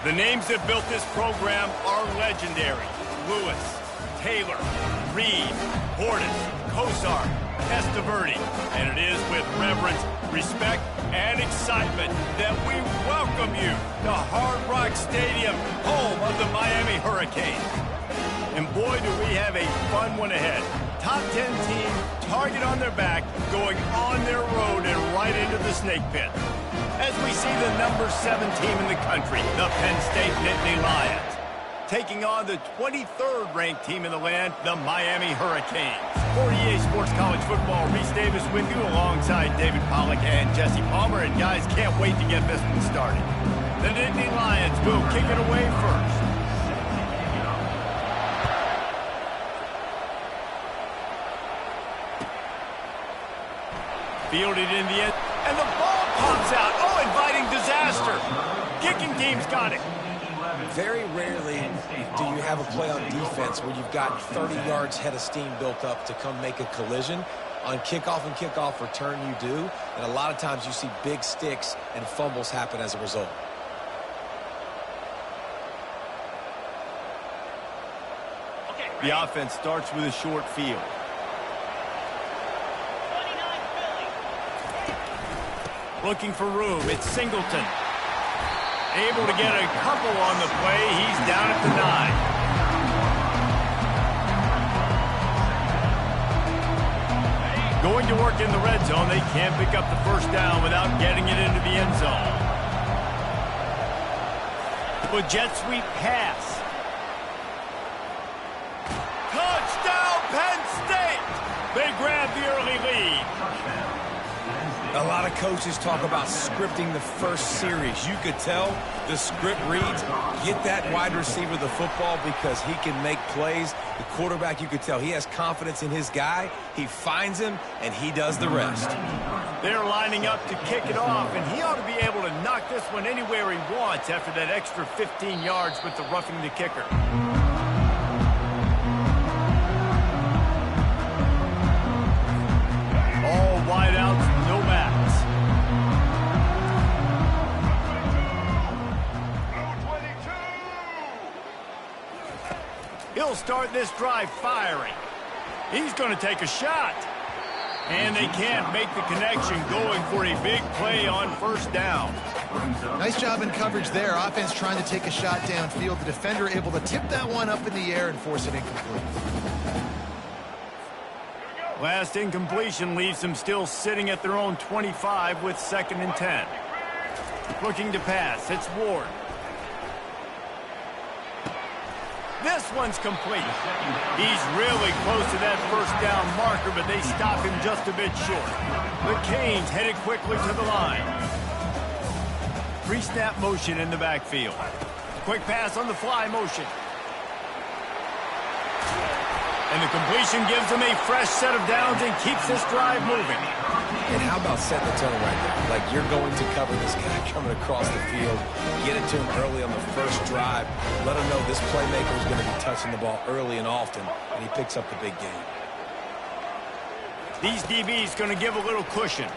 The names that built this program are legendary. Lewis, Taylor, Reed, Portis, Kosar, Testaverde. And it is with reverence, respect, and excitement that we welcome you to Hard Rock Stadium, home of the Miami Hurricanes. And boy, do we have a fun one ahead. Top 10 team, target on their back, going on their road and right into the snake pit. As we see the number 7 team in the country, the Penn State Nittany Lions, taking on the 23rd ranked team in the land, the Miami Hurricanes. For EA Sports College Football, Reese Davis with you alongside David Pollack and Jesse Palmer. And guys, can't wait to get this one started. The Nittany Lions will kick it away first. Fielded in the end, and the ball pops out. Oh, inviting disaster. Kicking team's got it. Very rarely do you have a play on defense where you've got 30 yards head of steam built up to come make a collision. On kickoff and kickoff return, you do. And a lot of times you see big sticks and fumbles happen as a result. The offense starts with a short field. Looking for room, it's Singleton. Able to get a couple on the play, he's down at the 9. Going to work in the red zone, they can't pick up the first down without getting it into the end zone. With jet sweep pass. Touchdown, Penn State! They grab the early lead. A lot of coaches talk about scripting the first series. You could tell the script reads, get that wide receiver the football because he can make plays. The quarterback, you could tell he has confidence in his guy. He finds him, and he does the rest. They're lining up to kick it off, and he ought to be able to knock this one anywhere he wants after that extra 15 yards with the roughing the kicker. All wide outs, no backs. He'll start this drive firing. He's going to take a shot. And they can't make the connection, going for a big play on first down. Nice job in coverage there. Offense trying to take a shot downfield. The defender able to tip that one up in the air and force it incomplete. Last incompletion leaves them still sitting at their own 25 with 2nd and 10. Looking to pass, it's Ward. This one's complete. He's really close to that first down marker, but they stop him just a bit short. The Canes headed quickly to the line. Pre-snap motion in the backfield. Quick pass on the fly motion. And the completion gives them a fresh set of downs and keeps this drive moving. And how about setting the tone right there? Like you're going to cover this guy coming across the field, get it to him early on the first drive, let him know this playmaker is going to be touching the ball early and often, and he picks up the big game. These DBs going to give a little cushion.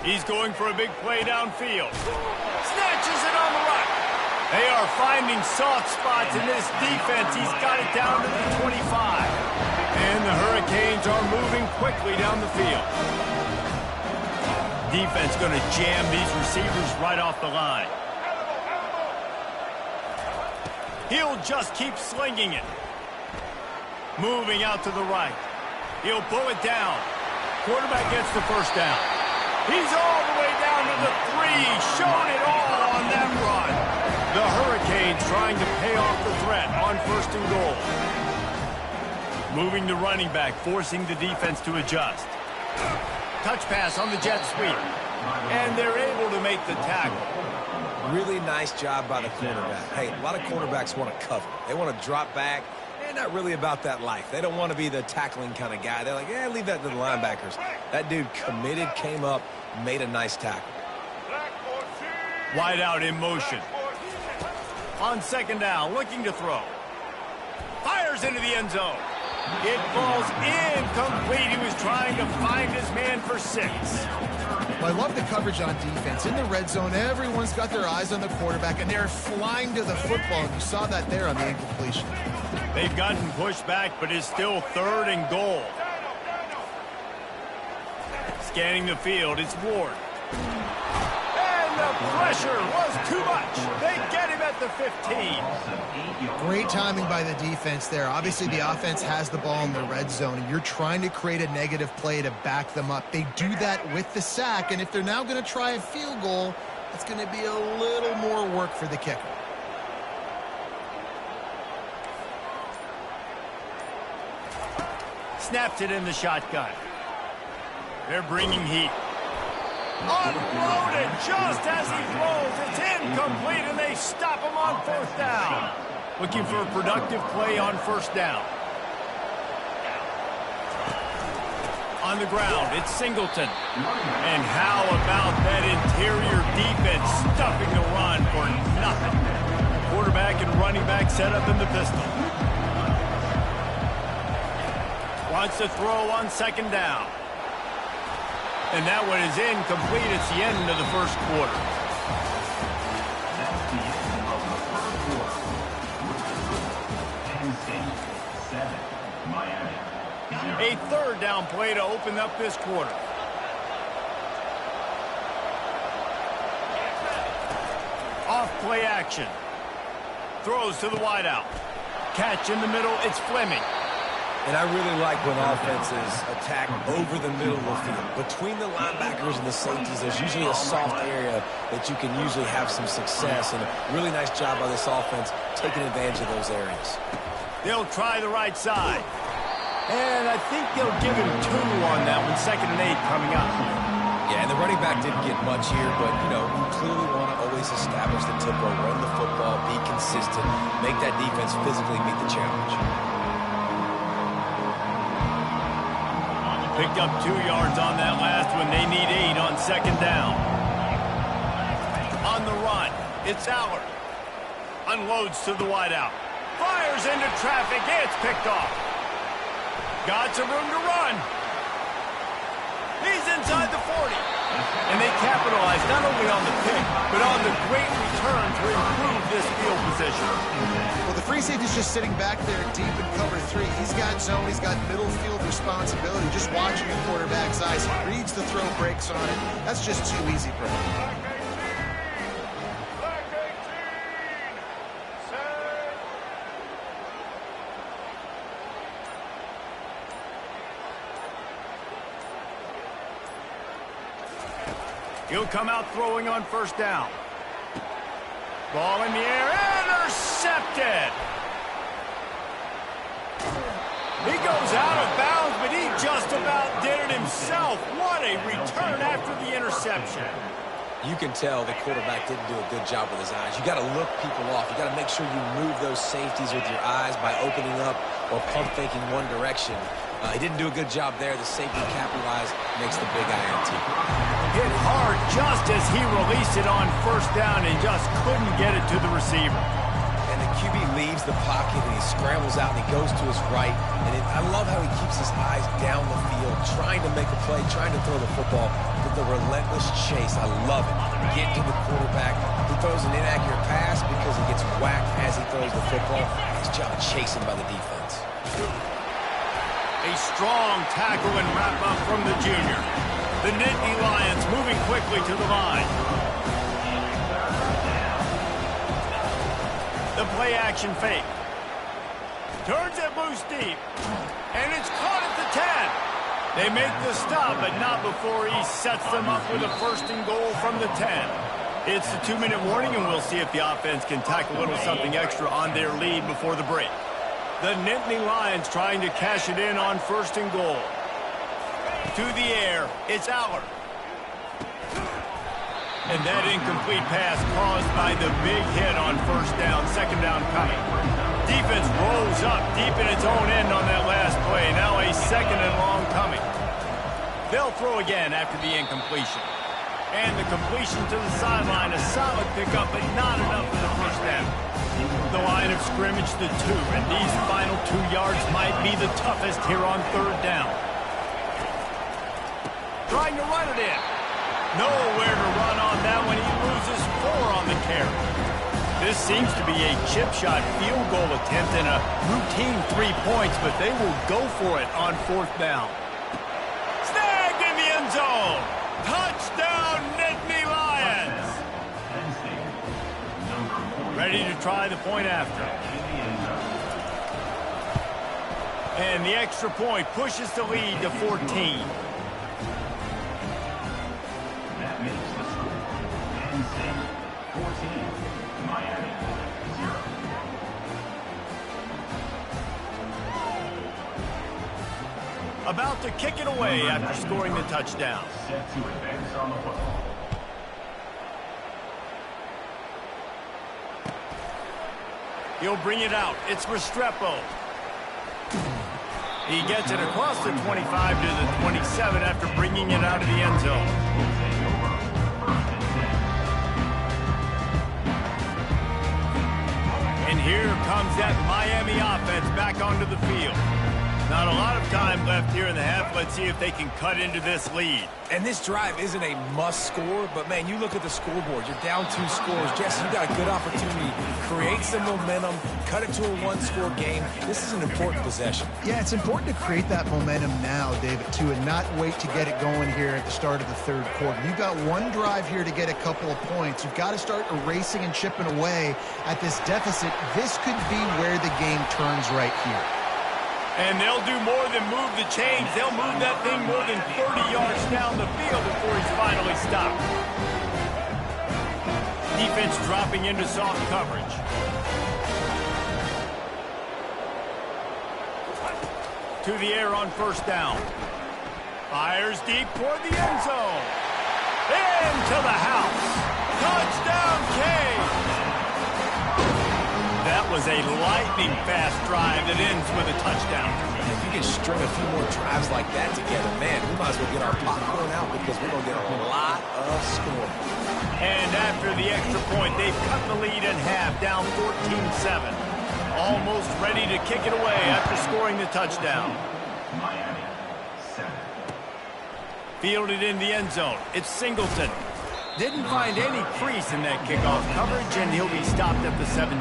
He's going for a big play downfield. Snatches it on the right. They are finding soft spots in this defense. He's got it down to the 25. And the Hurricanes are moving quickly down the field. Defense going to jam these receivers right off the line. He'll just keep slinging it. Moving out to the right. He'll pull it down. Quarterback gets the first down. He's all the way down to the 3. Showing it all on that run. The Hurricanes trying to pay off the threat on 1st and goal. Moving the running back, forcing the defense to adjust. Touch pass on the jet sweep. And they're able to make the tackle. Really nice job by the cornerback. Hey, a lot of cornerbacks want to cover. They want to drop back. They're not really about that life. They don't want to be the tackling kind of guy. They're like, yeah, leave that to the linebackers. That dude committed, came up, made a nice tackle. Wide out in motion. On 2nd down, looking to throw. Fires into the end zone. It falls incomplete. He was trying to find his man for 6. Well, I love the coverage on defense. In the red zone, everyone's got their eyes on the quarterback, and they're flying to the football. And you saw that there on the incompletion. They've gotten pushed back, but it's still 3rd and goal. Scanning the field, it's Ward. And the pressure was too much. They get him at the 15. Great timing by the defense there. Obviously, the offense has the ball in the red zone, and you're trying to create a negative play to back them up. They do that with the sack, and if they're now going to try a field goal, it's going to be a little more work for the kicker. Snaps it in the shotgun. They're bringing heat. Unloaded just as he throws. It's incomplete, and they stop him on 4th down. Looking for a productive play on 1st down. On the ground, it's Singleton. And how about that interior defense stuffing the run for nothing? Quarterback and running back set up in the pistol. Wants to throw on 2nd down. And that one is incomplete. It's the end of the 1st quarter. A 3rd down play to open up this quarter. Off play action. Throws to the wideout. Catch in the middle. It's Fleming. And I really like when offenses attack over the middle of the field. Between the linebackers and the safeties, there's usually a soft area that you can usually have some success. And a really nice job by this offense taking advantage of those areas. They'll try the right side. And I think they'll give him 2 on that one. 2nd and 8 coming up. Yeah, and the running back didn't get much here, but, you know, we clearly want to always establish the tempo, run the football, be consistent, make that defense physically meet the challenge. Picked up 2 yards on that last one. They need 8 on 2nd down. On the run, it's Allard. Unloads to the wideout. Fires into traffic. It's picked off. Got some room to run. He's inside the 40. And they capitalize not only on the pick, but on the great return to improve this field position. Well, the free safety's just sitting back there deep in cover 3. He's got zone. He's got middle field responsibility. Just watching the quarterback's eyes. He reads the throw, breaks on it. That's just too easy for him. He'll come out throwing on 1st down. Ball in the air, intercepted. He goes out of bounds, but he just about did it himself. What a return after the interception. You can tell the quarterback didn't do a good job with his eyes. You got to look people off. You got to make sure you move those safeties with your eyes by opening up or pump faking one direction. He didn't do a good job there. The safety capitalized, makes the big INT. Hit hard just as he released it on 1st down and just couldn't get it to the receiver. And the QB leaves the pocket and he scrambles out and he goes to his right. And I love how he keeps his eyes down the field, trying to make a play, trying to throw the football with the relentless chase. I love it. Get to the quarterback. He throws an inaccurate pass because he gets whacked as he throws the football. Nice job chasing by the defense. A strong tackle and wrap-up from the junior. The Nittany Lions moving quickly to the line. The play-action fake. Turns it loose deep. And it's caught at the 10. They make the stop, but not before he sets them up with a 1st and goal from the 10. It's the 2-minute warning, and we'll see if the offense can tack a little something extra on their lead before the break. The Nittany Lions trying to cash it in on 1st and goal. To the air, it's Allard. And that incomplete pass caused by the big hit on 1st down, 2nd down coming. Defense rolls up deep in its own end on that last play. Now a 2nd and long coming. They'll throw again after the incompletion. And the completion to the sideline, a solid pickup, but not enough for the 1st down. the line of scrimmage to 2, and these final 2 yards might be the toughest here on 3rd down. Trying to run it in. Nowhere to run on that one. He loses 4 on the carry. This seems to be a chip shot field goal attempt and a routine 3 points, but they will go for it on 4th down. Snagged in the end zone. Touchdown, Nittany Lions. Ready to try the point after. And the extra point pushes the lead to 14. That makes the score Ncaa 14, Miami 0. About to kick it away after scoring the touchdown. Set to advance on the football. He'll bring it out. It's Restrepo. He gets it across the 25 to the 27 after bringing it out of the end zone. And here comes that Miami offense back onto the field. Not a lot of time left here in the half. Let's see if they can cut into this lead. And this drive isn't a must score, but man, you look at the scoreboard. You're down 2 scores. Jesse, you got a good opportunity. Create some momentum. Cut it to a 1-score game. This is an important possession. Yeah, it's important to create that momentum now, David, too, and not wait to get it going here at the start of the 3rd quarter. You've got 1 drive here to get a couple of points. You've got to start erasing and chipping away at this deficit. This could be where the game turns right here. And they'll do more than move the chains. They'll move that thing more than 30 yards down the field before he's finally stopped. Defense dropping into soft coverage. To the air on 1st down. Fires deep toward the end zone. Into the house. Touchdown, Cage. That was a lightning-fast drive that ends with a touchdown. If you can string a few more drives like that together, man, we might as well get our popcorn out because we're going to get a lot of scoring. And after the extra point, they've cut the lead in half, down 14-7. Almost ready to kick it away after scoring the touchdown. Miami 7. Fielded in the end zone. It's Singleton. Didn't find any crease in that kickoff coverage, and he'll be stopped at the 17.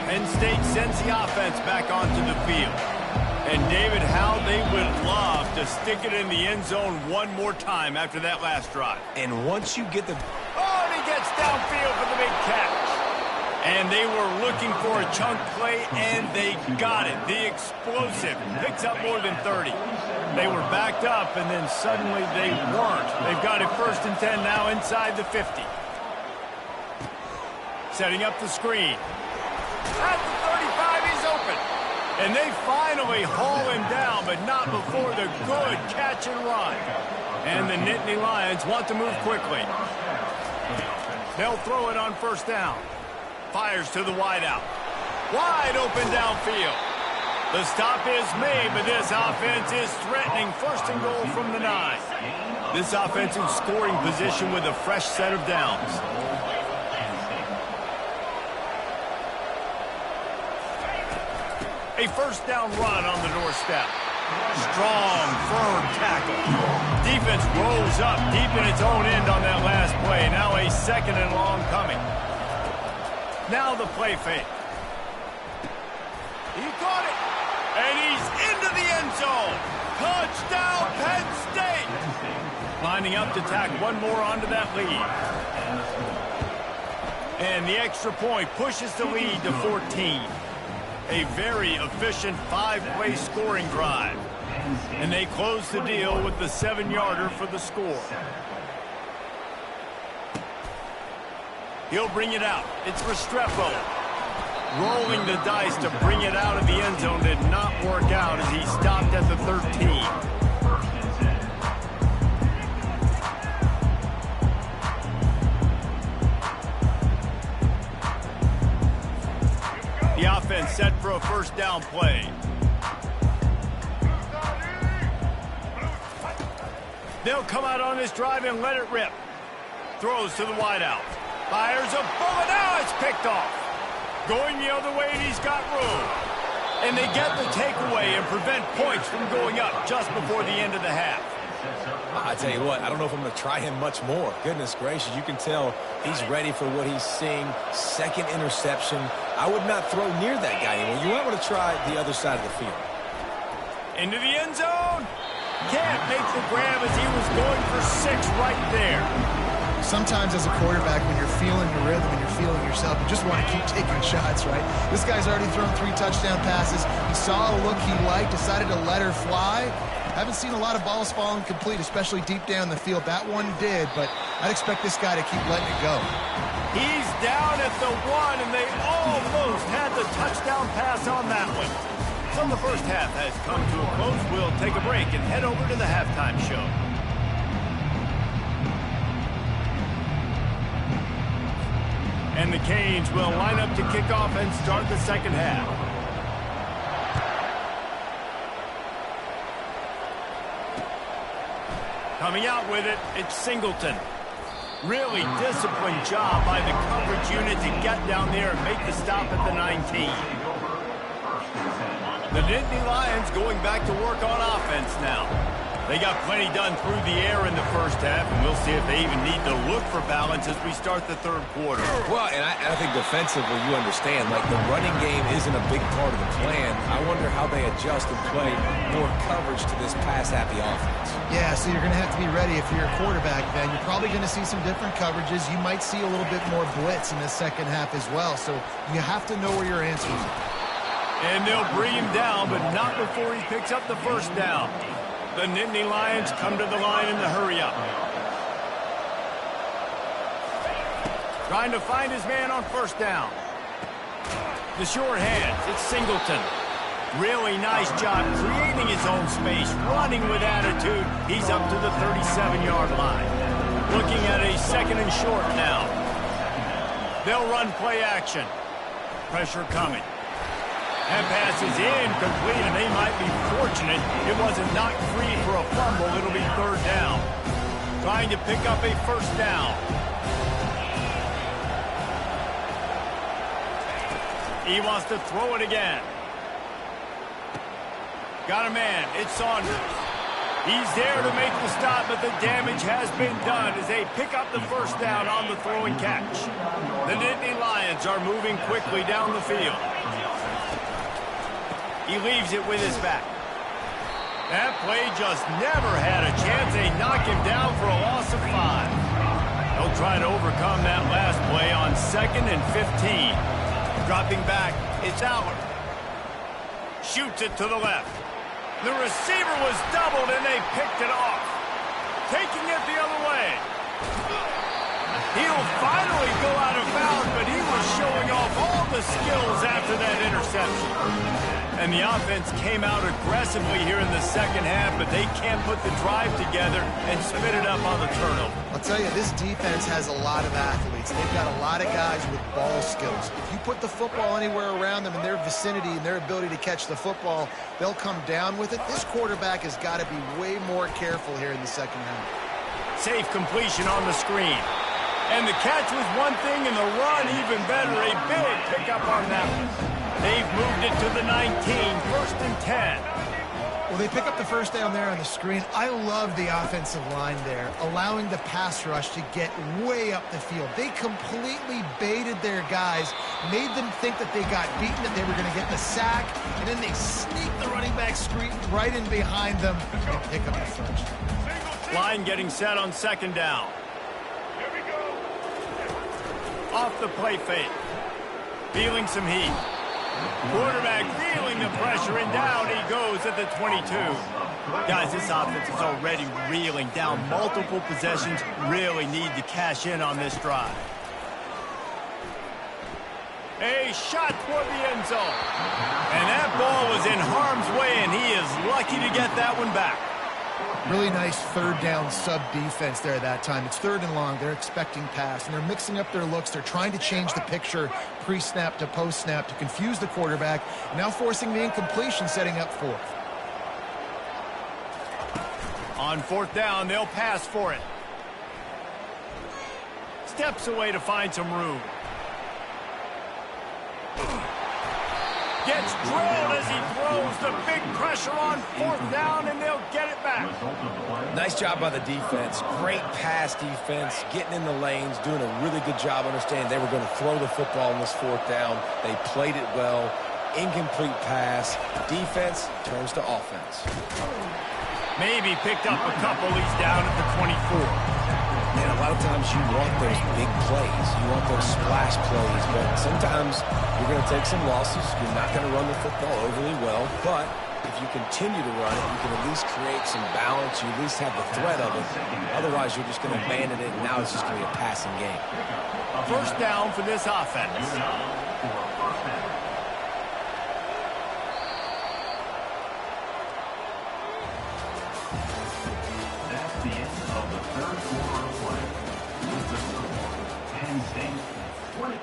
Penn State sends the offense back onto the field. And David, how they would love to stick it in the end zone one more time after that last drive. And once you get the... Oh, and he gets downfield for the big catch. And they were looking for a chunk play, and they got it. The explosive picks up more than 30. They were backed up, and then suddenly they weren't. They've got it 1st and 10 now inside the 50. Setting up the screen. At the 35, he's open. And they finally haul him down, but not before the good catch and run. And the Nittany Lions want to move quickly. They'll throw it on 1st down. Fires to the wideout. Wide open downfield. The stop is made, but this offense is threatening 1st and goal from the 9. This offense in scoring position with a fresh set of downs. A 1st down run on the doorstep. Strong, firm tackle. Defense rolls up deep in its own end on that last play. Now a 2nd and long coming. Now the play fake. He caught it. And he's into the end zone. Touchdown, Penn State. Lining up to tack one more onto that lead. And the extra point pushes the lead to 14. A very efficient 5-play scoring drive. And they close the deal with the 7-yarder for the score. He'll bring it out. It's Restrepo. Rolling the dice to bring it out of the end zone did not work out as he stopped at the 13. The offense set for a 1st down play. They'll come out on this drive and let it rip. throws to the wideout. Fires a bullet. Now it's picked off. Going the other way, and he's got room. And they get the takeaway and prevent points from going up just before the end of the half. I tell you what, I don't know if I'm going to try him much more. Goodness gracious, you can tell he's ready for what he's seeing. Second interception. I would not throw near that guy anymore. You might want to try the other side of the field. Into the end zone. Can't make the grab as he was going for 6 right there. Sometimes as a quarterback, when you're feeling your rhythm and you're feeling yourself, you just want to keep taking shots, right? This guy's already thrown 3 touchdown passes. He saw a look he liked, decided to let her fly. Haven't seen a lot of balls falling complete, especially deep down the field. That one did, but I'd expect this guy to keep letting it go. He's down at the 1, and they almost had the touchdown pass on that one. So the first half has come to a close. We'll take a break and head over to the halftime show. And the Canes will line up to kick off and start the second half. Coming out with it, it's Singleton. Really disciplined job by the coverage unit to get down there and make the stop at the 19. The Nittany Lions going back to work on offense now. They got plenty done through the air in the first half, and we'll see if they even need to look for balance as we start the third quarter. Well, and I think defensively, you understand, like the running game isn't a big part of the plan. I wonder how they adjust and play more coverage to this pass-happy offense. Yeah, so you're going to have to be ready if you're a quarterback, then. You're probably going to see some different coverages. You might see a little bit more blitz in the second half as well, so you have to know where your answers are. And they'll bring him down, but not before he picks up the first down. The Nittany Lions come to the line in the hurry-up. Trying to find his man on first down. The short hands, it's Singleton. Really nice job creating his own space, running with attitude. He's up to the 37-yard line. Looking at a second and short now. They'll run play action. Pressure coming. That pass is incomplete, and they might be fortunate it wasn't knocked free for a fumble. It'll be third down. Trying to pick up a first down. He wants to throw it again. Got a man. It's Saunders. He's there to make the stop, but the damage has been done as they pick up the first down on the throw and catch. The Nittany Lions are moving quickly down the field. He leaves it with his back. That play just never had a chance. They knock him down for a loss of 5. They'll try to overcome that last play on 2nd and 15. Dropping back, it's Aller. Shoots it to the left. The receiver was doubled, and they picked it off. Taking it the other way. He'll finally go out of bounds, but he was showing off all the skills after that interception. And the offense came out aggressively here in the second half, but they can't put the drive together and spit it up on the turnover. I'll tell you, this defense has a lot of athletes. They've got a lot of guys with ball skills. If you put the football anywhere around them in their vicinity and their ability to catch the football, they'll come down with it. This quarterback has got to be way more careful here in the second half. Safe completion on the screen. And the catch was one thing, and the run even better. A big pickup on that one. They've moved it to the 19, 1st and 10. Well, they pick up the first down there on the screen. I love the offensive line there, allowing the pass rush to get way up the field. They completely baited their guys, made them think that they got beaten, that they were going to get the sack, and then they sneak the running back screen right in behind them and pick up the first. Line getting set on 2nd down. Off the play fake. Feeling some heat. Quarterback feeling the pressure, and down he goes at the 22. Guys, this offense is already reeling down multiple possessions. Really need to cash in on this drive. A shot toward the end zone. And that ball was in harm's way, and he is lucky to get that one back. Really nice third down sub defense there that time. It's 3rd and long. They're expecting pass, and they're mixing up their looks. They're trying to change the picture pre-snap to post-snap to confuse the quarterback, now forcing the incompletion, setting up 4th. On 4th down, they'll pass for it. Steps away to find some room. Gets drilled as he throws. The big pressure on 4th down, and they'll get it back. Nice job by the defense. Great pass defense, getting in the lanes, doing a really good job understanding they were going to throw the football on this 4th down. They played it well. Incomplete pass. Defense turns to offense. Maybe picked up a couple. He's down at the 24. Man, a lot of times you want those big plays. You want those splash plays, but sometimes you're going to take some losses. You're not going to run the football overly well, but if you continue to run it, you can at least create some balance. You at least have the threat of it. Otherwise, you're just going to abandon it, and now it's just going to be a passing game. 1st down for this offense. That's the end of the 3rd quarter of play. With the score, Penn State 20.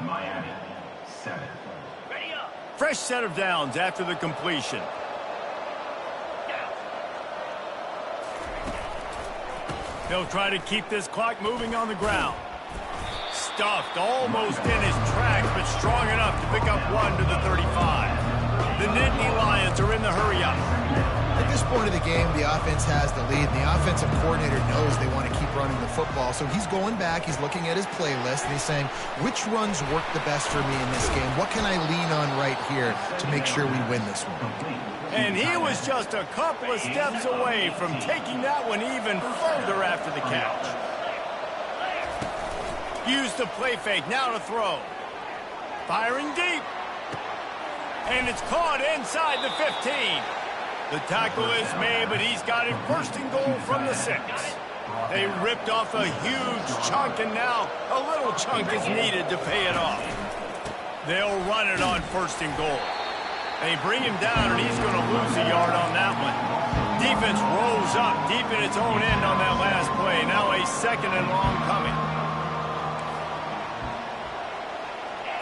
Miami 7. Fresh set of downs after the completion. They'll try to keep this clock moving on the ground. Stuffed almost in his tracks, but strong enough to pick up 1 to the 35. The Nittany Lions are in the hurry-up. At this point of the game, the offense has the lead, and the offensive coordinator knows they want to keep running the football. So he's going back, he's looking at his playlist, and he's saying, which runs work the best for me in this game? What can I lean on right here to make sure we win this one? And he was just a couple of steps away from taking that one even further after the catch. Use the play fake, now to throw. Firing deep. And it's caught inside the 15. The tackle is made, but he's got it 1st and goal from the 6. They ripped off a huge chunk, and now a little chunk is needed to pay it off. They'll run it on 1st and goal. They bring him down, and he's going to lose a yard on that one. Defense rolls up deep in its own end on that last play. Now a 2nd and long coming.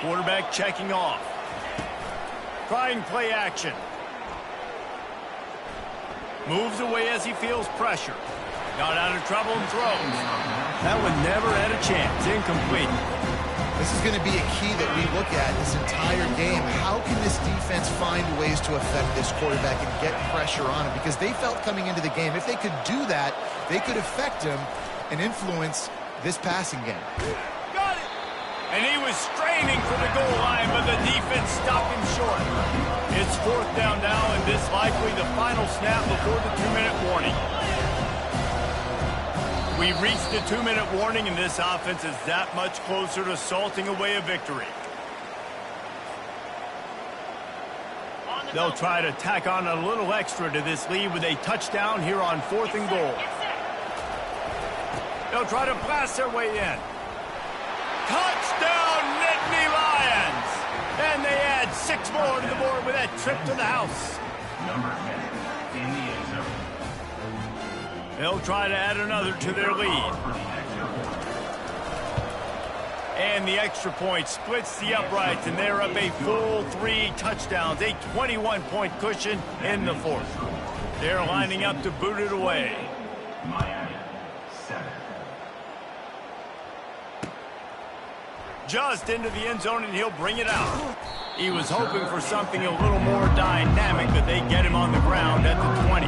Quarterback checking off. Trying play action. Moves away as he feels pressure. Got out of trouble and throws. That one never had a chance. Incomplete. This is going to be a key that we look at this entire game. How can this defense find ways to affect this quarterback and get pressure on him? Because they felt coming into the game, if they could do that, they could affect him and influence this passing game. Got it! And he was straining for the goal line, but the defense stopped him short. It's 4th down now, and this likely the final snap before the 2-minute warning. We've reached the 2-minute warning, and this offense is that much closer to salting away a victory. They'll try to tack on a little extra to this lead with a touchdown here on 4th and goal. They'll try to blast their way in. Touchdown, Nittany Lions! And they add 6 more to the board with that trip to the house. Number 10 in the end zone. They'll try to add another to their lead. And the extra point splits the uprights, and they're up a full 3 touchdowns, a 21-point cushion in the 4th. They're lining up to boot it away. Miami, 7. Just into the end zone, and he'll bring it out. He was hoping for something a little more dynamic, but they get him on the ground at the 20.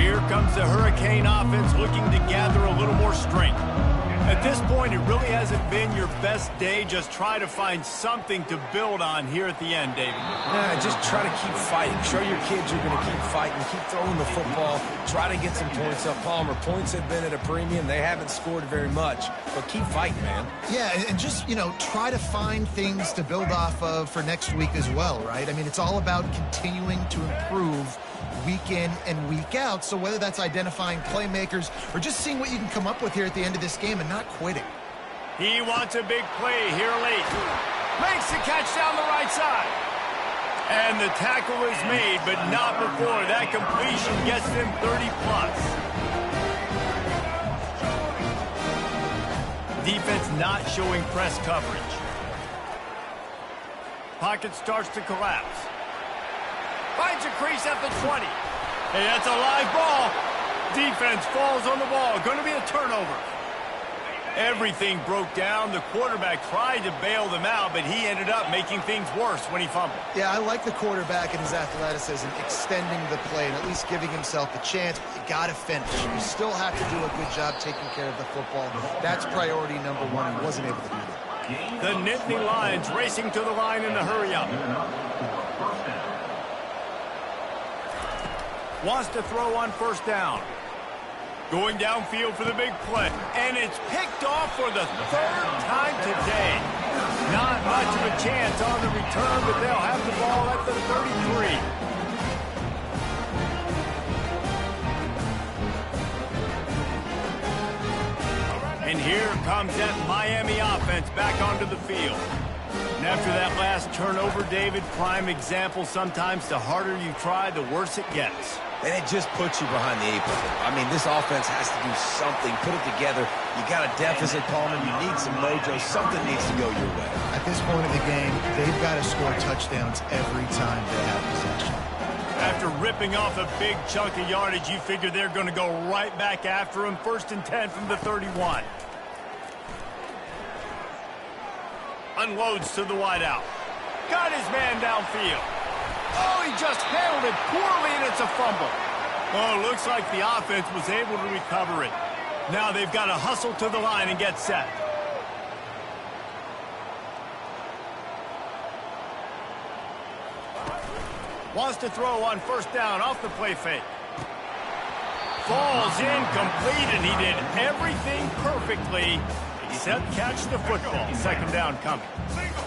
Here comes the Hurricane offense looking to gather a little more strength. At this point, it really hasn't been your best day. Just try to find something to build on here at the end, David. Yeah, just try to keep fighting. Show your kids you're going to keep fighting. Keep throwing the football. Try to get some points up. Palmer, points have been at a premium. They haven't scored very much, but keep fighting, man. Yeah, and just, try to find things to build off of for next week as well, right? I mean, it's all about continuing to improve week in and week out. So whether that's identifying playmakers or just seeing what you can come up with here at the end of this game and not quitting. He wants a big play here late. Makes the catch down the right side. And the tackle is made, but not before. That completion gets them 30-plus. Defense not showing press coverage. Pocket starts to collapse. Finds a crease at the 20. Hey, that's a live ball. Defense falls on the ball. Going to be a turnover. Everything broke down. The quarterback tried to bail them out, but he ended up making things worse when he fumbled. Yeah, I like the quarterback and his athleticism, extending the play and at least giving himself a chance. But you got to finish. You still have to do a good job taking care of the football. That's priority number 1. He wasn't able to do that. The Nittany Lions racing to the line in the hurry-up. Wants to throw on 1st down. Going downfield for the big play. And it's picked off for the 3rd time today. Not much of a chance on the return, but they'll have the ball at the 33. And here comes that Miami offense back onto the field. And after that last turnover, David, prime example, sometimes the harder you try, the worse it gets. And it just puts you behind the 8 ball. I mean, this offense has to do something. Put it together. You got a deficit, Palmer. You need some mojo. Something needs to go your way. At this point of the game, they've got to score touchdowns every time they have possession. After ripping off a big chunk of yardage, you figure they're going to go right back after him. 1st and 10 from the 31. Unloads to the wideout. Got his man downfield. Oh, he just handled it poorly, and it's a fumble. Oh, looks like the offense was able to recover it. Now they've got to hustle to the line and get set. Wants to throw on 1st down off the play fake. Falls incomplete, and he did everything perfectly except catch the football. 2nd down coming.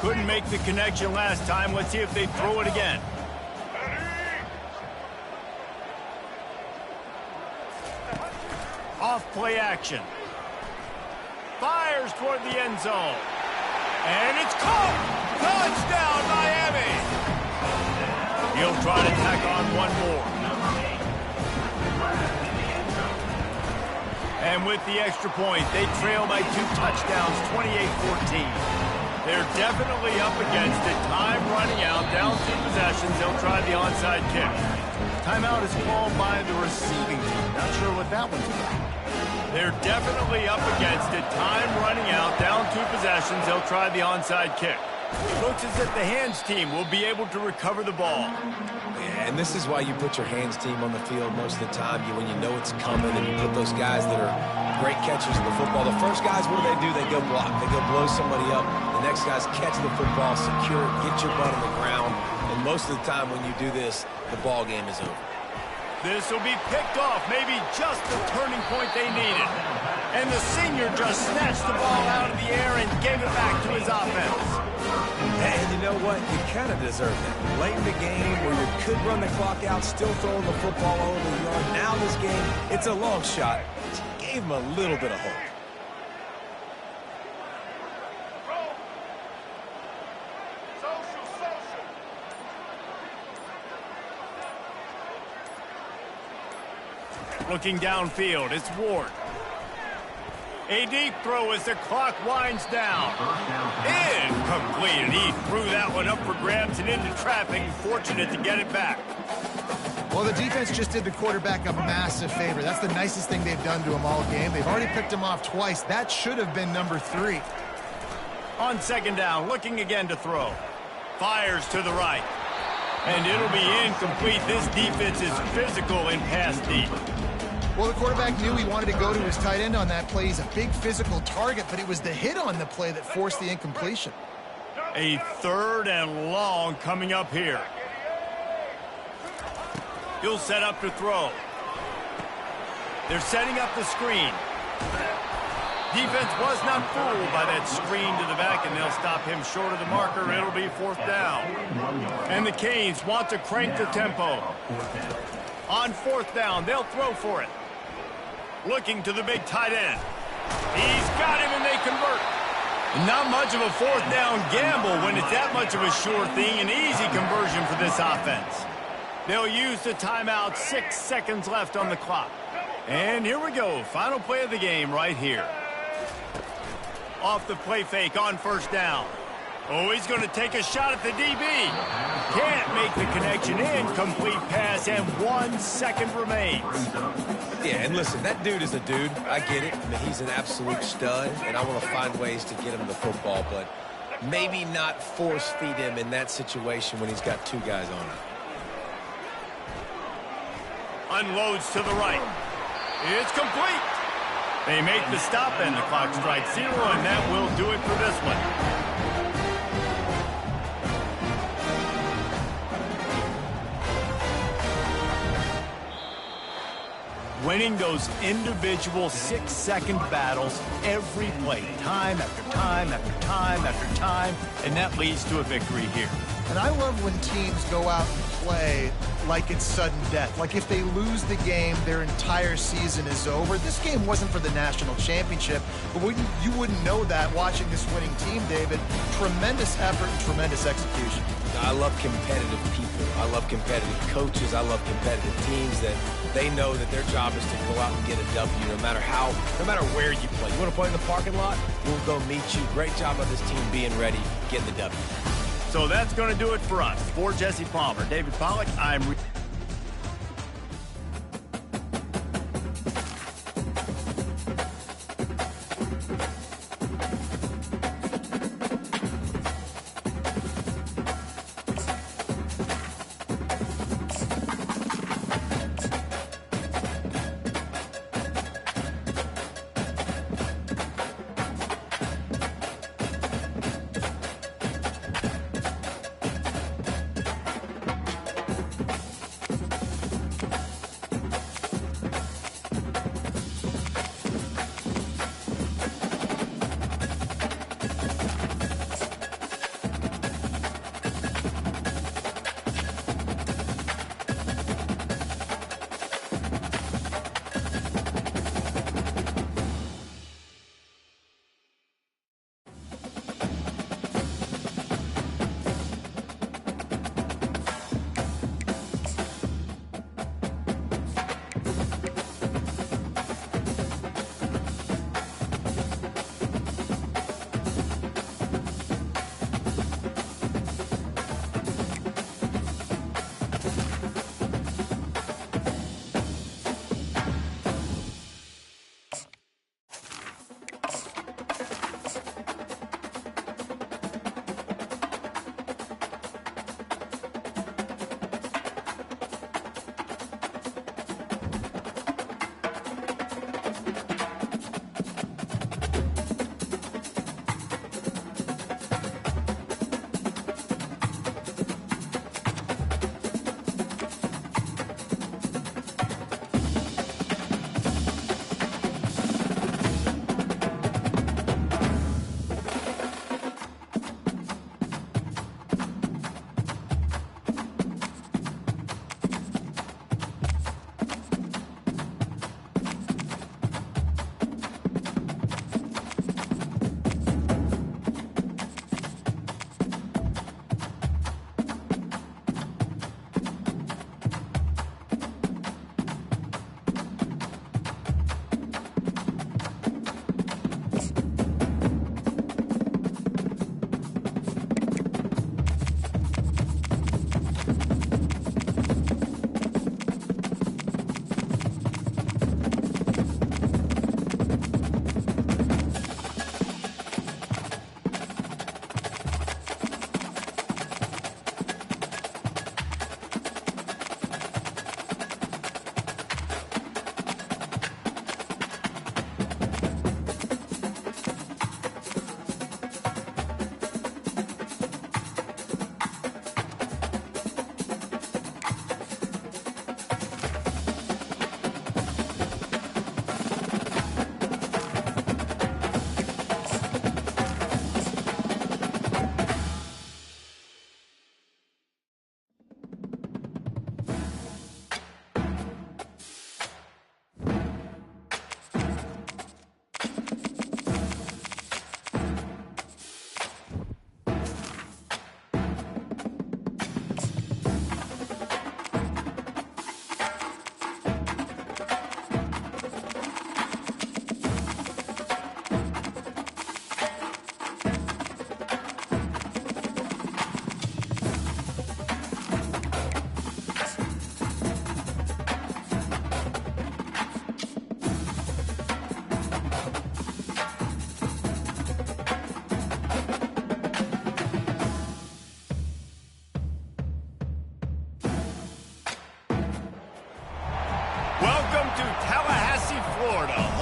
Couldn't make the connection last time. Let's see if they throw it again. Off play action. Fires toward the end zone. And it's caught! Touchdown, Miami! He'll try to tack on one more. And with the extra point, they trail by 2 touchdowns, 28-14. They're definitely up against it. Time running out, down 2 possessions. They'll try the onside kick. Timeout is called by the receiving team. Not sure what that one's about. They're definitely up against it. Time running out, down 2 possessions. They'll try the onside kick. Looks as if the hands team will be able to recover the ball. Yeah, and this is why you put your hands team on the field most of the time. When you know it's coming, and you put those guys that are great catchers of the football. The first guys, what do? They go block. They go blow somebody up. The next guys catch the football, secure it, get your butt on the ground. And most of the time when you do this, the ball game is over. This will be picked off, maybe just the turning point they needed. And the senior just snatched the ball out of the air and gave it back to his offense. And you know what? You kind of deserve that. Late in the game where you could run the clock out, still throwing the football all over the yard. Now this game, it's a long shot. Just gave him a little bit of hope. Looking downfield, it's Ward. A deep throw as the clock winds down. Incomplete, and he threw that one up for grabs and into traffic. Fortunate to get it back. Well, the defense just did the quarterback a massive favor. That's the nicest thing they've done to him all game. They've already picked him off twice. That should have been number 3. On second down, looking again to throw. Fires to the right. And it'll be incomplete. This defense is physical in pass deep. Well, the quarterback knew he wanted to go to his tight end on that play. He's a big physical target, but it was the hit on the play that forced the incompletion. A 3rd and long coming up here. He'll set up to throw. They're setting up the screen. Defense was not fooled by that screen to the back, and they'll stop him short of the marker. It'll be 4th down. And the Canes want to crank the tempo. On 4th down, they'll throw for it. Looking to the big tight end. He's got him, and they convert. Not much of a 4th down gamble when it's that much of a sure thing. An easy conversion for this offense. They'll use the timeout. 6 seconds left on the clock. And here we go. Final play of the game right here. Off the play fake on 1st down. Oh, he's going to take a shot at the DB. Can't make the connection. Incomplete pass, and 1 second remains. Yeah, and listen, that dude is a dude. I get it. I mean, he's an absolute stud, and I want to find ways to get him the football, but maybe not force feed him in that situation when he's got 2 guys on him. Unloads to the right. It's complete. They make the stop, and the clock strikes 0, and that will do it for this one. Winning those individual 6-second battles every play, time after time after time after time, and that leads to a victory here. And I love when teams go out and play like it's sudden death. Like if they lose the game, their entire season is over. This game wasn't for the national championship, but you wouldn't know that watching this winning team, David. Tremendous effort and tremendous execution. I love competitive people. I love competitive coaches. I love competitive teams that they know that their job is to go out and get a W no matter where you play. You want to play in the parking lot? We'll go meet you. Great job of this team being ready, getting the W. So that's going to do it for us. For Jesse Palmer, David Pollack, I'm...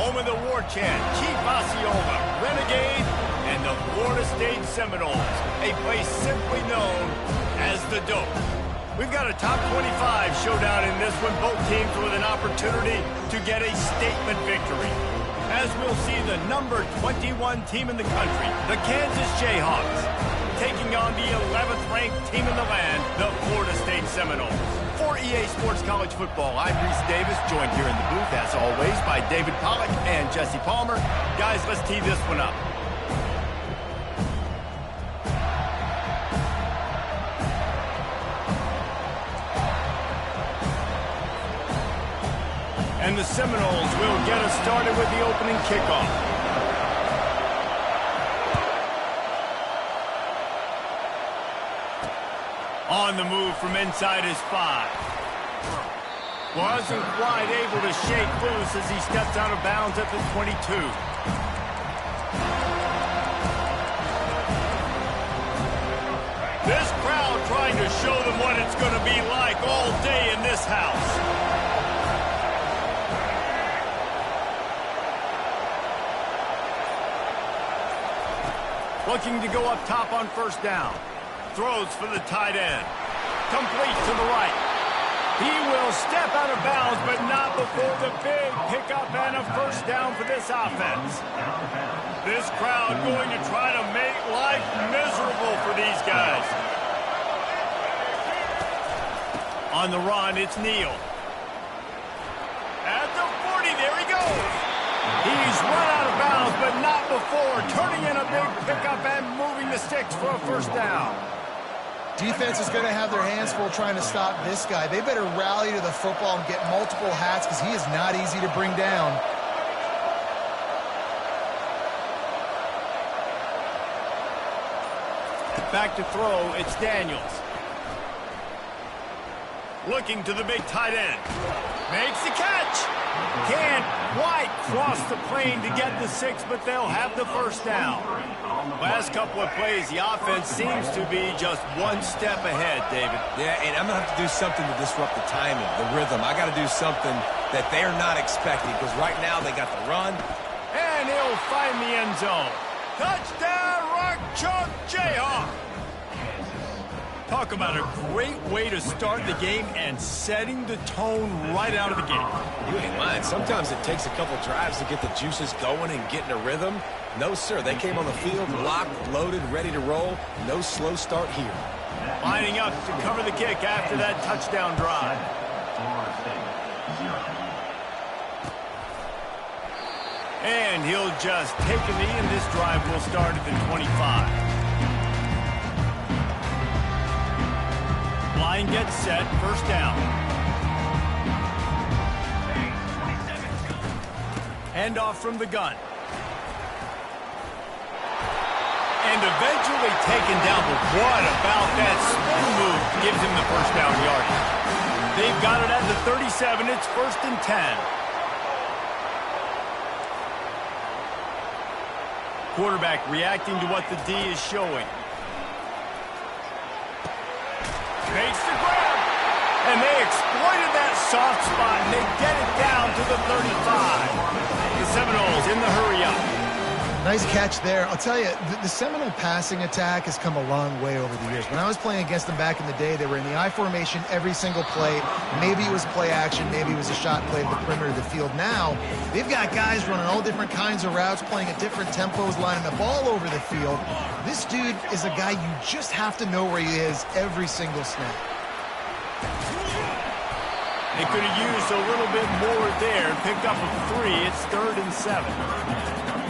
home of the war chant, Keep Osceola, Renegade, and the Florida State Seminoles, a place simply known as the Dope. We've got a top 25 showdown in this one, both teams with an opportunity to get a statement victory. As we'll see the number 21 team in the country, the Kansas Jayhawks, taking on the 11th ranked team in the land, the Florida State Seminoles. For EA Sports College Football, I'm Reese Davis, joined here in the booth, as always, by David Pollack and Jesse Palmer. Guys, let's tee this one up. And the Seminoles will get us started with the opening kickoff. On the move from inside his 5. Wasn't quite able to shake loose as he steps out of bounds at the 22. This crowd trying to show them what it's going to be like all day in this house. Looking to go up top on first down. Throws for the tight end. Complete to the right. He will step out of bounds, but not before the big pickup and a first down for this offense. This crowd going to try to make life miserable for these guys. On the run, it's Neal. At the 40, there he goes. He's run out of bounds, but not before turning in a big pickup and moving the sticks for a first down. Defense is going to have their hands full trying to stop this guy. They better rally to the football and get multiple hats because he is not easy to bring down. Back to throw, it's Daniels. Looking to the big tight end. Makes the catch. Can't quite cross the plane to get the 6, but they'll have the first down. Last couple of plays, the offense seems to be just one step ahead, David. Yeah, and I'm going to have to do something to disrupt the timing, the rhythm. I got to do something that they're not expecting because right now they got the run. And he'll find the end zone. Touchdown, Rock Chalk Jayhawk. Talk about a great way to start the game and setting the tone right out of the gate. You ain't lying. Sometimes it takes a couple drives to get the juices going and get in a rhythm. No, sir. They came on the field locked, loaded, ready to roll. No slow start here. Lining up to cover the kick after that touchdown drive. And he'll just take a knee, and this drive will start at the 25. Line gets set, first down. Handoff from the gun. And eventually taken down, but what about that spin move gives him the first down yardage? They've got it at the 37, it's 1st and 10. Quarterback reacting to what the D is showing. Makes the grab, and they exploited that soft spot, and they get it down to the 35. The Seminoles in the hurry-up. Nice catch there. I'll tell you, the Seminole passing attack has come a long way over the years. When I was playing against them back in the day, they were in the I formation every single play. Maybe it was play action, maybe it was a shot play at the perimeter of the field. Now, they've got guys running all different kinds of routes, playing at different tempos, lining the ball over the field. This dude is a guy you just have to know where he is every single snap. They could have used a little bit more there. Picked up a 3. It's 3rd and 7.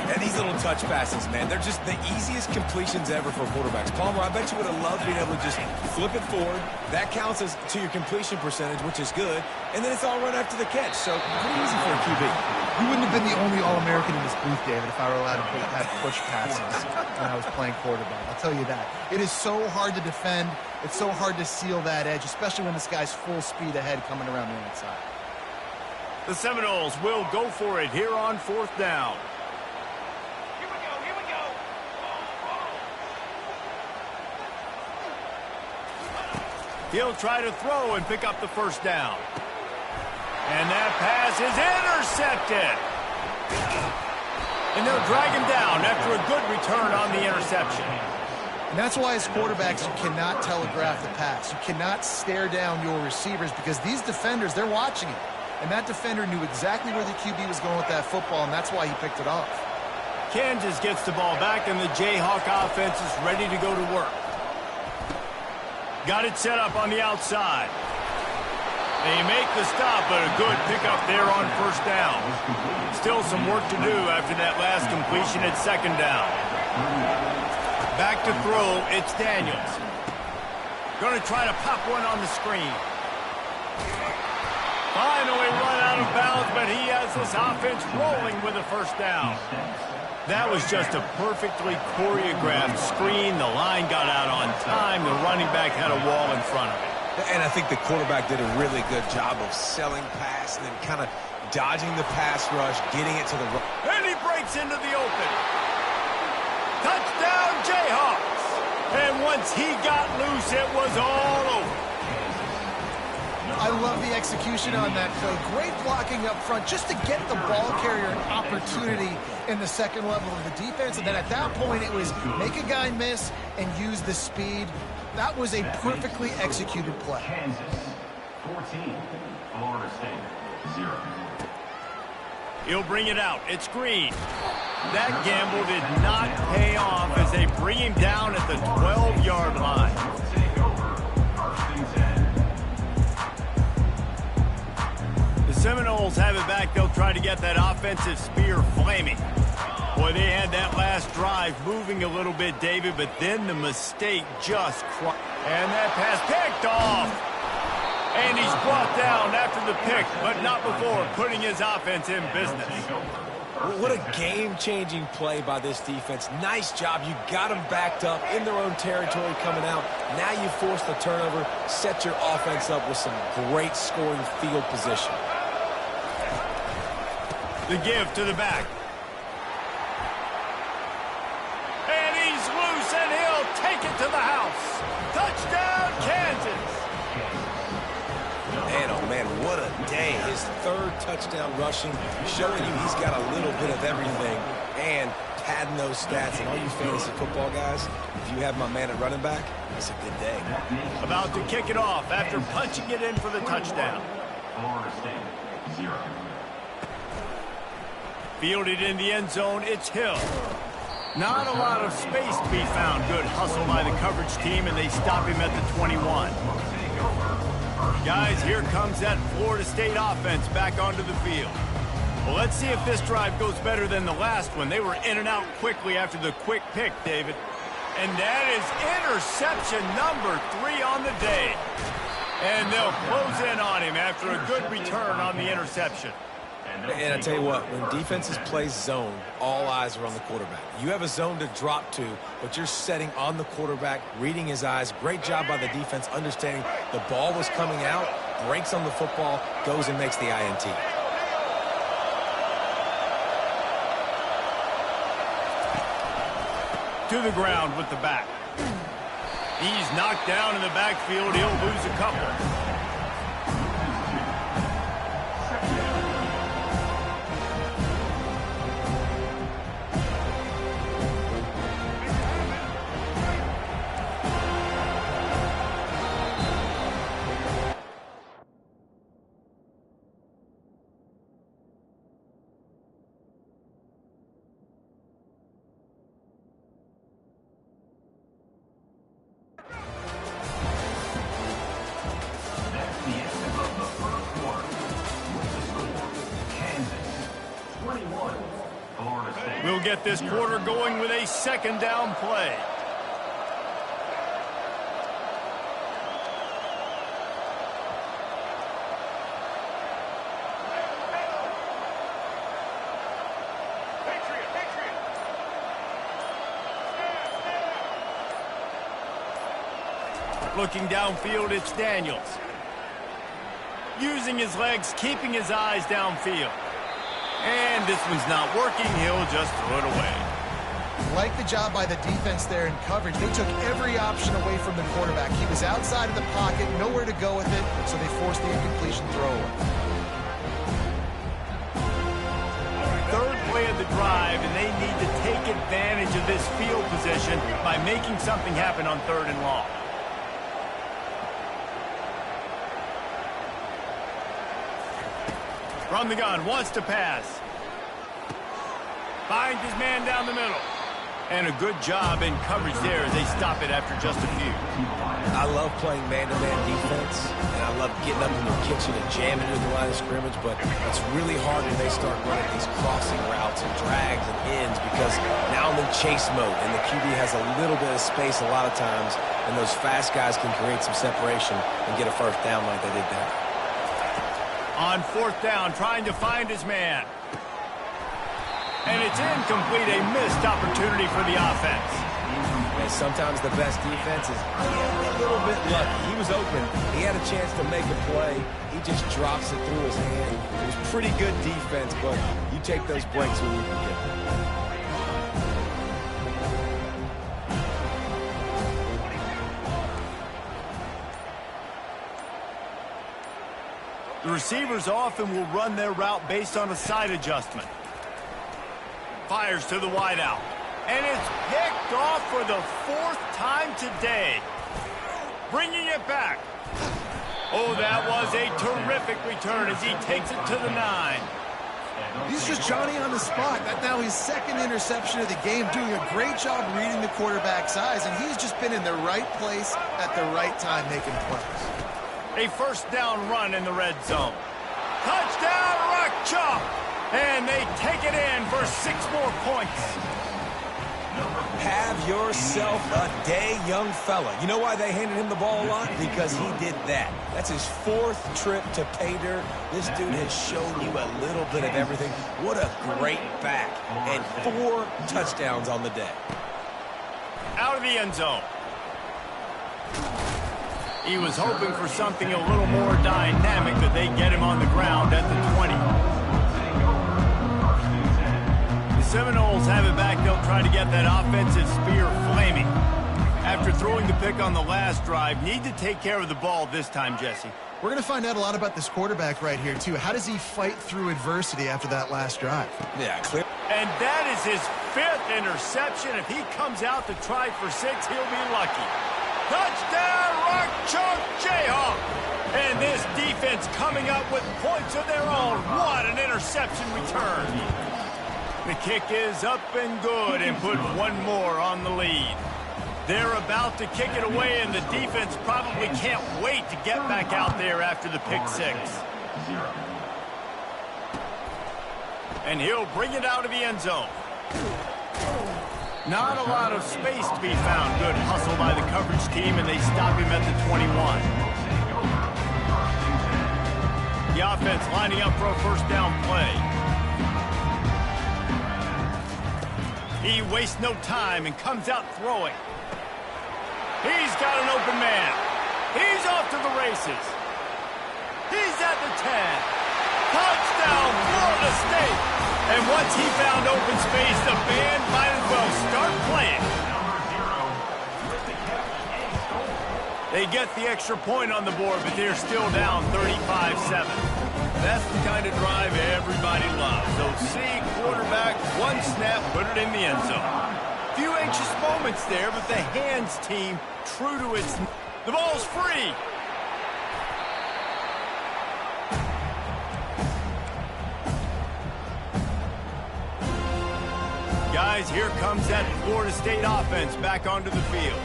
And these little touch passes, man, they're just the easiest completions ever for quarterbacks. Palmer, I bet you would have loved being able to just flip it forward. That counts as to your completion percentage, which is good. And then it's all run after the catch. So pretty easy for a QB. You wouldn't have been the only All-American in this booth, David, if I were allowed to have push passes when I was playing quarterback. I'll tell you that. It is so hard to defend. It's so hard to seal that edge, especially when this guy's full speed ahead coming around the outside. The Seminoles will go for it here on 4th down. He'll try to throw and pick up the first down. And that pass is intercepted. And they'll drag him down after a good return on the interception. And that's why as quarterbacks, you cannot telegraph the pass. You cannot stare down your receivers because these defenders, they're watching it. And that defender knew exactly where the QB was going with that football, and that's why he picked it off. Kansas gets the ball back, and the Jayhawk offense is ready to go to work. Got it set up on the outside. They make the stop, but a good pickup there on first down. Still some work to do after that last completion at second down. Back to throw, it's Daniels. Going to try to pop one on the screen. Finally run out of bounds, but he has this offense rolling with a first down. That was just a perfectly choreographed screen. The line got out on time. The running back had a wall in front of it. And I think the quarterback did a really good job of selling pass and then kind of dodging the pass rush, getting it to the right. And he breaks into the open. Touchdown, Jayhawks. And once he got loose, it was all over. I love the execution on that play. Great blocking up front just to get the ball carrier an opportunity in the second level of the defense. And then at that point, it was make a guy miss and use the speed. That was a perfectly executed play. Kansas 14, Florida State 0. He'll bring it out. It's Green. That gamble did not pay off as they bring him down at the 12-yard line. Take over, first and 10. The Seminoles have it back. They'll try to get that offensive spear flaming. Boy, they had that last drive moving a little bit, David, but then the mistake just crushed. And that pass picked off. And he's brought down after the pick, but not before putting his offense in business. What a game-changing play by this defense. Nice job. You got them backed up in their own territory coming out. Now you force the turnover, set your offense up with some great scoring field position. The give to the back. And he's loose, and he'll take it to the house. Touchdown, Kansas. Man, oh man, what a day. His third touchdown rushing, showing you he's got a little bit of everything and padding those stats. And all you fantasy football guys, if you have my man at running back, it's a good day. About to kick it off after punching it in for the touchdown. Florida State 0. Fielded in the end zone, it's Hill. Not a lot of space to be found. Good hustle by the coverage team, and they stop him at the 21. Guys, here comes that Florida State offense back onto the field. Well, let's see if this drive goes better than the last one. They were in and out quickly after the quick pick, David. And that is interception number 3 on the day. And they'll close in on him after a good return on the interception. And I tell you what, when defenses play zone, all eyes are on the quarterback. You have a zone to drop to, but you're setting on the quarterback, reading his eyes. Great job by the defense, understanding the ball was coming out, breaks on the football, goes and makes the INT. To the ground with the back. He's knocked down in the backfield. He'll lose a couple. We'll get this quarter going with a second down play. Looking downfield, it's Daniels. Using his legs, keeping his eyes downfield. And this one's not working. He'll just throw it away. Like the job by the defense there in coverage. They took every option away from the quarterback. He was outside of the pocket, nowhere to go with it, so they forced the incompletion throwaway. Third advantage of this field position by making something happen on 3rd and long. From the gun, wants to pass. Finds his man down the middle. And a good job in coverage there as they stop it after just a few. I love playing man-to-man defense, and I love getting up in the kitchen and jamming into the line of scrimmage, but it's really hard when they start running these crossing routes and drags and ends because now I'm in chase mode, and the QB has a little bit of space a lot of times, and those fast guys can create some separation and get a first down like they did there. On 4th down, trying to find his man. And it's incomplete, a missed opportunity for the offense. And sometimes the best defense is a little bit lucky. He was open. He had a chance to make a play. He just drops it through his hand. It was pretty good defense, but you take those breaks when you can get them. The receivers often will run their route based on a side adjustment. Fires to the wideout. And it's picked off for the 4th time today. Bringing it back. Oh, that was a terrific return as he takes it to the 9. He's just Johnny on the spot. That's now his 2nd interception of the game, doing a great job reading the quarterback's eyes, and he's just been in the right place at the right time making plays. A 1st down run in the red zone. Touchdown, Rock Chalk! And they take it in for 6 more points. Have yourself a day, young fella. You know why they handed him the ball a lot? Because he did that. That's his 4th trip to pay dirt. This dude has shown you a little bit of everything. What a great back. And 4 touchdowns on the day. Out of the end zone. He was hoping for something a little more dynamic, that they get him on the ground at the 20. Seminoles have it back. They'll try to get that offensive spear flaming. After throwing the pick on the last drive, need to take care of the ball this time, Jesse. We're going to find out a lot about this quarterback right here, too. How does he fight through adversity after that last drive? Yeah, clear. And that is his 5th interception. If he comes out to try for 6, he'll be lucky. Touchdown, Rock Chalk Jayhawk! And this defense coming up with points of their own. What an interception return. The kick is up and good and put 1 more on the lead. They're about to kick it away, and the defense probably can't wait to get back out there after the pick 6. And he'll bring it out of the end zone. Not a lot of space to be found. Good hustle by the coverage team, and they stop him at the 21. The offense lining up for a 1st down play. He wastes no time and comes out throwing. He's got an open man. He's off to the races. He's at the 10. Touchdown, Florida State. And once he found open space, the band might as well start playing. They get the extra point on the board, but they're still down 35-7. That's the kind of drive everybody loves. So see, quarterback, 1 snap, put it in the end zone. Few anxious moments there, but the hands team true to its... The ball's free. Guys, here comes that Florida State offense back onto the field.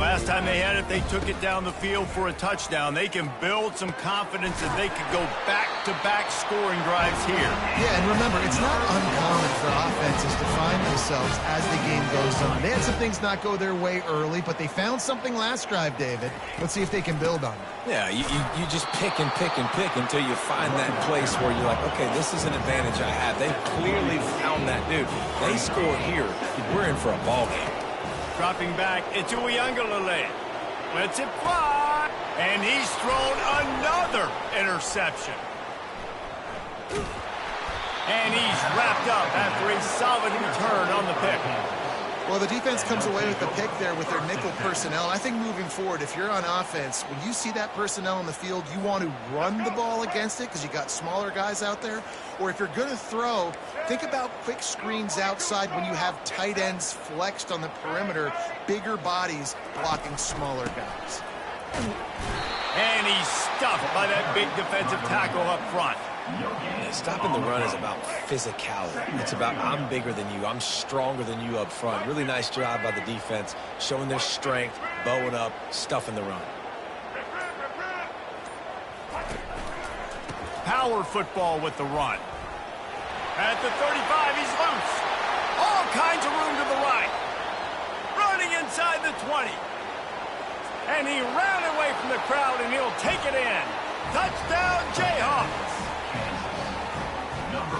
Last time they had it, they took it down the field for a touchdown. They can build some confidence that they could go back-to-back scoring drives here. Yeah, and remember, it's not uncommon for offenses to find themselves as the game goes on. They had some things not go their way early, but they found something last drive, David. Let's see if they can build on it. Yeah, you just pick and pick and pick until you find that place where you're like, okay, this is an advantage I have. They clearly found that dude. They score here. We're in for a ball game. Dropping back, it's Uiagalelei. Lets it fly. And he's thrown another interception. And he's wrapped up after a solid return on the pick. Well, the defense comes away with the pick there with their nickel personnel. I think moving forward, if you're on offense, when you see that personnel on the field, you want to run the ball against it because you got smaller guys out there. Or if you're going to throw, think about quick screens outside when you have tight ends flexed on the perimeter, bigger bodies blocking smaller guys. And he's stuffed by that big defensive tackle up front. Yeah, stopping the run is about physicality. It's about I'm bigger than you, I'm stronger than you up front. Really nice job by the defense, showing their strength, bowing up, stuffing the run. Power football with the run. At the 35, he's loose. All kinds of room to the right. Running inside the 20. And he ran away from the crowd, and he'll take it in. Touchdown, Jayhawks.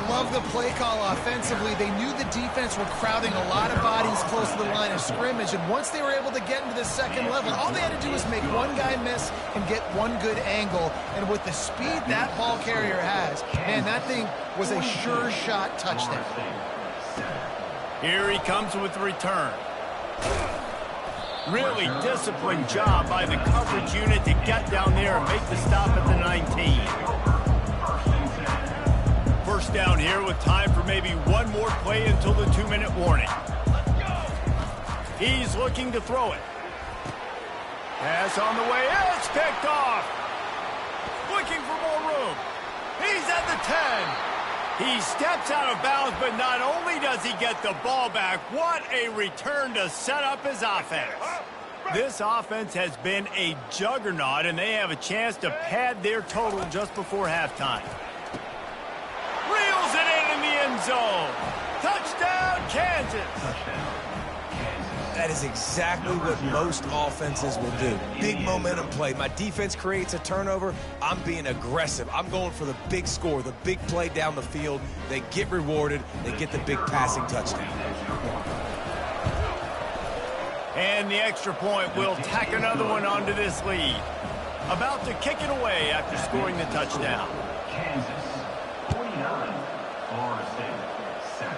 Love the play call offensively. They knew the defense were crowding a lot of bodies close to the line of scrimmage, and once they were able to get into the second level, all they had to do was make one guy miss and get one good angle. And with the speed that ball carrier has, man, that thing was a sure shot touchdown. Here he comes with the return. Really disciplined job by the coverage unit to get down there and make the stop at the 19. First down here with time for maybe one more play until the 2-minute warning. He's looking to throw it. Pass on the way. It's picked off. Looking for more room. He's at the 10. He steps out of bounds, but not only does he get the ball back, what a return to set up his offense. This offense has been a juggernaut, and they have a chance to pad their total just before halftime. Reels it in the end zone. Touchdown, Kansas. That is exactly what most offenses will do. Big momentum play. My defense creates a turnover. I'm being aggressive. I'm going for the big score, the big play down the field. They get rewarded. They get the big passing touchdown. And the extra point will tack another one onto this lead. About to kick it away after scoring the touchdown. Kansas, 49. Florida State, 7.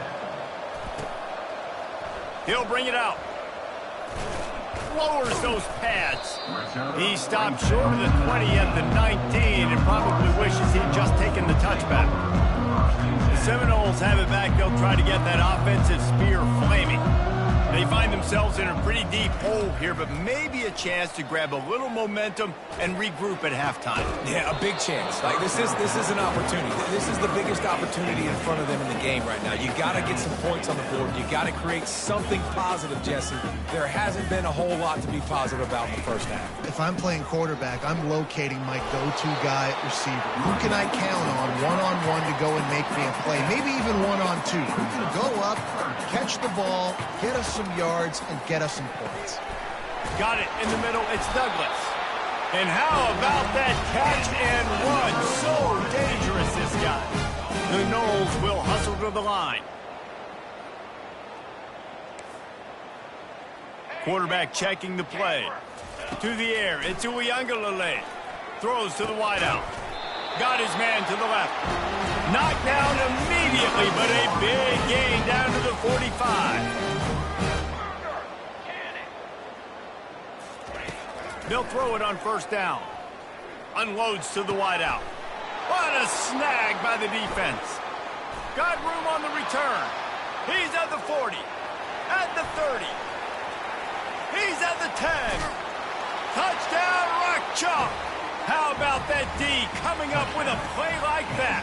He'll bring it out. Lowers those pads. He stopped short of the 20 at the 19 and probably wishes he'd just taken the touchback. The Seminoles have it back. They'll try to get that offensive spear flaming. They find themselves in a pretty deep hole here, but maybe a chance to grab a little momentum and regroup at halftime. Yeah, a big chance. Like this is an opportunity. This is the biggest opportunity in front of them in the game right now. You got to get some points on the board. You got to create something positive, Jesse. There hasn't been a whole lot to be positive about in the first half. If I'm playing quarterback, I'm locating my go-to guy at receiver. Who can I count on one-on-one to go and make me a play? Maybe even one-on-two. Who can go up, catch the ball, get us some yards, and get us some points. Got it in the middle. It's Douglas. And how about that catch and run? So dangerous, this guy. The Noles will hustle to the line. Quarterback checking the play. To the air. It's Uiagalelei. Throws to the wideout. Got his man to the left. Knocked down immediately, but a big gain down to the 45. They'll throw it on first down. Unloads to the wideout. What a snag by the defense. Got room on the return. He's at the 40. At the 30. He's at the 10. Touchdown, Rock Chalk. How about that D coming up with a play like that?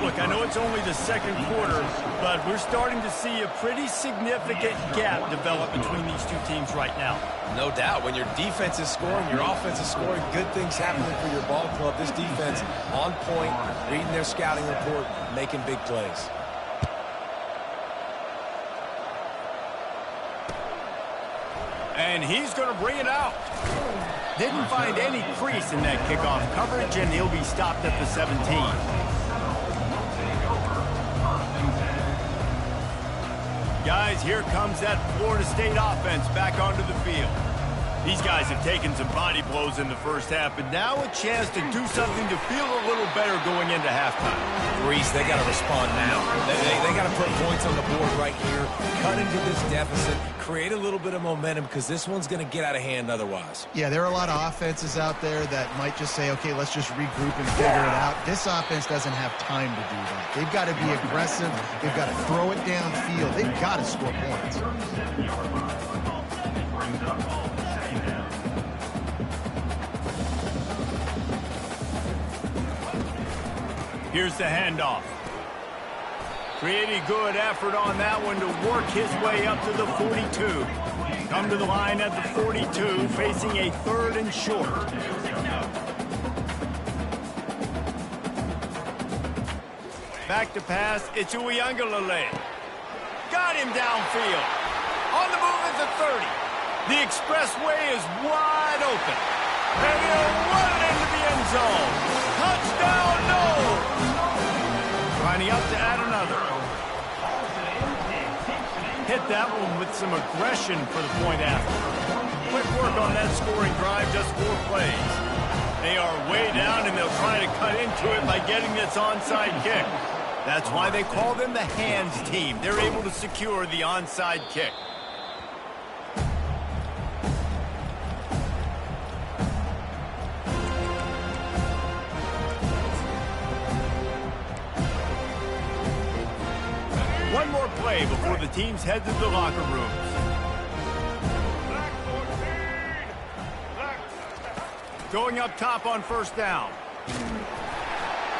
Look, I know it's only the second quarter, but we're starting to see a pretty significant gap develop between these two teams right now. No doubt. When your defense is scoring, your offense is scoring, good things happening for your ball club. This defense on point, reading their scouting report, making big plays. And he's going to bring it out. Didn't find any crease in that kickoff coverage, and he'll be stopped at the 17. Guys, here comes that Florida State offense back onto the field. These guys have taken some body blows in the first half, but now a chance to do something to feel a little better going into halftime. Reese, they got to respond now. They got to put points on the board right here, cut into this deficit, create a little bit of momentum because this one's going to get out of hand otherwise. Yeah, there are a lot of offenses out there that might just say, okay, let's just regroup and figure it out. This offense doesn't have time to do that. They've got to be aggressive. They've got to throw it downfield. They've got to score points. Here's the handoff. Pretty good effort on that one to work his way up to the 42. Come to the line at the 42, facing a 3rd and short. Back to pass, it's Ncaa. Got him downfield. On the move at the 30. The expressway is wide open. And he'll run it into the end zone. Touchdown, no! Lining up to add another. Hit that one with some aggression for the point after. Quick work on that scoring drive, just 4 plays. They are way down, and they'll try to cut into it by getting this onside kick. That's why they call them the hands team. They're able to secure the onside kick. One more play before the teams head to the locker rooms. Going up top on 1st down.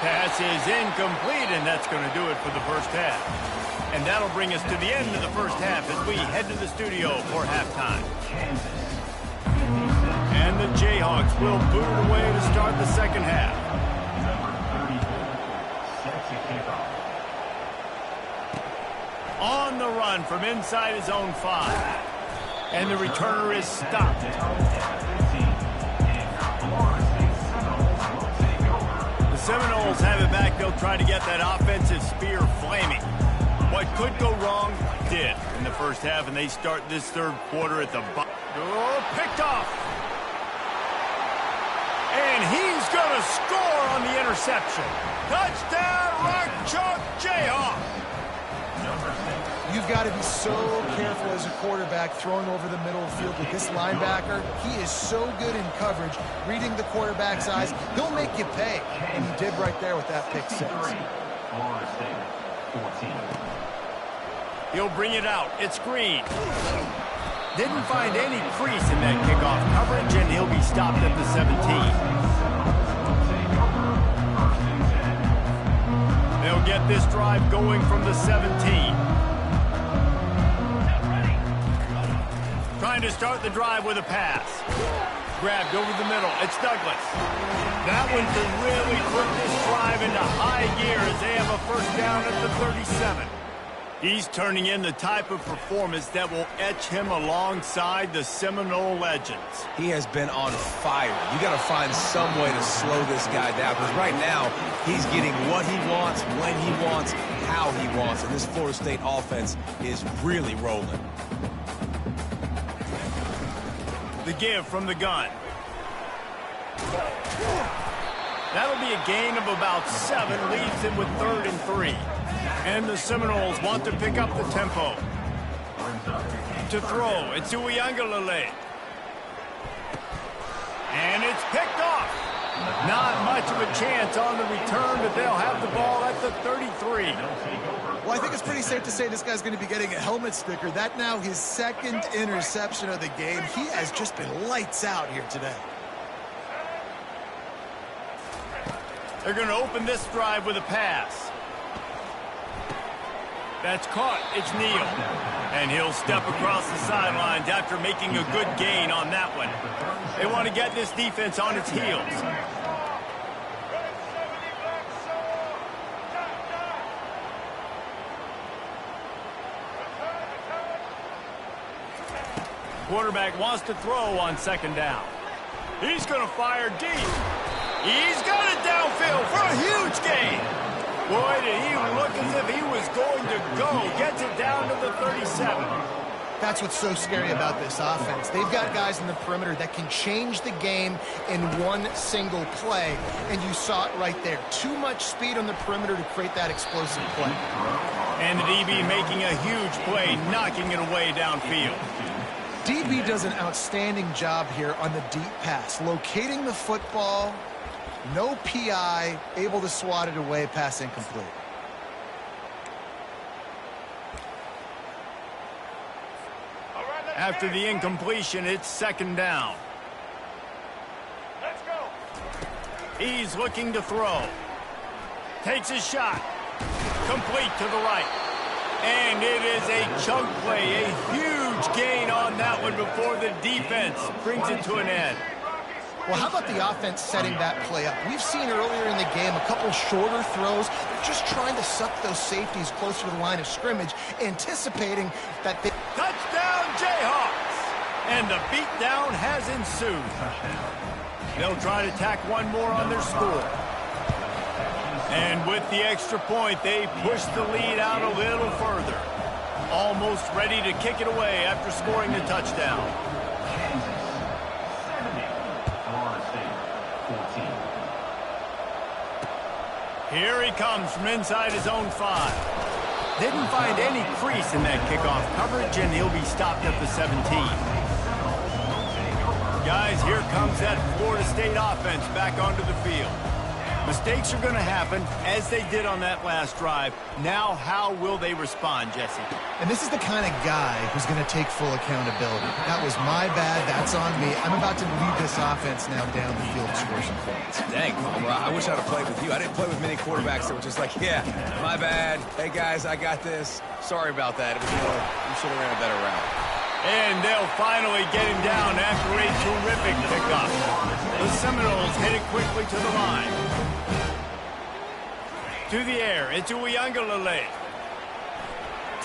Pass is incomplete, and that's going to do it for the first half. And that'll bring us to the end of the first half as we head to the studio for halftime. And the Jayhawks will boot it away to start the second half. On the run from inside his own 5. And the returner is stopped. The Seminoles have it back. They'll try to get that offensive spear flaming. What could go wrong did in the first half, and they start this 3rd quarter at the bottom. Oh, picked off. And he's going to score on the interception. Touchdown, Rock Chalk Jayhawk. You've got to be so careful as a quarterback throwing over the middle of the field with this linebacker. He is so good in coverage, reading the quarterback's eyes. He'll make you pay, and he did right there with that pick 6. He'll bring it out. It's Green. Didn't find any crease in that kickoff coverage, and he'll be stopped at the 17. They'll get this drive going from the 17. Trying to start the drive with a pass. Grabbed over the middle. It's Douglas. That one could really put this drive into high gear as they have a 1st down at the 37. He's turning in the type of performance that will etch him alongside the Seminole legends. He has been on fire. You got to find some way to slow this guy down because right now he's getting what he wants, when he wants, how he wants, and this Florida State offense is really rolling. The give from the gun. That'll be a gain of about 7, leaves him with 3rd and 3. And the Seminoles want to pick up the tempo. To throw, it's Ncaa. And it's picked off. Not much of a chance on the return, but they'll have the ball at the 33. Well, I think it's pretty safe to say this guy's going to be getting a helmet sticker. That now his 2nd interception of the game. He has just been lights out here today. They're going to open this drive with a pass. That's caught. It's Neal. And he'll step across the sidelines after making a good gain on that one. They want to get this defense on its heels. Quarterback wants to throw on 2nd down. He's going to fire deep. He's got it downfield for a huge gain. Boy, did he look as if he was going to go. Gets it down to the 37. That's what's so scary about this offense. They've got guys in the perimeter that can change the game in one single play, and you saw it right there. Too much speed on the perimeter to create that explosive play. And the DB making a huge play, knocking it away downfield. DB does an outstanding job here on the deep pass, locating the football, no PI, able to swat it away, pass incomplete. After the incompletion, it's second down. Let's go. He's looking to throw. Takes his shot. Complete to the right. And it is a chunk play, a huge gain on that one before the defense brings it to an end. Well, how about the offense setting that play up? We've seen earlier in the game a couple shorter throws. They're just trying to suck those safeties closer to the line of scrimmage, anticipating that they... Touchdown, Jayhawks! And the beatdown has ensued. They'll try to tack one more on their score. And with the extra point, they push the lead out a little further. Almost ready to kick it away after scoring the touchdown. Here he comes from inside his own 5. Didn't find any crease in that kickoff coverage, and he'll be stopped at the 17. Guys, here comes that Florida State offense back onto the field. Mistakes are going to happen, as they did on that last drive. Now, how will they respond, Jesse? And this is the kind of guy who's going to take full accountability. That was my bad. That's on me. I'm about to lead this offense now down the field to score some points. Dang, Palmer, I wish I'd have played with you. I didn't play with many quarterbacks that were just like, yeah, my bad. Hey, guys, I got this. Sorry about that. It was more, you should have ran a better route. And they'll finally get him down after a terrific pickup. The Seminoles hit it quickly to the line. To the air, it's Ncaa.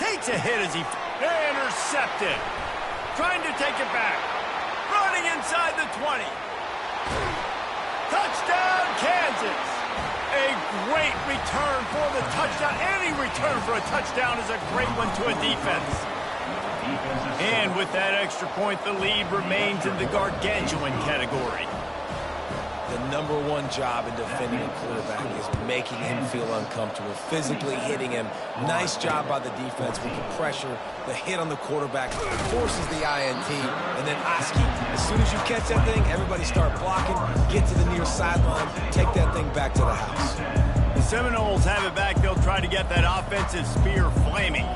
Takes a hit as he intercepted. Trying to take it back. Running inside the 20. Touchdown, Kansas. A great return for the touchdown. Any return for a touchdown is a great one to a defense. And with that extra point, the lead remains in the gargantuan category. The #1 job in defending a quarterback is making him feel uncomfortable, physically hitting him. Nice job by the defense with the pressure, the hit on the quarterback, forces the INT, and then Oski. As soon as you catch that thing, everybody start blocking, get to the near sideline, take that thing back to the house. The Seminoles have it back. They'll try to get that offensive spear flaming.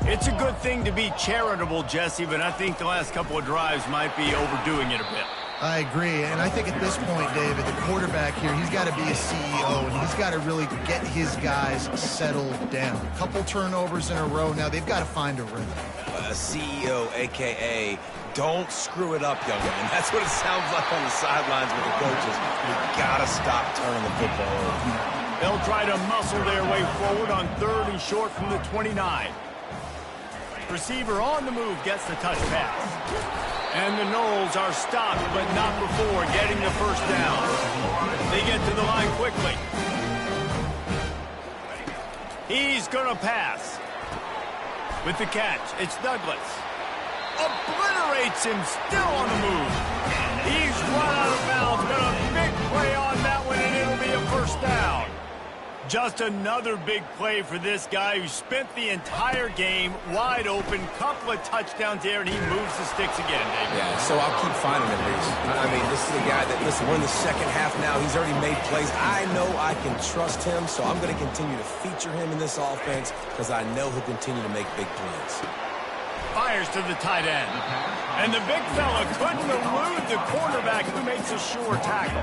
It's a good thing to be charitable, Jesse, but I think the last couple of drives might be overdoing it a bit. I agree, and I think at this point, David, the quarterback here, he's got to be a CEO, and he's got to really get his guys settled down. A couple turnovers in a row. Now they've got to find a rhythm. A CEO, a.k.a. don't screw it up, young man. That's what it sounds like on the sidelines with the coaches. You've got to stop turning the football over. They'll try to muscle their way forward on 3rd and short from the 29. Receiver on the move gets the touch pass. And the Noles are stopped, but not before getting the first down. They get to the line quickly. He's going to pass. With the catch, it's Douglas. Obliterates him, still on the move. He's run out of bounds, but a big play on that one, and it'll be a first down. Just another big play for this guy who spent the entire game wide open. Couple of touchdowns there, and he moves the sticks again, David. Yeah, so I'll keep finding him, Reese. I mean, this is a guy that, listen, we're in the second half now. He's already made plays. I know I can trust him, so I'm going to continue to feature him in this offense because I know he'll continue to make big plays. Fires to the tight end. And the big fella couldn't elude the quarterback who makes a sure tackle.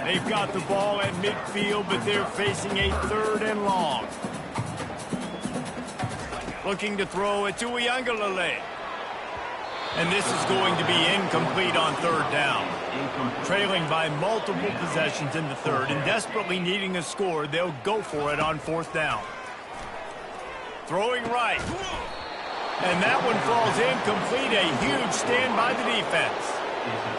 They've got the ball at midfield, but they're facing a 3rd and long. Looking to throw it to Ncaa. And this is going to be incomplete on 3rd down. Trailing by multiple possessions in the 3rd and desperately needing a score, they'll go for it on 4th down. Throwing right. And that one falls incomplete. A huge stand by the defense.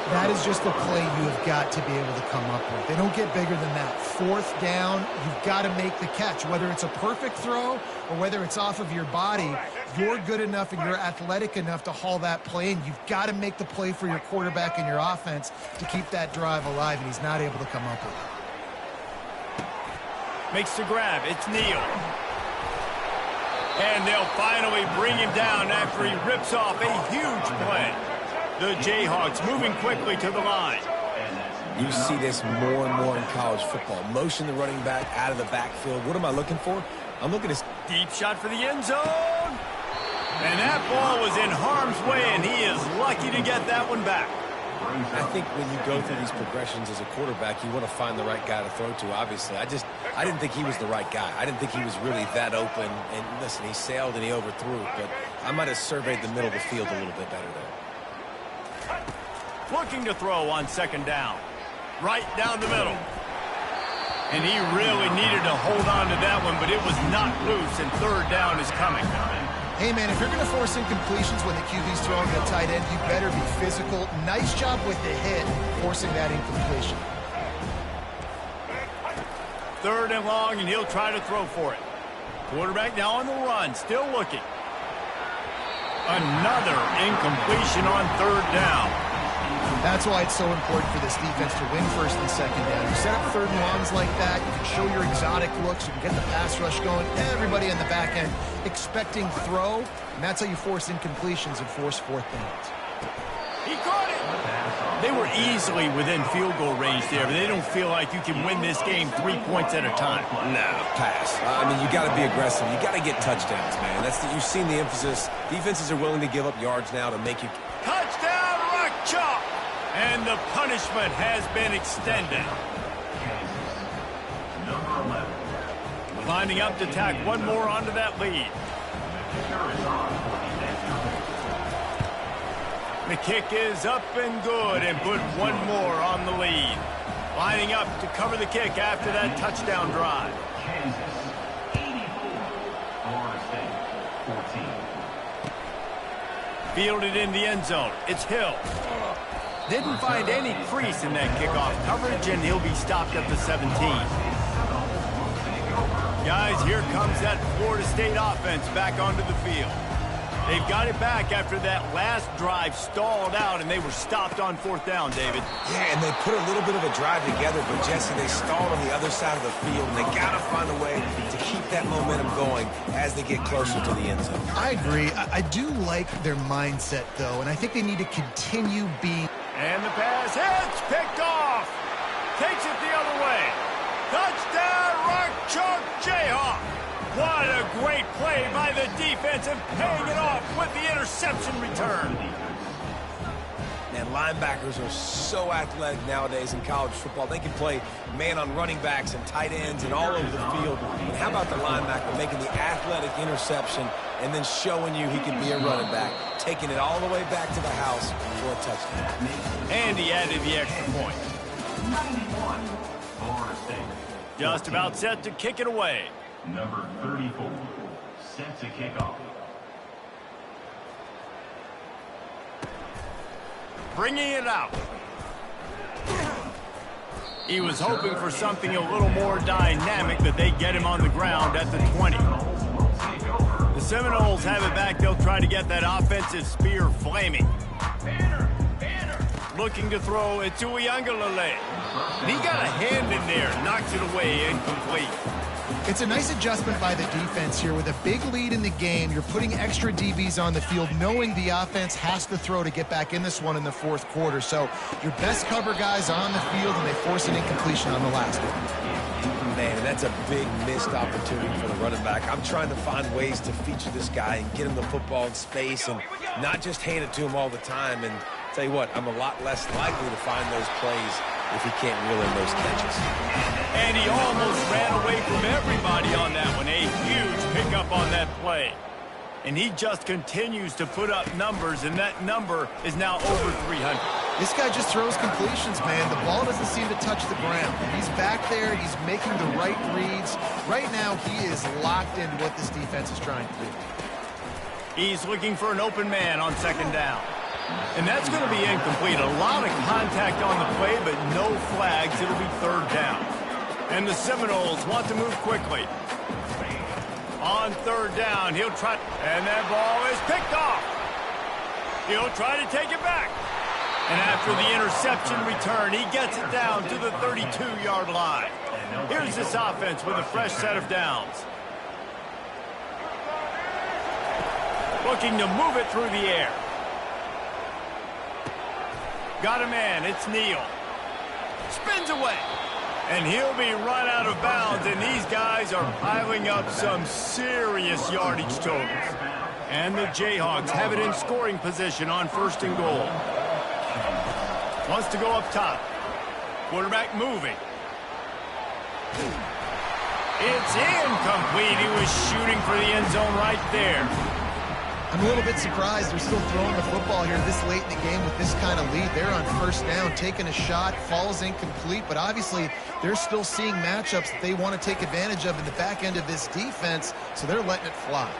That is just the play you have got to be able to come up with. They don't get bigger than that. 4th down, you've got to make the catch. Whether it's a perfect throw or whether it's off of your body, you're good enough and you're athletic enough to haul that play, and you've got to make the play for your quarterback and your offense to keep that drive alive, and he's not able to come up with it. Makes the grab. It's Neal. And they'll finally bring him down after he rips off a huge play. The Jayhawks moving quickly to the line. You see this more and more in college football. Motion the running back out of the backfield. What am I looking for? I'm looking at Deep shot for the end zone. And that ball was in harm's way, and he is lucky to get that one back. I think when you go through these progressions as a quarterback, you want to find the right guy to throw to, obviously. I didn't think he was the right guy. I didn't think he was really that open. And listen, he sailed and he overthrew it, but I might have surveyed the middle of the field a little bit better there. Looking to throw on second down. Right down the middle. And he really needed to hold on to that one, but it was not loose, and third down is coming. Hey, man, if you're going to force incompletions when the QB's throwing to a tight end, you better be physical. Nice job with the hit, forcing that incompletion. Third and long, and he'll try to throw for it. Quarterback now on the run, still looking. Another incompletion on third down. That's why it's so important for this defense to win first and second down. You set up third and longs like that, you can show your exotic looks, you can get the pass rush going. Everybody on the back end expecting throw, and that's how you force incompletions and force fourth downs. He caught it! They were easily within field goal range there, but they don't feel like you can win this game 3 points at a time. No, pass. I mean, you got to be aggressive. You got to get touchdowns, man. You've seen the emphasis. Defenses are willing to give up yards now to make you. Touchdown, Rock Chalk! And the punishment has been extended. Lining up to tack one more onto that lead. The kick is up and good, and put one more on the lead. Lining up to cover the kick after that touchdown drive. Fielded in the end zone. It's Hill. Didn't find any crease in that kickoff coverage, and he'll be stopped at the 17. Guys, here comes that Florida State offense back onto the field. They've got it back after that last drive stalled out, and they were stopped on fourth down, David. Yeah, and they put a little bit of a drive together, but Jesse, they stalled on the other side of the field, and they got to find a way to keep that momentum going as they get closer to the end zone. I agree. I do like their mindset, though, and I think they need to continue being... And the pass hits, picked off. Takes it the other way. Touchdown, Rock Chalk Jayhawk. What a great play by the defense, and paying it off with the interception return. And linebackers are so athletic nowadays in college football. They can play man on running backs and tight ends and all over the field. And how about the linebacker making the athletic interception and then showing you he can be a running back, taking it all the way back to the house for a touchdown. And he added the extra point. 91, Florida State. Just about set to kick it away. Number 34, set to kick off. Bringing it out. He was hoping for something a little more dynamic, but they get him on the ground at the 20. The Seminoles have it back. They'll try to get that offensive spear flaming. Looking to throw it to Uiagalelei. And he got a hand in there, knocks it away, incomplete. It's a nice adjustment by the defense here. With a big lead in the game, you're putting extra DBs on the field, knowing the offense has to throw to get back in this one in the fourth quarter. So your best cover guys on the field, and they force an incompletion on the last one. Man, that's a big missed opportunity for the running back. I'm trying to find ways to feature this guy and get him the football in space and not just hand it to him all the time. And tell you what, I'm a lot less likely to find those plays if he can't reel in those catches. And he almost ran away from everybody on that one. A huge pickup on that play. And he just continues to put up numbers, and that number is now over 300. This guy just throws completions, man. The ball doesn't seem to touch the ground. He's back there. He's making the right reads. Right now, he is locked into what this defense is trying to do. He's looking for an open man on second down. And that's going to be incomplete. A lot of contact on the play, but no flags. It'll be third down. And the Seminoles want to move quickly. On third down, he'll try. And that ball is picked off. He'll try to take it back. And after the interception return, he gets it down to the 32-yard line. Here's this offense with a fresh set of downs. Looking to move it through the air. Got a man, it's Neal. Spins away. And he'll be run out of bounds, and these guys are piling up some serious yardage totals. And the Jayhawks have it in scoring position on 1st and goal. Wants to go up top. Quarterback moving. It's incomplete. He was shooting for the end zone right there. I'm a little bit surprised they're still throwing the football here this late in the game with this kind of lead. They're on 1st down, taking a shot, falls incomplete, but obviously they're still seeing matchups that they want to take advantage of in the back end of this defense, so they're letting it fly.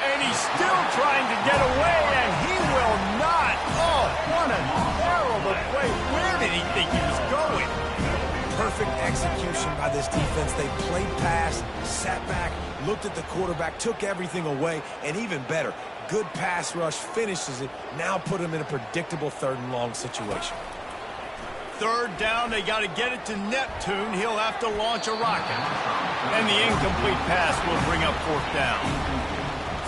And he's still trying to get away, and he will not. Oh, what a terrible play. Where did he think he was going? Perfect execution by this defense. They played pass, sat back, looked at the quarterback, took everything away, and even better, good pass rush, finishes it, now put him in a predictable 3rd and long situation. 3rd down, they got to get it to Neptune. He'll have to launch a rocket. And the incomplete pass will bring up 4th down.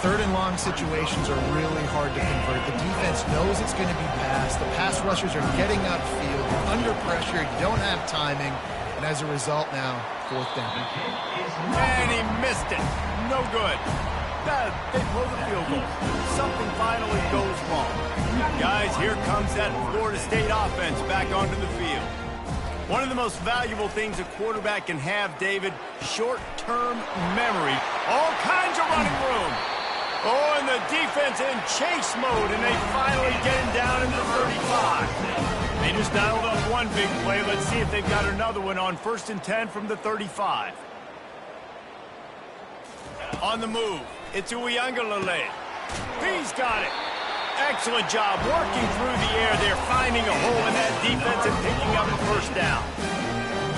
3rd and long situations are really hard to convert. The defense knows it's going to be passed. The pass rushers are getting upfield. You're under pressure. You don't have timing. And as a result now, 4th down. And he missed it. No good. They blow the field goal. Something finally goes wrong. Guys, here comes that Florida State offense back onto the field. One of the most valuable things a quarterback can have, David, short-term memory. All kinds of running room. Oh, and the defense in chase mode, and they finally get him down into the 35. They just dialed up one big play. Let's see if they've got another one on 1st and 10 from the 35. On the move, it's Uiagalelei. He's got it. Excellent job working through the air. They're finding a hole in that defense and picking up a 1st down.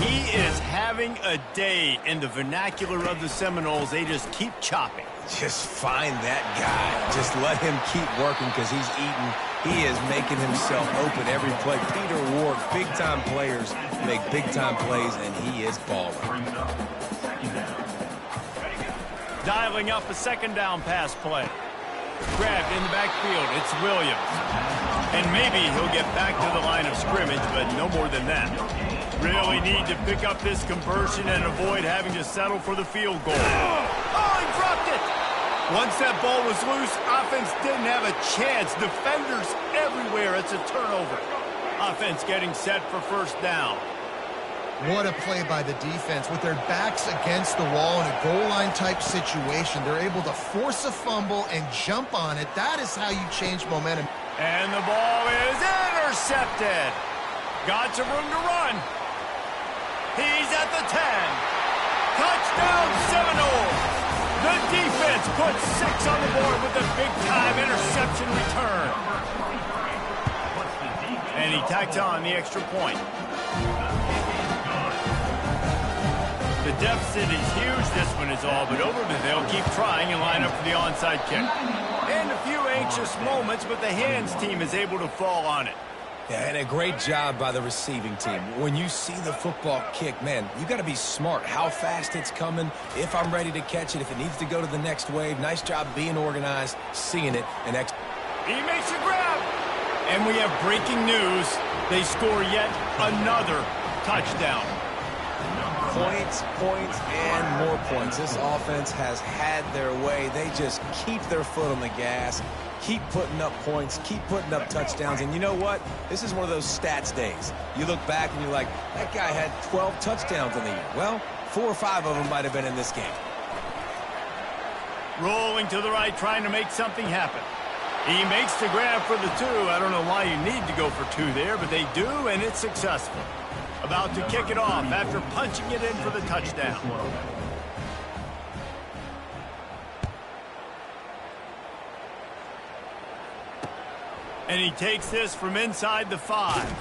He is having a day in the vernacular of the Seminoles. They just keep chopping. Just find that guy. Just let him keep working because he's eating. He is making himself open every play. Peter Ward, big-time players make big-time plays, and he is balling. Dialing up a 2nd down pass play. Grabbed in the backfield. It's Williams. And maybe he'll get back to the line of scrimmage, but no more than that. Really need to pick up this conversion and avoid having to settle for the field goal. Oh, he dropped it! Once that ball was loose, offense didn't have a chance. Defenders everywhere. It's a turnover. Offense getting set for 1st down. What a play by the defense. With their backs against the wall in a goal line type situation, they're able to force a fumble and jump on it. That is how you change momentum. And the ball is intercepted. Got some room to run. He's at the 10. Touchdown Seminoles. The defense puts 6 on the board with a big-time interception return. And he tacks on the extra point. The deficit is huge. This one is all but over, but they'll keep trying and line up for the onside kick. And a few anxious moments, but the hands team is able to fall on it. Yeah, and a great job by the receiving team. When you see the football kick, man, you got to be smart. How fast it's coming, if I'm ready to catch it, if it needs to go to the next wave. Nice job being organized, seeing it, and he makes a grab. And we have breaking news. They score yet another touchdown. Points, points, and more points. This offense has had their way. They just keep their foot on the gas, keep putting up points, keep putting up touchdowns. And you know what? This is one of those stats days. You look back and you're like, that guy had 12 touchdowns in the year. Well, 4 or 5 of them might have been in this game. Rolling to the right, trying to make something happen. He makes the grab for the 2. I don't know why you need to go for 2 there, but they do, and it's successful. About to kick it off after punching it in for the touchdown. And he takes this from inside the 5.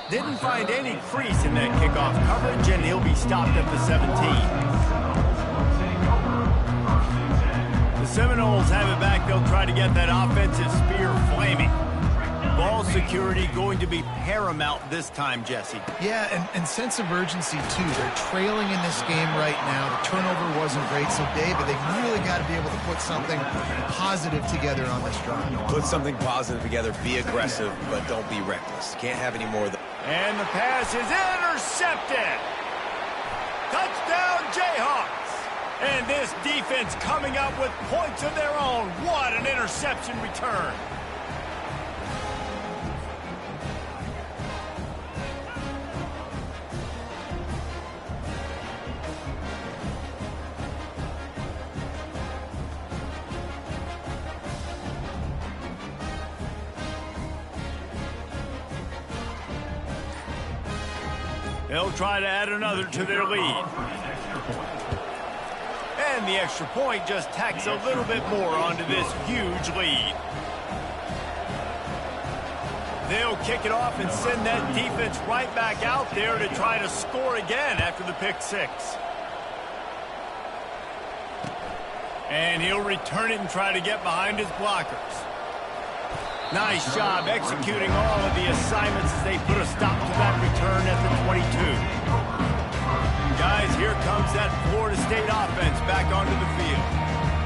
Didn't find any crease in that kickoff coverage, and he'll be stopped at the 17. The Seminoles have it back. They'll try to get that offensive spear flaming. Ball security going to be paramount this time, Jesse. Yeah, and sense of urgency, too. They're trailing in this game right now. The turnover wasn't great, so, David, they've really got to be able to put something positive together on this drive. Put something positive together, be aggressive, but don't be reckless. Can't have any more of that. And the pass is intercepted. Touchdown, Jayhawks. And this defense coming up with points of their own. What an interception return. They'll try to add another to their lead. And the extra point just tacks a little bit more onto this huge lead. They'll kick it off and send that defense right back out there to try to score again after the pick six. And he'll return it and try to get behind his blockers. Nice job executing all of the assignments as they put a stop to that return at the 22. Guys, here comes that Florida State offense back onto the field.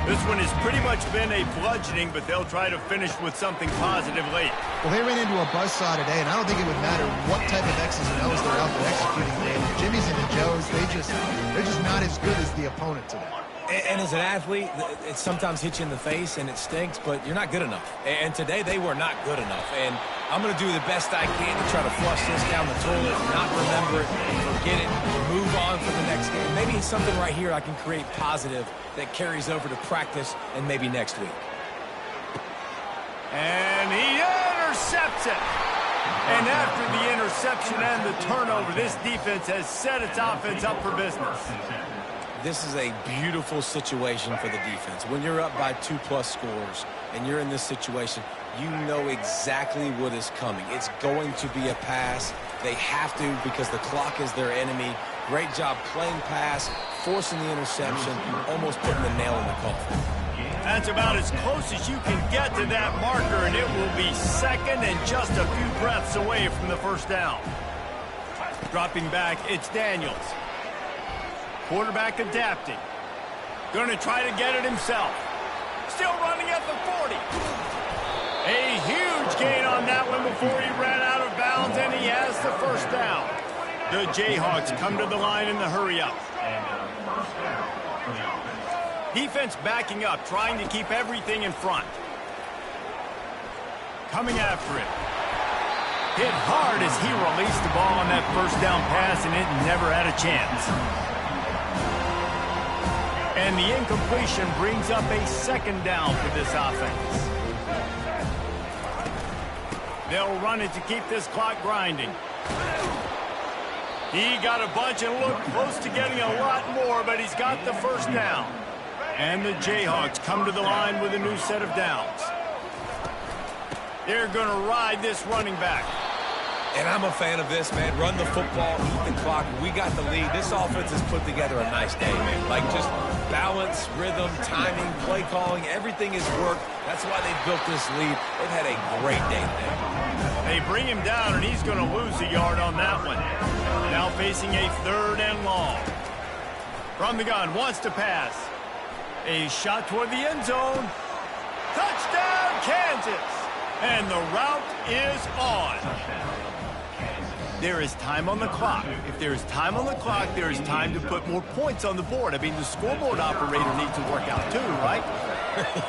This one has pretty much been a bludgeoning, but they'll try to finish with something positive late. Well, they ran into a buzzsaw today, and I don't think it would matter what type of X's and O's they're out there executing today. The Jimmys and the Joes, they're just not as good as the opponent today. And as an athlete, it sometimes hits you in the face and it stinks, but you're not good enough. And today they were not good enough. And I'm going to do the best I can to try to flush this down the toilet, not remember it, forget it, move on for the next game. Maybe it's something right here I can create positive that carries over to practice and maybe next week. And he intercepts it. And after the interception and the turnover, this defense has set its offense up for business. This is a beautiful situation for the defense. When you're up by 2+ scores and you're in this situation, you know exactly what is coming. It's going to be a pass. They have to because the clock is their enemy. Great job playing pass, forcing the interception, almost putting the nail in the coffin. That's about as close as you can get to that marker, and it will be second and just a few breaths away from the first down. Dropping back, it's Daniels. Quarterback adapting. Going to try to get it himself. Still running at the 40. A huge gain on that one before he ran out of bounds, and he has the first down. The Jayhawks come to the line in the hurry-up. Defense backing up, trying to keep everything in front. Coming after it. Hit hard as he released the ball on that first down pass, and it never had a chance. And the incompletion brings up a second down for this offense. They'll run it to keep this clock grinding. He got a bunch and looked close to getting a lot more, but he's got the first down. And the Jayhawks come to the line with a new set of downs. They're going to ride this running back. And I'm a fan of this, man. Run the football, eat the clock. We got the lead. This offense has put together a nice day, man. Like just balance, rhythm, timing, play calling, everything has worked. That's why they've built this lead. They've had a great day today. They bring him down, and he's going to lose a yard on that one. Now facing a 3rd and long. From the gun, wants to pass. A shot toward the end zone. Touchdown, Kansas! And the route is on. There is time on the clock. If there is time on the clock, there is time to put more points on the board. I mean, the scoreboard operator needs to work out too, right?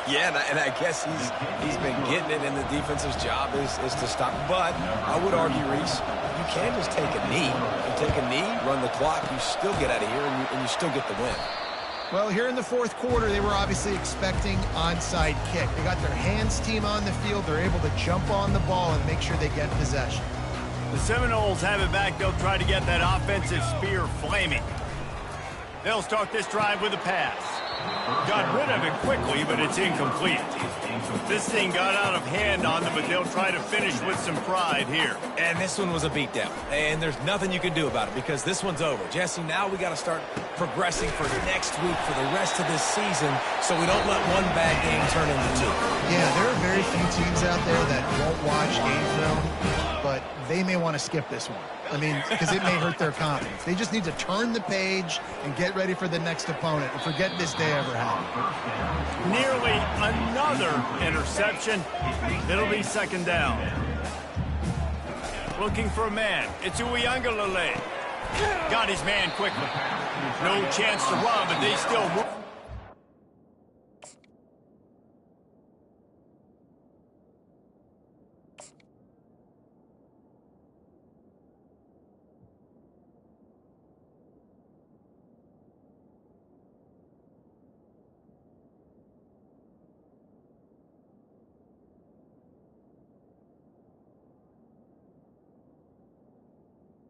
Yeah, and I guess he's been getting it, and the defense's job is to stop. But I would argue, Reese, you can just take a knee. You take a knee, run the clock, you still get out of here, and you still get the win. Well, here in the 4th quarter, they were obviously expecting onside kick. They got their hands team on the field. They're able to jump on the ball and make sure they get possession. The Seminoles have it back. They'll try to get that offensive spear flaming. They'll start this drive with a pass. Got rid of it quickly, but it's incomplete. This thing got out of hand on them, but they'll try to finish with some pride here. And this one was a beatdown. And there's nothing you can do about it because this one's over. Jesse, now we got to start progressing for next week for the rest of this season so we don't let one bad game turn into two. Yeah, there are very few teams out there that won't watch game film, but they may want to skip this one. I mean, because it may hurt their confidence. They just need to turn the page and get ready for the next opponent and forget this day ever happened. Nearly another interception. It'll be second down. Looking for a man. It's Uiagalelei. Got his man quickly. No chance to run, but they still move.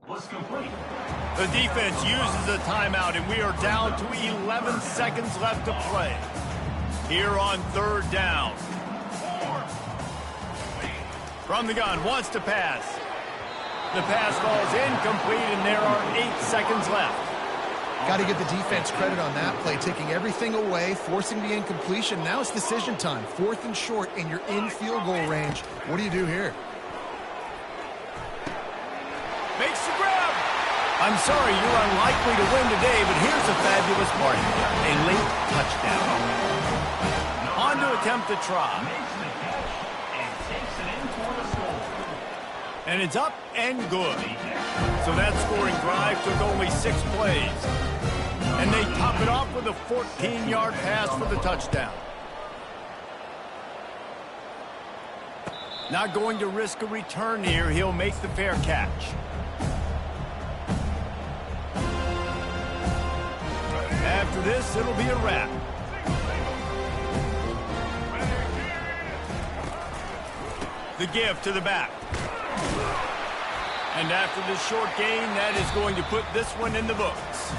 Was complete. The defense uses a timeout, and we are down to 11 seconds left to play. Here on third down. From the gun, wants to pass. The pass falls incomplete, and there are 8 seconds left. Got to give the defense credit on that play, taking everything away, forcing the incompletion. Now it's decision time. 4th and short, and you're in field goal range. What do you do here? Makes the grab. I'm sorry, you're unlikely to win today, but here's a fabulous part. A late touchdown. On to attempt the try. Makes the catch and takes it in for the score. And it's up and good. So that scoring drive took only 6 plays. And they top it off with a 14-yard pass for the touchdown. Not going to risk a return here. He'll make the fair catch. After this, it'll be a wrap. The give to the back. And after this short gain, that is going to put this one in the books.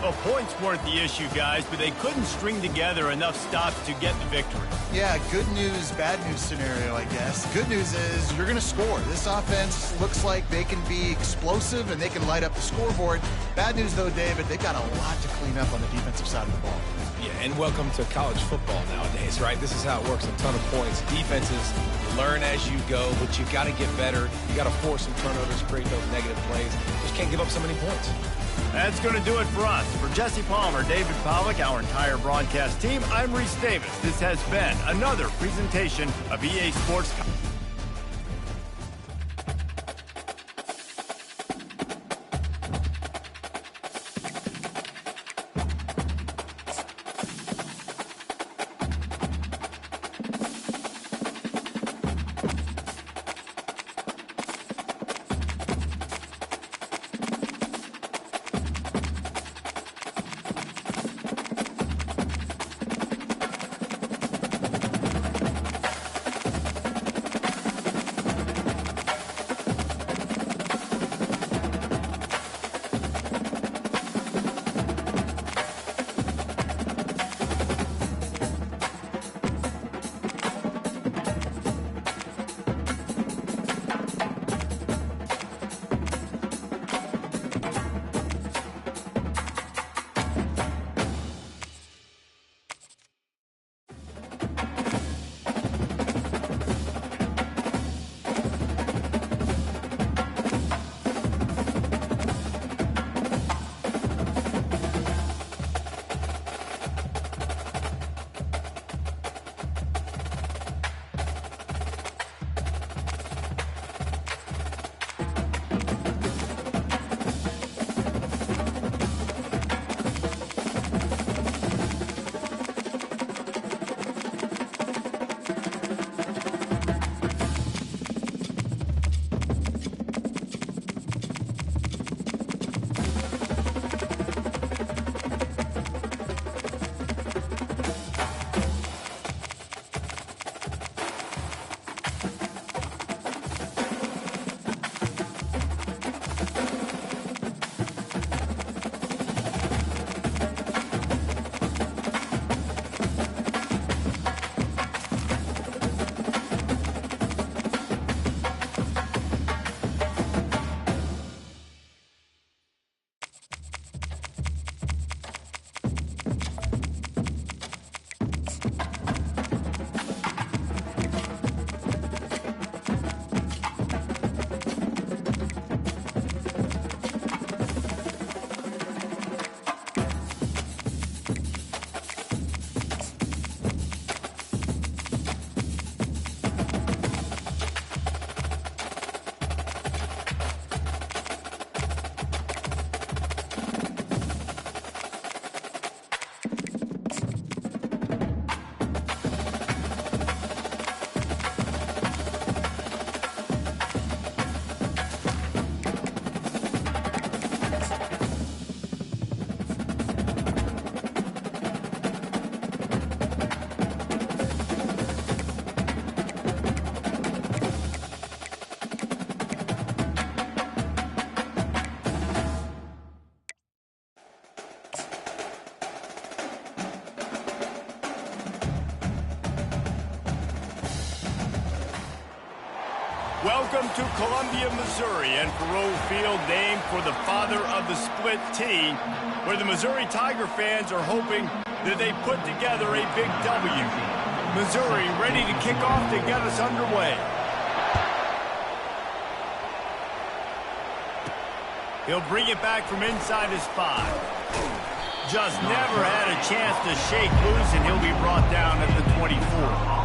Well, points weren't the issue, guys, but they couldn't string together enough stops to get the victory. Yeah, good news, bad news scenario, I guess. Good news is you're going to score. This offense looks like they can be explosive and they can light up the scoreboard. Bad news, though, David, they've got a lot to clean up on the defensive side of the ball. Yeah, and welcome to college football nowadays, right? This is how it works, a ton of points. Defenses learn as you go, but you got to get better. You got to force some turnovers, create those negative plays. Just can't give up so many points. That's going to do it for us. For Jesse Palmer, David Pollack, our entire broadcast team, I'm Reese Davis. This has been another presentation of EA Sports. Welcome to Columbia, Missouri, and Faroe Field, named for the father of the split T, where the Missouri Tiger fans are hoping that they put together a big W. Missouri ready to kick off to get us underway. He'll bring it back from inside his 5. Just never had a chance to shake loose, and he'll be brought down at the 24.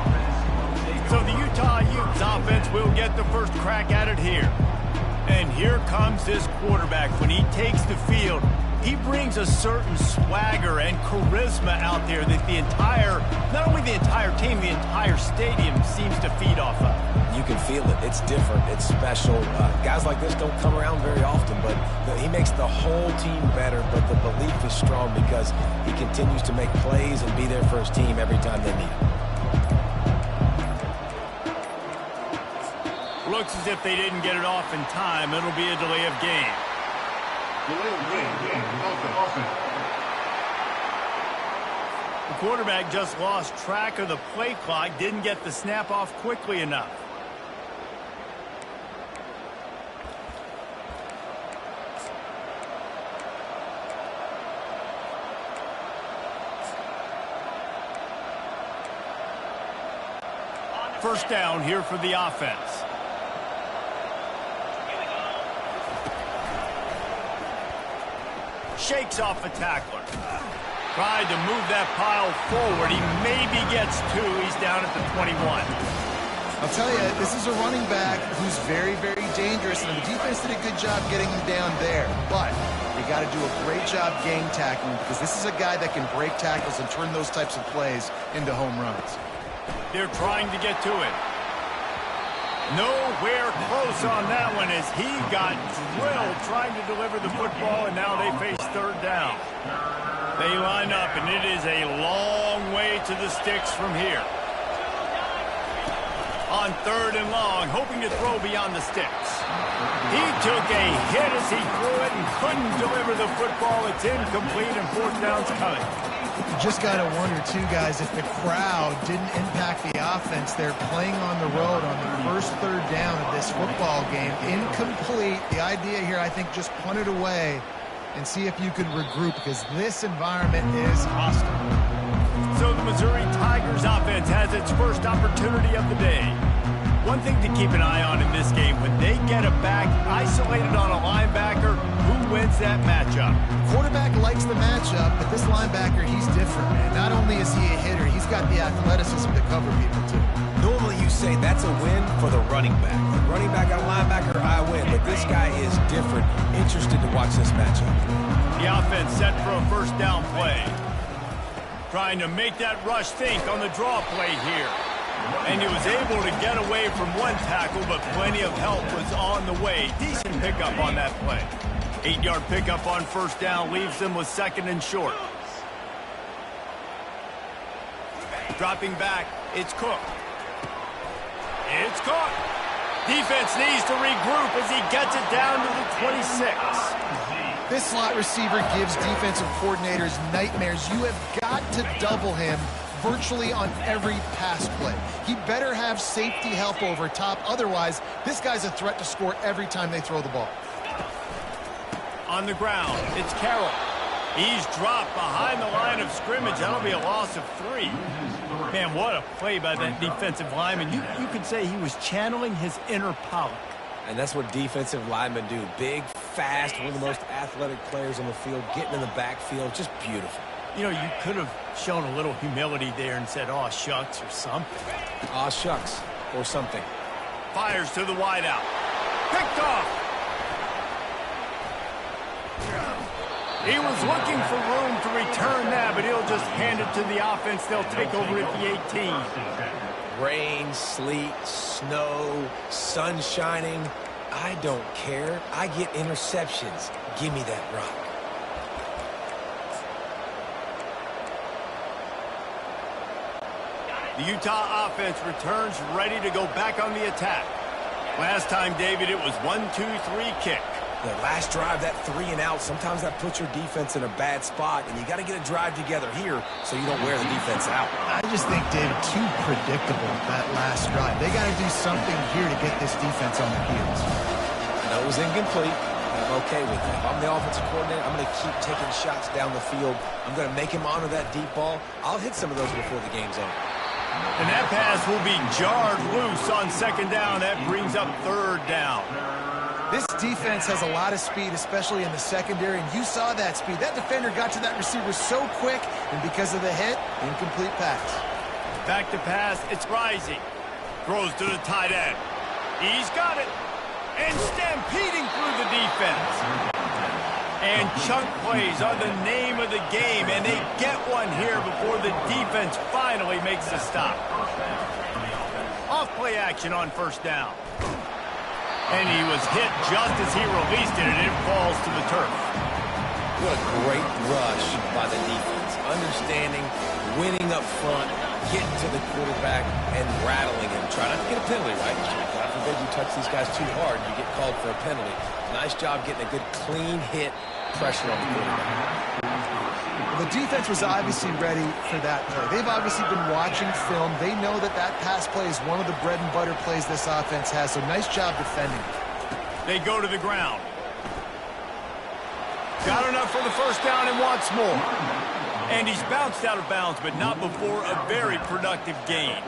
So the Utah Utes offense will get the first crack at it here. And here comes this quarterback. When he takes the field, he brings a certain swagger and charisma out there that the entire, not only the entire team, the entire stadium seems to feed off of. You can feel it. It's different. It's special. Guys like this don't come around very often, but he makes the whole team better, but the belief is strong because he continues to make plays and be there for his team every time they need him. Looks as if they didn't get it off in time. It'll be a delay of game. The quarterback just lost track of the play clock, didn't get the snap off quickly enough. First down here for the offense. Shakes off a tackler. Tried to move that pile forward. He maybe gets 2. He's down at the 21. I'll tell you, this is a running back who's very, very dangerous, and the defense did a good job getting him down there. But you got to do a great job game tackling because this is a guy that can break tackles and turn those types of plays into home runs. They're trying to get to it. Nowhere close on that one as he got drilled trying to deliver the football, and now they face third down. They line up, and it is a long way to the sticks from here. On third and long, hoping to throw beyond the sticks. He took a hit as he threw it and couldn't deliver the football. It's incomplete, and fourth down's coming. You just got to wonder, too, guys, if the crowd didn't impact the offense. They're playing on the road on the first third down of this football game. Incomplete. The idea here, I think, just punt it away and see if you could regroup because this environment is hostile. So the Missouri Tigers offense has its first opportunity of the day. One thing to keep an eye on in this game, when they get a back isolated on a linebacker, who wins that matchup? Quarterback likes the matchup, but this linebacker, he's different, man. Not only is he a hitter, he's got the athleticism to cover people, too. Normally you say that's a win for the running back. The running back on linebacker, I win. But this guy is different. Interested to watch this matchup. The offense set for a first down play. Trying to make that rush think on the draw play here. And he was able to get away from one tackle, but plenty of help was on the way. Decent pickup on that play. 8-yard pickup on first down leaves them with second and short. Dropping back, it's Cook. It's caught. Defense needs to regroup as he gets it down to the 26. This slot receiver gives defensive coordinators nightmares. You have got to double him virtually on every pass play. He better have safety help over top. Otherwise, this guy's a threat to score every time they throw the ball. On the ground, it's Carroll. He's dropped behind the line of scrimmage. That'll be a loss of 3. Man, what a play by that defensive lineman. You could say he was channeling his inner Pollock. And that's what defensive linemen do. Big, fast, one of the most athletic players on the field, getting in the backfield, just beautiful. You know, you could have shown a little humility there and said, "Aw, shucks," or something. Aw, shucks, or something. Fires to the wideout. Picked off. He was looking for room to return that, but he'll just hand it to the offense. They'll take over at the 18. Rain, sleet, snow, sun shining. I don't care. I get interceptions. Give me that rock. The Utah offense returns ready to go back on the attack. Last time, David, it was 1-2-3 kick. The last drive, that 3 and out, sometimes that puts your defense in a bad spot, and you got to get a drive together here so you don't wear the defense out. I just think, David, too predictable, that last drive. They got to do something here to get this defense on their heels. I know it was incomplete. I'm okay with it. If I'm the offensive coordinator, I'm going to keep taking shots down the field. I'm going to make him honor that deep ball. I'll hit some of those before the game's over. And that pass will be jarred loose on second down. That brings up third down. This defense has a lot of speed, especially in the secondary, and you saw that speed. That defender got to that receiver so quick, and because of the hit, incomplete pass. Back to pass, it's rising. Throws to the tight end. He's got it. And stampeding through the defense. And chunk plays are the name of the game, and they get one here before the defense finally makes a stop. Off play action on first down. And he was hit just as he released it, and it falls to the turf. What a great rush by the defense. Understanding, winning up front, getting to the quarterback, and rattling him. Try not to get a penalty, right? God forbid you touch these guys too hard, you get called for a penalty. Nice job getting a good clean hit, pressure on the quarterback. Well, the defense was obviously ready for that play. They've obviously been watching film. They know that that pass play is one of the bread and butter plays this offense has, so nice job defending. They go to the ground. Got enough for the first down and wants more. And he's bounced out of bounds, but not before a very productive gain.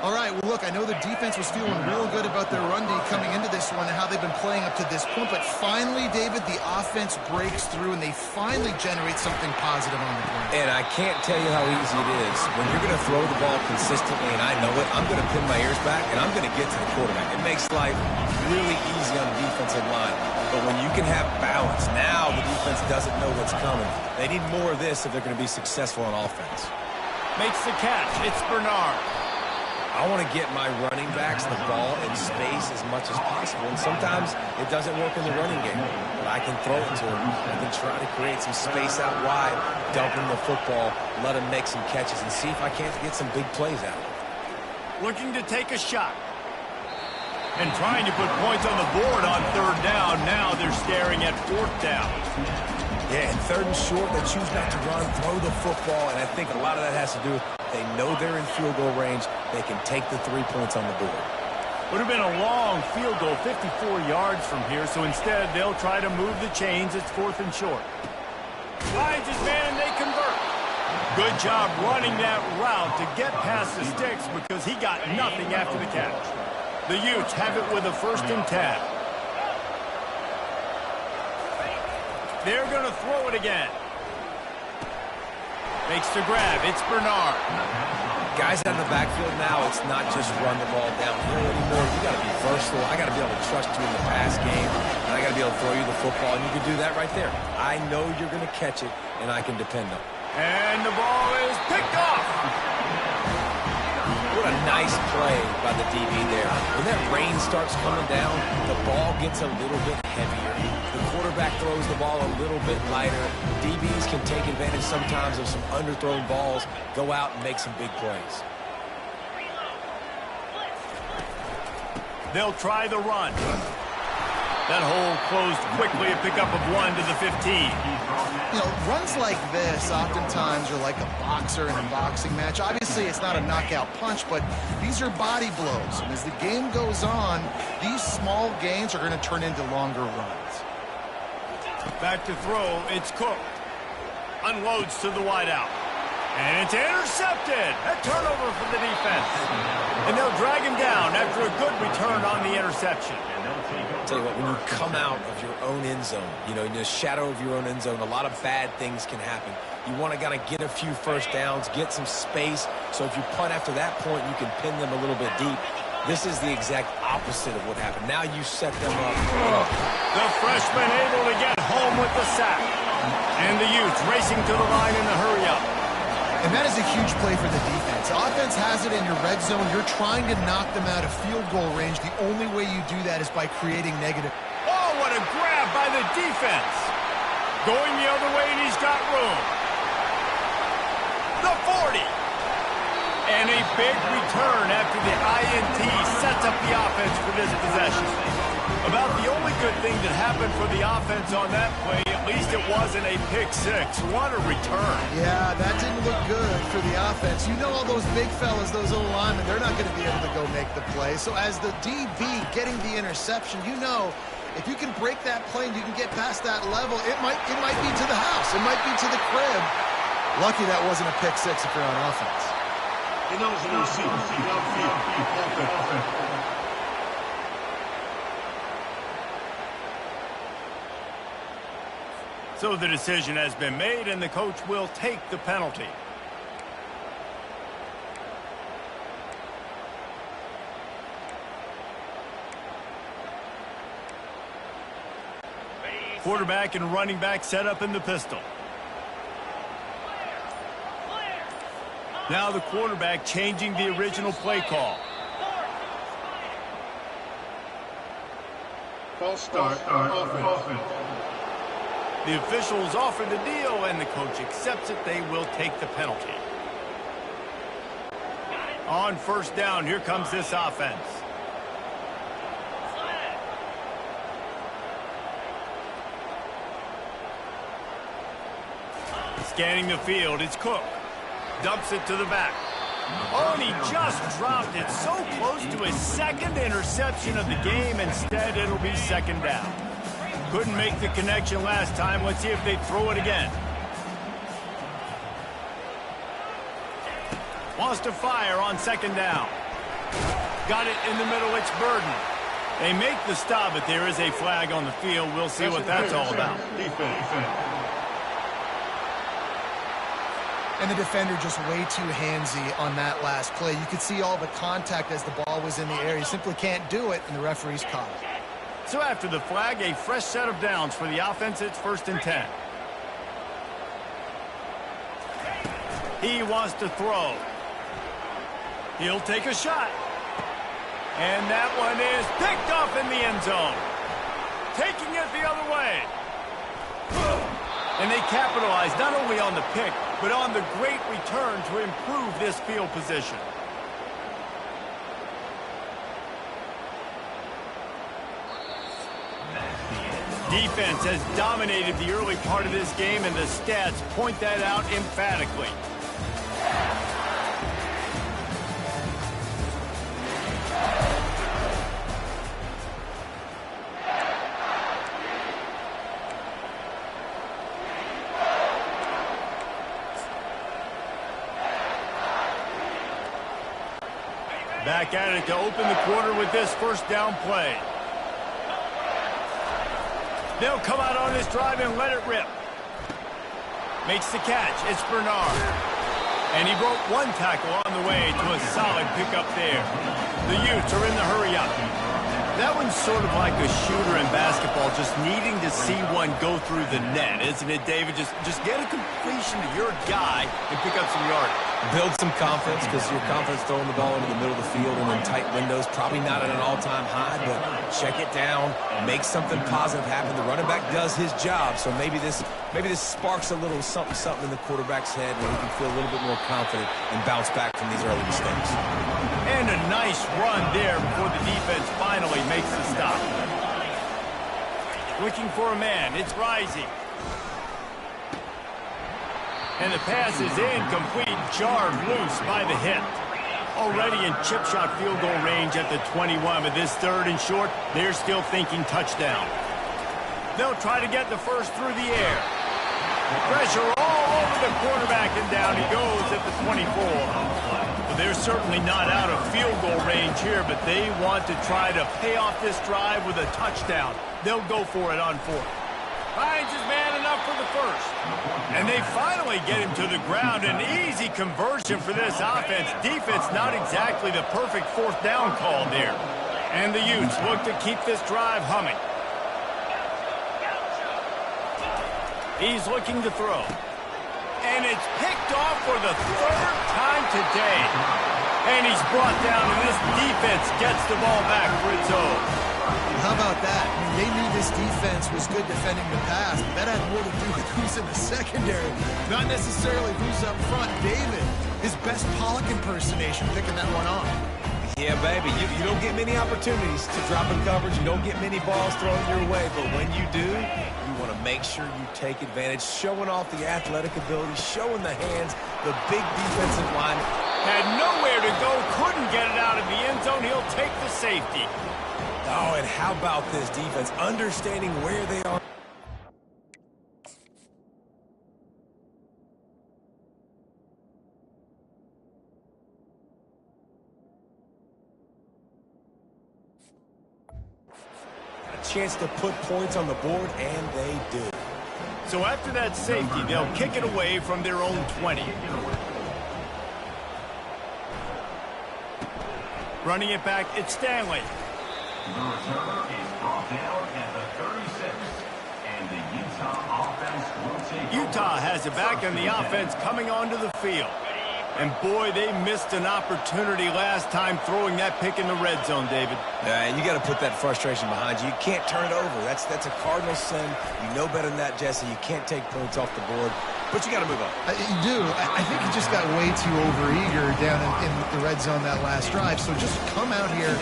All right, well, look, I know the defense was feeling real good about their run D coming into this one and how they've been playing up to this point, but finally, David, the offense breaks through and they finally generate something positive on the ground. And I can't tell you how easy it is. When you're going to throw the ball consistently, and I know it, I'm going to pin my ears back, and I'm going to get to the quarterback. It makes life really easy on the defensive line. But when you can have balance, now the defense doesn't know what's coming. They need more of this if they're going to be successful on offense. Makes the catch. It's Bernard. I want to get my running backs the ball in space as much as possible. And sometimes it doesn't work in the running game. But I can throw it to him. I can try to create some space out wide, dump him the football, let him make some catches, and see if I can't get some big plays out of it. Looking to take a shot. And trying to put points on the board on third down. Now they're staring at fourth down. Yeah, and third and short, they choose not to run, throw the football, and I think a lot of that has to do with they know they're in field goal range. They can take the 3 points on the board. Would have been a long field goal, 54 yards from here, so instead they'll try to move the chains. It's fourth and short. Finds his man, and they convert. Good job running that route to get past the sticks because he got nothing after the catch. The Utes have it with a 1st and 10. They're going to throw it again. Makes the grab. It's Bernard. Guys out in the backfield now, it's not just run the ball downhill anymore. You got to be versatile. I got to be able to trust you in the pass game, and I got to be able to throw you the football, and you can do that right there. I know you're going to catch it, and I can depend on it. And the ball is picked off. What a nice play by the DB there. When that rain starts coming down, the ball gets a little bit heavier. The quarterback throws the ball a little bit lighter. DBs can take advantage sometimes of some underthrown balls, go out and make some big plays. They'll try the run. That hole closed quickly, a pickup of 1 to the 15. You know, runs like this oftentimes are like a boxer in a boxing match. Obviously, it's not a knockout punch, but these are body blows. And as the game goes on, these small gains are going to turn into longer runs. Back to throw, it's Cook. Unloads to the wideout. And it's intercepted. A turnover for the defense. And they'll drag him down after a good return on the interception. I'll tell you what, when you come out of your own end zone, you know, in the shadow of your own end zone, a lot of bad things can happen. You want to kind of get a few first downs, get some space, so if you punt after that point, you can pin them a little bit deep. This is the exact opposite of what happened. Now you set them up. The freshman able to get home with the sack. And the Utes racing to the line in the hurry-up. And that is a huge play for the defense. Offense has it in your red zone. You're trying to knock them out of field goal range. The only way you do that is by creating negative. Oh, what a grab by the defense. Going the other way, and he's got room. The 40. And a big return after the INT sets up the offense for this possession. About the only good thing that happened for the offense on that play, at least it wasn't a pick six. What a return. Yeah, that didn't look good for the offense. You know all those big fellas, those old linemen, they're not going to be able to go make the play. So as the DB getting the interception, you know if you can break that play and you can get past that level, it might be to the house. It might be to the crib. Lucky that wasn't a pick six if you're on offense. So the decision has been made, and the coach will take the penalty. Quarterback and running back set up in the pistol. Now the quarterback changing the original play call. False start, offense. The officials offer the deal, and the coach accepts it. They will take the penalty. On first down, here comes this offense. Scanning the field, it's Cook. Dumps it to the back. Oh, and he just dropped it so close to his second interception of the game. Instead, it'll be second down. Couldn't make the connection last time. Let's see if they throw it again. Wants to fire on second down. Got it in the middle. It's Burden. They make the stop, but there is a flag on the field. We'll see what that's all about. And the defender just way too handsy on that last play. You could see all the contact as the ball was in the air. He simply can't do it, and the referee's caught it. So after the flag, a fresh set of downs for the offense. It's 1st and 10. He wants to throw. He'll take a shot. And that one is picked off in the end zone. Taking it the other way. And they capitalize not only on the pick, but on the great return to improve this field position. Defense has dominated the early part of this game, and the stats point that out emphatically. Back at it to open the quarter with this first down play. They'll come out on this drive and let it rip. Makes the catch. It's Bernard. And he broke one tackle on the way to a solid pickup there. The Utes are in the hurry-up. That one's sort of like a shooter in basketball, just needing to see one go through the net, isn't it, David? Just get a completion to your guy and pick up some yardage. Build some confidence, because your confidence throwing the ball into the middle of the field and in tight windows, probably not at an all-time high, but check it down, make something positive happen. The running back does his job, so maybe this sparks a little something in the quarterback's head where he can feel a little bit more confident and bounce back from these early mistakes. And a nice run there before the defense finally makes the stop. Looking for a man. It's Rising. And the pass is incomplete, jarred loose by the hit. Already in chip shot field goal range at the 21, but this 3rd and short, they're still thinking touchdown. They'll try to get the first through the air. Pressure all over the quarterback, and down he goes at the 24. Well, they're certainly not out of field goal range here, but they want to try to pay off this drive with a touchdown. They'll go for it on 4th. Finds his man enough for the first. And they finally get him to the ground. An easy conversion for this offense. Defense not exactly the perfect 4th down call there. And the Utes look to keep this drive humming. He's looking to throw. And it's picked off for the 3rd time today. And he's brought down, and this defense gets the ball back for its own. How about that? I mean, they knew this defense was good defending the pass, but that had more to do with who's in the secondary, not necessarily who's up front. David, his best Pollock impersonation, picking that one off. Yeah, baby, you don't get many opportunities to drop in coverage. You don't get many balls thrown your way, but when you do, you want to make sure you take advantage, showing off the athletic ability, showing the hands, the big defensive line. Had nowhere to go, couldn't get it out of the end zone. He'll take the safety. Oh, and how about this defense, understanding where they are. Chance to put points on the board, and they do. So after that safety, they'll kick it away from their own 20. Running it back, it's Stanley. The returner is brought down at the 36, and the Utah offense will take Utah has it back, and the offense coming onto the field. And boy, they missed an opportunity last time throwing that pick in the red zone, David. And you got to put that frustration behind you. You can't turn it over. That's a cardinal sin. You know better than that, Jesse. You can't take points off the board, but you got to move on. You do. I think he just got way too overeager down in the red zone that last drive. So just come out here,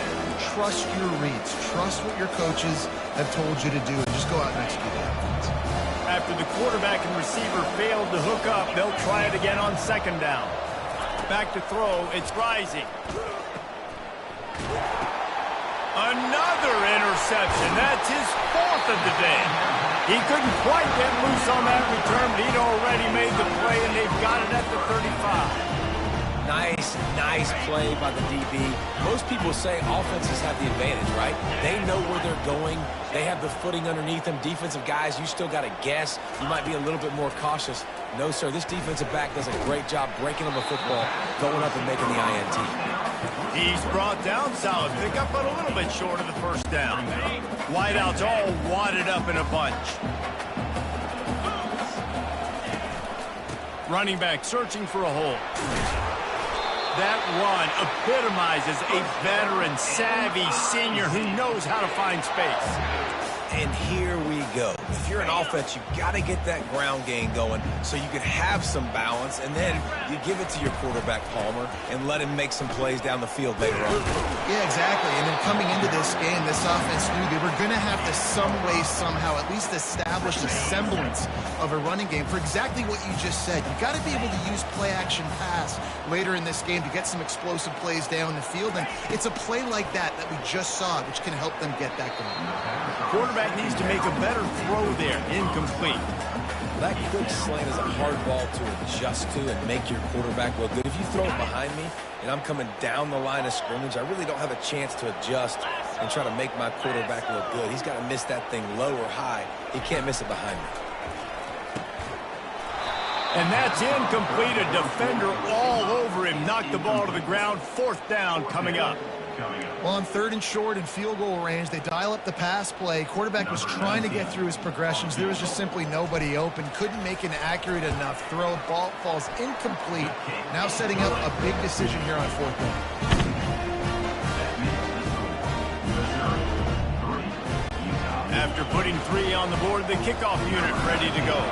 trust your reads, trust what your coaches have told you to do, and just go out and execute the offense. After the quarterback and receiver failed to hook up, they'll try it again on second down. Back to throw, it's Rising. Another interception. That's his fourth of the day. He couldn't quite get loose on that return, but he'd already made the play, and they've got it at the 35. Nice play by the DB. Most people say offenses have the advantage, right? They know where they're going. They have the footing underneath them. Defensive guys, you still got to guess. You might be a little bit more cautious. No, sir, this defensive back does a great job breaking on the football, going up and making the INT. He's brought down, solid pickup, but a little bit short of the first down. Wideouts all wadded up in a bunch. Running back searching for a hole. That run epitomizes a veteran, savvy senior who knows how to find space. And here we go. If you're an offense, you got to get that ground game going so you can have some balance, and then you give it to your quarterback, Palmer, and let him make some plays down the field later on. Yeah, exactly. And then coming into this game, this offense knew they were going to have to some way, somehow, at least establish a semblance of a running game for exactly what you just said. You got to be able to use play-action pass later in this game to get some explosive plays down the field, and it's a play like that we just saw, which can help them get that going. Quarterback needs to make a better throw there. Incomplete. That quick slant is a hard ball to adjust to and make your quarterback look good. If you throw it behind me and I'm coming down the line of scrimmage, I really don't have a chance to adjust and try to make my quarterback look good. He's got to miss that thing low or high. He can't miss it behind me. And that's incomplete. A defender all over him. Knocked the ball to the ground. Fourth down coming up. Well, on third and short and field goal range, they dial up the pass play. Quarterback was trying to get through his progressions. There was just simply nobody open. Couldn't make an accurate enough throw. Ball falls incomplete. Now setting up a big decision here on fourth down. After putting 3 on the board, the kickoff unit ready to go.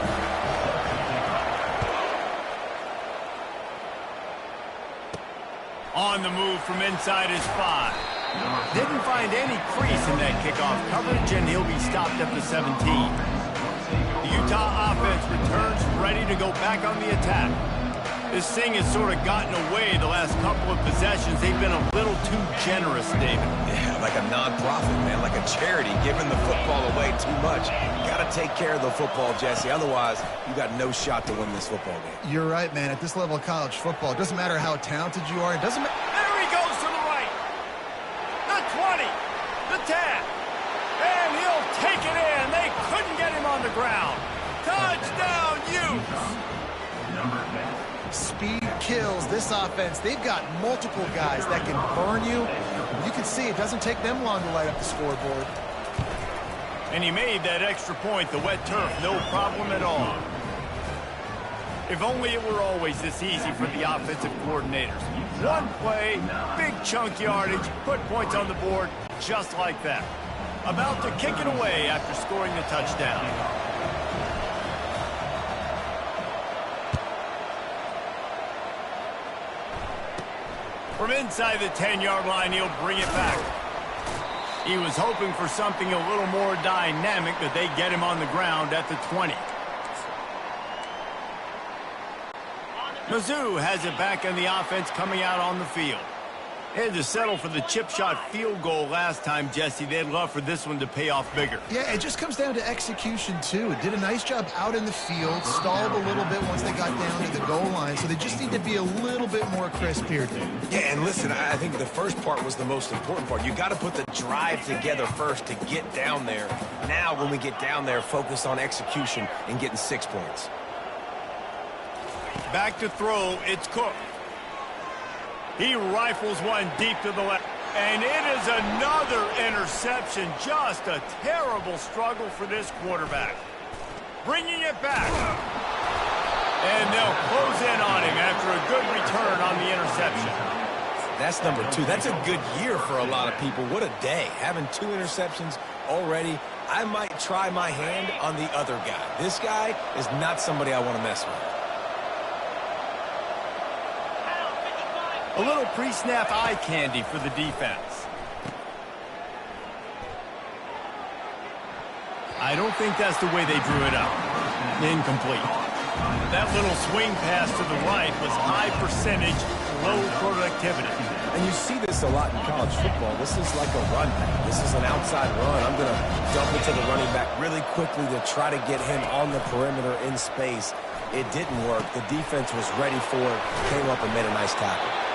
On the move from inside his 5. Didn't find any crease in that kickoff coverage, and he'll be stopped at the 17. The Utah offense returns ready to go back on the attack. This thing has sort of gotten away the last couple of possessions. They've been a little too generous, David. Yeah, like a non-profit, man, like a charity, giving the football away too much. Got to take care of the football, Jesse. Otherwise, you got no shot to win this football game. You're right, man. At this level of college football, it doesn't matter how talented you are. It doesn't matter. There he goes to the right. The 20. The 10. And he'll take it in. They couldn't get him on the ground. Touchdown, Utes. Speed kills this offense. They've got multiple guys that can burn you. You can see it doesn't take them long to light up the scoreboard. And he made that extra point, the wet turf, no problem at all. If only it were always this easy for the offensive coordinators. One play, big chunk yardage, put points on the board just like that. About to kick it away after scoring the touchdown. From inside the 10-yard line, he'll bring it back. He was hoping for something a little more dynamic, but they get him on the ground at the 20. Mizzou has it back in the offense coming out on the field. They had to settle for the chip shot field goal last time, Jesse. They'd love for this one to pay off bigger. Yeah, it just comes down to execution, too. It did a nice job out in the field, stalled a little bit once they got down to the goal line, so they just need to be a little bit more crisp here. Yeah, and listen, I think the first part was the most important part. You got to put the drive together first to get down there. Now, when we get down there, focus on execution and getting 6 points. Back to throw, it's Cook. He rifles one deep to the left. And it is another interception. Just a terrible struggle for this quarterback. Bringing it back. And they'll close in on him after a good return on the interception. That's number 2. That's a good year for a lot of people. What a day. Having 2 interceptions already. I might try my hand on the other guy. This guy is not somebody I want to mess with. A little pre-snap eye candy for the defense. I don't think that's the way they drew it up. Incomplete. That little swing pass to the right was high percentage, low productivity. And you see this a lot in college football. This is like a run back. This is an outside run. I'm going to dump it to the running back really quickly to try to get him on the perimeter in space. It didn't work. The defense was ready for it, came up and made a nice tackle.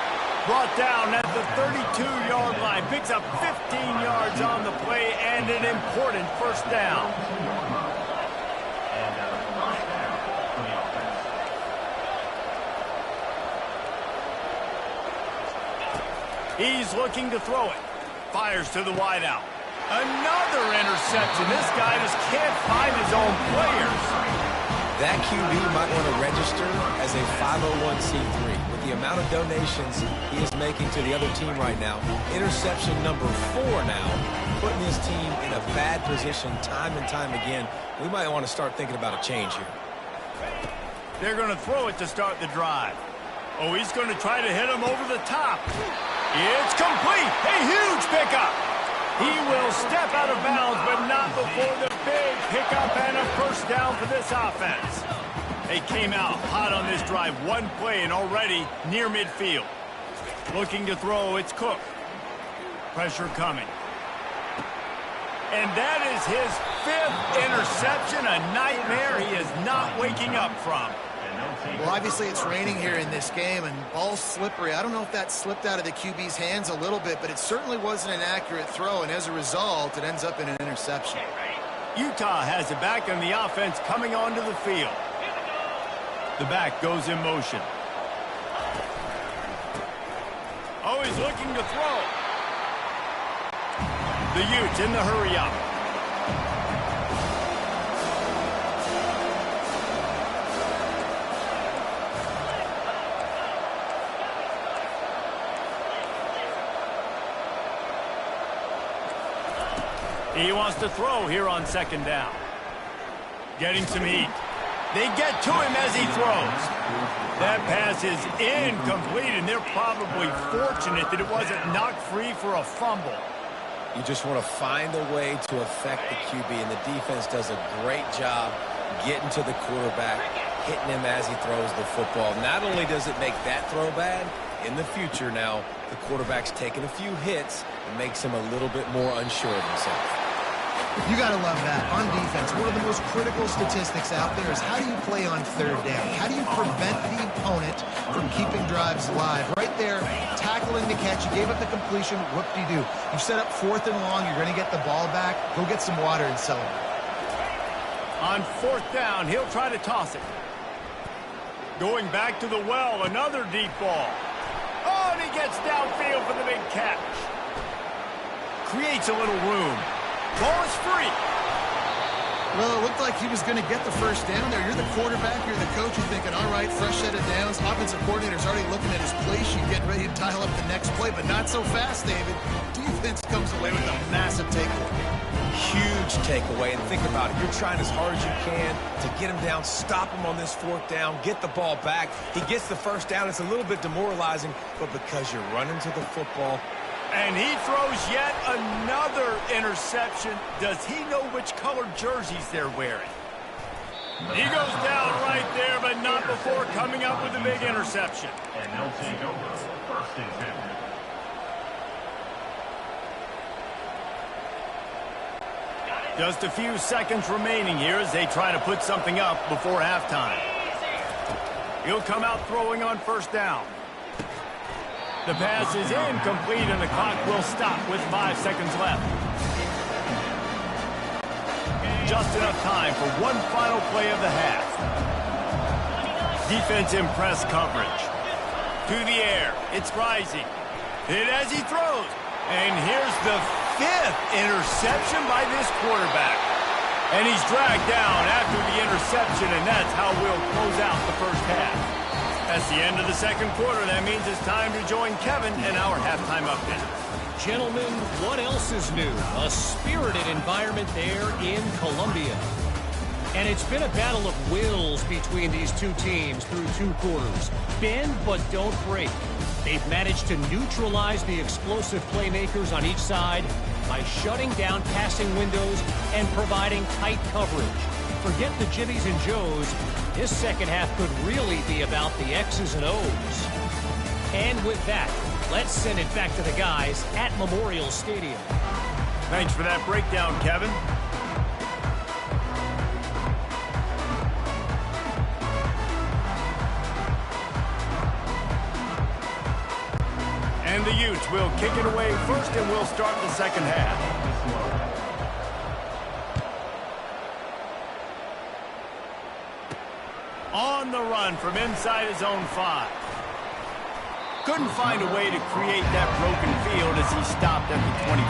Brought down at the 32-yard line. Picks up 15 yards on the play and an important first down. He's looking to throw it. Fires to the wideout. Another interception. This guy just can't find his own players. That QB might want to register as a 501c3. With the amount of donations he is making to the other team right now, interception number 4 now, putting his team in a bad position time and time again. We might want to start thinking about a change here. They're going to throw it to start the drive. Oh, he's going to try to hit him over the top. It's complete. A huge pickup. He will step out of bounds, but not before the big pickup and a first down for this offense. They came out hot on this drive. One play and already near midfield. Looking to throw, it's Cook. Pressure coming. And that is his 5th interception, a nightmare he is not waking up from. Well, obviously it's raining here in this game, and ball's slippery. I don't know if that slipped out of the QB's hands a little bit, but it certainly wasn't an accurate throw, and as a result, it ends up in an interception. Utah has it back on the offense coming onto the field. The back goes in motion. Oh, he's looking to throw. The Utes in the hurry up. He wants to throw here on second down. Getting some heat. They get to him as he throws. That pass is incomplete, and they're probably fortunate that it wasn't knocked free for a fumble. You just want to find a way to affect the QB, and the defense does a great job getting to the quarterback, hitting him as he throws the football. Not only does it make that throw bad, in the future now, the quarterback's taking a few hits and makes him a little bit more unsure of himself. You got to love that. On defense, one of the most critical statistics out there is how do you play on third down? How do you prevent the opponent from keeping drives alive? Right there, tackling the catch. You gave up the completion. Whoop-de-doo. You set up 4th and long. You're going to get the ball back. Go get some water and celebrate. On 4th down, he'll try to toss it. Going back to the well, another deep ball. Oh, and he gets downfield for the big catch. Creates a little room. Ball is free. Well, it looked like he was going to get the first down there. You're the quarterback, you're the coach, you're thinking, all right, fresh set of downs. Offensive coordinator's already looking at his play sheet, getting ready to dial up the next play, but not so fast, David. Defense comes away with a massive takeaway. Huge takeaway, and think about it. You're trying as hard as you can to get him down, stop him on this fourth down, get the ball back. He gets the first down. It's a little bit demoralizing, but because you're running to the football. And he throws yet another interception. Does he know which colored jerseys they're wearing? He goes down right there, but not before coming up with a big interception. And they'll take over first and 10. Just a few seconds remaining here as they try to put something up before halftime. He'll come out throwing on first down. The pass is incomplete, and the clock will stop with 5 seconds left. Just enough time for one final play of the half. Defense in press coverage. To the air. It's rising. Hit as he throws. And here's the 5th interception by this quarterback. And he's dragged down after the interception, and that's how we'll close out the first half. That's the end of the second quarter. That means it's time to join Kevin in our halftime update. Gentlemen, what else is new? A spirited environment there in Columbia. And it's been a battle of wills between these two teams through 2 quarters. Bend but don't break. They've managed to neutralize the explosive playmakers on each side by shutting down passing windows and providing tight coverage. Forget the Jimmies and Joes. This second half could really be about the X's and O's. And with that, let's send it back to the guys at Memorial Stadium. Thanks for that breakdown, Kevin. And the Utes will kick it away first, and we'll start the second half. On the run from inside his own 5. Couldn't find a way to create that broken field as he stopped at the 25.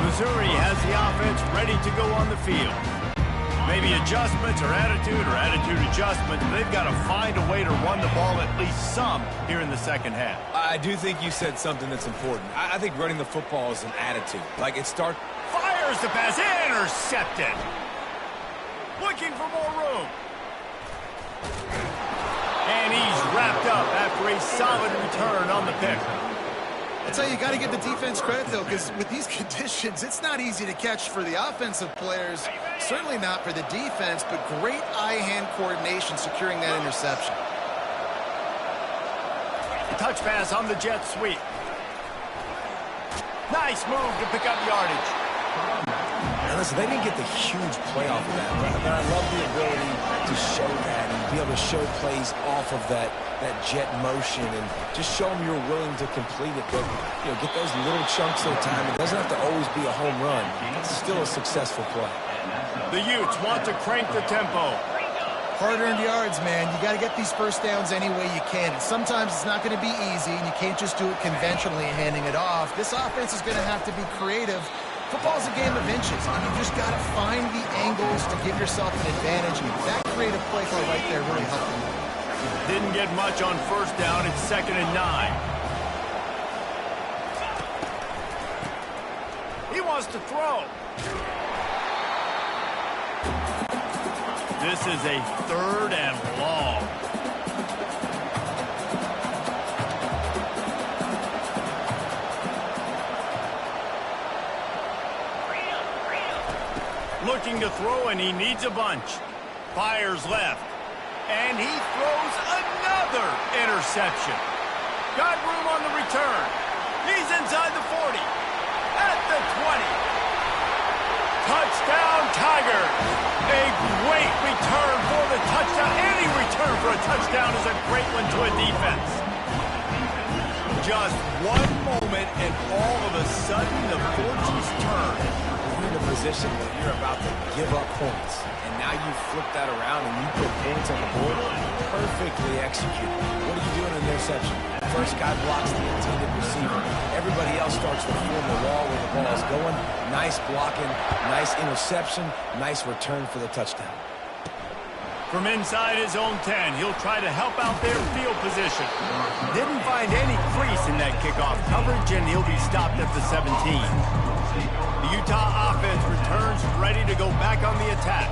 Missouri has the offense ready to go on the field. Maybe adjustments or attitude adjustments. They've got to find a way to run the ball at least some here in the second half. I do think you said something that's important. I think running the football is an attitude. Like it starts. Fires the pass. Intercepted. Looking for more room. And he's wrapped up after a solid return on the pick. That's how you got to give the defense credit, though, because with these conditions, it's not easy to catch for the offensive players. Certainly not for the defense, but great eye-hand coordination securing that interception. Touch pass on the jet sweep. Nice move to pick up yardage. Now listen, they didn't get the huge play off of that, but I love the ability to show that and be able to show plays off of that jet motion and just show them you're willing to complete it. But, get those little chunks at a time. It doesn't have to always be a home run. It's still a successful play. The Utes want to crank the tempo. Hard-earned yards, man. You got to get these first downs any way you can. And sometimes it's not going to be easy, and you can't just do it conventionally and handing it off. This offense is going to have to be creative. Football's a game of inches, and you just got to find the angles to give yourself an advantage. And that creative play call right there really helped them. Didn't get much on first down. It's 2nd and 9. He wants to throw. This is a 3rd and long. Looking to throw, and he needs a bunch. Fires left. And he throws another interception. Got room on the return. He's inside the 40. At the 20. Touchdown, Tiger. A great return for the touchdown. Any return for a touchdown is a great one to a defense. Just one moment, and all of a sudden the fortunes turn. in a position where you're about to give up points. And now you flip that around and you put points on the board. Perfectly executed. What are you doing in the interception? First guy blocks the intended receiver. Everybody else starts to form the wall where the ball is going. Nice blocking, nice interception, nice return for the touchdown. From inside his own 10, he'll try to help out their field position. Didn't find any crease in that kickoff coverage, and he'll be stopped at the 17. The Utah offense returns ready to go back on the attack.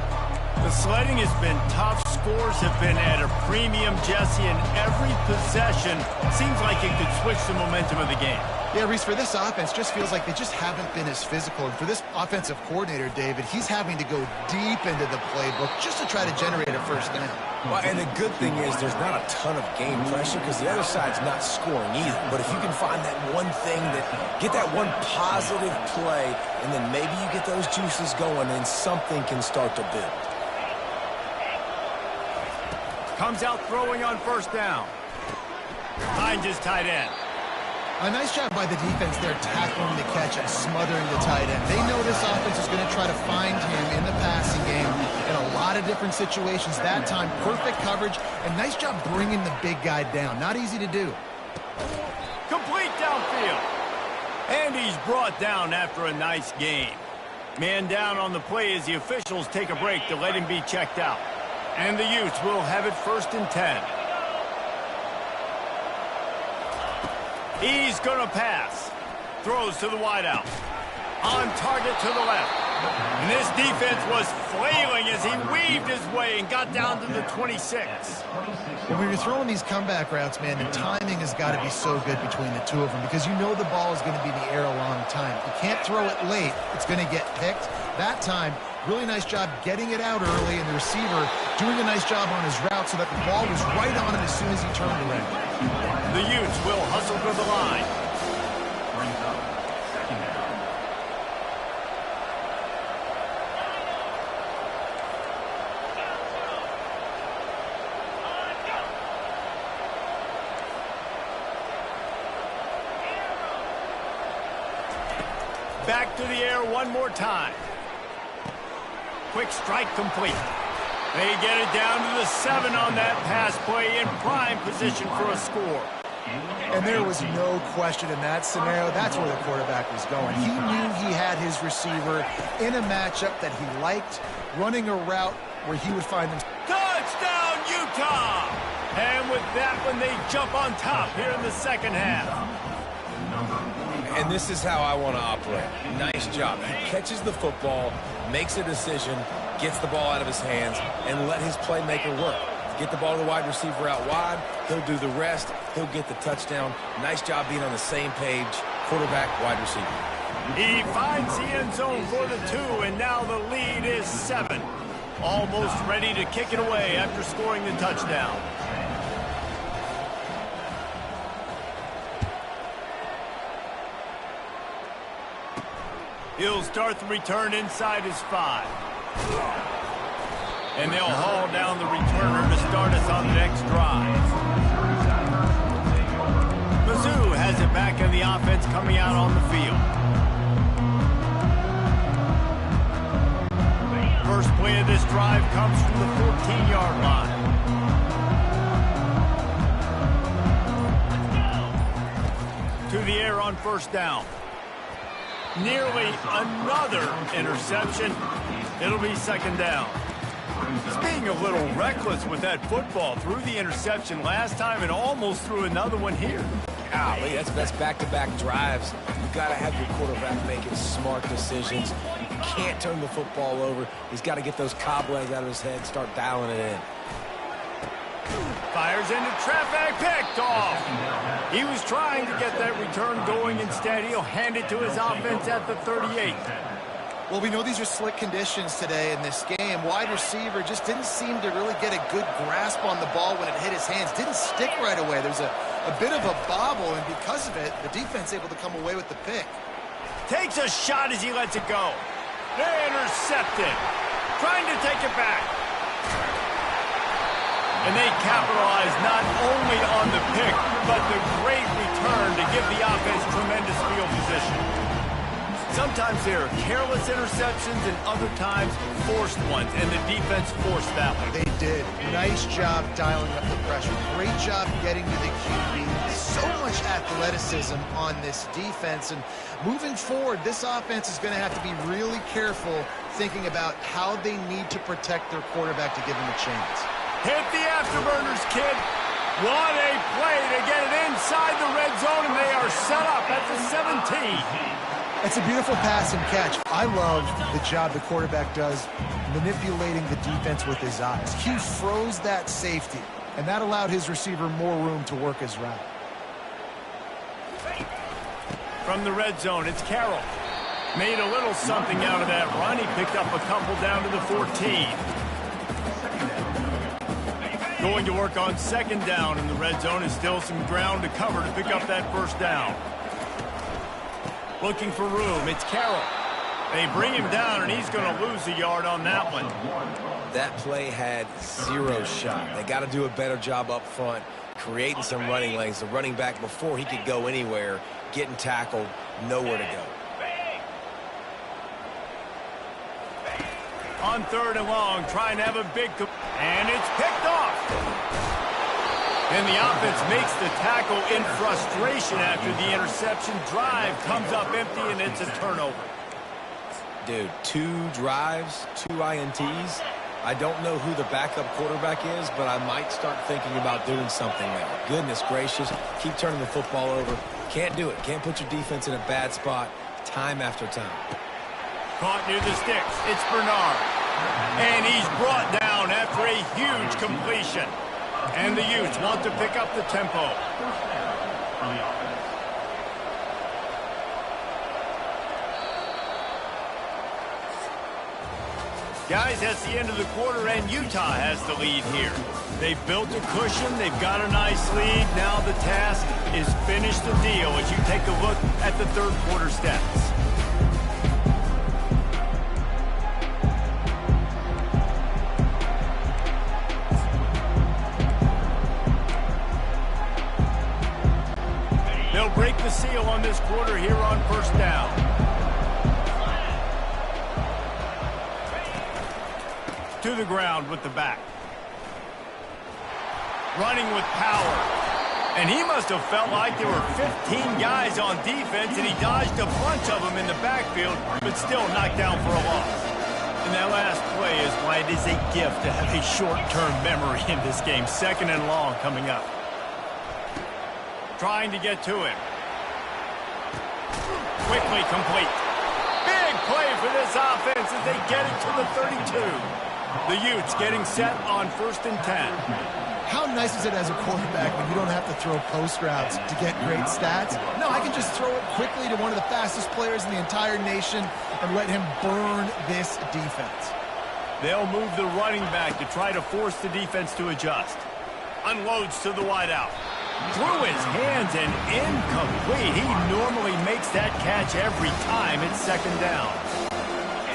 The sledding has been tough. Scores have been at a premium, Jesse, and every possession seems like it could switch the momentum of the game. Yeah, Reese, for this offense, just feels like they just haven't been as physical. And for this offensive coordinator, David, he's having to go deep into the playbook just to try to generate a first down. Well, and the good thing is there's not a ton of game pressure because the other side's not scoring either. But if you can find that one thing, get that one positive play, and then maybe you get those juices going and something can start to build. Comes out throwing on first down. Finds his tight end. A nice job by the defense there tackling the catch and smothering the tight end. They know this offense is going to try to find him in the passing game in a lot of different situations. That time, perfect coverage, and nice job bringing the big guy down. Not easy to do. Complete downfield. And he's brought down after a nice game. Man down on the play as the officials take a break to let him be checked out. And the Utes will have it 1st and 10. He's going to pass. Throws to the wideout. On target to the left. And this defense was flailing as he weaved his way and got down to the 26. When you're throwing these comeback routes, man, the timing has got to be so good between the two of them because you know the ball is going to be in the air a long time. You can't throw it late. It's going to get picked. That time, really nice job getting it out early, and the receiver doing a nice job on his route so that the ball was right on him as soon as he turned around. The Utes will hustle for the line. Brings up second down. Back to the air one more time. Quick strike complete. They get it down to the 7 on that pass play in prime position for a score. And there was no question in that scenario. That's where the quarterback was going. He knew he had his receiver in a matchup that he liked, running a route where he would find himself. Touchdown, Utah! And with that one, they jump on top here in the second half. And this is how I want to operate. Nice job. He catches the football, makes a decision, gets the ball out of his hands, and let his playmaker work. Get the ball to the wide receiver out wide. He'll do the rest. He'll get the touchdown. Nice job being on the same page. Quarterback, wide receiver. He finds the end zone for the 2, and now the lead is 7. Almost ready to kick it away after scoring the touchdown. He'll start the return inside his 5. And they'll haul down the returner to start us on the next drive. Mizzou has it back in the offense coming out on the field. First play of this drive comes from the 14-yard line. To the air on first down. Nearly another interception. It'll be second down. He's being a little reckless with that football. Threw the interception last time and almost threw another one here. Golly, that's back-to-back drives. You've got to have your quarterback making smart decisions. You can't turn the football over. He's got to get those cobwebs out of his head, start dialing it in. Fires into traffic, picked off. He was trying to get that return going. Instead, he'll hand it to his offense at the 38. Well, we know these are slick conditions today in this game. Wide receiver just didn't seem to really get a good grasp on the ball when it hit his hands. Didn't stick right away. There's a bit of a bobble, and because of it, the defense able to come away with the pick. Takes a shot as he lets it go. They intercept it. Trying to take it back. And they capitalize not only on the pick, but the great return to give the offense tremendous field position. Sometimes there are careless interceptions and other times forced ones, and the defense forced that one. They did. Nice job dialing up the pressure. Great job getting to the QB. So much athleticism on this defense. And moving forward, this offense is going to have to be really careful thinking about how they need to protect their quarterback to give him a chance. Hit the afterburners, kid. What a play to get it inside the red zone, and they are set up at the 17. It's a beautiful pass and catch. I love the job the quarterback does manipulating the defense with his eyes. He froze that safety, and that allowed his receiver more room to work his route. From the red zone, it's Carroll. Made a little something out of that run. He picked up a couple down to the 14. Going to work on second down in the red zone. Is still some ground to cover to pick up that first down. Looking for room. It's Carroll. They bring him down, and he's going to lose a yard on that one. That play had zero shot. They got to do a better job up front, creating some running lanes. The running back, before he could go anywhere, getting tackled, nowhere to go. On third and long, trying to have a big... And it's picked off. And the offense makes the tackle in frustration after the interception. Drive comes up empty, and it's a turnover. Dude, 2 drives, 2 INTs. I don't know who the backup quarterback is, but I might start thinking about doing something there. Goodness gracious, keep turning the football over. Can't do it. Can't put your defense in a bad spot time after time. Caught near the sticks. It's Bernard. And he's brought down after a huge completion. And the Utes want to pick up the tempo. Guys, that's the end of the quarter, and Utah has the lead here. They've built a cushion. They've got a nice lead. Now the task is finish the deal as you take a look at the third quarter stats. They'll break the seal on this quarter here on first down. To the ground with the back. Running with power. And he must have felt like there were 15 guys on defense, and he dodged a bunch of them in the backfield, but still knocked down for a loss. And that last play is why it is a gift to have a short-term memory in this game. Second and long coming up. Trying to get to him. Quickly complete. Big play for this offense as they get it to the 32. The Utes getting set on 1st and 10. How nice is it as a quarterback when you don't have to throw post routes to get great stats? No, I can just throw it quickly to one of the fastest players in the entire nation and let him burn this defense. They'll move the running back to try to force the defense to adjust. Unloads to the wideout. Through his hands and incomplete. He normally makes that catch every time. It's second down.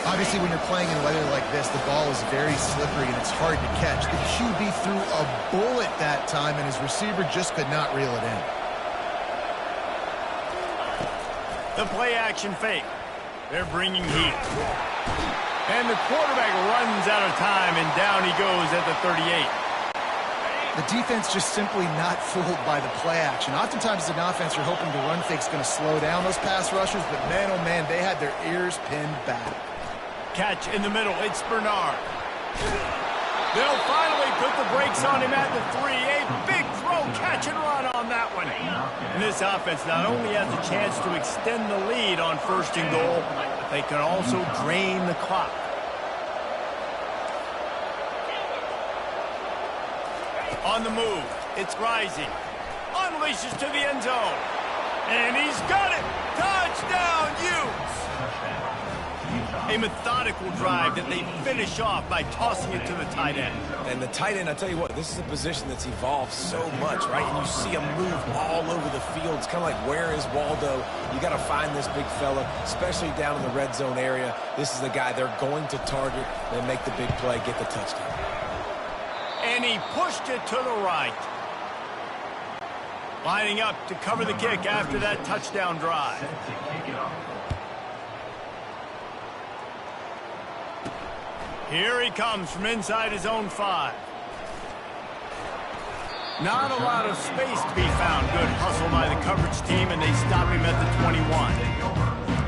Obviously, when you're playing in weather like this, the ball is very slippery and it's hard to catch. The QB threw a bullet that time, and his receiver just could not reel it in. The play-action fake. They're bringing heat. And the quarterback runs out of time, and down he goes at the 38. The defense just simply not fooled by the play action. Oftentimes as an offense, you're hoping the run fake's going to slow down those pass rushers, but man, oh man, they had their ears pinned back. Catch in the middle. It's Bernard. They'll finally put the brakes on him at the 3. A big throw, catch and run on that one. And this offense not only has a chance to extend the lead on 1st and goal, but they can also drain the clock. On the move, it's Rising. Unleashes to the end zone. And he's got it. Touchdown, Utes. A methodical drive that they finish off by tossing it to the tight end. And the tight end, I tell you what, this is a position that's evolved so much, right? And you see him move all over the field. It's kind of like, where is Waldo? You got to find this big fella, especially down in the red zone area. This is the guy they're going to target and make the big play, get the touchdown. And he pushed it to the right. Lining up to cover the kick after that touchdown drive. Here he comes from inside his own 5. Not a lot of space to be found. Good hustle by the coverage team, and they stop him at the 21.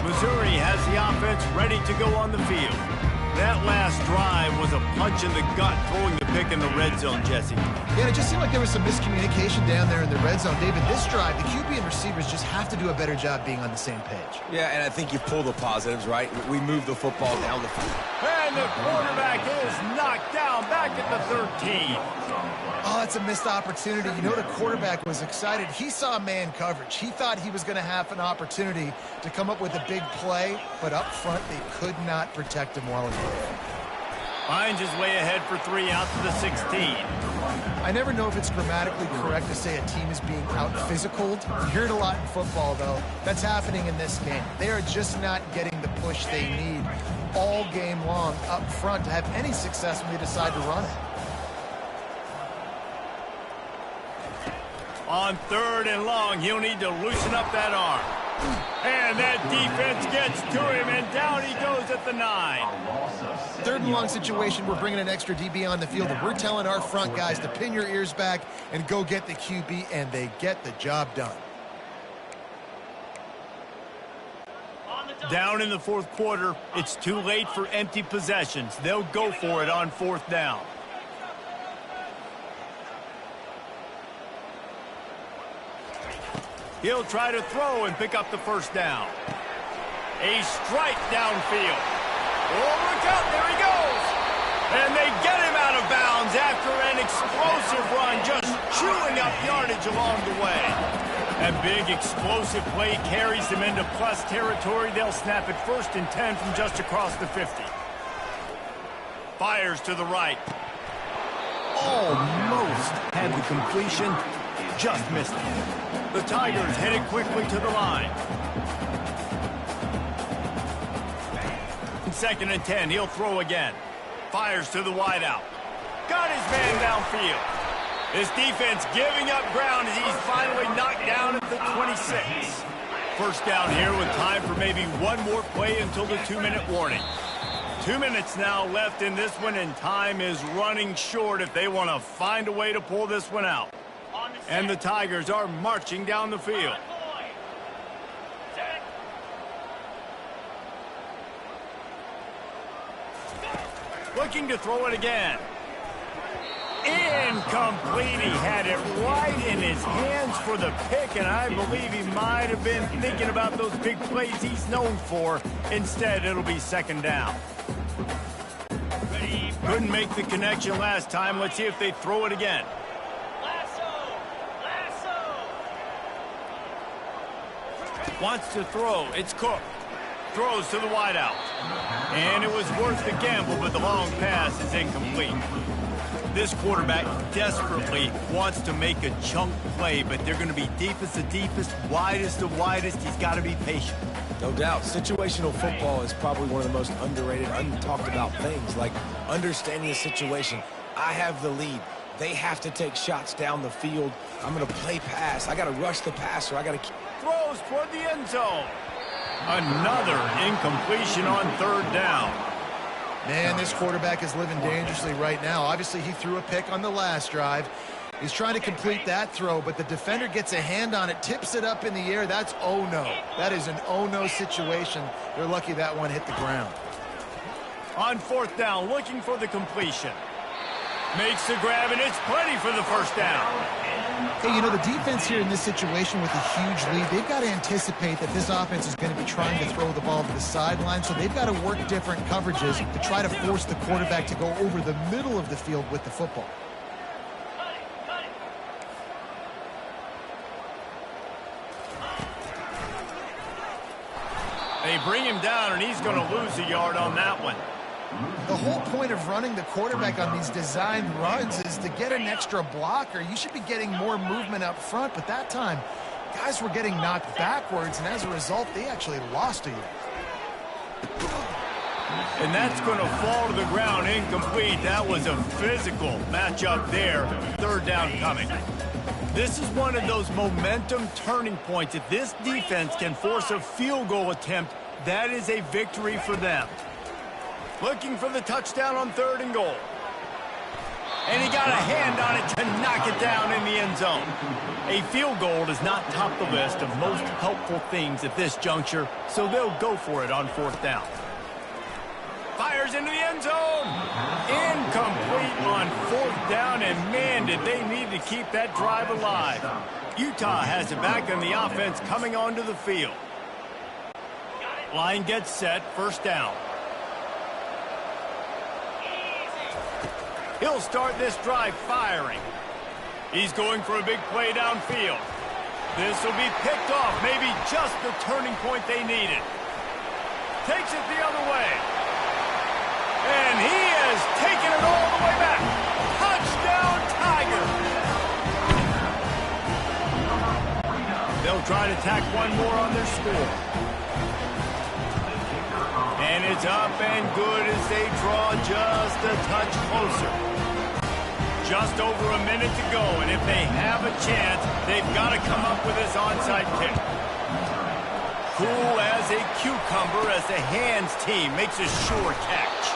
Missouri has the offense ready to go on the field. That last drive was a punch in the gut, throwing the pick in the red zone, Jesse. Yeah, it just seemed like there was some miscommunication down there in the red zone. David, this drive, the QB and receivers just have to do a better job being on the same page. Yeah, and I think you pull the positives, right? We move the football down the field. And the quarterback is knocked down back at the 13. Oh, that's a missed opportunity. You know, the quarterback was excited. He saw man coverage. He thought he was going to have an opportunity to come up with a big play, but up front, they could not protect him well enough. Finds his way ahead for 3 out to the 16. I never know if it's grammatically correct to say a team is being out-physicaled. You hear it a lot in football, though. That's happening in this game. They are just not getting the push they need all game long up front to have any success when they decide to run it. On 3rd and long, he'll need to loosen up that arm. And that defense gets to him, and down he goes at the 9. 3rd and long situation, we're bringing an extra DB on the field, and we're telling our front guys to pin your ears back and go get the QB, and they get the job done. Down in the 4th quarter, it's too late for empty possessions. They'll go for it on 4th down. He'll try to throw and pick up the 1st down. A strike downfield. Oh, look out, there he goes. And they get him out of bounds after an explosive run, just chewing up yardage along the way. That big explosive play carries them into plus territory. They'll snap it 1st and 10 from just across the 50. Fires to the right. Almost had the completion, just missed it. The Tigers headed quickly to the line. 2nd and 10, he'll throw again. Fires to the wideout. Got his man downfield. His defense giving up ground as he's finally knocked down at the 26. 1st down here with time for maybe one more play until the 2-minute warning. 2 minutes now left in this one, and time is running short if they want to find a way to pull this one out. And the Tigers are marching down the field. Looking to throw it again. Incomplete. He had it right in his hands for the pick, and I believe he might have been thinking about those big plays he's known for. Instead, it'll be 2nd down. Couldn't make the connection last time. Let's see if they throw it again. Wants to throw. It's Cook. Throws to the wideout. And it was worth the gamble, but the long pass is incomplete. This quarterback desperately wants to make a chunk play, but they're going to be deepest the deepest, widest the widest. He's got to be patient. No doubt. Situational football is probably one of the most underrated, untalked about things, like understanding a situation. I have the lead. They have to take shots down the field. I'm going to play pass. I got to rush the passer. I got to... Throws toward the end zone. Another incompletion on 3rd down. Man, this quarterback is living dangerously right now. Obviously, he threw a pick on the last drive. He's trying to complete that throw, but the defender gets a hand on it, tips it up in the air. That's oh-no. That is an oh-no situation. They're lucky that one hit the ground. On 4th down, looking for the completion. Makes the grab, and it's plenty for the 1st down. Hey, you know, the defense here in this situation with a huge lead, they've got to anticipate that this offense is going to be trying to throw the ball to the sideline, so they've got to work different coverages to try to force the quarterback to go over the middle of the field with the football. They bring him down, and he's going to lose a yard on that one. The whole point of running the quarterback on these designed runs is to get an extra blocker. You should be getting more movement up front, but that time, guys were getting knocked backwards, and as a result, they actually lost a yard. And that's going to fall to the ground incomplete. That was a physical matchup there. 3rd down coming. This is one of those momentum turning points. If this defense can force a field goal attempt, that is a victory for them. Looking for the touchdown on 3rd and goal. And he got a hand on it to knock it down in the end zone. A field goal does not top the list of most helpful things at this juncture, so they'll go for it on 4th down. Fires into the end zone. Incomplete on 4th down, and man, did they need to keep that drive alive. Utah has it back, and the offense coming onto the field. Line gets set, 1st down. He'll start this drive firing. He's going for a big play downfield. This will be picked off, maybe just the turning point they needed. Takes it the other way. And he has taken it all the way back. Touchdown, Tiger. They'll try to tack one more on their score. And it's up and good as they draw just a touch closer. Just over a minute to go, and if they have a chance, they've got to come up with this onside kick. Cool as a cucumber as the hands team makes a sure catch.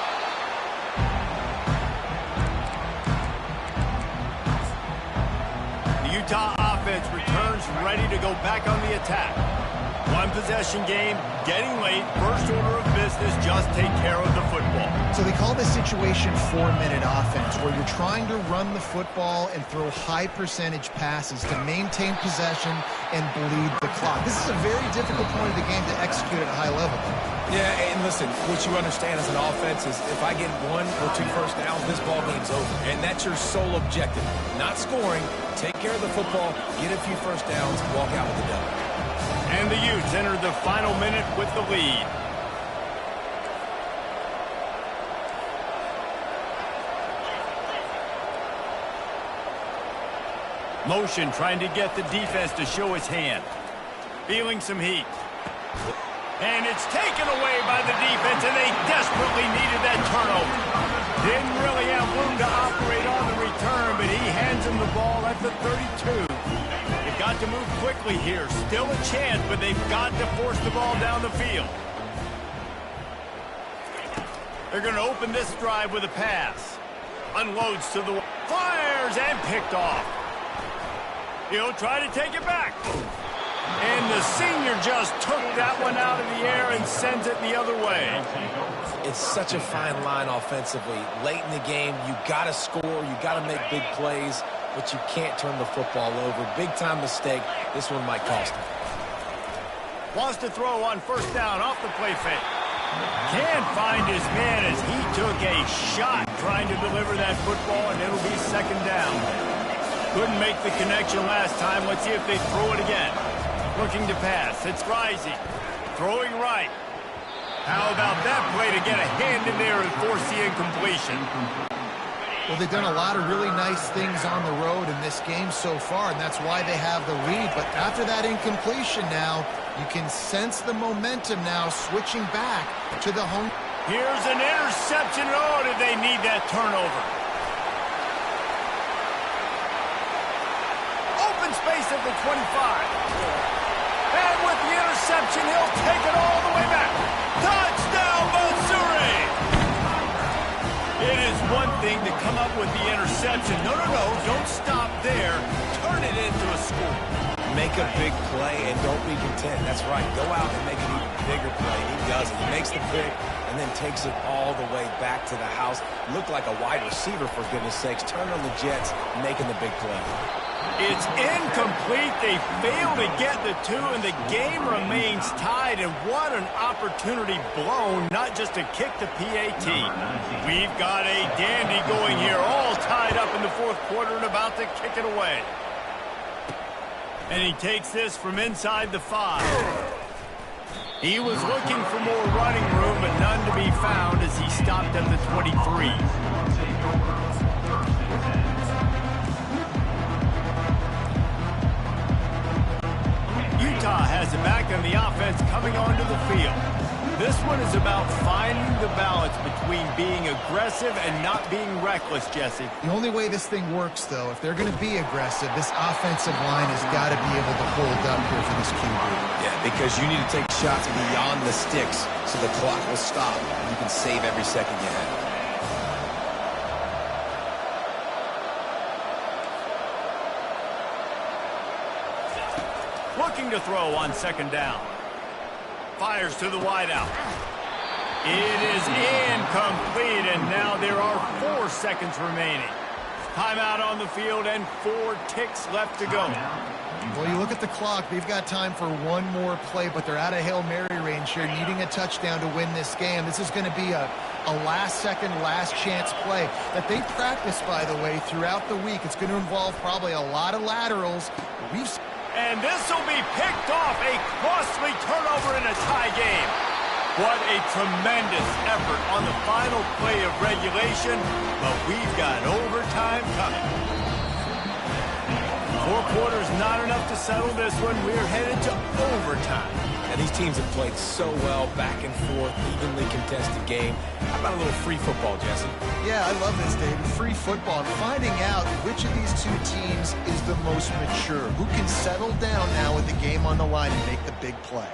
The Utah offense returns ready to go back on the attack. One possession game, getting late, first order of business, just take care of the football. So they call this situation 4-minute offense, where you're trying to run the football and throw high percentage passes to maintain possession and bleed the clock. This is a very difficult point of the game to execute at a high level. Yeah, and listen, what you understand as an offense is if I get 1 or 2 first downs, this ball game's over. And that's your sole objective. Not scoring, take care of the football, get a few first downs, walk out with the W. And the Utes enter the final minute with the lead. Motion trying to get the defense to show his hand. Feeling some heat. And it's taken away by the defense, and they desperately needed that turnover. Didn't really have room to operate on the return, but he hands him the ball at the 32. They've got to move quickly here. Still a chance, but they've got to force the ball down the field. They're going to open this drive with a pass. Unloads to the... Fires and picked off. He'll try to take it back. And the senior just took that one out of the air and sends it the other way. It's such a fine line offensively. Late in the game, you got to score, you got to make big plays, but you can't turn the football over. Big-time mistake. This one might cost him. Wants to throw on 1st down off the play fake. Can't find his man as he took a shot trying to deliver that football, and it'll be 2nd down. Couldn't make the connection last time. Let's see if they throw it again. Looking to pass. It's Rising. Throwing right. How about that play to get a hand in there and force the incompletion? Well, they've done a lot of really nice things on the road in this game so far, and that's why they have the lead. But after that incompletion now, you can sense the momentum now switching back to the home. Here's an interception. Oh, did they need that turnover? Open space at the 25. And with the interception, he'll take it all the way back. Touchdown, Missouri! It is one thing to come up with the interception. No, don't stop there. Turn it into a score. Make a big play and don't be content. That's right. Go out and make an even bigger play. He does it. He makes the pick and then takes it all the way back to the house. Looked like a wide receiver, for goodness sakes. Turn on the Jets, making the big play. It's incomplete. They fail to get the 2, and the game remains tied. And what an opportunity blown, not just to kick the PAT. We've got a dandy going here, all tied up in the 4th quarter and about to kick it away. And he takes this from inside the 5. He was looking for more running room, but none to be found as he stopped at the 23. Utah has it back, and the offense coming onto the field. This one is about finding the balance between being aggressive and not being reckless, Jesse. The only way this thing works, though, if they're going to be aggressive, this offensive line has got to be able to hold up here for this QB. Yeah, because you need to take shots beyond the sticks so the clock will stop and you can save every second you have. Looking to throw on second down. Fires to the wideout. It is incomplete, and now there are 4 seconds remaining. Timeout on the field and 4 ticks left to go. Well, you look at the clock. They've got time for one more play, but they're out of Hail Mary range here, needing a touchdown to win this game. This is going to be a last-second, last-chance play that they practice, by the way, throughout the week. It's going to involve probably a lot of laterals. And this will be picked off, a costly turnover in a tie game. What a tremendous effort on the final play of regulation, but we've got overtime coming. 4 quarters not enough to settle this one. We're headed to overtime. And these teams have played so well, back and forth, evenly contested game. How about a little free football, Jesse? Yeah, I love this, David. Free football. Finding out which of these 2 teams is the most mature. Who can settle down now with the game on the line and make the big play.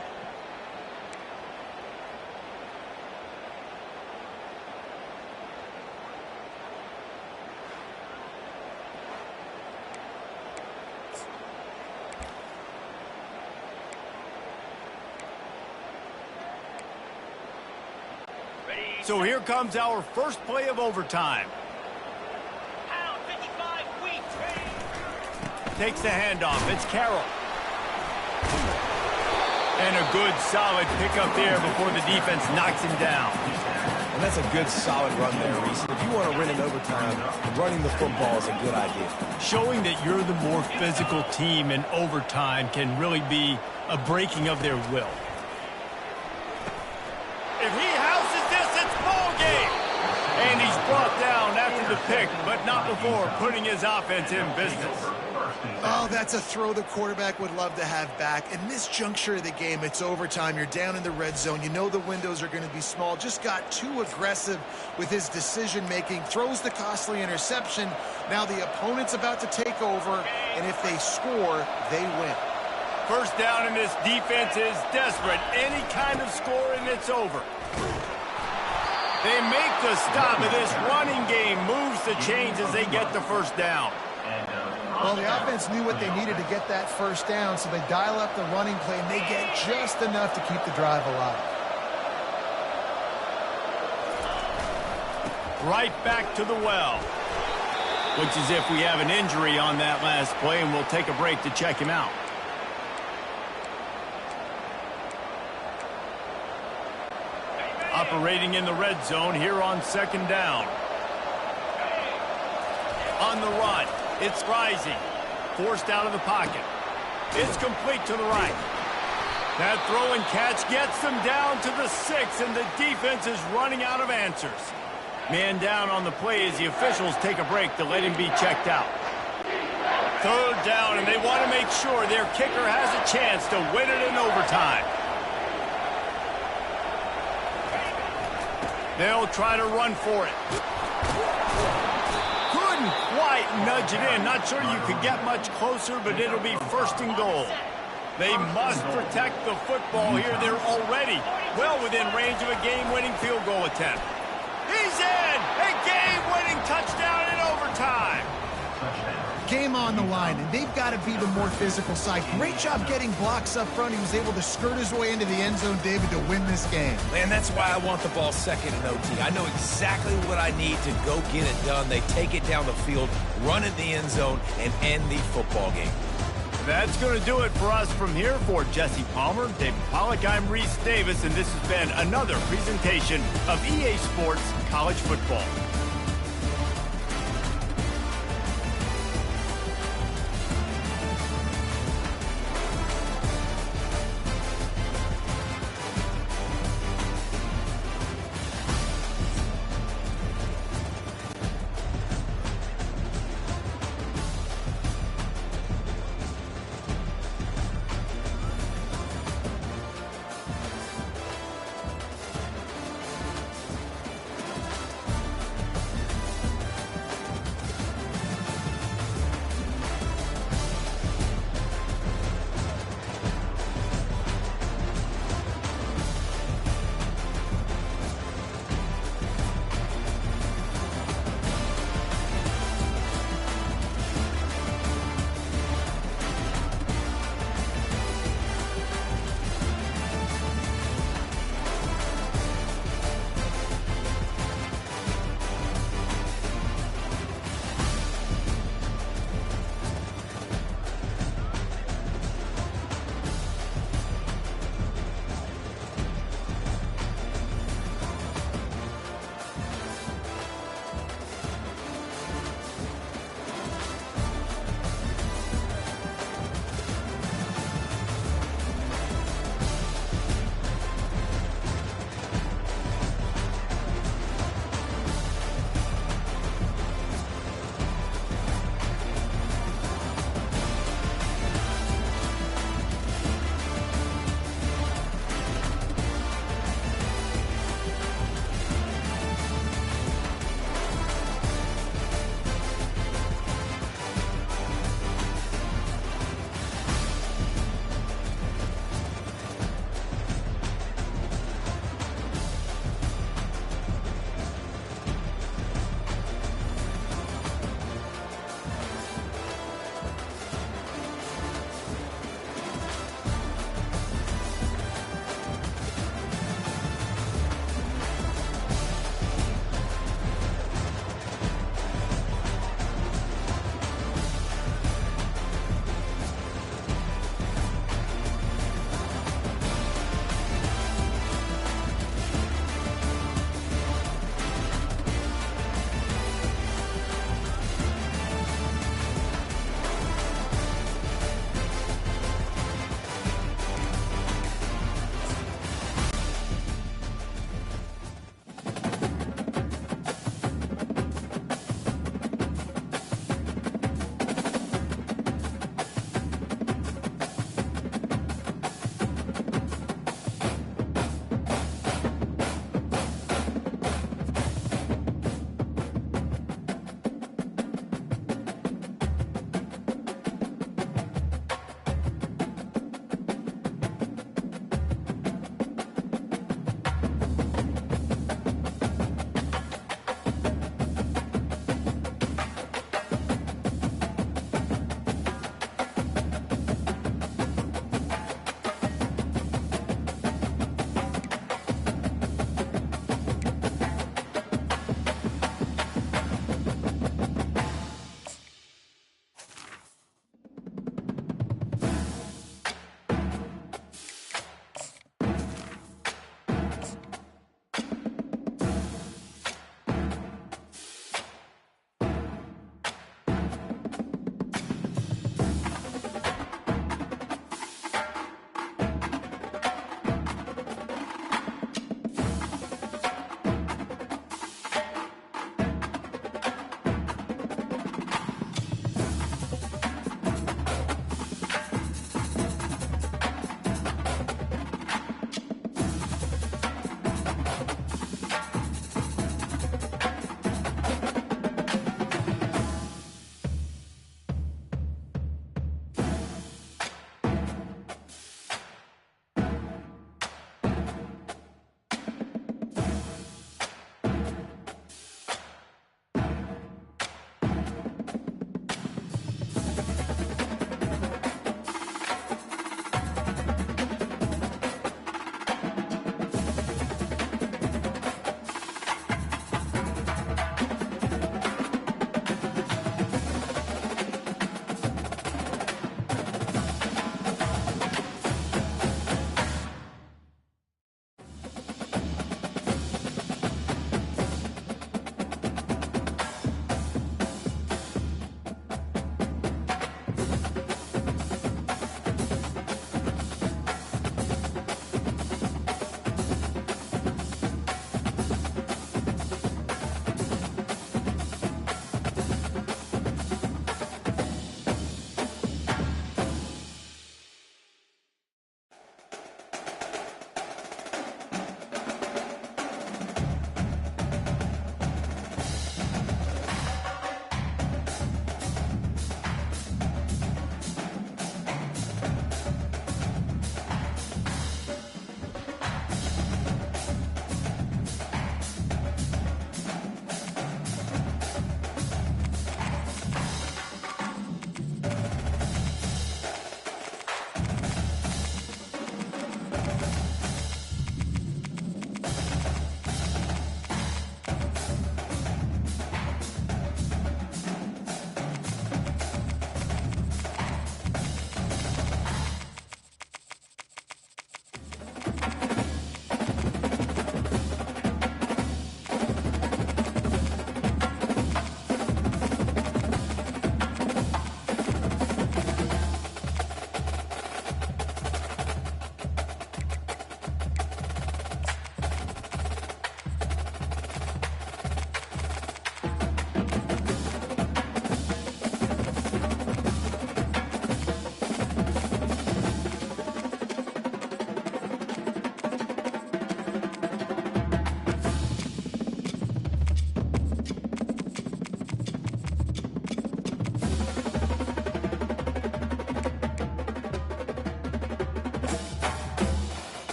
So here comes our first play of overtime. Takes the handoff. It's Carroll. And a good, solid pickup there before the defense knocks him down. And that's a good, solid run there, Reese. If you want to win in overtime, running the football is a good idea. Showing that you're the more physical team in overtime can really be a breaking of their will. If he houses this, it's ball game. And he's brought down after the pick, but not before putting his offense in business. Oh, that's a throw the quarterback would love to have back. In this juncture of the game, it's overtime. You're down in the red zone. You know the windows are going to be small. Just got too aggressive with his decision-making. Throws the costly interception. Now the opponent's about to take over, and if they score, they win. First down, and this defense is desperate. Any kind of score, and it's over. They make the stop, and this running game moves the chains as they get the first down. Well, the offense knew what they needed to get that first down, so they dial up the running play, and they get just enough to keep the drive alive. Right back to the well. Looks as if we have an injury on that last play, and we'll take a break to check him out. Operating in the red zone here on second down. On the run. It's rising. Forced out of the pocket. It's complete to the right. That throw and catch gets them down to the 6, and the defense is running out of answers. Man down on the play as the officials take a break to let him be checked out. Third down, and they want to make sure their kicker has a chance to win it in overtime. They'll try to run for it. Couldn't quite nudge it in. Not sure you could get much closer, but it'll be first and goal. They must protect the football here. They're already well within range of a game-winning field goal attempt. He's in! A game-winning touchdown in overtime! Game on the line, and they've got to be the more physical side. Great job getting blocks up front. He was able to skirt his way into the end zone, David, to win this game. Man, that's why I want the ball second in OT. I know exactly what I need to go get it done. They take it down the field, run in the end zone, and end the football game. That's going to do it for us from here. For Jesse Palmer, David Pollack, I'm Reese Davis, and this has been another presentation of EA Sports College Football.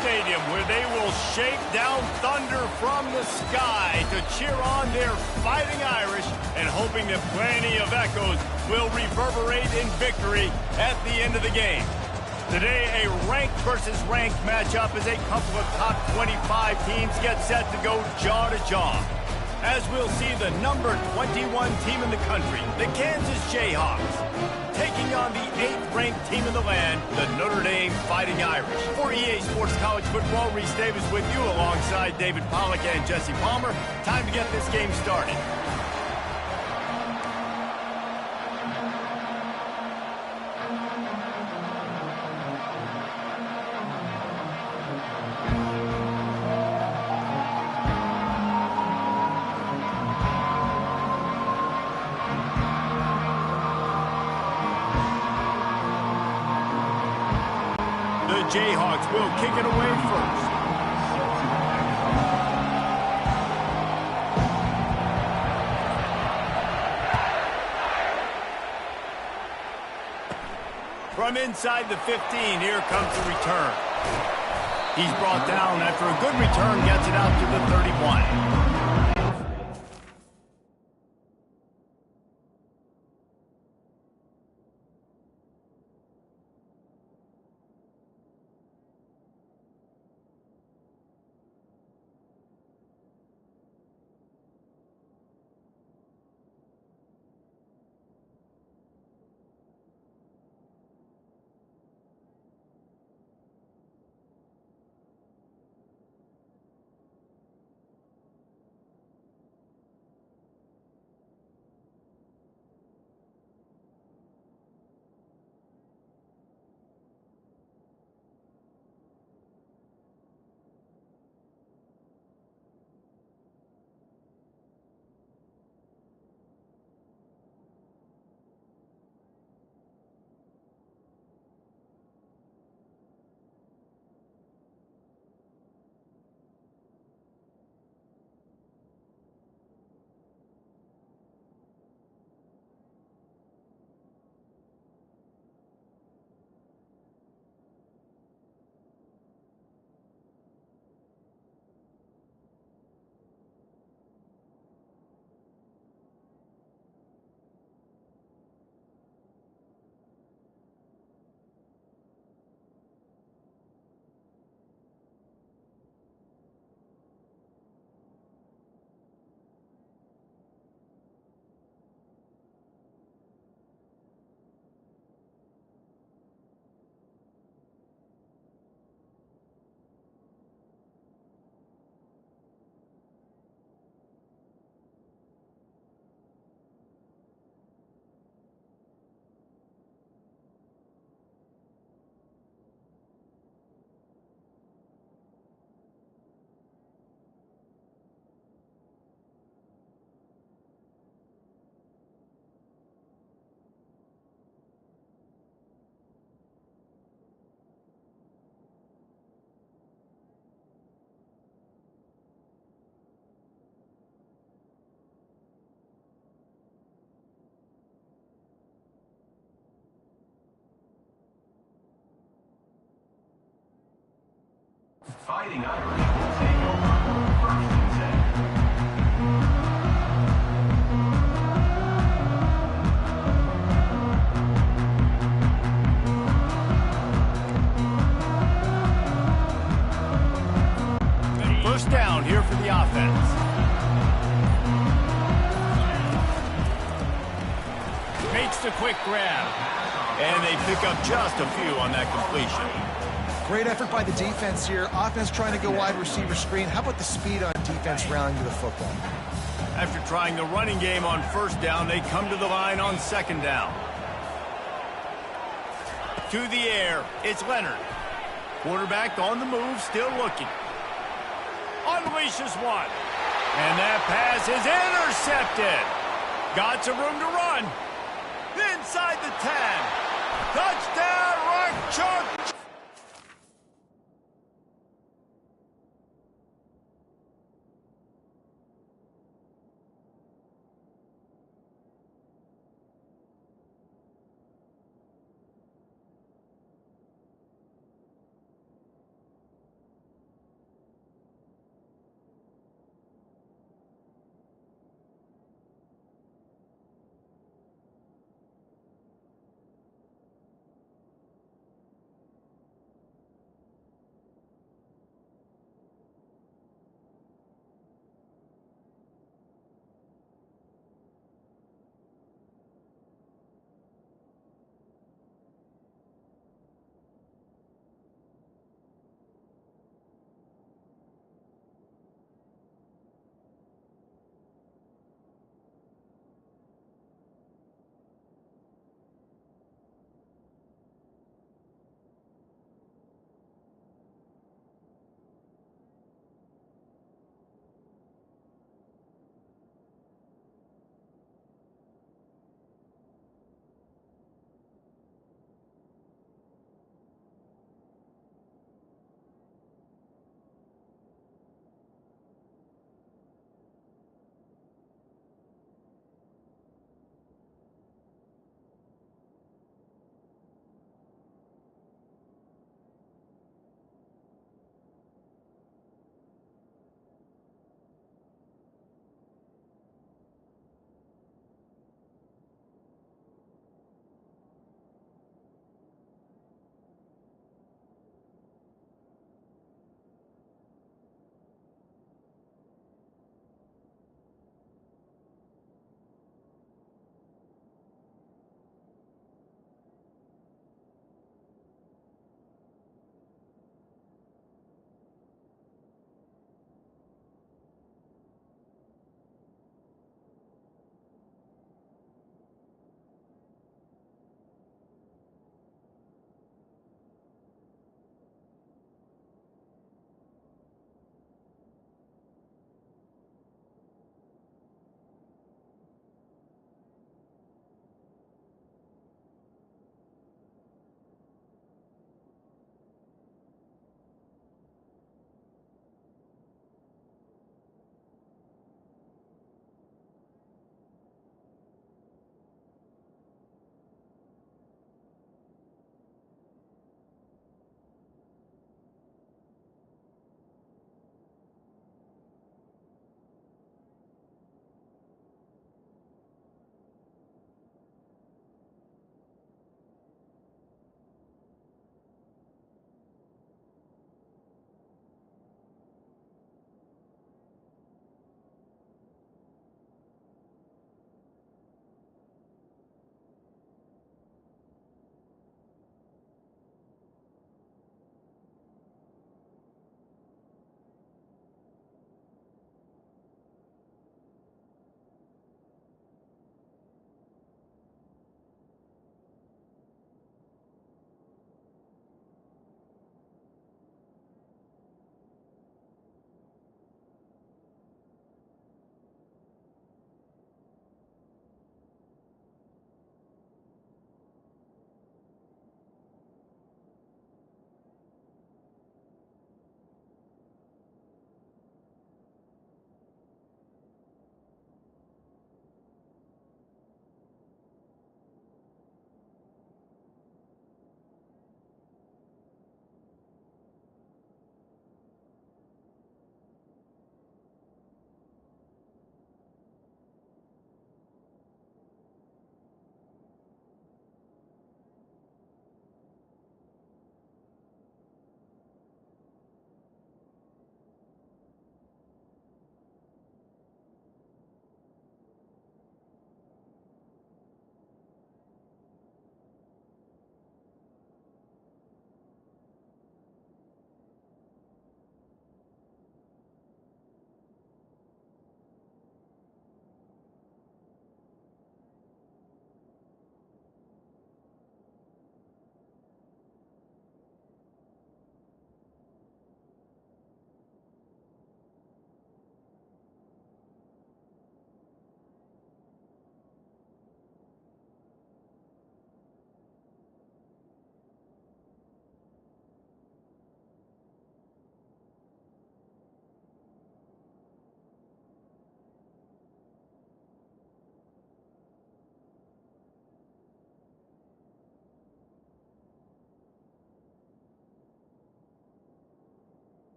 Stadium, where they will shake down thunder from the sky to cheer on their Fighting Irish, and hoping that plenty of echoes will reverberate in victory at the end of the game. Today, a ranked versus ranked matchup as a couple of top 25 teams get set to go jaw to jaw. As we'll see the number 21 team in the country, the Kansas Jayhawks, taking on the 8th-ranked team in the land, the Notre Dame Fighting Irish. For EA Sports College Football, Reese Davis with you alongside David Pollack and Jesse Palmer. Time to get this game started. Jayhawks will kick it away first. From inside the 15, here comes the return. He's brought down after a good return, gets it out to the 31. Fighting Irish will take over. First and 10. First down here for the offense. Makes the quick grab. And they pick up just a few on that completion. Great effort by the defense here. Offense trying to go wide receiver screen. How about the speed on defense rallying to the football? After trying the running game on first down, they come to the line on second down. To the air, it's Leonard. Quarterback on the move, still looking. Unleashes one. And that pass is intercepted. Got some room to run. Inside the 10. Touchdown, Rock Chalk.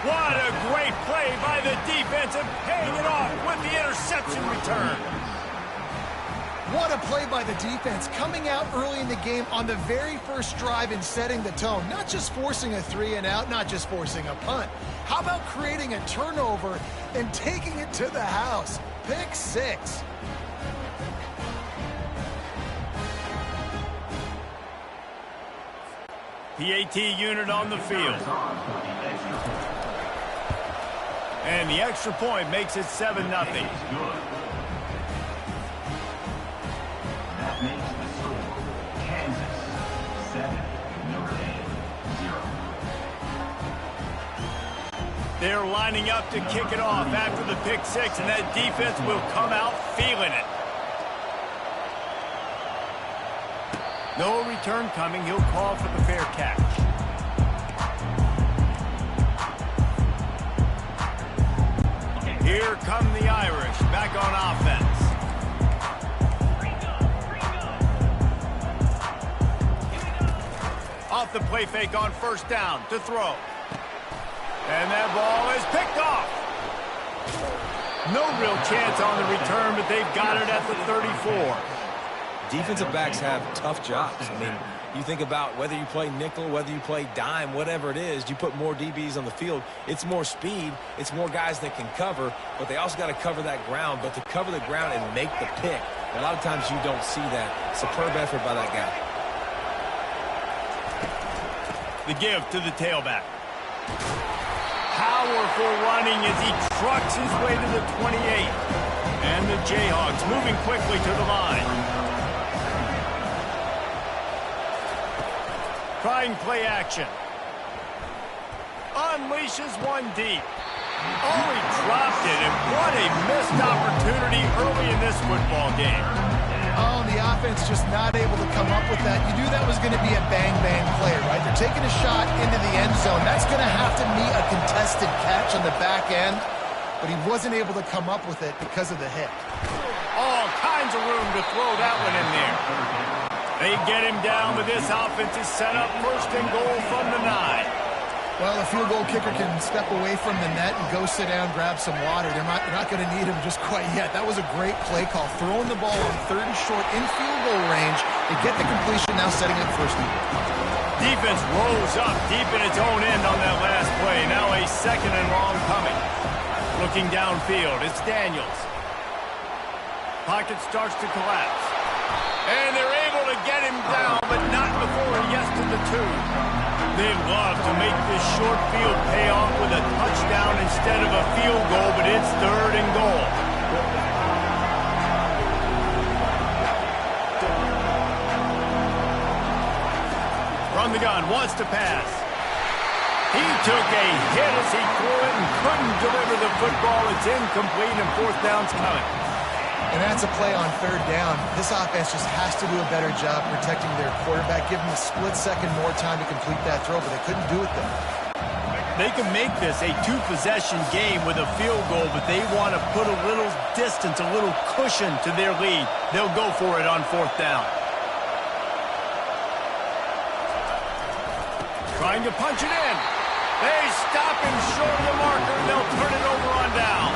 What a great play by the defense and paying it off with the interception return. What a play by the defense, coming out early in the game on the very first drive and setting the tone. Not just forcing a 3-and-out, not just forcing a punt. How about creating a turnover and taking it to the house? Pick 6. PAT unit on the field. And the extra point makes it 7-0. That makes the score Kansas 7, Notre Dame 0. They're lining up to kick it off after the pick 6, and that defense will come out feeling it. No return coming. He'll call for the fair catch. Here come the Irish back on offense. Off the play fake on first down to throw. And that ball is picked off. No real chance on the return, but they've got it at the 34. Defensive backs have tough jobs. I mean, you think about whether you play nickel, whether you play dime, whatever it is, you put more DBs on the field. It's more speed. It's more guys that can cover, but they also got to cover that ground. But to cover the ground and make the pick, a lot of times you don't see that. Superb effort by that guy. The give to the tailback. Powerful running as he trucks his way to the 28. And the Jayhawks moving quickly to the line. Trying play action. Unleashes one deep. Oh, he dropped it, and what a missed opportunity early in this football game. Oh, the offense just not able to come up with that. You knew that was going to be a bang-bang play, right? They're taking a shot into the end zone. That's going to have to meet a contested catch on the back end, but he wasn't able to come up with it because of the hit. All kinds of room to throw that one in there. They get him down, but this offense is set up first and goal from the 9. Well, the field goal kicker can step away from the net and go sit down, grab some water. They're not going to need him just quite yet. That was a great play call. Throwing the ball on 3rd and short in field goal range. They get the completion, now setting up first and goal. Defense rolls up deep in its own end on that last play. Now a 2nd and long coming. Looking downfield, it's Daniels. Pocket starts to collapse. And they're able to get him down, but not before he gets to the 2. They'd love to make this short field pay off with a touchdown instead of a field goal, but it's 3rd and goal. From the gun, wants to pass. He took a hit as he threw it and couldn't deliver the football. It's incomplete and 4th down's coming. And that's a play on 3rd down. This offense just has to do a better job protecting their quarterback, give them a split second more time to complete that throw, but they couldn't do it there. They can make this a 2-possession game with a field goal, but they want to put a little distance, a little cushion to their lead. They'll go for it on 4th down. Trying to punch it in. They stop him short of the marker, and they'll turn it over on down.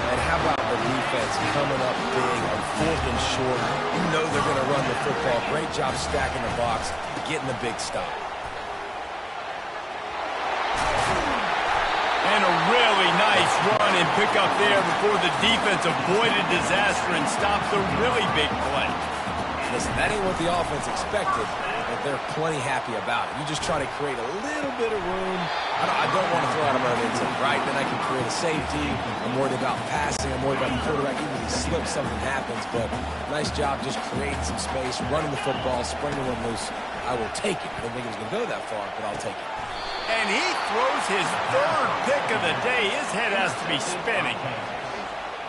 And how about the defense coming up big on 4th and short? You know they're going to run the football. Great job stacking the box, getting the big stop. And a really nice run and pick up there before the defense avoided disaster and stopped the really big play. Listen, that ain't what the offense expected, but they're plenty happy about it. You just try to create a little bit of room. I don't want to throw out a momentum, right? Then I can create a safety. I'm worried about passing. I'm worried about the quarterback. Even if he slips, something happens. But nice job just creating some space, running the football, springing one loose. I will take it. I didn't think it was going to go that far, but I'll take it. And he throws his 3rd pick of the day. His head has to be spinning.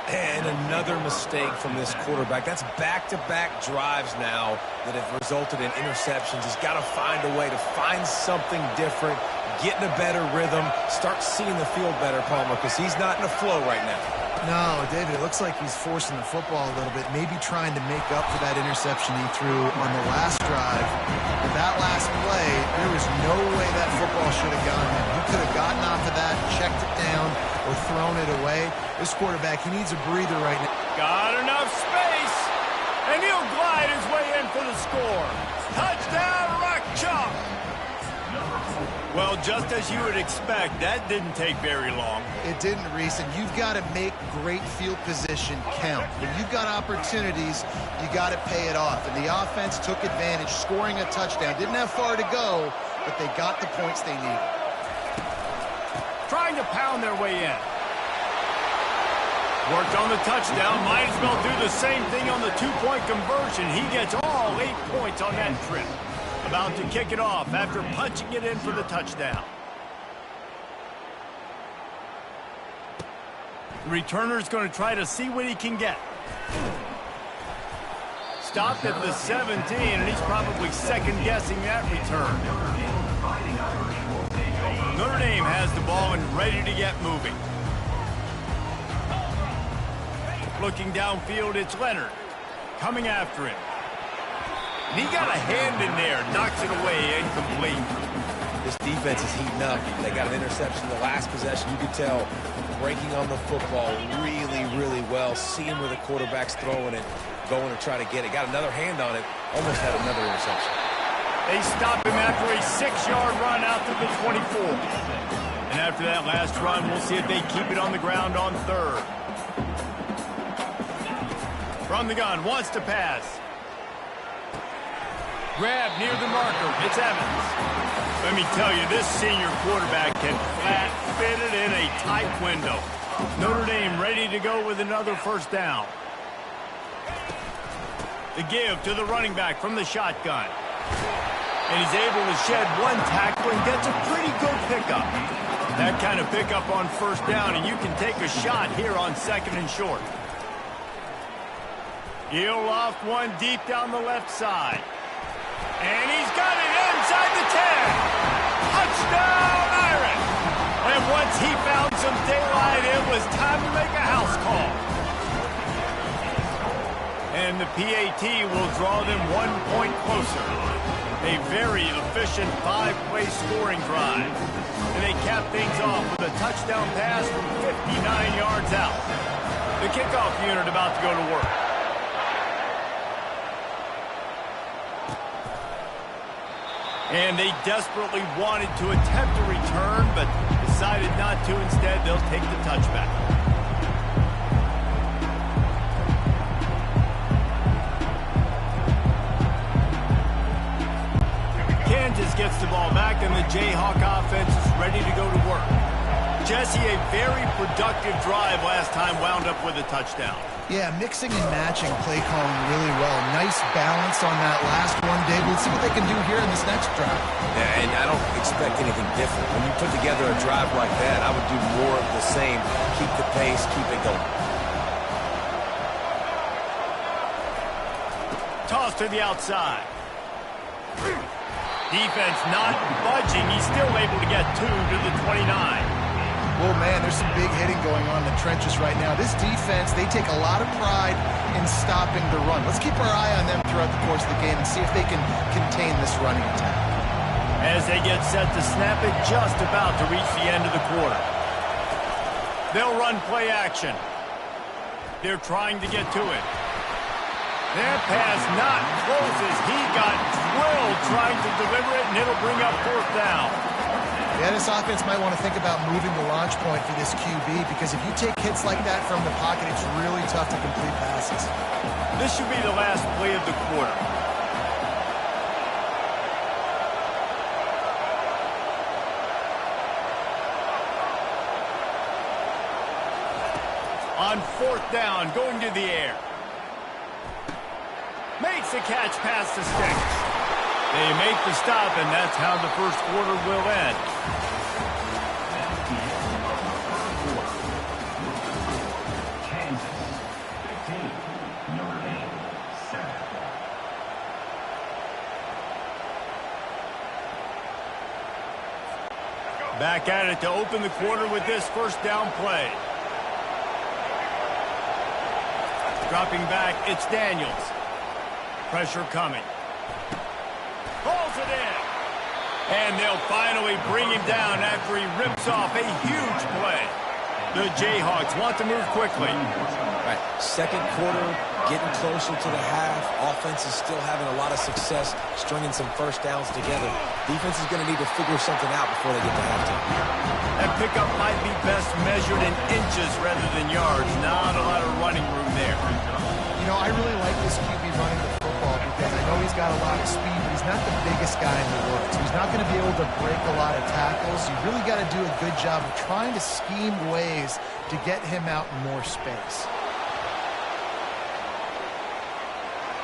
And another mistake from this quarterback. That's back-to-back drives now that have resulted in interceptions. He's got to find a way to find something different, get in a better rhythm, start seeing the field better, Palmer, because he's not in a flow right now. No, David, it looks like he's forcing the football a little bit, maybe trying to make up for that interception he threw on the last drive. But that last play, there was no way that football should have gone in. He could have gotten off of that, checked it down, or thrown it away. This quarterback, he needs a breather right now. Got enough space, and he'll glide his way in for the score. Touchdown, Ncaa! Well, just as you would expect, that didn't take very long. It didn't, Reese, and you've got to make great field position count. When you've got opportunities, you got to pay it off. And the offense took advantage, scoring a touchdown. Didn't have far to go, but they got the points they needed. Trying to pound their way in. Worked on the touchdown. Might as well do the same thing on the two-point conversion. He gets all 8 points on that trip. About to kick it off after punching it in for the touchdown. The returner's going to try to see what he can get. Stopped at the 17, and he's probably second-guessing that return. Notre Dame has the ball and ready to get moving. Looking downfield, it's Leonard. Coming after him. And he got a hand in there, knocks it away, incomplete. This defense is heating up. They got an interception the last possession. You could tell breaking on the football really, really well, seeing where the quarterback's throwing it, going to try to get it. Got another hand on it, almost had another interception. They stop him after a 6-yard run out to the 24. And after that last run, we'll see if they keep it on the ground on third. From the gun, wants to pass. Grab near the marker. It's Evans. Let me tell you, this senior quarterback can flat fit it in a tight window. Notre Dame ready to go with another first down. The give to the running back from the shotgun. And he's able to shed one tackle and gets a pretty good pickup. That kind of pickup on first down, and you can take a shot here on second and short. He'll loft one deep down the left side. And he's got it inside the 10. Touchdown, Irish. And once he found some daylight, it was time to make a house call. And the PAT will draw them 1 point closer. A very efficient 5-play scoring drive. And they cap things off with a touchdown pass from 59 yards out. The kickoff unit about to go to work. And they desperately wanted to attempt a return, but decided not to. Instead, they'll take the touchback. Kansas gets the ball back, and the Jayhawk offense is ready to go to work. Jesse, a very productive drive last time, wound up with a touchdown. Yeah, mixing and matching play calling really well. Nice balance on that last one, David. Let's see what they can do here in this next drive. Yeah, and I don't expect anything different. When you put together a drive like that, I would do more of the same. Keep the pace, keep it going. Toss to the outside. Defense not budging. He's still able to get 2 to the 29. Well, man, there's some big hitting going on in the trenches right now. This defense, they take a lot of pride in stopping the run. Let's keep our eye on them throughout the course of the game and see if they can contain this running attack. As they get set to snap it, just about to reach the end of the quarter. They'll run play action. They're trying to get to it. Their pass not close as he got drilled trying to deliver it, and it'll bring up fourth down. Yeah, this offense might want to think about moving the launch point for this QB, because if you take hits like that from the pocket, it's really tough to complete passes. This should be the last play of the quarter. On fourth down, going to the air. Makes the catch past the sticks. They make the stop, and that's how the first quarter will end. Back at it to open the quarter with this first down play. Dropping back, it's Daniels. Pressure coming. Pulls it in. And they'll finally bring him down after he rips off a huge play. The Jayhawks want to move quickly. Right, second quarter, getting closer to the half. Offense is still having a lot of success stringing some first downs together. Defense is going to need to figure something out before they get to halftime. That pickup might be best measured in inches rather than yards. Not a lot of running room there. You know, I really like this QB running the football because I know he's got a lot of speed, but he's not the biggest guy in the world. So he's not going to be able to break a lot of tackles. You really got to do a good job of trying to scheme ways to get him out in more space.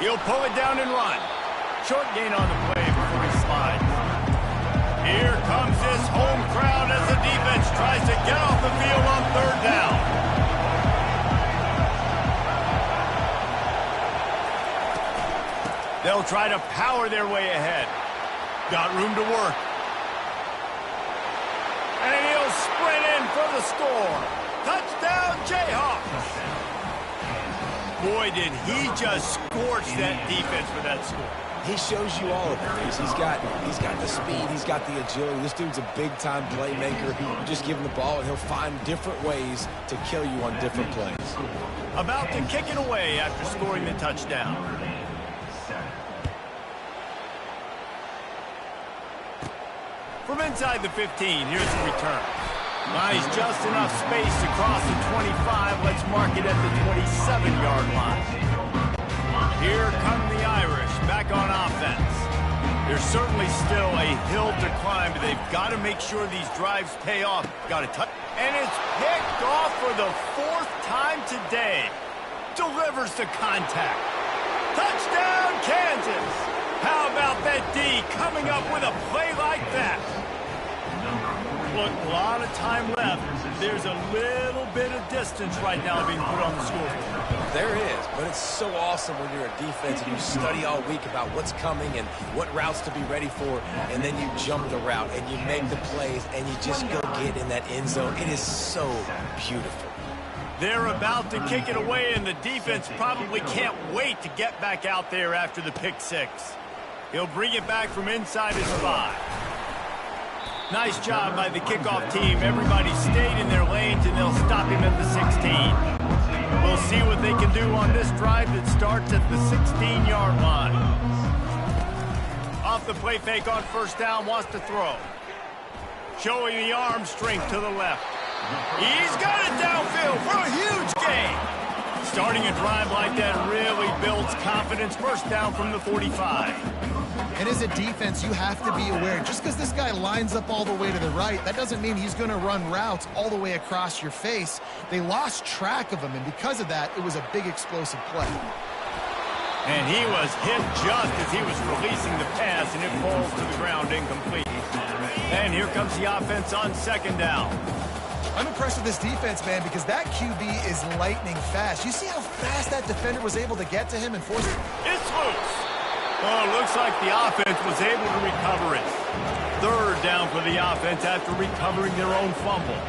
He'll pull it down and run. Short gain on the play before he slides. Here comes this home crowd as the defense tries to get off the field on third down. They'll try to power their way ahead. Got room to work. And he'll sprint in for the score. Touchdown, Jayhawks. Boy, did he just scorch that defense for that score. He shows you all of it. He's got the speed. He's got the agility. This dude's a big-time playmaker. You just give him the ball, and he'll find different ways to kill you on different plays. About to kick it away after scoring the touchdown. From inside the 15, here's the return. Nice, just enough space to cross the 25. Let's mark it at the 27-yard line. Here come the Irish, back on offense. There's certainly still a hill to climb, but they've got to make sure these drives pay off. Got to touch. And it's picked off for the fourth time today. Delivers the contact. Touchdown, Kansas. How about that D coming up with a play like that? Look, a lot of time left. There's a little bit of distance right now being put on the scoreboard. There is, but it's so awesome when you're a defense and you study all week about what's coming and what routes to be ready for, and then you jump the route and you make the plays and you just go get in that end zone. It is so beautiful. They're about to kick it away, and the defense probably can't wait to get back out there after the pick six. He'll bring it back from inside his 5. Nice job by the kickoff team. Everybody stayed in their lanes, and they'll stop him at the 16. We'll see what they can do on this drive that starts at the 16-yard line. Off the play fake on first down, wants to throw. Showing the arm strength to the left. He's got it downfield for a huge gain. Starting a drive like that really builds confidence. First down from the 45. And as a defense, you have to be aware, just because this guy lines up all the way to the right, that doesn't mean he's going to run routes all the way across your face. They lost track of him, and because of that, it was a big explosive play. And he was hit just as he was releasing the pass, and it falls to the ground incomplete. And here comes the offense on second down. I'm impressed with this defense, man, because that QB is lightning fast. You see how fast that defender was able to get to him and force it? It's loose. Oh, looks like the offense was able to recover it. Third down for the offense after recovering their own fumble.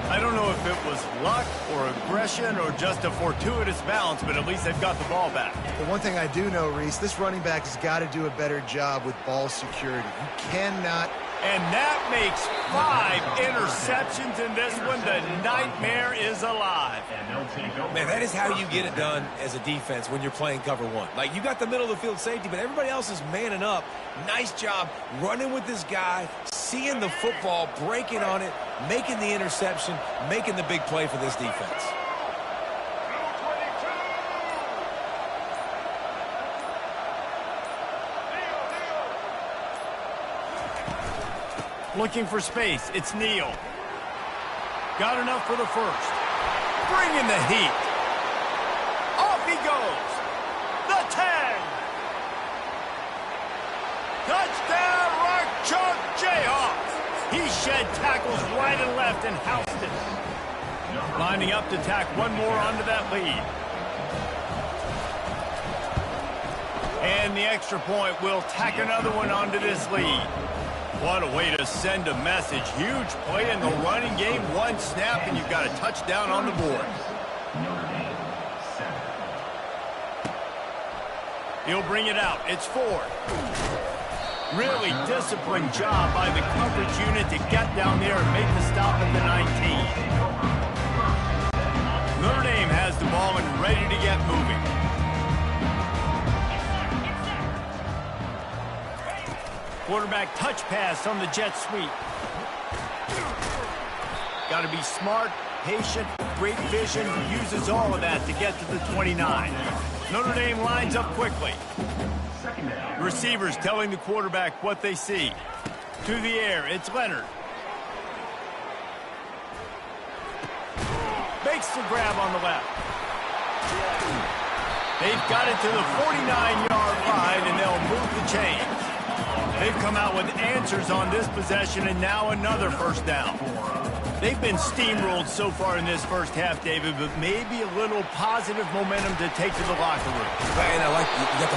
I don't know if it was luck or aggression or just a fortuitous bounce, but at least they've got the ball back. But one thing I do know, Reese, this running back has got to do a better job with ball security. You cannot... And that makes 5 interceptions in this one. The nightmare is alive. Man, that is how you get it done as a defense when you're playing cover one. Like, you got the middle of the field safety, but everybody else is manning up. Nice job running with this guy, seeing the football, breaking on it, making the interception, making the big play for this defense. Looking for space. It's Neal. Got enough for the first. Bringing the heat. Off he goes. The 10. Touchdown, Rock Chalk Jayhawks. He shed tackles right and left and housed it. Lining up to tack one more onto that lead. And the extra point will tack another one onto this lead. What a way to send a message. Huge play in the running game. One snap, and you've got a touchdown on the board. He'll bring it out. It's 4. Really disciplined job by the coverage unit to get down there and make the stop at the 19. Notre Dame has the ball and ready to get moving. Quarterback touch pass on the jet sweep. Got to be smart, patient, great vision, uses all of that to get to the 29. Notre Dame lines up quickly. Receivers telling the quarterback what they see. To the air, it's Leonard. Makes the grab on the left. They've got it to the 49-yard line, and they'll move the chains. They've come out with answers on this possession, and now another first down. They've been steamrolled so far in this first half, David, but maybe a little positive momentum to take to the locker room. And I like you got the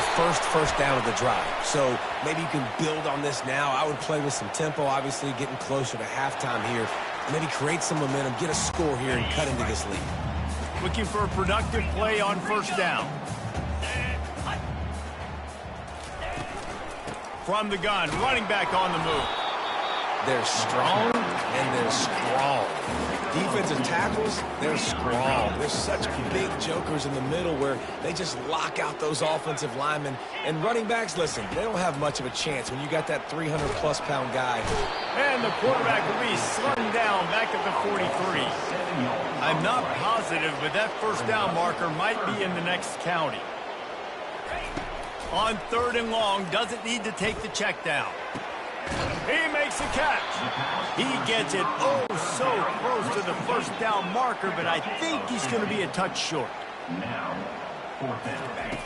first down of the drive. So maybe you can build on this now. I would play with some tempo, obviously getting closer to halftime here. Maybe create some momentum, get a score here, and cut into this lead. Looking for a productive play on first down. From the gun, running back on the move. They're strong and they're strong. Defensive tackles, they're strong. There's such big jokers in the middle where they just lock out those offensive linemen. And running backs, listen, they don't have much of a chance when you got that 300-plus pound guy. And the quarterback will be slung down back at the 43. I'm not positive, but that first down marker might be in the next county. On 3rd and long, doesn't need to take the check down. He makes a catch. He gets it oh so close to the first down marker, but I think he's going to be a touch short. Now, 4th down.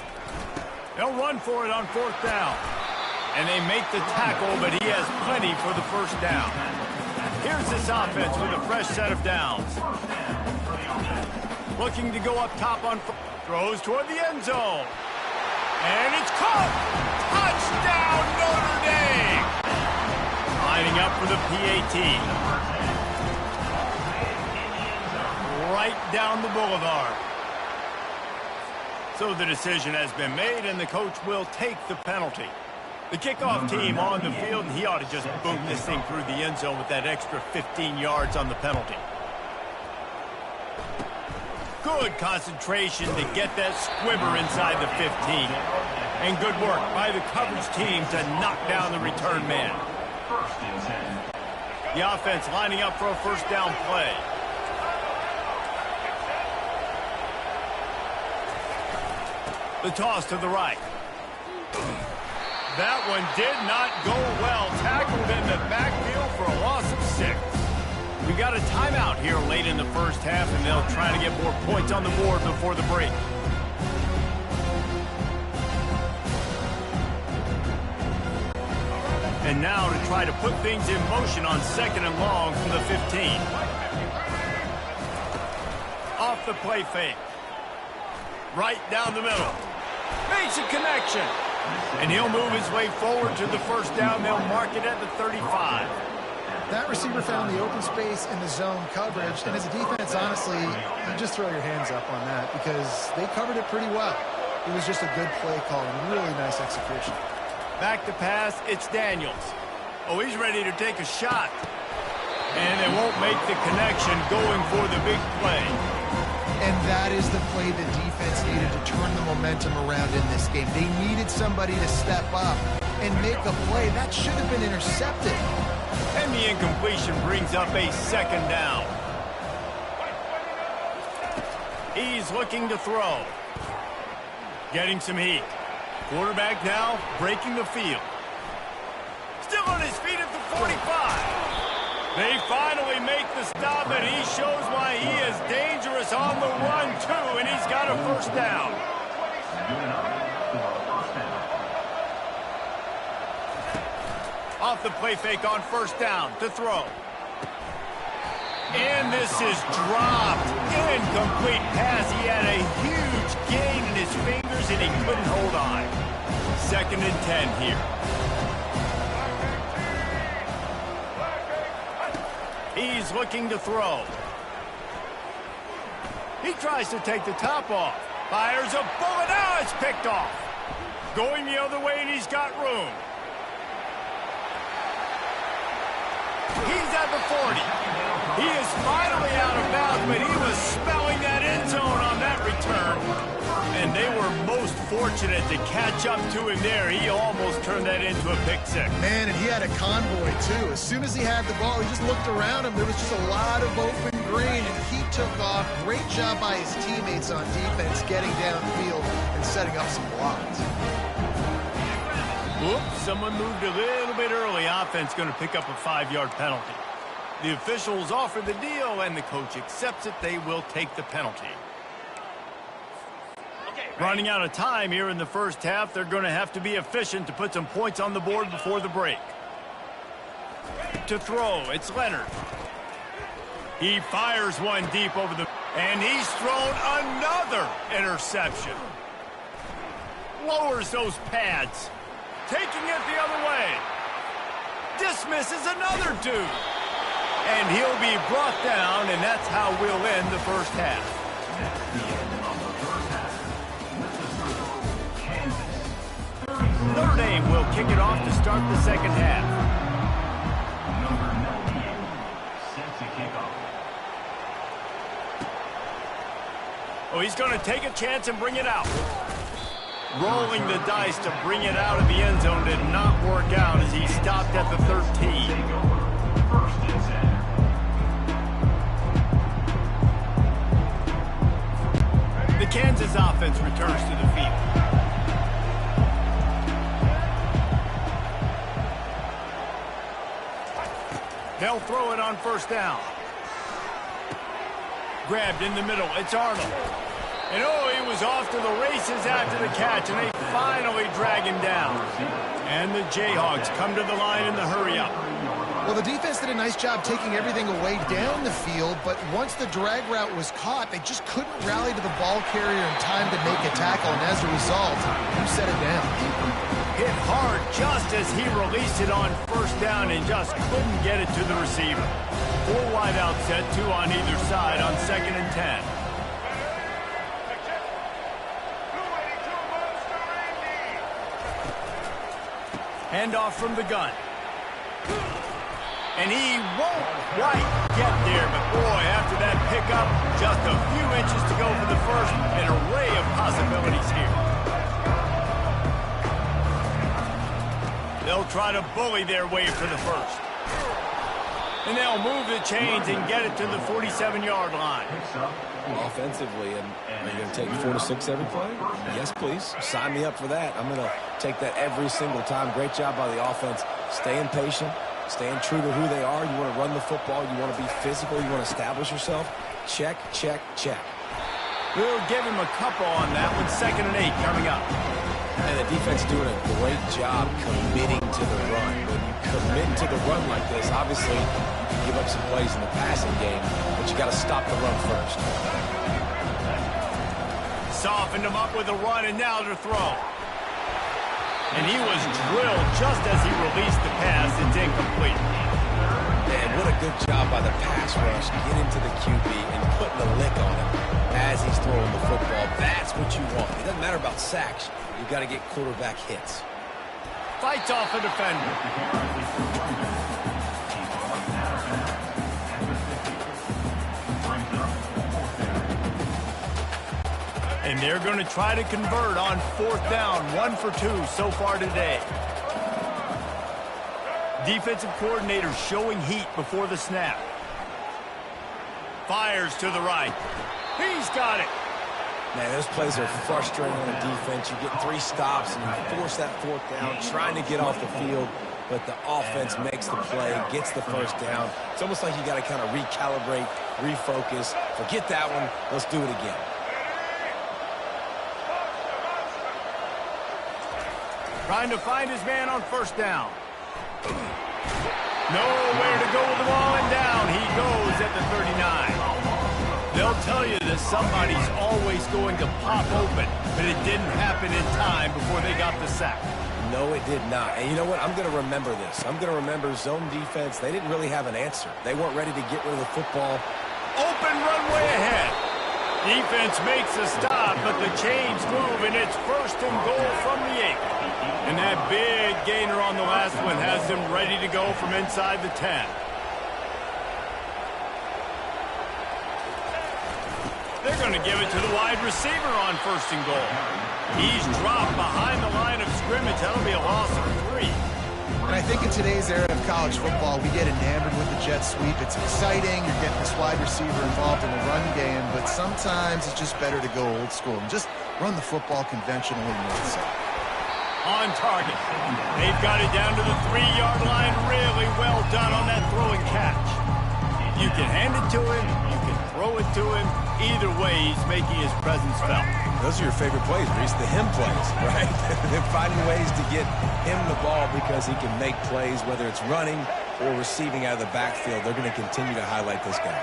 They'll run for it on 4th down. And they make the tackle, but he has plenty for the first down. Here's this offense with a fresh set of downs. Looking to go up top on throws toward the end zone. And it's caught! Touchdown, Notre Dame! Lining up for the PAT. Right down the boulevard. So the decision has been made, and the coach will take the penalty. The kickoff team on the field, and he ought to just boom this thing through the end zone with that extra 15 yards on the penalty. Good concentration to get that squibber inside the 15. And good work by the coverage team to knock down the return man. 1st and 10. The offense lining up for a first down play. The toss to the right. That one did not go well. Tackled in the backfield for a loss of 6. We got a timeout here late in the first half, and they'll try to get more points on the board before the break. And now to try to put things in motion on 2nd and long from the 15. Off the play fake. Right down the middle. Makes a connection. And he'll move his way forward to the first down. They'll mark it at the 35. That receiver found the open space in the zone coverage, and as a defense, honestly, you just throw your hands up on that because they covered it pretty well. It was just a good play call and really nice execution. Back to pass, it's Daniels. Oh, he's ready to take a shot. And they won't make the connection going for the big play. And that is the play the defense needed to turn the momentum around in this game. They needed somebody to step up and make a play. That should have been intercepted. And the incompletion brings up a 2nd down. He's looking to throw. Getting some heat. Quarterback now breaking the field. Still on his feet at the 45. They finally make the stop, and he shows why he is dangerous on the run, too, and he's got a first down. Off the play fake on first down to throw. And this is dropped. Incomplete pass. He had a huge gain in his fingers, and he couldn't hold on. 2nd and 10 here. He's looking to throw. He tries to take the top off. Fires a bullet. Now it's picked off. going the other way, and he's got room. He's at the 40. He is finally out of bounds, but he was smelling that end zone on that return. And they were most fortunate to catch up to him there. He almost turned that into a pick six. Man, and he had a convoy, too. As soon as he had the ball, he just looked around him. There was just a lot of open green, and he took off. Great job by his teammates on defense, getting downfield and setting up some blocks. Whoops, someone moved a little bit early. Offense going to pick up a 5-yard penalty. The officials offer the deal, and the coach accepts it. They will take the penalty. Running out of time here in the first half. They're going to have to be efficient to put some points on the board before the break. To throw, it's Leonard. He fires one deep over the... And he's thrown another interception. Lowers those pads. Taking it the other way. Dismisses another dude. And he'll be brought down, and that's how we'll end the first half. That's the end of the first half. Kansas, 30. Notre Dame will kick it off to start the second half. Number 98, set to kick off. Oh, he's going to take a chance and bring it out. Rolling the dice to bring it out of the end zone did not work out as he stopped at the 13. First and 10. The Kansas offense returns to the field. They'll throw it on first down. Grabbed in the middle. It's Arnold. And oh, he was off to the races after the catch, and they finally drag him down. And the Jayhawks come to the line in the hurry-up. Well, the defense did a nice job taking everything away down the field, but once the drag route was caught, they just couldn't rally to the ball carrier in time to make a tackle, and as a result, you set it down. Hit hard just as he released it on first down and just couldn't get it to the receiver. 4 wide out set, 2 on either side on 2nd and 10. Handoff from the gun. And he won't quite get there, but boy, after that pickup, just a few inches to go for the first. An array of possibilities here. They'll try to bully their way for the first. And they'll move the chains and get it to the 47-yard line. Offensively, and are you going to take 4 to 6 every play? Yes, please. Sign me up for that. I'm going to take that every single time. Great job by the offense. Staying patient, staying true to who they are. You want to run the football. You want to be physical. You want to establish yourself. Check, check, check. We'll give him a couple on that one. 2nd and 8 coming up. And the defense doing a great job committing to the run. When you commit to the run like this, obviously you can give up some plays in the passing game, but you got to stop the run first. Softened him up with a run, and now to throw. And he was drilled just as he released the pass. It's incomplete. Man, what a good job by the pass rush. Get into the QB and putting a lick on him as he's throwing the football. That's what you want. It doesn't matter about sacks. You've got to get quarterback hits. Fights off a defender. And they're going to try to convert on 4th down. 1 for 2 so far today. Defensive coordinator showing heat before the snap. Fires to the right. He's got it. Man, those plays are frustrating on the defense. You get 3 stops and you force that 4th down, trying to get off the field, but the offense makes the play, gets the first down. It's almost like you got to kind of recalibrate, refocus. Forget that one. Let's do it again. Trying to find his man on 1st down. Nowhere to go with the ball, and down he goes at the 39. They'll tell you that somebody's always going to pop open, but it didn't happen in time before they got the sack. No, it did not. And you know what? I'm going to remember this. I'm going to remember zone defense. They didn't really have an answer. They weren't ready to get rid of the football. Open runway ahead. Defense makes a stop, but the chains move, and it's 1st and goal from the 8. And that big gainer on the last one has them ready to go from inside the 10. They're going to give it to the wide receiver on 1st and goal. He's dropped behind the line of scrimmage. That'll be a loss of 3. And I think in today's era of college football, we get enamored with the jet sweep. It's exciting. You're getting this wide receiver involved in the run game, but sometimes it's just better to go old school and just run the football conventionally north side. On target. They've got it down to the 3-yard line. Really well done on that throw and catch. You can hand it to him. You can throw it to him. Either way, he's making his presence felt. Those are your favorite plays, Reese, the him plays, right? They're finding ways to get him the ball because he can make plays, whether it's running or receiving out of the backfield. They're going to continue to highlight this guy.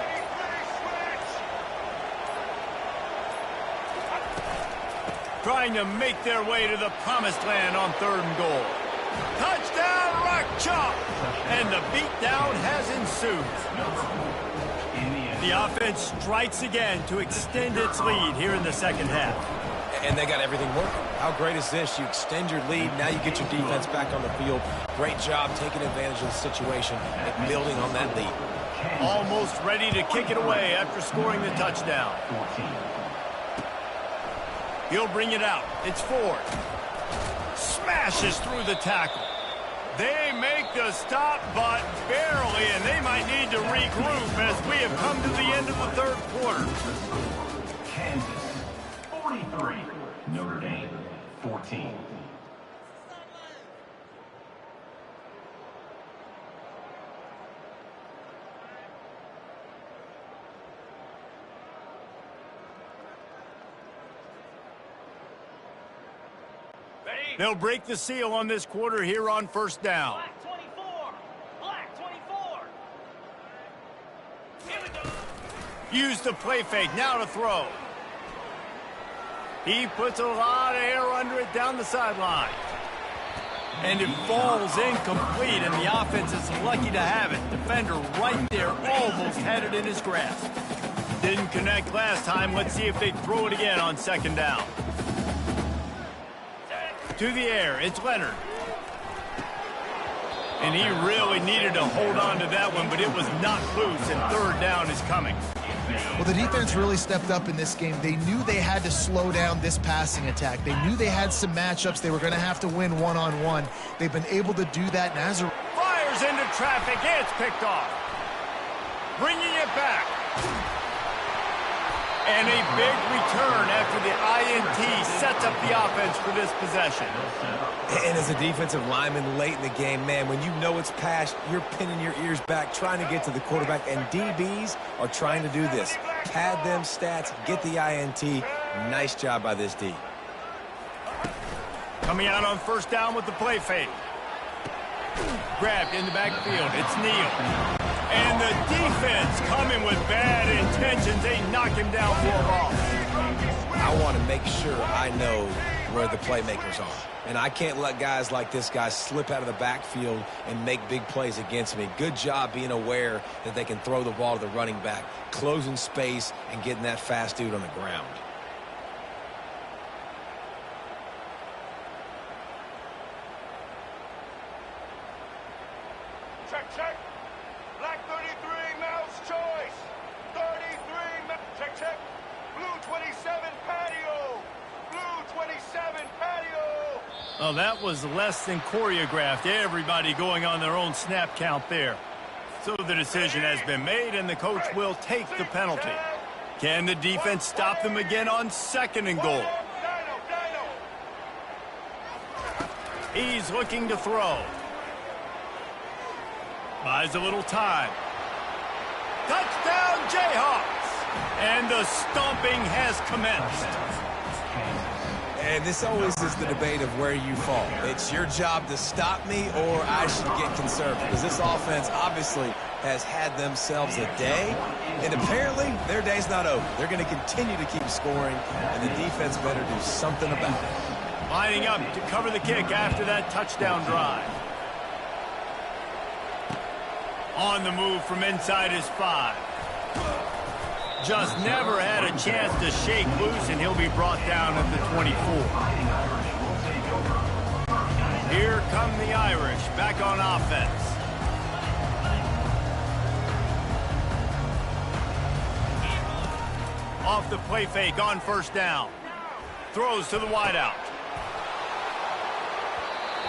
Trying to make their way to the promised land on 3rd and goal. Touchdown, Ncaa! And the beatdown has ensued. The offense strikes again to extend its lead here in the 2nd half. And they got everything working. How great is this? You extend your lead. Now you get your defense back on the field. Great job taking advantage of the situation and building on that lead. Almost ready to kick it away after scoring the touchdown. He'll bring it out. It's Ford. Smashes through the tackle. They make the stop, but barely, and they might need to regroup as we have come to the end of the 3rd quarter. Kansas, 43. Notre Dame, 14. They'll break the seal on this quarter here on 1st down. Black 24. Black 24. Here we go. Use the play fake, now to throw. He puts a lot of air under it down the sideline. And it falls incomplete, and the offense is lucky to have it. Defender right there almost had it in his grasp. Didn't connect last time. Let's see if they throw it again on 2nd down. To the air, it's Leonard. And he really needed to hold on to that one, but it was not loose, and 3rd down is coming. Well, the defense really stepped up in this game. They knew they had to slow down this passing attack. They knew they had some matchups they were going to have to win one-on-one. They've been able to do that, and as a... Fires into traffic, it's picked off. Bringing it back. And a big return after the INT sets up the offense for this possession. And as a defensive lineman late in the game, man, when you know it's passed, you're pinning your ears back, trying to get to the quarterback, and DBs are trying to do this. Pad them stats, get the INT. Nice job by this D. Coming out on 1st down with the play fake. Grabbed in the backfield, it's Neal. And the defense coming with bad intentions. They knock him down for a loss. I want to make sure I know where the playmakers are. And I can't let guys like this guy slip out of the backfield and make big plays against me. Good job being aware that they can throw the ball to the running back, closing space, and getting that fast dude on the ground. Check. Black 33, mouse choice. 33, check. Blue 27, patio. Blue 27, patio. Oh, that was less than choreographed. Everybody going on their own snap count there. So the decision has been made, and the coach will take the penalty. Can the defense stop them again on 2nd and goal? He's looking to throw. Buys a little time. Touchdown, Jayhawks! And the stomping has commenced. And this always is the debate of where you fall. It's your job to stop me, or I should get conservative. Because this offense obviously has had themselves a day, and apparently their day's not over. They're going to continue to keep scoring, and the defense better do something about it. Lining up to cover the kick after that touchdown drive. On the move from inside his 5. Just never had a chance to shake loose, and he'll be brought down at the 24. Here come the Irish back on offense. Off the play fake on first down. Throws to the wideout.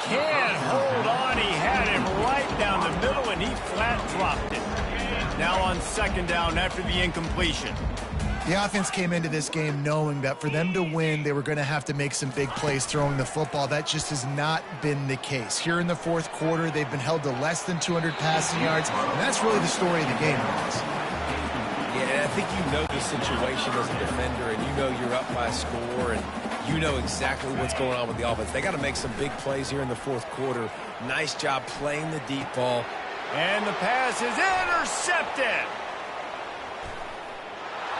Can't hold on. He had him right down the middle, and he flat dropped it. Now on second down after the incompletion. The offense came into this game knowing that for them to win, they were going to have to make some big plays throwing the football. That just has not been the case. Here in the fourth quarter, they've been held to less than 200 passing yards, and that's really the story of the game, guys. Yeah, and I think you know the situation as a defender, and you know you're up by a score, and you know exactly what's going on with the offense. They got to make some big plays here in the fourth quarter. Nice job playing the deep ball. And the pass is intercepted.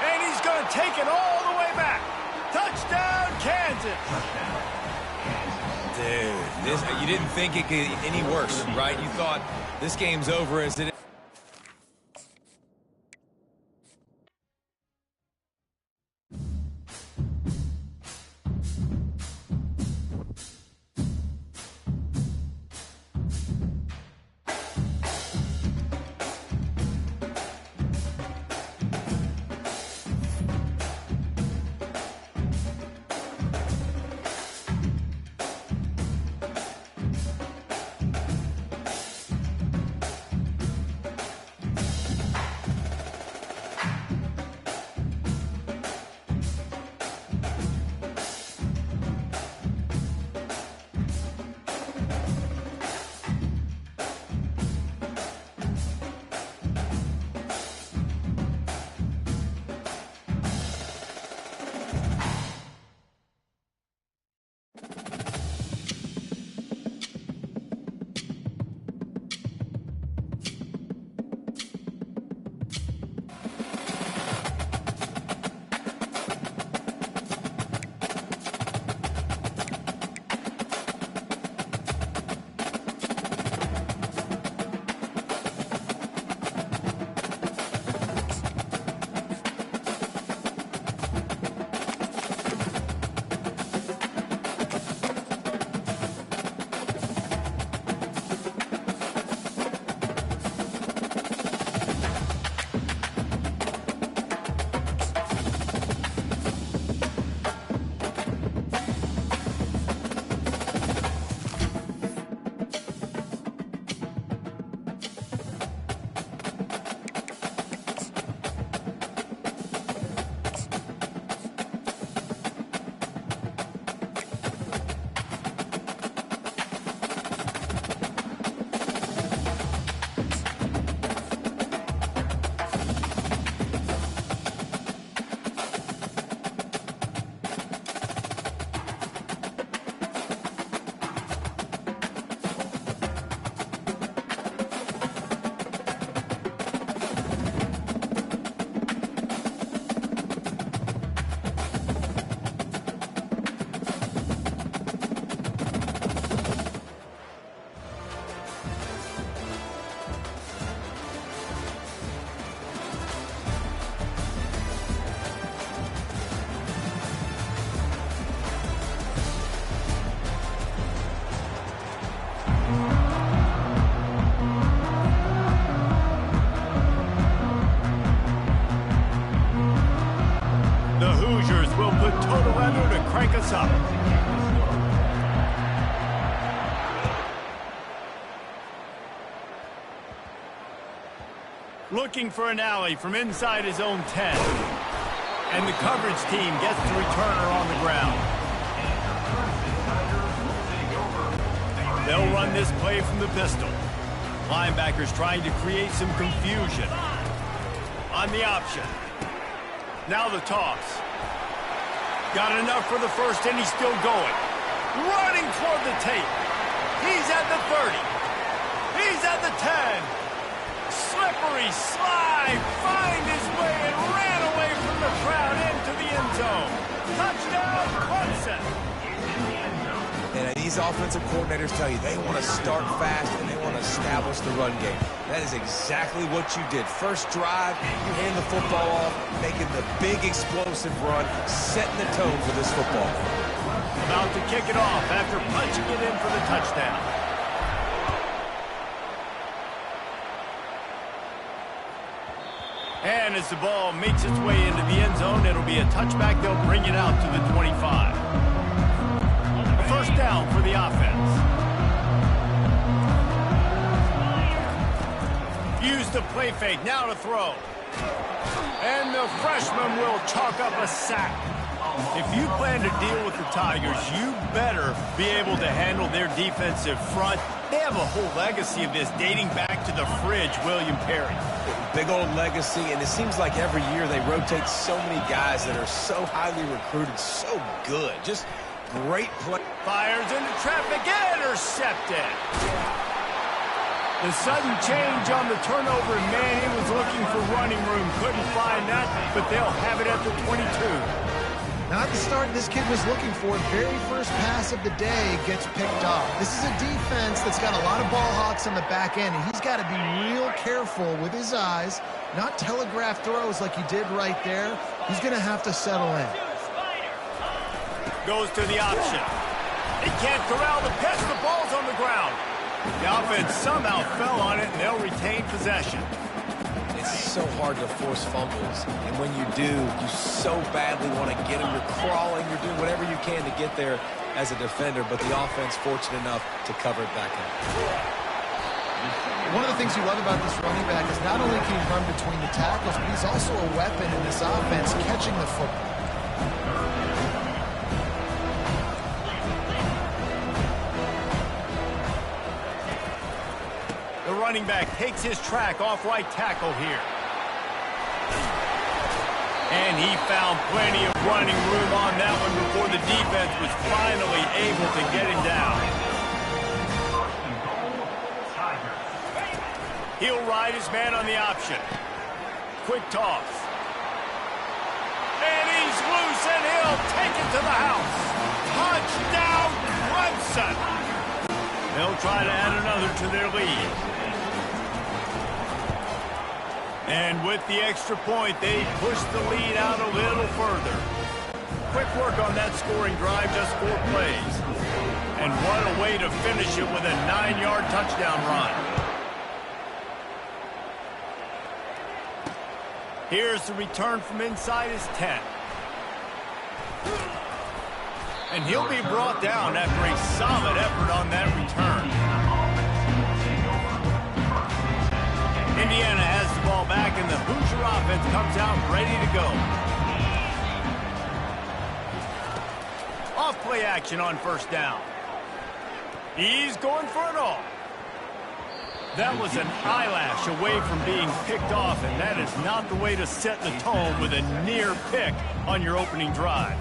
And he's going to take it all the way back. Touchdown, Kansas. Dude, you didn't think it could get any worse, right? You thought this game's over as it is. crank us up. Looking for an alley from inside his own 10. And the coverage team gets the returner on the ground. They'll run this play from the pistol. Linebackers trying to create some confusion. On the option. Now the toss. Got enough for the first, and he's still going. Running toward the tape. He's at the 30. He's at the 10. Slippery slide. Find his way and ran away from the crowd into the end zone. Touchdown, Clemson. And these offensive coordinators tell you they want to start fast and they want to establish the run game. That is exactly what you did. First drive, you hand the football off, making the big explosive run, setting the tone for this football. About to kick it off after punching it in for the touchdown. And as the ball makes its way into the end zone, it'll be a touchback. They'll bring it out to the 25. A first down for the offense. Use the play fake. Now to throw. And the freshman will chalk up a sack. If you plan to deal with the Tigers, you better be able to handle their defensive front. They have a whole legacy of this dating back to the fridge, William Perry. Big old legacy, and it seems like every year they rotate so many guys that are so highly recruited, so good. Just great play. Fires into traffic, intercepted. The sudden change on the turnover, man, he was looking for running room. Couldn't find that, but they'll have it at the 22. Now at the start, this kid was looking for very first pass of the day gets picked off. This is a defense that's got a lot of ball hawks on the back end, and he's got to be real careful with his eyes, not telegraph throws like he did right there. He's going to have to settle in. Goes to the option. He can't corral the pitch. The ball's on the ground. The offense somehow fell on it, and they'll retain possession. It's so hard to force fumbles, and when you do, you so badly want to get them. You're crawling, you're doing whatever you can to get there as a defender, but the offense fortunate enough to cover it back up. One of the things you love about this running back is not only can he run between the tackles, but he's also a weapon in this offense catching the football. The running back takes his track off right tackle here. And he found plenty of running room on that one before the defense was finally able to get him down. He'll ride his man on the option. Quick toss. And he's loose, and he'll take it to the house. Touchdown, Clemson! They'll try to add another to their lead. And with the extra point, they push the lead out a little further. Quick work on that scoring drive, just 4 plays. And what a way to finish it with a 9-yard touchdown run. Here's the return from inside his 10. And he'll be brought down after a solid effort on that return. Indiana has the ball back, and the Hoosier offense comes out ready to go. Off play action on first down. He's going for it all. That was an eyelash away from being picked off, and that is not the way to set the tone with a near pick on your opening drive.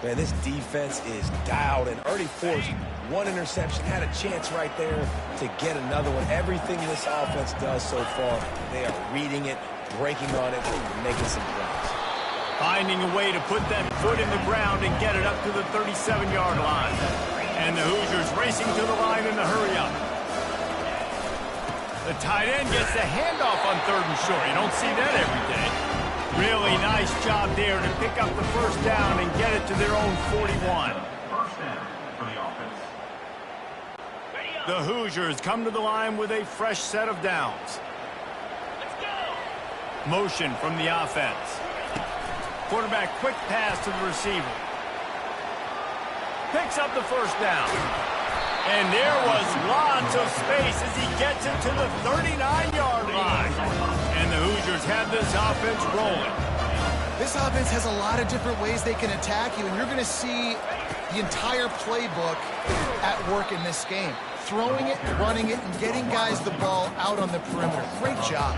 Man, this defense is dialed and already forced one interception, had a chance right there to get another one. Everything this offense does so far, they are reading it, breaking on it, and making some plays. Finding a way to put that foot in the ground and get it up to the 37-yard line. And the Hoosiers racing to the line in the hurry-up. The tight end gets the handoff on 3rd and short. You don't see that every day. Really nice job there to pick up the first down and get it to their own 41. First down for the offense. The Hoosiers come to the line with a fresh set of downs. Let's go. Motion from the offense. Quarterback quick pass to the receiver. Picks up the first down. And there was lots of space as he gets it to the 39-yard line. And the Hoosiers have this offense rolling. This offense has a lot of different ways they can attack you, and you're going to see the entire playbook at work in this game. Throwing it, running it, and getting guys the ball out on the perimeter. Great job.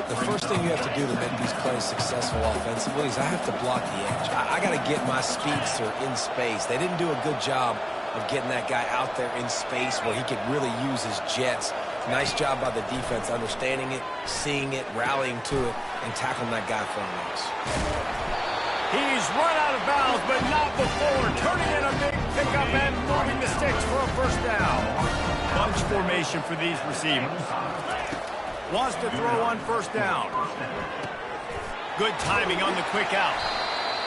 The first thing you have to do to make these plays successful offensively is I have to block the edge. I got to get my speedster in space. They didn't do a good job of getting that guy out there in space where he could really use his jets. Nice job by the defense understanding it, seeing it, rallying to it, and tackling that guy from us. He's run out of bounds, but not before turning in a big pickup and moving the sticks for a first down. Bunch formation for these receivers. Wants to throw on first down. Good timing on the quick out.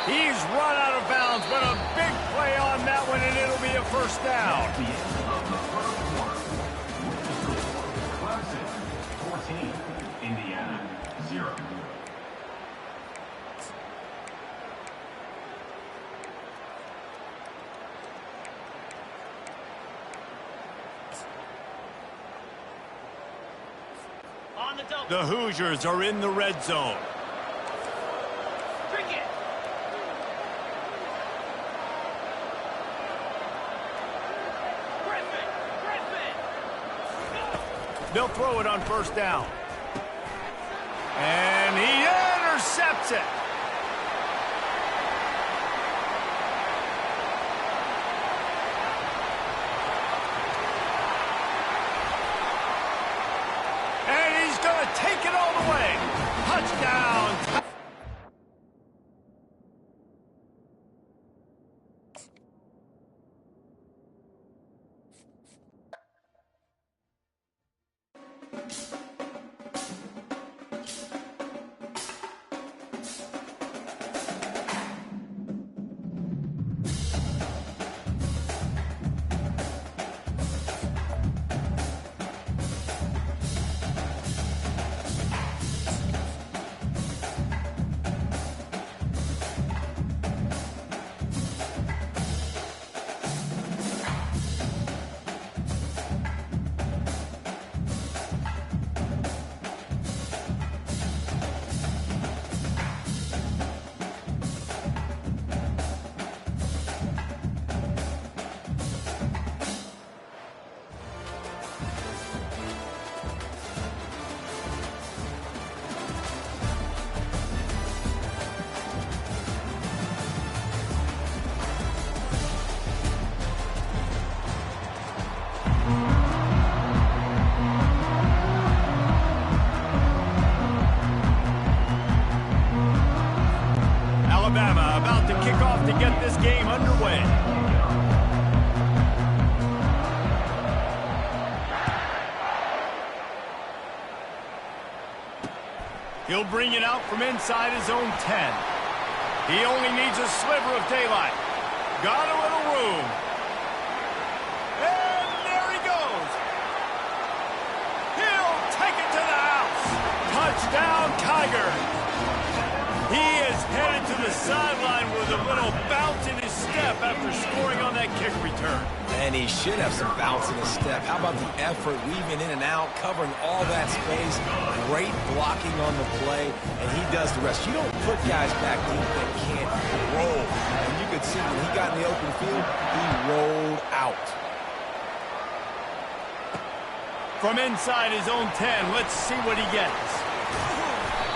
He's run out of bounds, but a big play on that one, and it'll be a first down. At the end of the first quarter, Clemson 14, Indiana 0. On the double. The Hoosiers are in the red zone. Drink it. Griffin. They'll throw it on first down. And he intercepts it. And he's going to take it all the way. Touchdown. Alabama about to kick off to get this game underway. He'll bring it out from inside his own 10. He only needs a sliver of daylight. Got a little room. And there he goes. He'll take it to the house. Touchdown, Tiger. He is headed to the sideline with a little bounce in his step after scoring on that kick return. And he should have some bounce in his step. How about the effort, weaving in and out, covering all that space, great blocking on the play, and he does the rest. You don't put guys back deep that can't roll. And you could see when he got in the open field, he rolled out. From inside his own 10, let's see what he gets.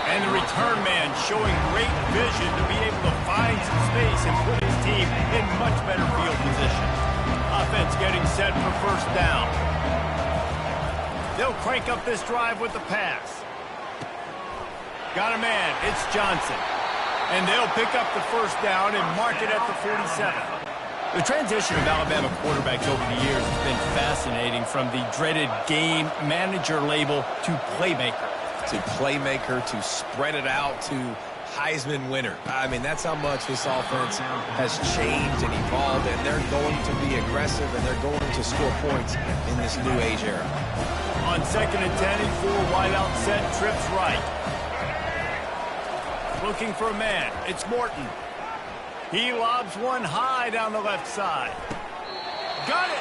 And the return man showing great vision to be able to find some space and put his team in much better field position. Offense getting set for first down. They'll crank up this drive with the pass. Got a man, it's Johnson. And they'll pick up the first down and mark it at the 47. The transition of Alabama quarterbacks over the years has been fascinating, from the dreaded game manager label to playmaker. To playmaker, to spread it out, to Heisman winner. I mean, that's how much this offense has changed and evolved, and they're going to be aggressive, and they're going to score points in this new age era. On 2nd and 10, he full wide out set, trips right. Looking for a man. It's Morton. He lobs one high down the left side. Got it!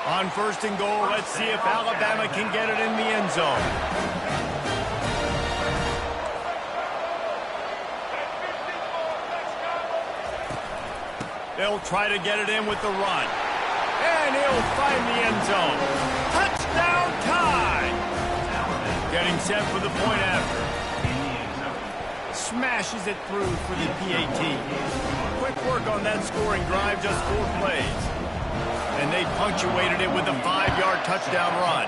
On 1st and goal, let's see if Alabama can get it in the end zone. They'll try to get it in with the run. And he'll find the end zone. Touchdown time! Getting set for the point after. Smashes it through for the PAT. Quick work on that scoring drive, just 4 plays. And they punctuated it with a 5-yard touchdown run.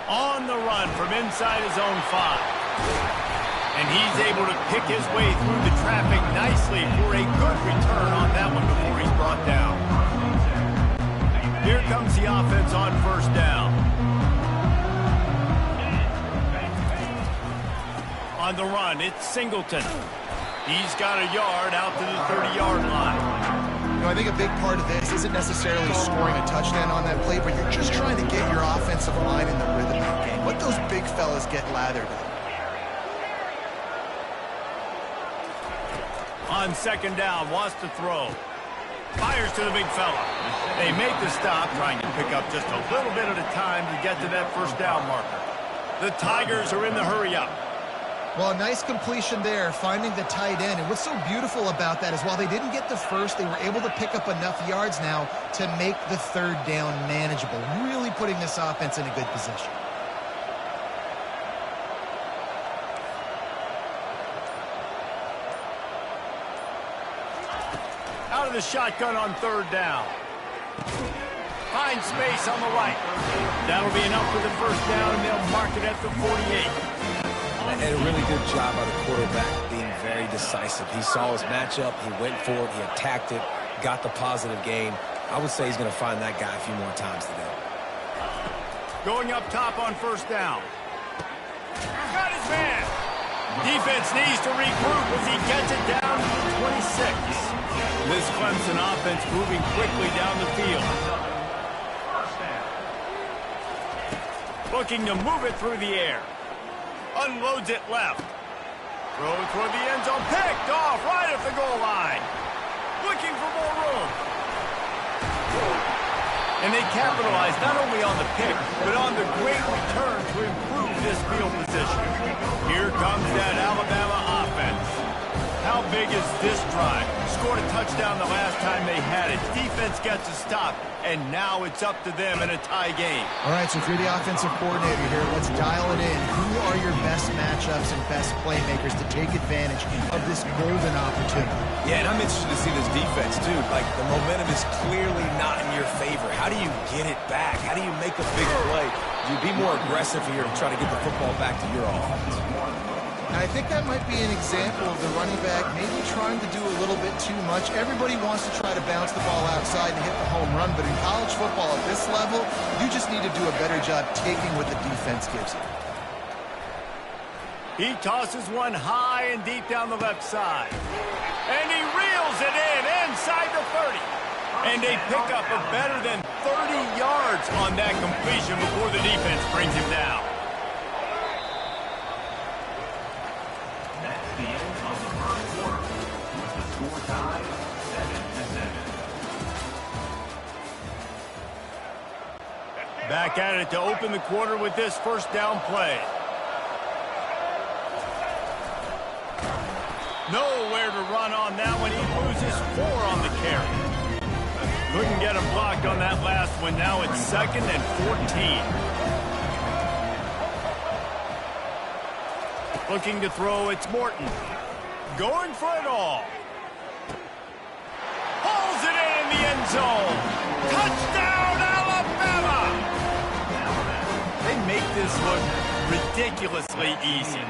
On the run from inside his own 5. And he's able to pick his way through the traffic nicely for a good return on that one before he's brought down. Here comes the offense on first down. On the run, it's Singleton. He's got a yard out to the 30-yard line. You know, I think a big part of this isn't necessarily scoring a touchdown on that play, but you're just trying to get your offensive line in the rhythm of the game. Let those big fellas get lathered up. On second down, wants to throw. Fires to the big fella. They make the stop, trying to pick up just a little bit at a time to get to that first down marker. The Tigers are in the hurry-up. Well, a nice completion there, finding the tight end. And what's so beautiful about that is while they didn't get the first, they were able to pick up enough yards now to make the third down manageable, really putting this offense in a good position. Out of the shotgun on third down. Find space on the right. That'll be enough for the first down, and they'll mark it at the 48. And a really good job by the quarterback being very decisive. He saw his matchup, he went for it, he attacked it, got the positive gain. I would say he's going to find that guy a few more times today. Going up top on first down. Got his man. Defense needs to regroup as he gets it down to the 26. This Clemson offense moving quickly down the field. Looking to move it through the air. Unloads it left. Throws toward the end zone. Picked off right at the goal line. Looking for more room. And they capitalize not only on the pick, but on the great return to improve this field position. Here comes that Alabama offense. How big is this drive? Scored a touchdown the last time they had it. Defense gets a stop, and now it's up to them in a tie game. All right, so if you're the offensive coordinator here, let's dial it in. Who are your best matchups and best playmakers to take advantage of this golden opportunity? Yeah, and I'm interested to see this defense, too. Like, the momentum is clearly not in your favor. How do you get it back? How do you make a big play? Do you be more aggressive here to try to get the football back to your offense? And I think that might be an example of the running back maybe trying to do a little bit too much. Everybody wants to try to bounce the ball outside and hit the home run, but in college football at this level, you just need to do a better job taking what the defense gives you. He tosses one high and deep down the left side. And he reels it in inside the 30. And they pick up a better than 30 yards on that completion before the defense brings him down. That's the end of the first quarter, with the score tied 7-7. Back at it to open the quarter with this first down play. Nowhere to run on that one. He loses 4 on the carry. Couldn't get him blocked on that last one. Now it's 2nd and 14. Looking to throw, it's Morton. Going for it all. Pulls it in the end zone. Touchdown, Alabama! They make this look ridiculously easy.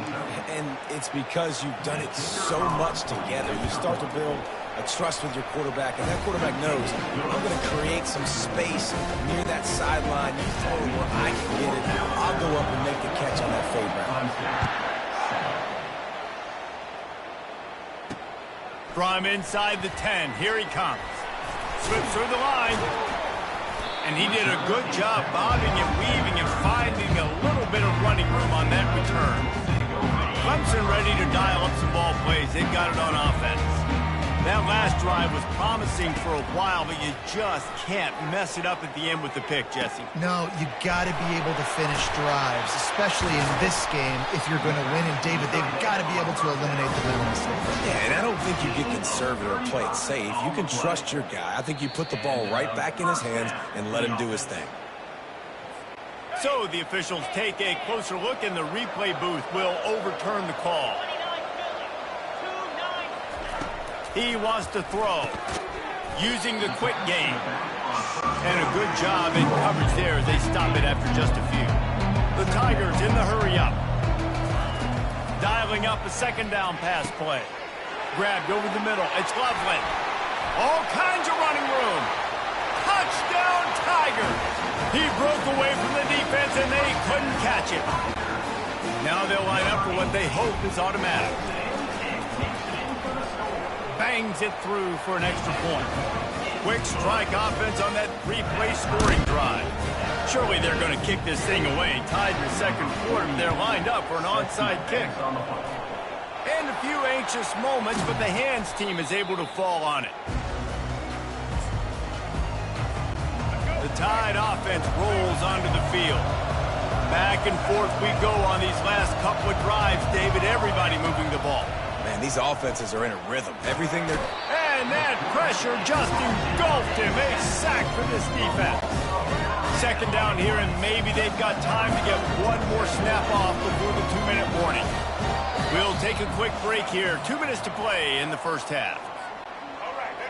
And it's because you've done it so much together. You start to build a trust with your quarterback, and that quarterback knows, I'm going to create some space near that sideline. You throw it where I can get it. I'll go up and make the catch on that fade route. From inside the 10, here he comes. Slips through the line. And he did a good job bobbing and weaving and finding a little bit of running room on that return. Clemson ready to dial up some ball plays. They've got it on offense. That last drive was promising for a while, but you just can't mess it up at the end with the pick, Jesse. No, you got to be able to finish drives, especially in this game if you're going to win. And, David, they've got to be able to eliminate the mental mistakes. Yeah, and I don't think you get conservative or play it safe. You can trust your guy. I think you put the ball right back in his hands and let him do his thing. So the officials take a closer look, and the replay booth will overturn the call. He wants to throw, using the quick game. And a good job in coverage there as they stop it after just a few. The Tigers in the hurry-up. dialing up a second down pass play. Grabbed over the middle. It's Loveland. All kinds of running room. Touchdown, Tigers. He broke away from the defense, and they couldn't catch him. Now they'll line up for what they hope is automatic. Bangs it through for an extra point. Quick strike offense on that three-play scoring drive. Surely they're going to kick this thing away. Tied in the second quarter. They're lined up for an onside kick. And a few anxious moments, but the hands team is able to fall on it. The Tide offense rolls onto the field. Back and forth we go on these last couple of drives, David. Everybody moving the ball. Man, these offenses are in a rhythm. Everything they're... And that pressure just engulfed him. A sack for this defense. Second down here, and maybe they've got time to get one more snap off before the 2-minute warning. We'll take a quick break here. 2 minutes to play in the first half.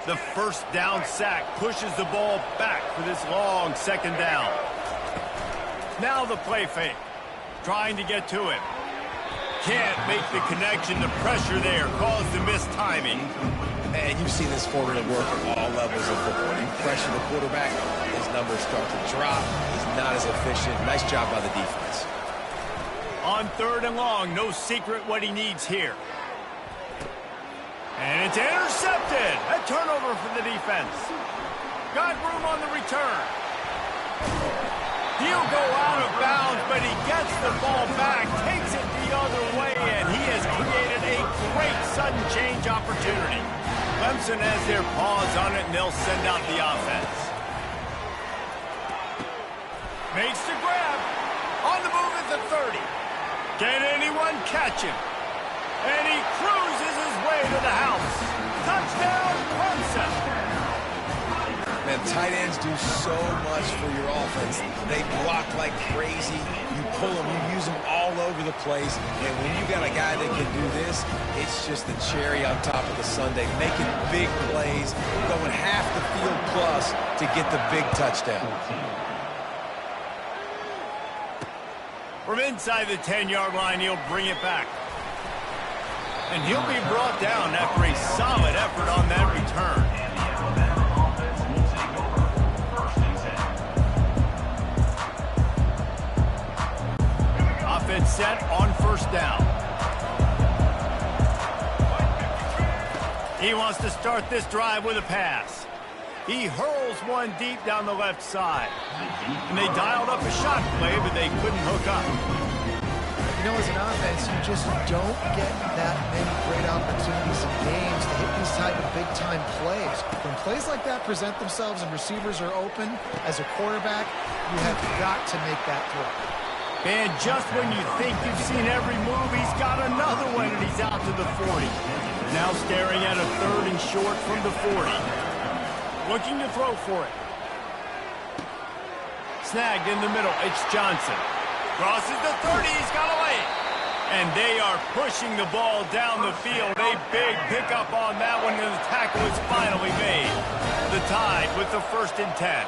The first down sack pushes the ball back for this long second down. Now the play fake. Trying to get to him. Can't make the connection. The pressure there caused the missed timing. Man, you've seen this formula work at all levels of football. You pressure the quarterback, his numbers start to drop. He's not as efficient. Nice job by the defense. On third and long, no secret what he needs here. And it's intercepted. A turnover for the defense. Got room on the return. He'll go out of bounds, but he gets the ball back, takes it the other way, and he has created a great sudden change opportunity. Clemson has their paws on it, and they'll send out the offense. Makes the grab. On the move at the 30. Can anyone catch him? And he cruises his way to the house. Touchdown, Clemson. Man, tight ends do so much for your offense. They block like crazy. You pull them, you use them all over the place. And when you got a guy that can do this, it's just the cherry on top of the sundae. Making big plays, going half the field plus to get the big touchdown. From inside the 10-yard line, he'll bring it back. And he'll be brought down after a solid effort on that return. Offense set on first down. He wants to start this drive with a pass. He hurls one deep down the left side. And they dialed up a shot play, but they couldn't hook up. You know, as an offense, you just don't get that many great opportunities in games to hit these type of big-time plays. When plays like that present themselves and receivers are open, as a quarterback, you have got to make that throw. And just when you think you've seen every move, he's got another one, and he's out to the 40. Now staring at a third and short from the 40. Looking to throw for it. Snagged in the middle. It's Johnson. Crosses the 30. He's got a lane. And they are pushing the ball down the field. A big pickup on that one, and the tackle is finally made. The Tide with the 1st and 10.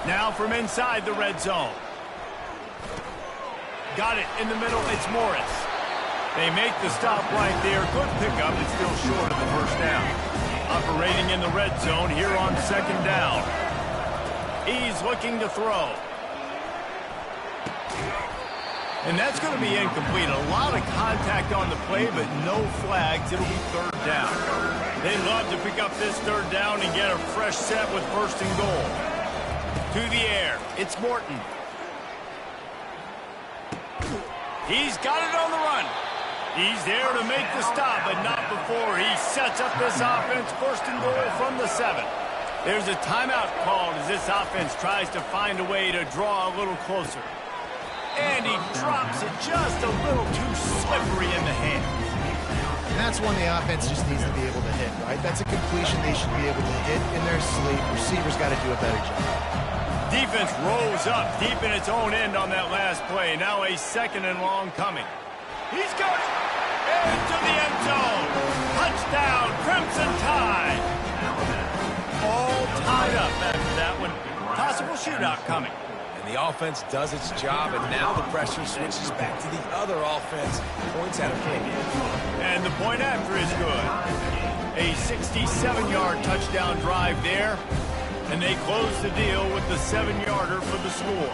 Now from inside the red zone. Got it in the middle. It's Morris. They make the stop right there. Good pickup. It's still short of the first down. Operating in the red zone here on second down. He's looking to throw. And that's going to be incomplete. A lot of contact on the play, but no flags. It'll be third down. They love to pick up this third down and get a fresh set with 1st and goal. To the air. It's Morton. He's got it on the run. He's there to make the stop, but not before he sets up this offense. 1st and goal from the 7. There's a timeout called as this offense tries to find a way to draw a little closer. And he drops it just a little too slippery in the hands. And that's one the offense just needs to be able to hit, right? That's a completion they should be able to hit in their sleep. Receivers got to do a better job. Defense rose up deep in its own end on that last play. Now a 2nd and long coming. He's got it. Into the end zone. Touchdown, Crimson Tide. All tied up after that one. Possible shootout coming. And the offense does its job, and now the pressure switches back to the other offense. Points out of game. And the point after is good. A 67-yard touchdown drive there. And they close the deal with the 7-yarder for the score.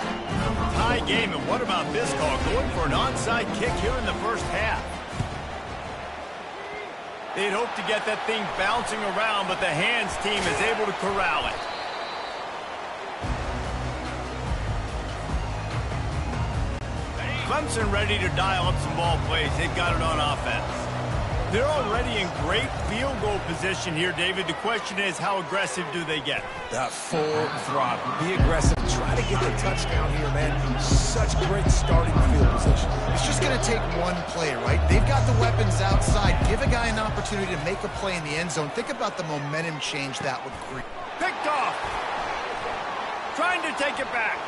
Tie game, and what about this call? Going for an onside kick here in the first half. They'd hope to get that thing bouncing around, but the hands team is able to corral it. Clemson ready to dial up some ball plays. They've got it on offense. They're already in great field goal position here, David. The question is, how aggressive do they get? Full throttle. Be aggressive. Try to get the touchdown here, man. Such great starting field position. It's just going to take one play, right? They've got the weapons outside. Give a guy an opportunity to make a play in the end zone. Think about the momentum change that would create. Picked off. Trying to take it back.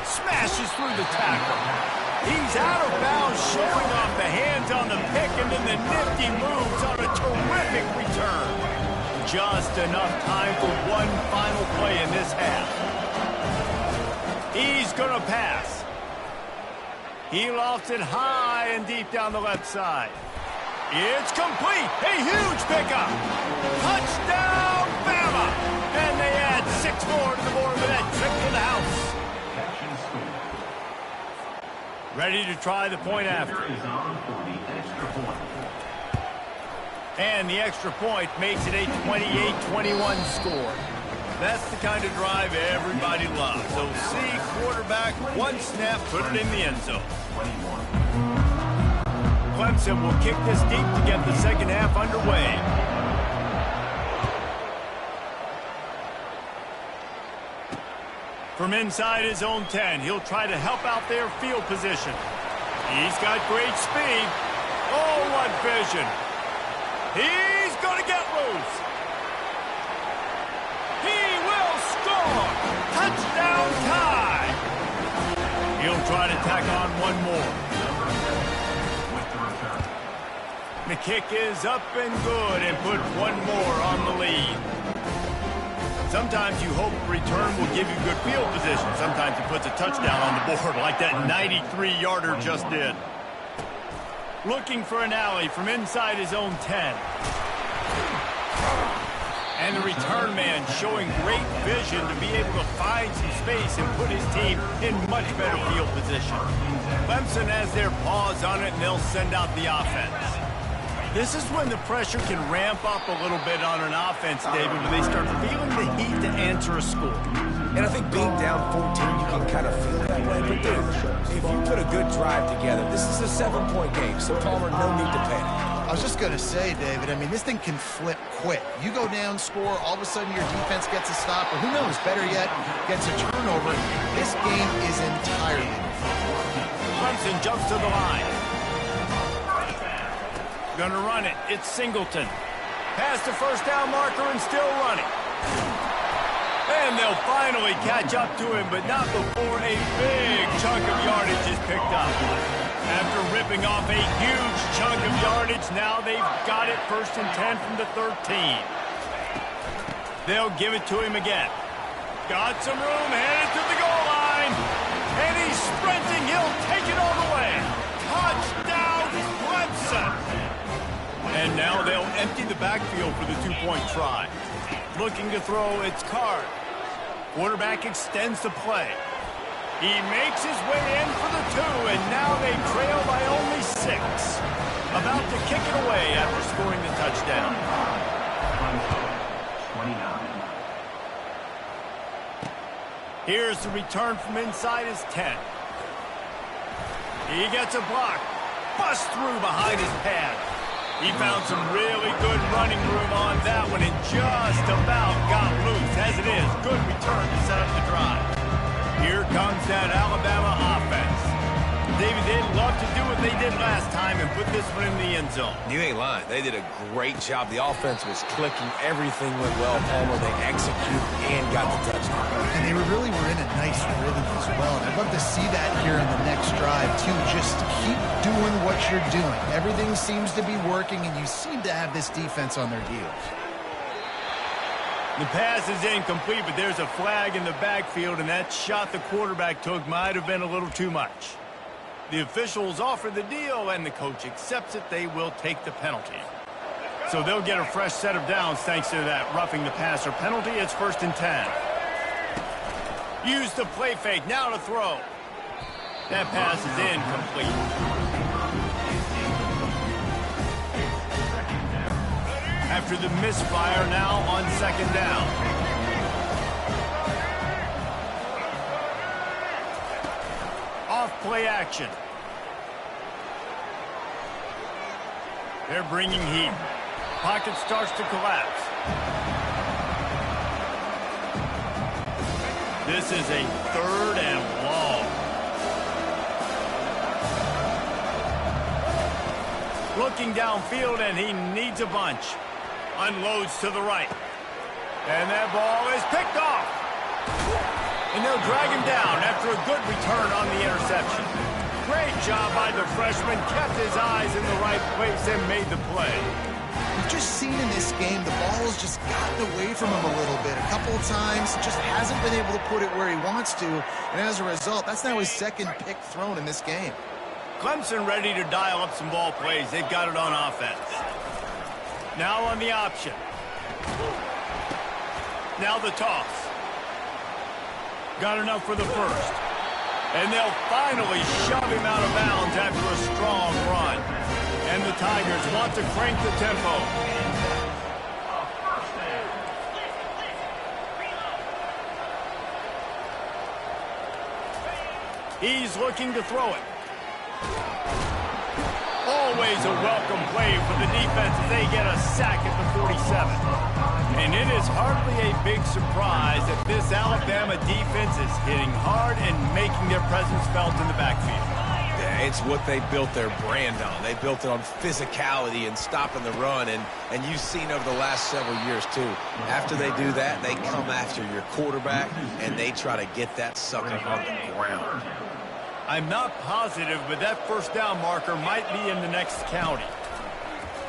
Smashes through the tackle. He's out of bounds, showing off the hands on the pick, and then the nifty moves on a terrific return. Just enough time for one final play in this half. He's going to pass. He lofts it high and deep down the left side. It's complete. A huge pickup. Touchdown, Bama. And they add 6 more to the board with that trip to the house. Ready to try the point after. And the extra point makes it a 28-21 score. That's the kind of drive everybody loves. So see quarterback, one snap, put it in the end zone. Clemson will kick this deep to get the second half underway. From inside his own 10, he'll try to help out their field position. He's got great speed. Oh, what vision. He's going to get loose. He will score. Touchdown tie. He'll try to tack on one more. The kick is up and good and put one more on the lead. Sometimes you hope the return will give you good field position. Sometimes it puts a touchdown on the board like that 93-yarder just did. Looking for an alley from inside his own 10. And the return man showing great vision to be able to find some space and put his team in much better field position. Clemson has their paws on it, and they'll send out the offense. This is when the pressure can ramp up a little bit on an offense, David, when they start feeling the heat to answer a score. And I think being down 14, you can kind of feel that way. But, dude, if you put a good drive together, this is a 7-point game, so, Palmer, no need to panic. I was just going to say, David, I mean, this thing can flip quick. You go down, score, all of a sudden your defense gets a stop, or who knows, better yet, gets a turnover. This game is entirely different. Clemson jumps to the line. Gonna run it. It's Singleton. Past the first down marker and still running. And they'll finally catch up to him, but not before a big chunk of yardage is picked up. After ripping off a huge chunk of yardage, now they've got it 1st and 10 from the 13. They'll give it to him again. Got some room, headed to the goal line. And he's sprinting. He'll take it all the way. Touchdown, Clemson. And now they'll empty the backfield for the 2-point try. Looking to throw, it's Card. Quarterback extends the play. He makes his way in for the 2, and now they trail by only 6. About to kick it away after scoring the touchdown. 29. Here's the return from inside his 10. He gets a block. Busts through behind his pad. He found some really good running room on that one and just about got loose. As it is, good return to set up the drive. Here comes that Alabama offense. David, they'd love to do what they did last time and put this one in the end zone. You ain't lying. They did a great job. The offense was clicking. Everything went well, Palmer. They executed and got the touchdown. And they really were in a nice rhythm as well. And I'd love to see that here in the next drive, too. Just keep doing what you're doing. Everything seems to be working, and you seem to have this defense on their heels. The pass is incomplete, but there's a flag in the backfield, and that shot the quarterback took might have been a little too much. The officials offer the deal, and the coach accepts it. They will take the penalty. So they'll get a fresh set of downs thanks to that roughing the passer penalty. It's 1st and 10. Use the play fake. Now to throw. That pass is incomplete. After the misfire, now on 2nd down. Off play action. They're bringing heat. Pocket starts to collapse. This is a 3rd and long. Looking downfield, and he needs a bunch. Unloads to the right. And that ball is picked off. And they'll drag him down after a good return on the interception. Great job by the freshman. Kept his eyes in the right place and made the play. We've just seen in this game the ball has just gotten away from him a little bit. A couple of times, just hasn't been able to put it where he wants to. And as a result, that's now his 2nd pick thrown in this game. Clemson ready to dial up some ball plays. They've got it on offense. Now on the option. Now the toss. Got enough for the 1st. And they'll finally shove him out of bounds after a strong run. And the Tigers want to crank the tempo. He's looking to throw it. Always a welcome play for the defense as they get a sack at the 47. And it is hardly a big surprise that this Alabama defense is hitting hard and making their presence felt in the backfield. Yeah, it's what they built their brand on. They built it on physicality and stopping the run, and you've seen over the last several years, too. After they do that, they come after your quarterback, and they try to get that sucker on the ground. I'm not positive, but that 1st down marker might be in the next county.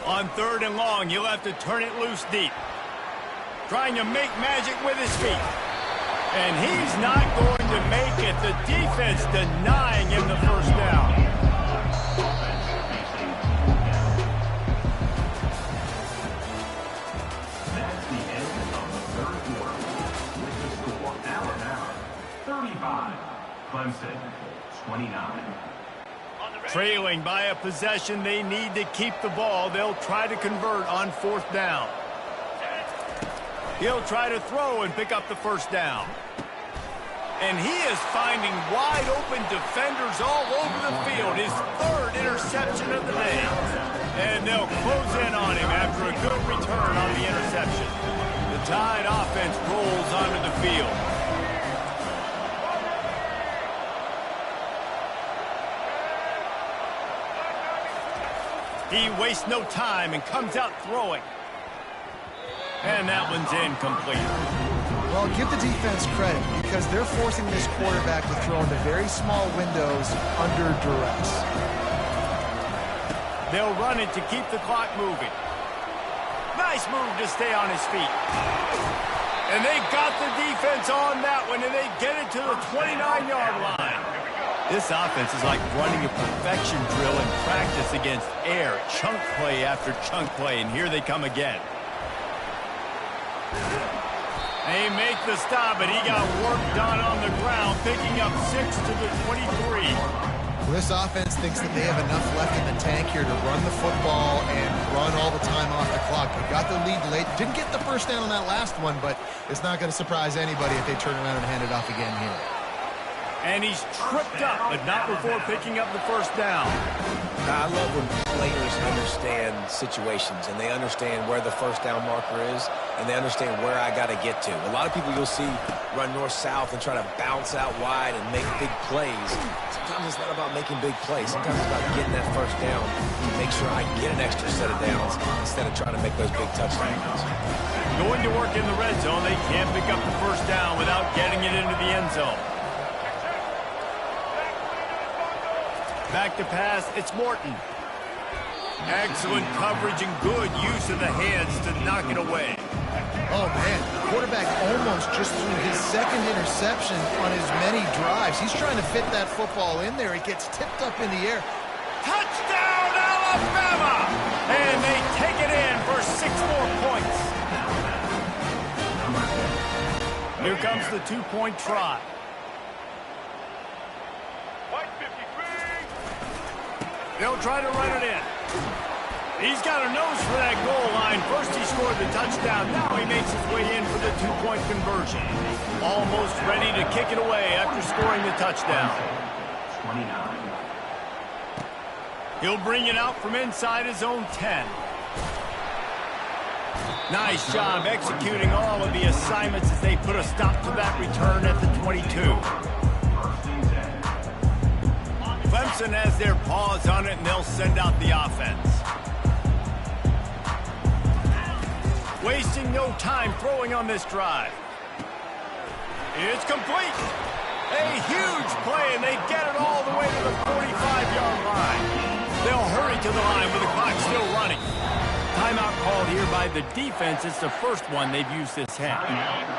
On 3rd and long, you'll have to turn it loose deep. Trying to make magic with his feet. And he's not going to make it. The defense denying him the 1st down. That's the end of the 3rd quarter. With the score, Alabama 35, Clemson 29. Trailing by a possession, they need to keep the ball. They'll try to convert on 4th down. He'll try to throw and pick up the 1st down. And he is finding wide open defenders all over the field. His 3rd interception of the day. And they'll close in on him after a good return on the interception. The Tide offense rolls onto the field. He wastes no time and comes out throwing. And that one's incomplete. Well, give the defense credit because they're forcing this quarterback to throw into very small windows under duress. They'll run it to keep the clock moving. Nice move to stay on his feet. And they got the defense on that one, and they get it to the 29-yard line. This offense is like running a perfection drill in practice against air. Chunk play after chunk play, and here they come again. They make the stop, but he got work done on the ground, picking up 6 to the 23. Well, this offense thinks that they have enough left in the tank here to run the football and run all the time off the clock. They got the lead late. Didn't get the 1st down on that last one, but it's not going to surprise anybody if they turn around and hand it off again here. And he's tripped up, but not before picking up the 1st down. I love when players understand situations and they understand where the 1st down marker is and they understand where I got to get to. A lot of people you'll see run north-south and try to bounce out wide and make big plays. Sometimes it's not about making big plays. Sometimes it's about getting that 1st down to make sure I get an extra set of downs instead of trying to make those big touchdowns. Going to work in the red zone, they can't pick up the 1st down without getting it into the end zone. Back to pass, it's Morton. Excellent coverage and good use of the hands to knock it away. Oh, man, the quarterback almost just threw his second interception on as many drives. He's trying to fit that football in there. It gets tipped up in the air. Touchdown, Alabama! And they take it in for 6 more points. Here comes the 2-point try. White 53. They'll try to run it in. He's got a nose for that goal line. First he scored the touchdown. Now he makes his way in for the 2-point conversion. Almost ready to kick it away after scoring the touchdown. 29. He'll bring it out from inside his own 10. Nice job executing all of the assignments as they put a stop to that return at the 22. Clemson has their paws on it, and they'll send out the offense. Wasting no time throwing on this drive. It's complete. A huge play, and they get it all the way to the 45-yard line. They'll hurry to the line with the clock still running. Timeout called here by the defense. It's the first one they've used this half.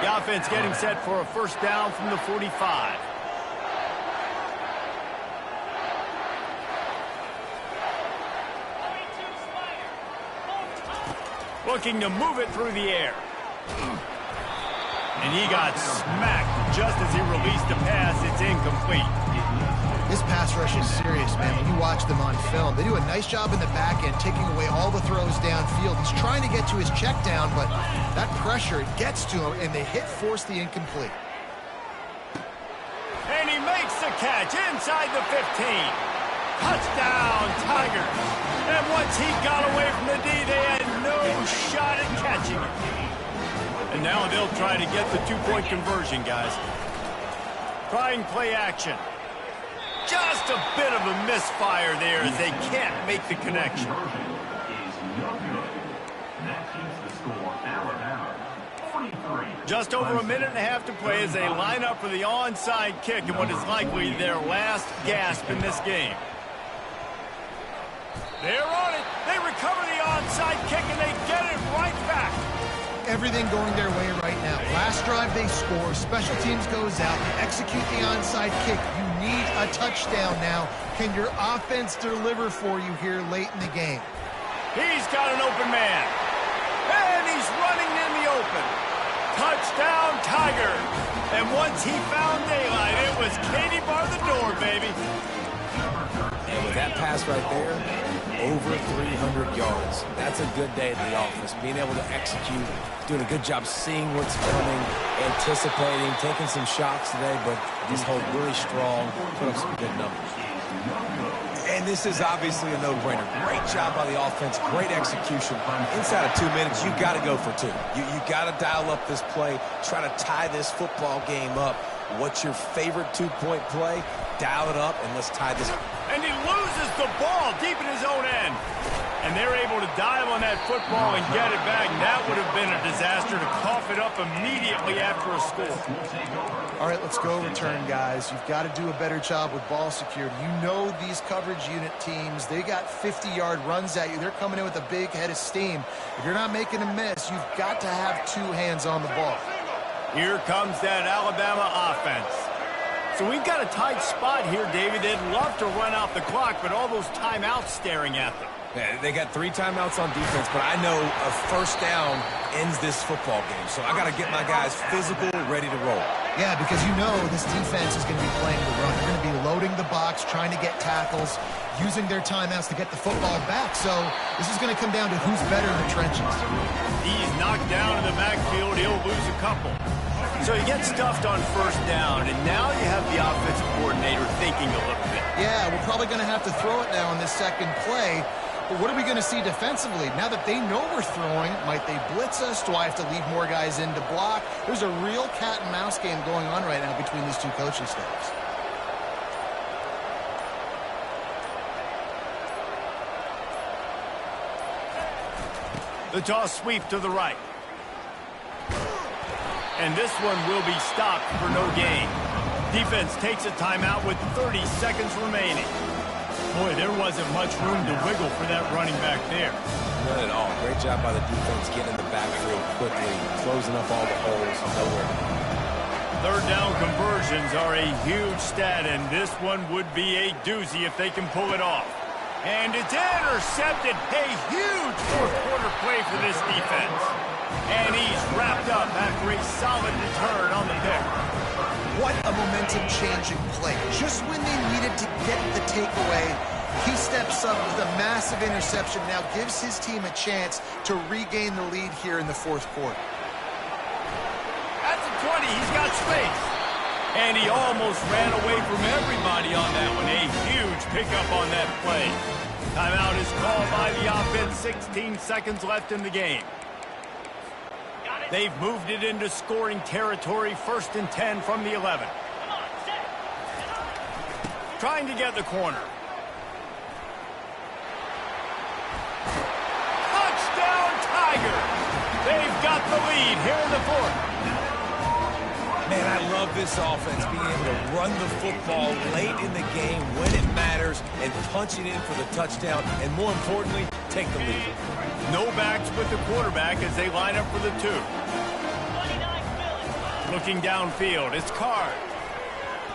The offense getting set for a first down from the 45. Looking to move it through the air. And he got smacked just as he released the pass. It's incomplete. This pass rush is serious, man. When you watch them on film, they do a nice job in the back end, taking away all the throws downfield. He's trying to get to his check down, but that pressure gets to him, and they force the incomplete. And he makes the catch inside the 15. Touchdown, Tigers. And once he got away from the D, they had no shot at catching him. And now they'll try to get the 2-point conversion, guys. Trying play action. Just a bit of a misfire there as they can't make the connection. Just over a minute and a half to play as they line up for the onside kick in what is likely their last gasp in this game. They're on it. They recover the onside kick, and they get it right back. Everything going their way right now. Last drive they score. Special teams goes out. They execute the onside kick. You need a touchdown now. Can your offense deliver for you here late in the game? He's got an open man. And he's running in the open. Touchdown, Tigers. And once he found daylight, it was Katie bar the door, baby. And with that pass right there, over 300 yards. That's a good day at the office. Being able to execute, doing a good job seeing what's coming, anticipating, taking some shots today, but just hold really strong, put up some good numbers. And this is obviously a no-brainer. Great job by the offense, great execution. Inside of 2 minutes, you got to go for 2. You got to dial up this play, try to tie this football game up. What's your favorite 2-point play? Dial it up, and let's tie this. And he loses the ball deep in his own end. And they're able to dive on that football and get it back. That would have been a disaster to cough it up immediately after a score. All right, let's go return, guys. You've got to do a better job with ball security. You know these coverage unit teams, they got 50-yard runs at you. They're coming in with a big head of steam. If you're not making a miss, you've got to have 2 hands on the ball. Here comes that Alabama offense. So we've got a tight spot here, David. They'd love to run out the clock, but all those timeouts staring at them. Yeah, they got 3 timeouts on defense, but I know a first down ends this football game. So I got to get my guys physical, ready to roll. Yeah, because you know this defense is going to be playing the run. They're going to be loading the box, trying to get tackles, using their timeouts to get the football back. So this is going to come down to who's better in the trenches. He's knocked down in the backfield. He'll lose a couple. So he gets stuffed on first down, and now you have the offensive coordinator thinking a little bit. Yeah, we're probably going to have to throw it now on this second play. But what are we going to see defensively? Now that they know we're throwing, might they blitz us? Do I have to leave more guys in to block? There's a real cat and mouse game going on right now between these 2 coaching staffs. The toss sweep to the right. And this one will be stopped for no gain. Defense takes a timeout with 30 seconds remaining. Boy, there wasn't much room to wiggle for that running back there. None at all. Great job by the defense getting in the backfield quickly, closing up all the holes. Nowhere. Third down conversions are a huge stat, and this one would be a doozy if they can pull it off. And it's intercepted. A huge fourth quarter play for this defense. And he's wrapped up after a solid return on the pick. What a momentum-changing play. Just when they needed to get the takeaway, he steps up with a massive interception, now gives his team a chance to regain the lead here in the fourth quarter. At the 20, he's got space. And he almost ran away from everybody on that one. A huge pickup on that play. Timeout is called by the offense. 16 seconds left in the game. They've moved it into scoring territory. 1st and 10 from the 11. Trying to get the corner. Touchdown, Tiger! They've got the lead here in the fourth. Man, I love this offense, being able to run the football late in the game when it matters and punch it in for the touchdown, and more importantly, take the lead. No backs with the quarterback as they line up for the 2. Looking downfield, it's Card.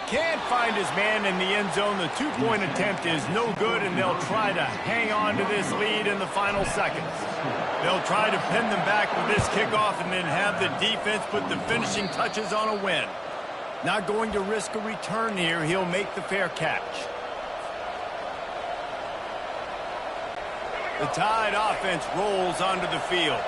Can't find his man in the end zone. The 2-point attempt is no good, and they'll try to hang on to this lead in the final seconds. They'll try to pin them back with this kickoff and then have the defense put the finishing touches on a win. Not going to risk a return here. He'll make the fair catch. The Tide offense rolls onto the field.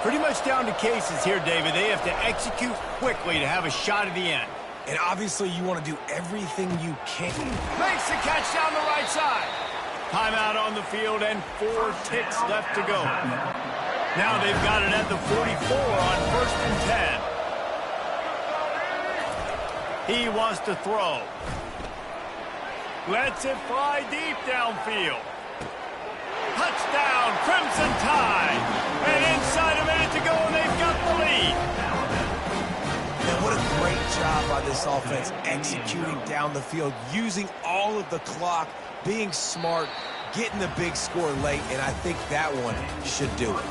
Pretty much down to cases here, David. They have to execute quickly to have a shot at the end. And obviously, you want to do everything you can. Makes the catch down the right side. Timeout on the field and 4 ticks left to go. Now they've got it at the 44 on 1st and 10. He wants to throw. Lets it fly deep downfield. Touchdown, Crimson Tide. And inside a minute to go, and they've got the lead. And what a great job by this offense executing down the field, using all of the clock, being smart, getting the big score late, and I think that one should do it.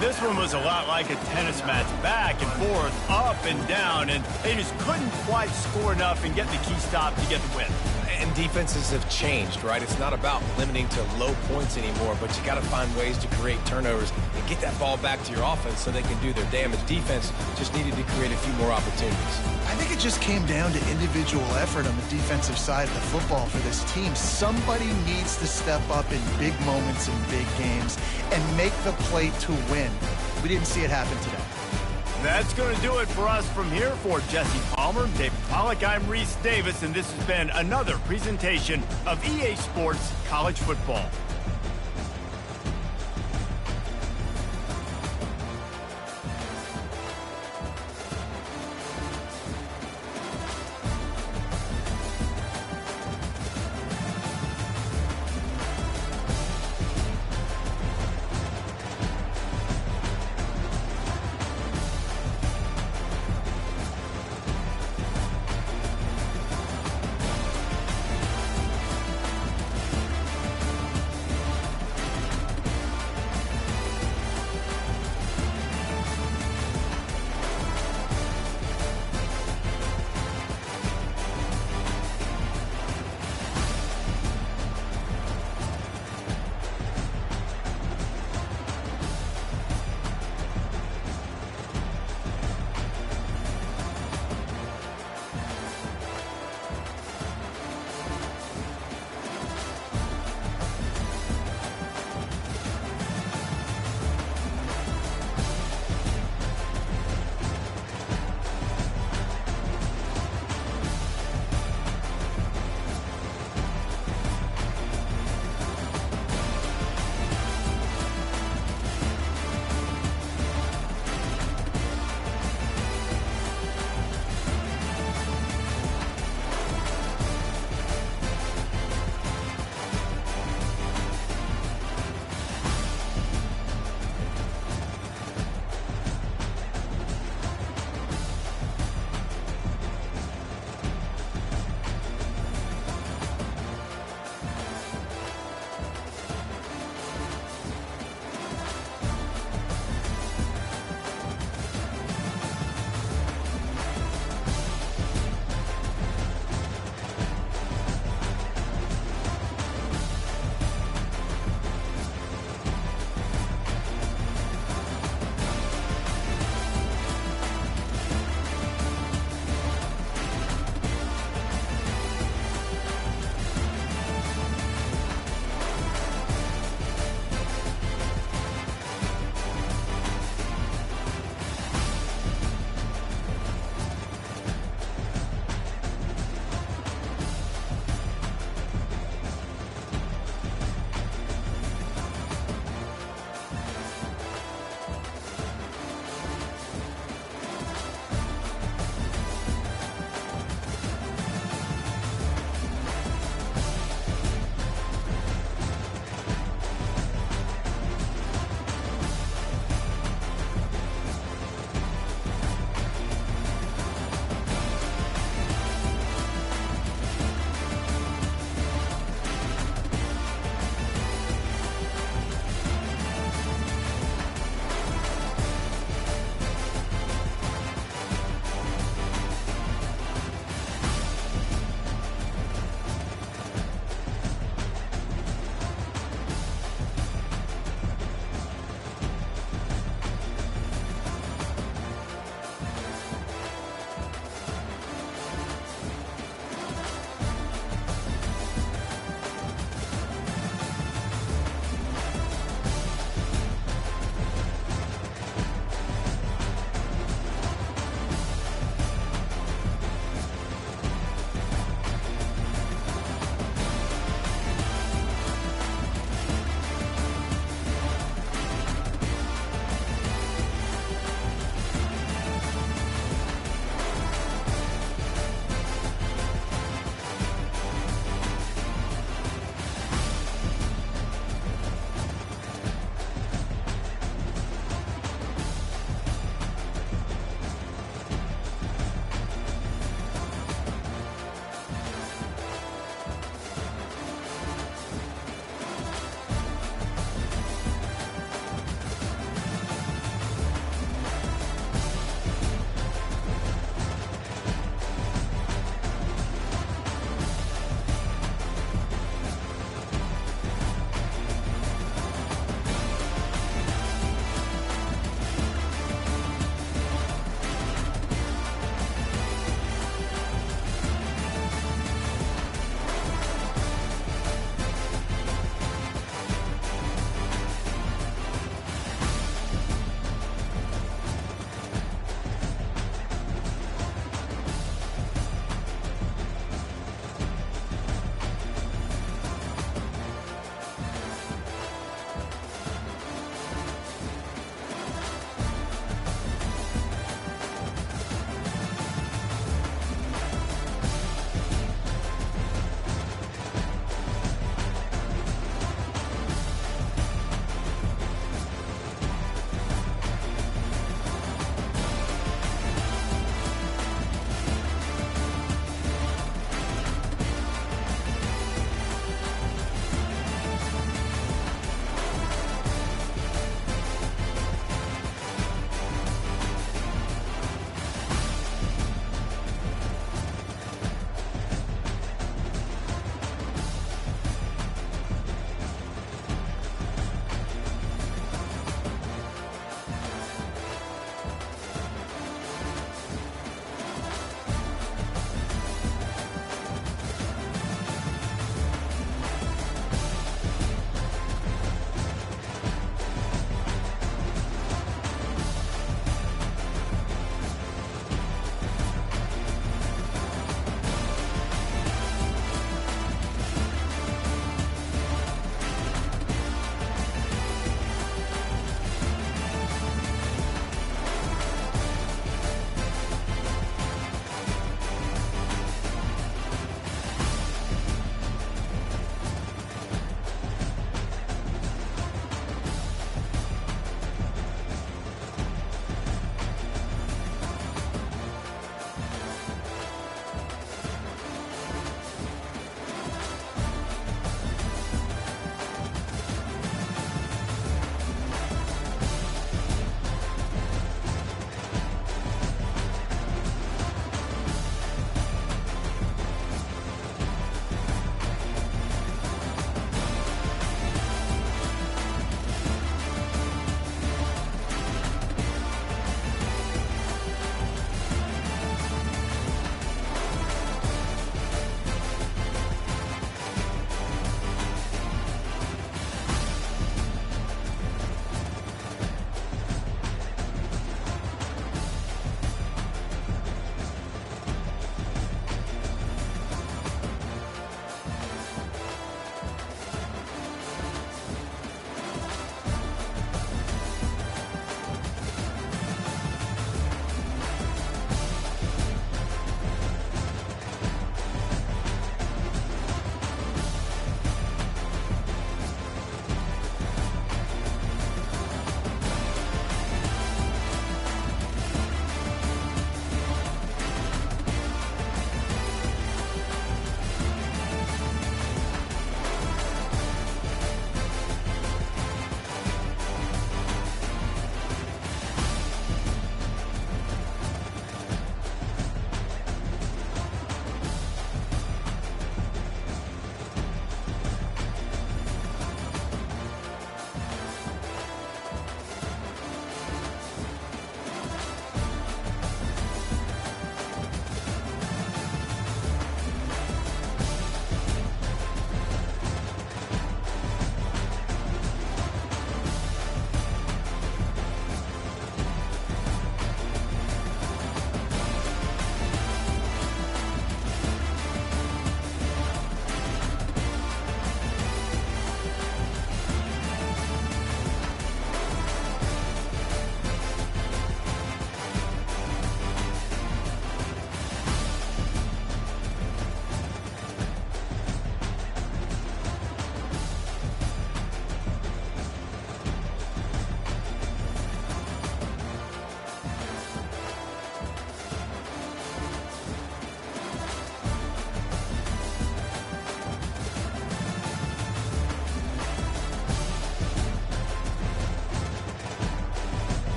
This one was a lot like a tennis match, back and forth, up and down, and they just couldn't quite score enough and get the key stop to get the win. And defenses have changed, right? It's not about limiting to low points anymore, but you got to find ways to create turnovers and get that ball back to your offense so they can do their damage. Defense just needed to create a few more opportunities. I think it just came down to individual effort on the defensive side of the football for this team. Somebody needs to step up in big moments in big games and make the play to win. We didn't see it happen today. That's going to do it for us from here. For Jesse Palmer, David Pollack, I'm Reese Davis, and this has been another presentation of EA Sports College Football.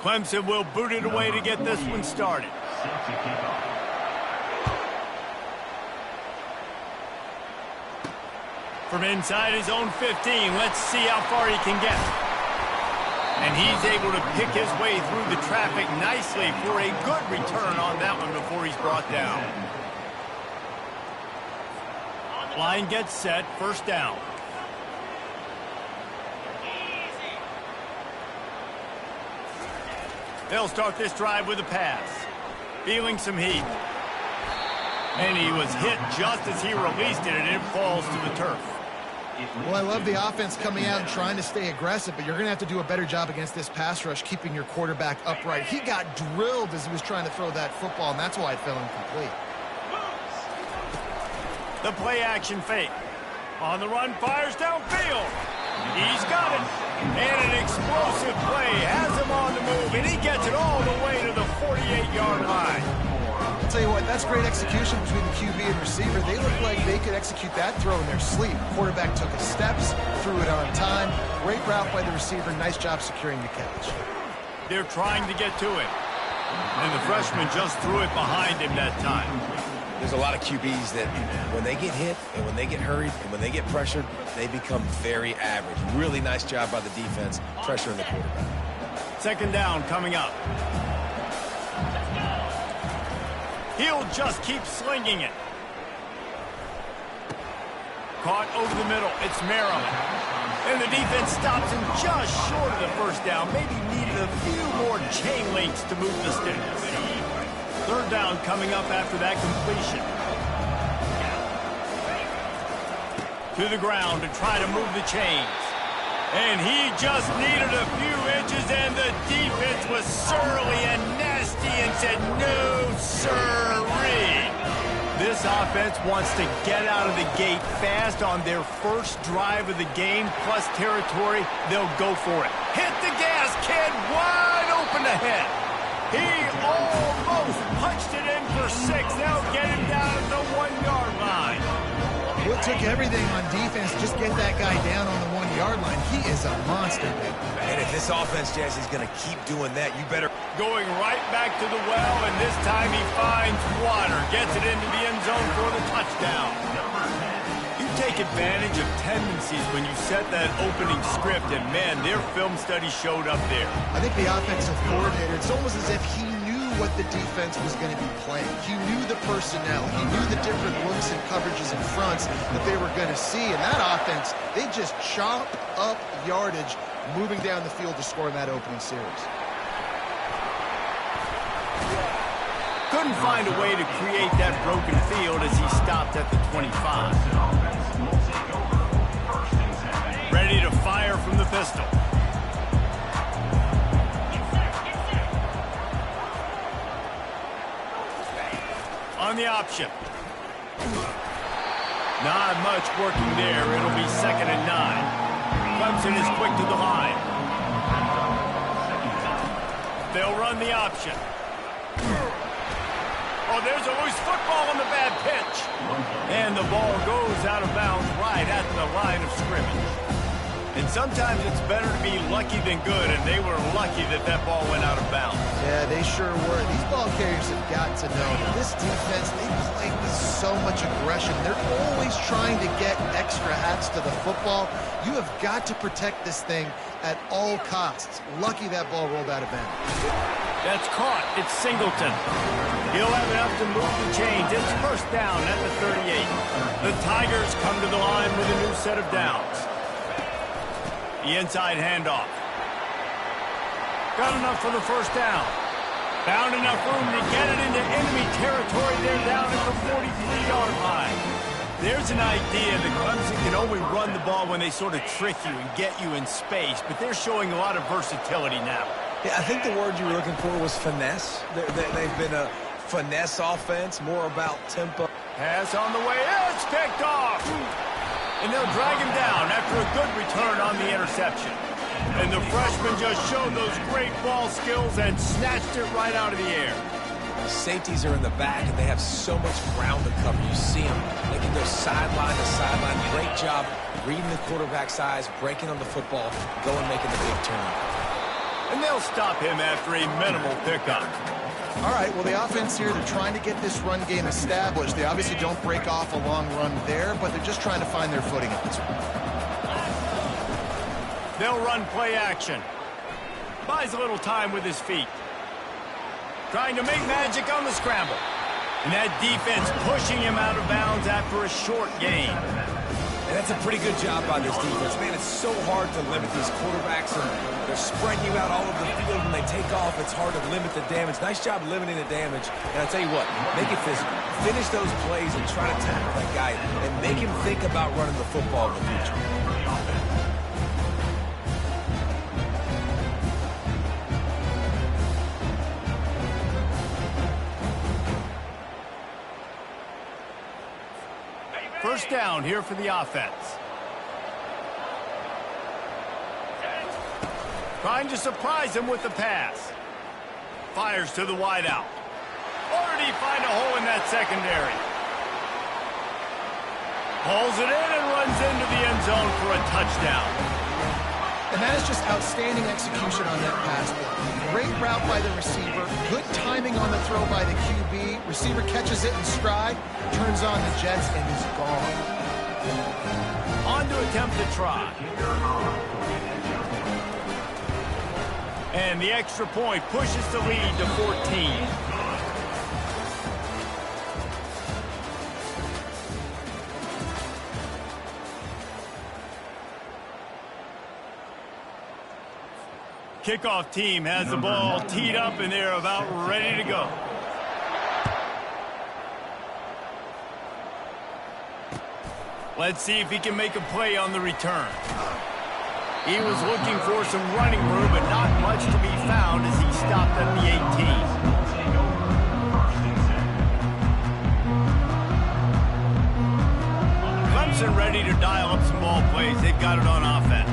Clemson will boot it away to get this one started. Set to kick off. From inside his own 15, let's see how far he can get. And he's able to pick his way through the traffic nicely for a good return on that one before he's brought down. Line gets set, first down. They'll start this drive with a pass. Feeling some heat. And he was hit just as he released it, and it falls to the turf. Well, I love the offense coming out and trying to stay aggressive, but you're going to have to do a better job against this pass rush, keeping your quarterback upright. He got drilled as he was trying to throw that football, and that's why it fell incomplete. The play action fake. On the run, fires downfield. He's got it. And an explosive play has him on the move, and he gets it all the way to the 48-yard line. I'll tell you what, that's great execution between the QB and receiver. They look like they could execute that throw in their sleep. Quarterback took his steps, threw it on time. Great route by the receiver. Nice job securing the catch. They're trying to get to it. And the freshman just threw it behind him that time. There's a lot of QBs that when they get hit and when they get hurried and when they get pressured, they become very average. Really nice job by the defense, pressuring the quarterback. Second down coming up. He'll just keep slinging it. Caught over the middle. It's Maryland. And the defense stops him just short of the first down. Maybe needed a few more chain links to move the sticks. Third down coming up after that completion. To the ground to try to move the chains. And he just needed a few inches, and the defense was surly and nasty and said, no, sirree. This offense wants to get out of the gate fast on their first drive of the game, plus territory. They'll go for it. Hit the gas, kid, wide open ahead. He almost punched it in for 6. They'll get him down at the 1-yard line. Well, it took everything on defense. Just get that guy down on the 1-yard line. He is a monster, man. And if this offense, Jazz, is going to keep doing that, you better... Going right back to the well, and this time he finds water. Gets it into the end zone for the touchdown. You take advantage of tendencies when you set that opening script, and man, their film study showed up there. I think the offensive coordinator, it's almost as if he knew what the defense was going to be playing. He knew the personnel. He knew the different looks and coverages and fronts that they were going to see. And that offense, they just chop up yardage moving down the field to score in that opening series. Couldn't find a way to create that broken field as he stopped at the 25. Ready to fire from the pistol. On the option. Not much working there. It'll be 2nd and 9. Clemson is quick to the line. They'll run the option. Oh, there's a loose football on the bad pitch. And the ball goes out of bounds right at the line of scrimmage. And sometimes it's better to be lucky than good, and they were lucky that that ball went out of bounds. Yeah, they sure were. These ball carriers have got to know that this defense, they play with so much aggression. They're always trying to get extra hats to the football. You have got to protect this thing at all costs. Lucky that ball rolled out of bounds. That's caught. It's Singleton. He'll have enough to move the chains. It's first down at the 38. The Tigers come to the line with a new set of downs. The inside handoff. Got enough for the first down. Found enough room to get it into enemy territory. They're down at the 43-yard line. There's an idea that Clemson can only run the ball when they sort of trick you and get you in space, but they're showing a lot of versatility now. Yeah, I think the word you were looking for was finesse. They've been a finesse offense, more about tempo. Pass on the way. It's picked off. And they'll drag him down after a good return on the interception. And the freshman just showed those great ball skills and snatched it right out of the air. Safeties are in the back, and they have so much ground to cover. You see them. They can go sideline to sideline. Great job reading the quarterback's eyes, breaking on the football, going making the big turn. And they'll stop him after a minimal pickup. All right, well, the offense here, they're trying to get this run game established. They obviously don't break off a long run there, but they're just trying to find their footing at this point. They'll run play action. Buys a little time with his feet. Trying to make magic on the scramble. And that defense pushing him out of bounds after a short gain. And that's a pretty good job by this defense. Man, it's so hard to limit these quarterbacks, and they're spreading you out all over the field. When they take off, it's hard to limit the damage. Nice job limiting the damage. And I'll tell you what, make it physical. Finish those plays and try to tackle that guy and make him think about running the football in the future. First down here for the offense. Trying to surprise him with the pass. Fires to the wideout. Or did he find a hole in that secondary? Pulls it in and runs into the end zone for a touchdown. And that is just outstanding execution on that pass play. Great route by the receiver, good timing on the throw by the QB. Receiver catches it in stride, turns on the jets, and is gone. On to attempt to try. And the extra point pushes the lead to 14. Kickoff team has the ball teed up, and they're about ready to go. Let's see if he can make a play on the return. He was looking for some running room, but not much to be found as he stopped at the 18. Clemson ready to dial up some ball plays. They've got it on offense.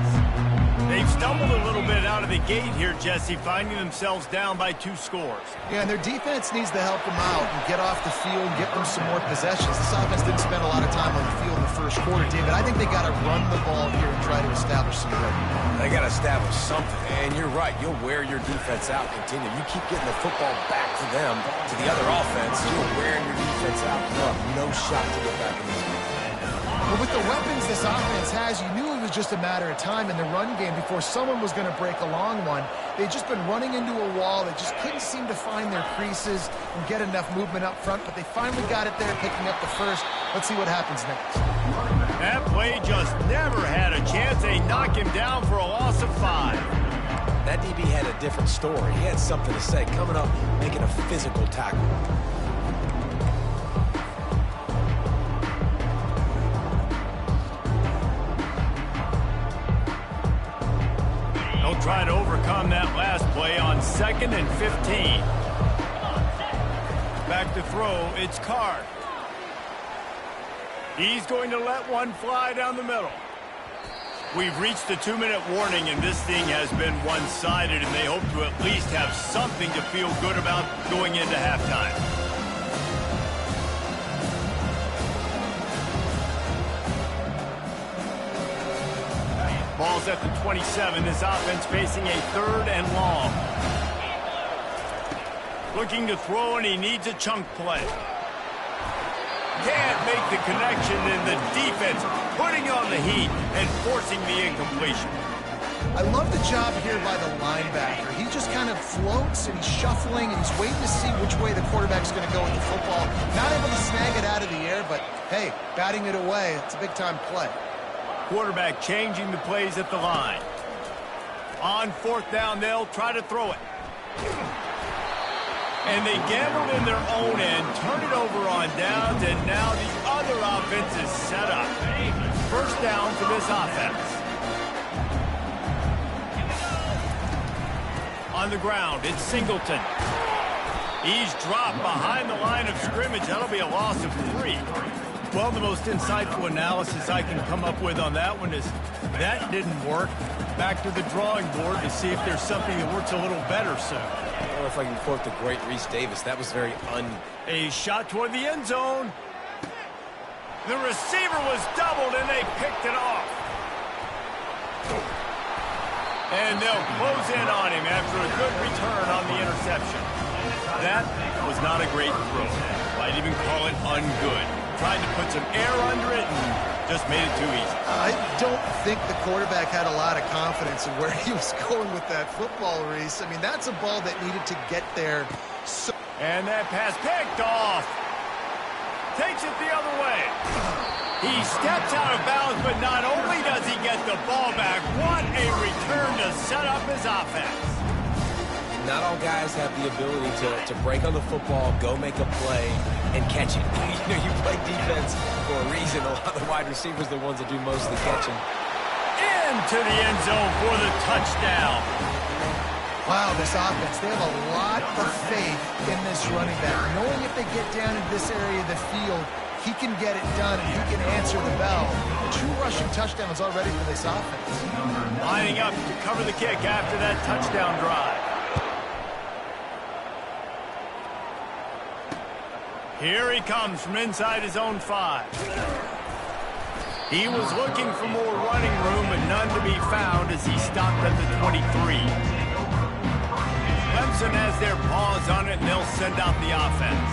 They've stumbled a little bit out of the gate here, Jesse, finding themselves down by 2 scores. Yeah, and their defense needs to help them out and get off the field and get them some more possessions. This offense didn't spend a lot of time on the field in the first quarter, David. I think they got to run the ball here and try to establish some rhythm. They got to establish something. And you're right. You'll wear your defense out. Continue. You keep getting the football back to them, to the other offense. You're wearing your defense out. No shot to get back in this game. But with the weapons this offense has, you knew it was just a matter of time in the run game before someone was going to break a long one. They'd just been running into a wall. They just couldn't seem to find their creases and get enough movement up front, but they finally got it there, picking up the first. Let's see what happens next. That play just never had a chance. They knock him down for a loss of 5. That DB had a different story. He had something to say, coming up, making a physical tackle. Try to overcome that last play on 2nd and 15. Back to throw, it's Card. He's going to let one fly down the middle. We've reached the 2-minute warning, and this thing has been one-sided, and they hope to at least have something to feel good about going into halftime. Ball's at the 27. This offense facing a 3rd and long. Looking to throw, and he needs a chunk play. Can't make the connection, and the defense putting on the heat and forcing the incompletion. I love the job here by the linebacker. He just kind of floats, and he's shuffling, and he's waiting to see which way the quarterback's going to go with the football. Not able to snag it out of the air, but, hey, batting it away, it's a big-time play. Quarterback changing the plays at the line. On 4th down, they'll try to throw it. And they gambled in their own end, turn it over on downs, and now the other offense is set up. First down for this offense. On the ground, it's Singleton. He's dropped behind the line of scrimmage. That'll be a loss of 3. Well, the most insightful analysis I can come up with on that one is that didn't work. Back to the drawing board to see if there's something that works a little better soon. I don't know if I can quote the great Reese Davis. That was very A shot toward the end zone. The receiver was doubled, and they picked it off. And they'll close in on him after a good return on the interception. That was not a great throw. Might even call it ungood. Tried to put some air under it and just made it too easy. I don't think the quarterback had a lot of confidence in where he was going with that football, Reese. I mean, that's a ball that needed to get there. And that pass picked off. Takes it the other way. He steps out of bounds, but not only does he get the ball back, what a return to set up his offense. Not all guys have the ability to break on the football, go make a play, and catch it. You play defense for a reason. A lot of the wide receivers are the ones that do most of the catching. Into the end zone for the touchdown. Wow, this offense, they have a lot of faith in this running back. Knowing if they get down into this area of the field, he can get it done and he can answer the bell. 2 rushing touchdowns already for this offense. Lining up to cover the kick after that touchdown drive. Here he comes from inside his own 5. He was looking for more running room, but none to be found as he stopped at the 23. Clemson has their paws on it, and they'll send out the offense.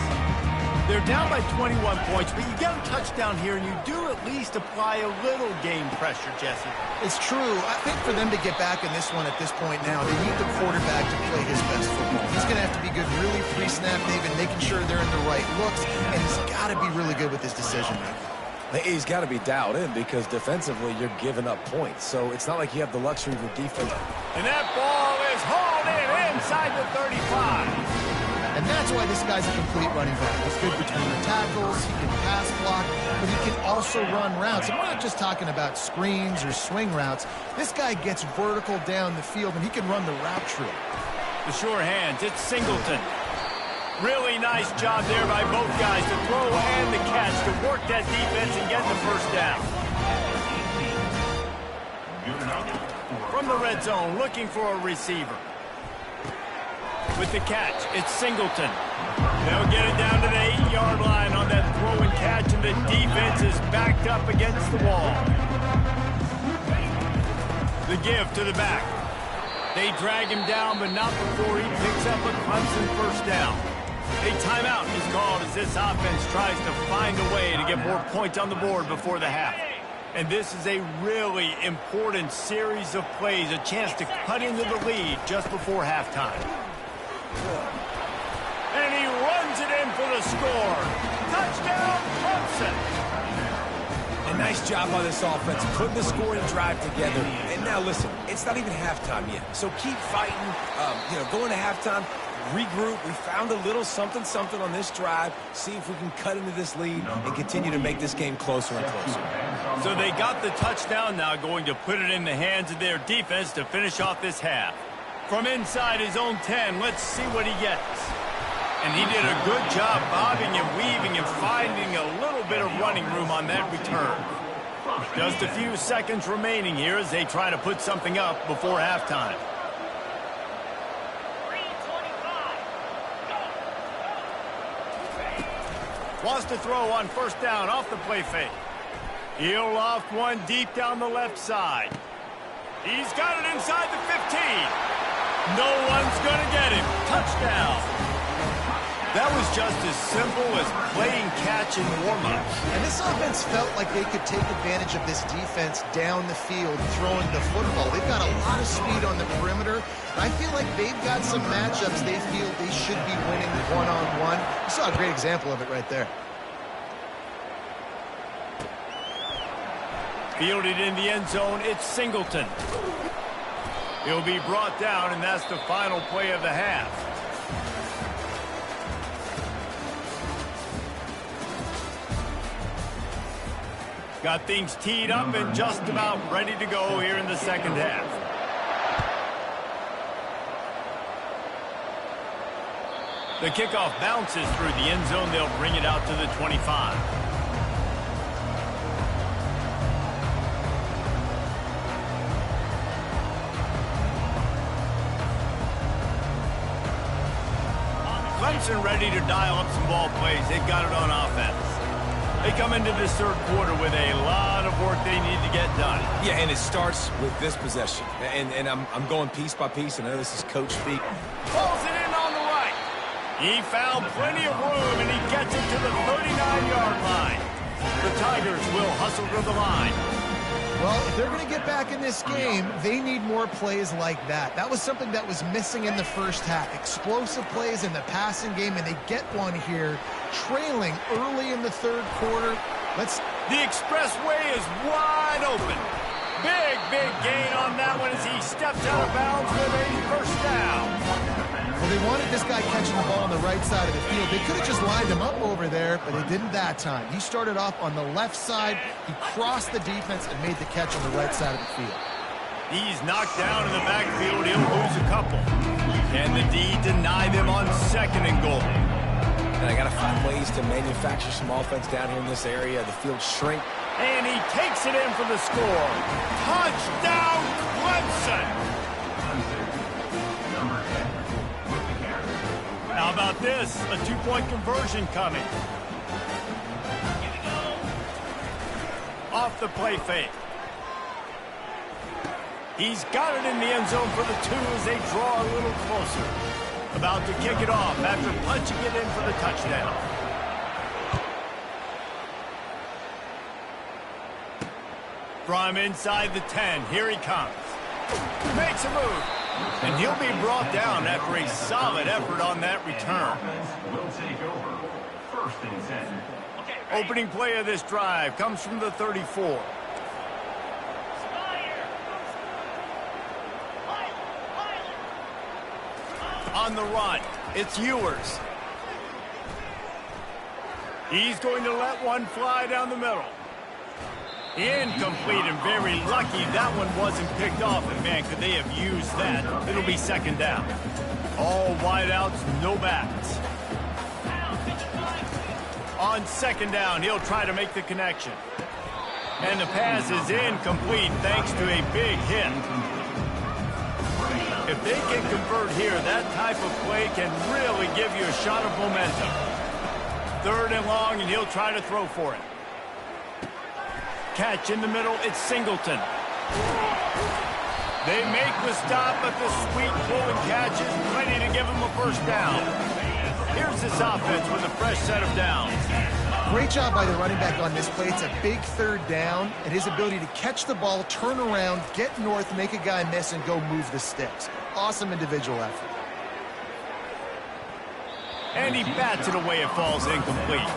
They're down by 21 points, but you get a touchdown here, and you do at least apply a little game pressure, Jesse. It's true. I think for them to get back in this one at this point now, they need the quarterback to play his best football. He's going to have to be good really pre-snap, David, making sure they're in the right looks, and he's got to be really good with his decision-making. He's got to be dialed in because defensively you're giving up points. So it's not like you have the luxury of defense. And that ball is hauled in inside the 35. And that's why this guy's a complete running back. He's good between the tackles, he can pass block, but he can also run routes. And we're not just talking about screens or swing routes. This guy gets vertical down the field, and he can run the route tree. The sure hands, it's Singleton. Really nice job there by both guys to throw and the catch to work that defense and get the first down. From the red zone, looking for a receiver. With the catch, it's Singleton. They'll get it down to the 8-yard line on that throw and catch, and the defense is backed up against the wall. The give to the back. They drag him down, but not before he picks up a Clemson first down. A timeout is called as this offense tries to find a way to get more points on the board before the half. And this is a really important series of plays, a chance to cut into the lead just before halftime. And he runs it in for the score. Touchdown, Clemson. A nice job by this offense, putting the scoring drive together. And now listen, it's not even halftime yet. So keep fighting, going to halftime. Regroup. We found a little something on this drive. See if we can cut into this lead and continue to make this game closer and closer. So they got the touchdown, now going to put it in the hands of their defense to finish off this half. From inside his own 10, let's see what he gets. And he did a good job bobbing and weaving and finding a little bit of running room on that return. Just a few seconds remaining here as they try to put something up before halftime. Wants to throw on first down off the play fake. He'll loft one deep down the left side. He's got it inside the 15. No one's going to get him. Touchdown. That was just as simple as playing catch and warm-ups. And this offense felt like they could take advantage of this defense down the field throwing the football. They've got a lot of speed on the perimeter. I feel like they've got some matchups they feel they should be winning one-on-one. You saw a great example of it right there. Fielded in the end zone, it's Singleton. He'll be brought down, and that's the final play of the half. Got things teed up and just about ready to go here in the second half. The kickoff bounces through the end zone. They'll bring it out to the 25. Clemson ready to dial up some ball plays. They've got it on offense. They come into this third quarter with a lot of work they need to get done. Yeah, and it starts with this possession. And I'm going piece by piece. I know this is coach speak. Pulls it in on the right. He found plenty of room, and he gets it to the 39-yard line. The Tigers will hustle to the line. Well, if they're going to get back in this game, they need more plays like that. That was something that was missing in the first half. Explosive plays in the passing game, and they get one here, trailing early in the third quarter. The expressway is wide open. Big gain on that one as he steps out of bounds with a first down. Well, they wanted this guy catching the ball on the right side of the field. They could have just lined him up over there, but they didn't that time. He started off on the left side. He crossed the defense and made the catch on the right side of the field. He's knocked down in the backfield. He'll lose a couple. Can the D deny them on second and goal? And I got to find ways to manufacture some offense down here in this area. The field shrink. And he takes it in for the score. Touchdown, Clemson! How about this? A two-point conversion coming. Off the play fake. He's got it in the end zone for the two as they draw a little closer. About to kick it off after punching it in for the touchdown. From inside the 10, here he comes. Makes a move. And he'll be brought down after a solid effort on that return. Will take over. First and 10. Opening play of this drive comes from the 34. On the run, it's Ewers. He's going to let one fly down the middle. Incomplete, and very lucky that one wasn't picked off. And man, could they have used that? It'll be second down. All wideouts, no backs. On second down, he'll try to make the connection. And the pass is incomplete thanks to a big hit. If they can convert here, that type of play can really give you a shot of momentum. Third and long, and he'll try to throw for it. Catch in the middle, it's Singleton. They make the stop, but the sweet pulling catch is plenty to give him a first down. Here's this offense with a fresh set of downs. Great job by the running back on this play. It's a big third down, and his ability to catch the ball, turn around, get north, make a guy miss, and go move the sticks. Awesome individual effort. And he bats it away. It falls incomplete.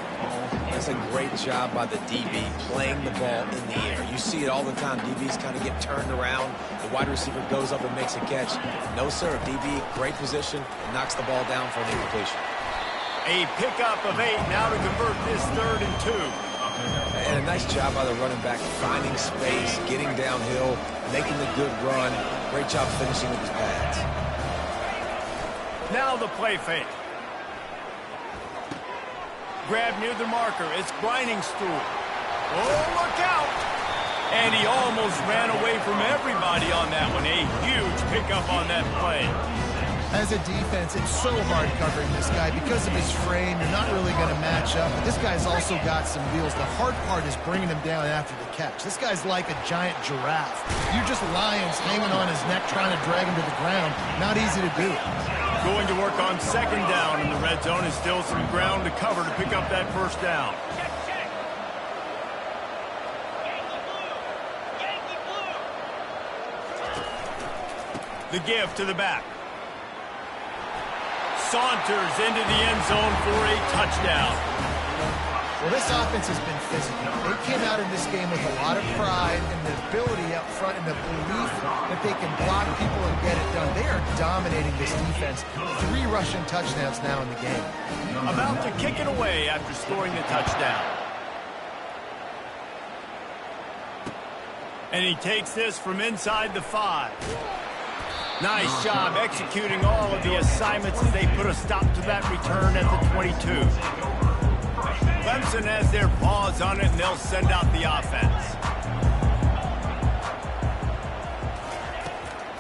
That's a great job by the DB playing the ball in the air. You see it all the time. DBs kind of get turned around. The wide receiver goes up and makes a catch. No, sir. DB, great position, knocks the ball down for an incompletion. A pickup of 8 now to convert this 3rd and 2. And a nice job by the running back, finding space, getting downhill, making the good run. Great job finishing with his pads. Now the play fake. Grab near the marker. It's Grinding Stool. Oh, look out! And he almost ran away from everybody on that one. A huge pickup on that play. As a defense, it's so hard covering this guy. Because of his frame, you're not really going to match up. But this guy's also got some wheels. The hard part is bringing him down after the catch. This guy's like a giant giraffe. You're just lions hanging on his neck trying to drag him to the ground. Not easy to do. Going to work on second down in the red zone, and still some ground to cover to pick up that first down. The give to the back. Saunters into the end zone for a touchdown. Well, this offense has been physical. They came out in this game with a lot of pride and the ability up front and the belief that they can block people and get it done. They are dominating this defense. 3 rushing touchdowns now in the game. About to kick it away after scoring the touchdown. And he takes this from inside the 5. Nice job executing all of the assignments as they put a stop to that return at the 22. Clemson has their paws on it, and they'll send out the offense.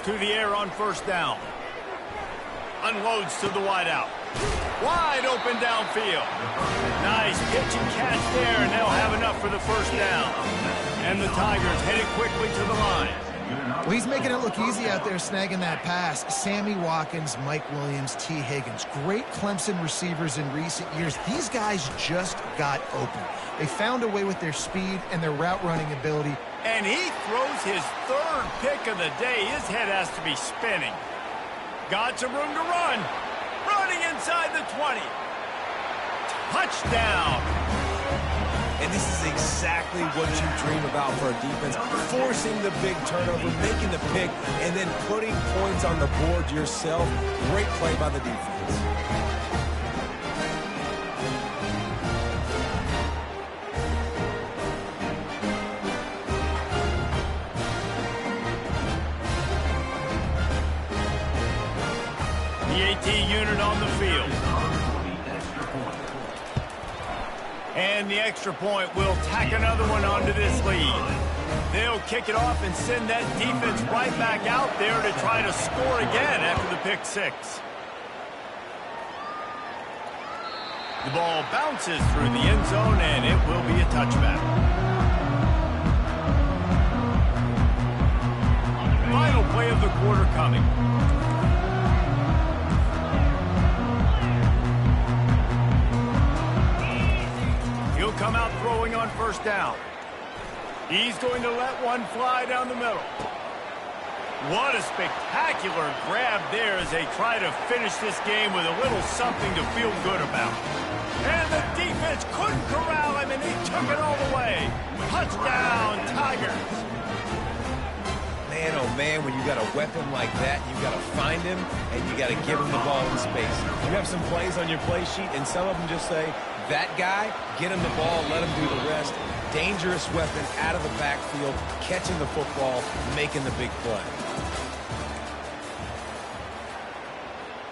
To the air on first down. Unloads to the wideout. Wide open downfield. Nice pitch and catch there, and they'll have enough for the first down. And the Tigers headed quickly to the line. Well, he's making it look easy out there snagging that pass. Sammy Watkins, Mike Williams, T. Higgins. Great Clemson receivers in recent years. These guys just got open. They found a way with their speed and their route running ability. And he throws his third pick of the day. His head has to be spinning. Got some room to run. Running inside the 20. Touchdown. And this is exactly what you dream about for a defense. Forcing the big turnover, making the pick, and then putting points on the board yourself. Great play by the defense. The AT unit on the field. And the extra point will tack another one onto this lead. They'll kick it off and send that defense right back out there to try to score again after the pick six. The ball bounces through the end zone, and it will be a touchback. Final play of the quarter coming. He'll come out throwing on first down. He's going to let one fly down the middle. What a spectacular grab there as they try to finish this game with a little something to feel good about. And the defense couldn't corral him, and he took it all the way. Touchdown, Tigers. Man, oh man, when you got a weapon like that, you got to find him, and you got to give him the ball in space. You have some plays on your play sheet, and some of them just say, that guy, get him the ball, let him do the rest. Dangerous weapon out of the backfield, catching the football, making the big play.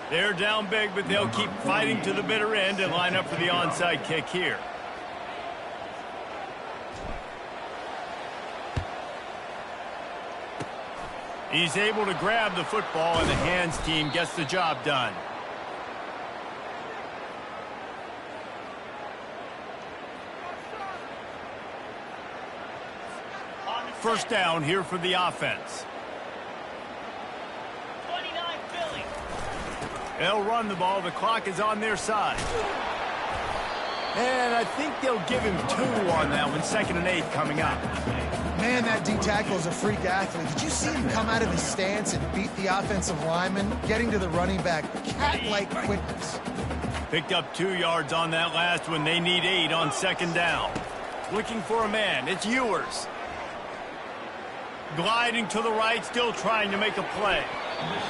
They're down big, but they'll keep fighting to the bitter end and line up for the onside kick here. He's able to grab the football, and the hands team gets the job done. First down here for the offense. 29 Philly. They'll run the ball. The clock is on their side. And I think they'll give him 2 on that one. 2nd and 8 coming up. Man, that D tackle is a freak athlete. Did you see him come out of his stance and beat the offensive lineman, getting to the running back? Cat-like quickness. Picked up 2 yards on that last one. They need 8 on 2nd down. Looking for a man. It's Ewers. Gliding to the right, still trying to make a play.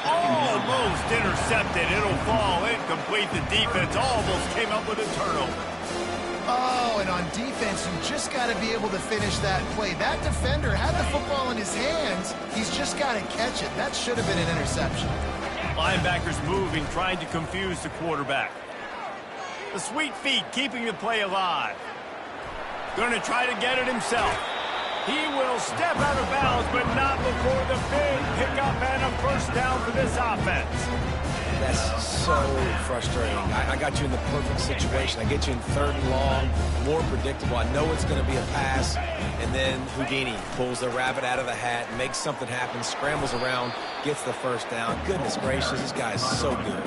Almost intercepted. It'll fall incomplete. The defense almost came up with a turnover. Oh, and on defense, you just got to be able to finish that play. That defender had the football in his hands. He's just got to catch it. That should have been an interception. Linebackers moving, trying to confuse the quarterback. The sweet feet keeping the play alive. Going to try to get it himself. He will step out of bounds, but not before the big pickup and a first down for this offense. That's so frustrating. I got you in the perfect situation. I get you in 3rd and long, more predictable. I know it's going to be a pass, and then Houdini pulls the rabbit out of the hat, makes something happen, scrambles around, gets the first down. Goodness gracious, this guy is so good.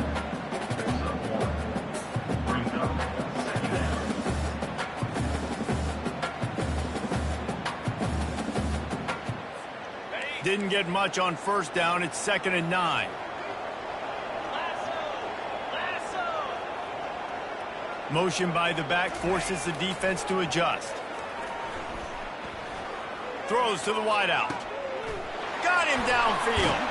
Didn't get much on first down. It's 2nd and 9. Motion by the back forces the defense to adjust. Throws to the wideout. Got him downfield.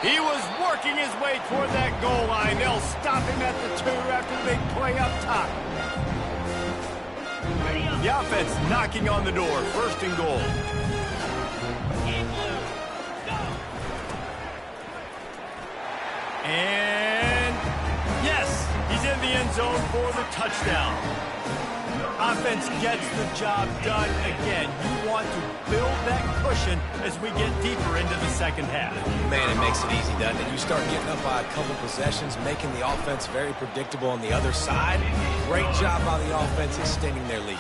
He was working his way toward that goal line. They'll stop him at the 2 after the big play up top. The offense knocking on the door. 1st and goal. And yes, he's in the end zone for the touchdown. offense gets the job done again. You want to build that cushion as we get deeper into the second half. Man, it makes it easy, doesn't it? You start getting up by a couple possessions, making the offense very predictable on the other side. Great job by the offense extending their lead.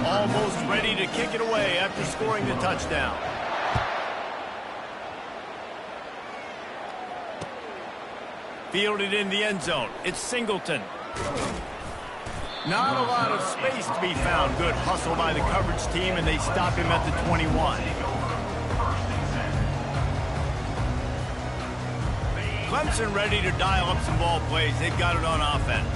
Almost ready to kick it away after scoring the touchdown. Fielded in the end zone. It's Singleton. Not a lot of space to be found. Good hustle by the coverage team, and they stop him at the 21. Clemson ready to dial up some ball plays. They've got it on offense.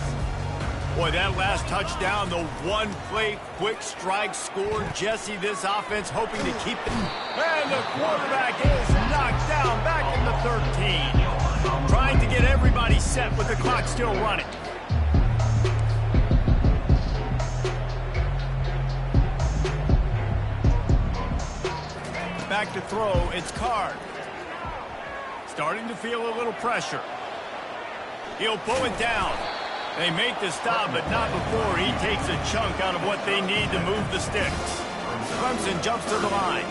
Boy, that last touchdown, the one-play quick strike score. Jesse, this offense hoping to keep it. And the quarterback is knocked down back in the 13. Trying to get everybody set with the clock still running. Back to throw, it's Card. Starting to feel a little pressure. He'll pull it down. They make the stop, but not before he takes a chunk out of what they need to move the sticks. Clemson jumps to the line.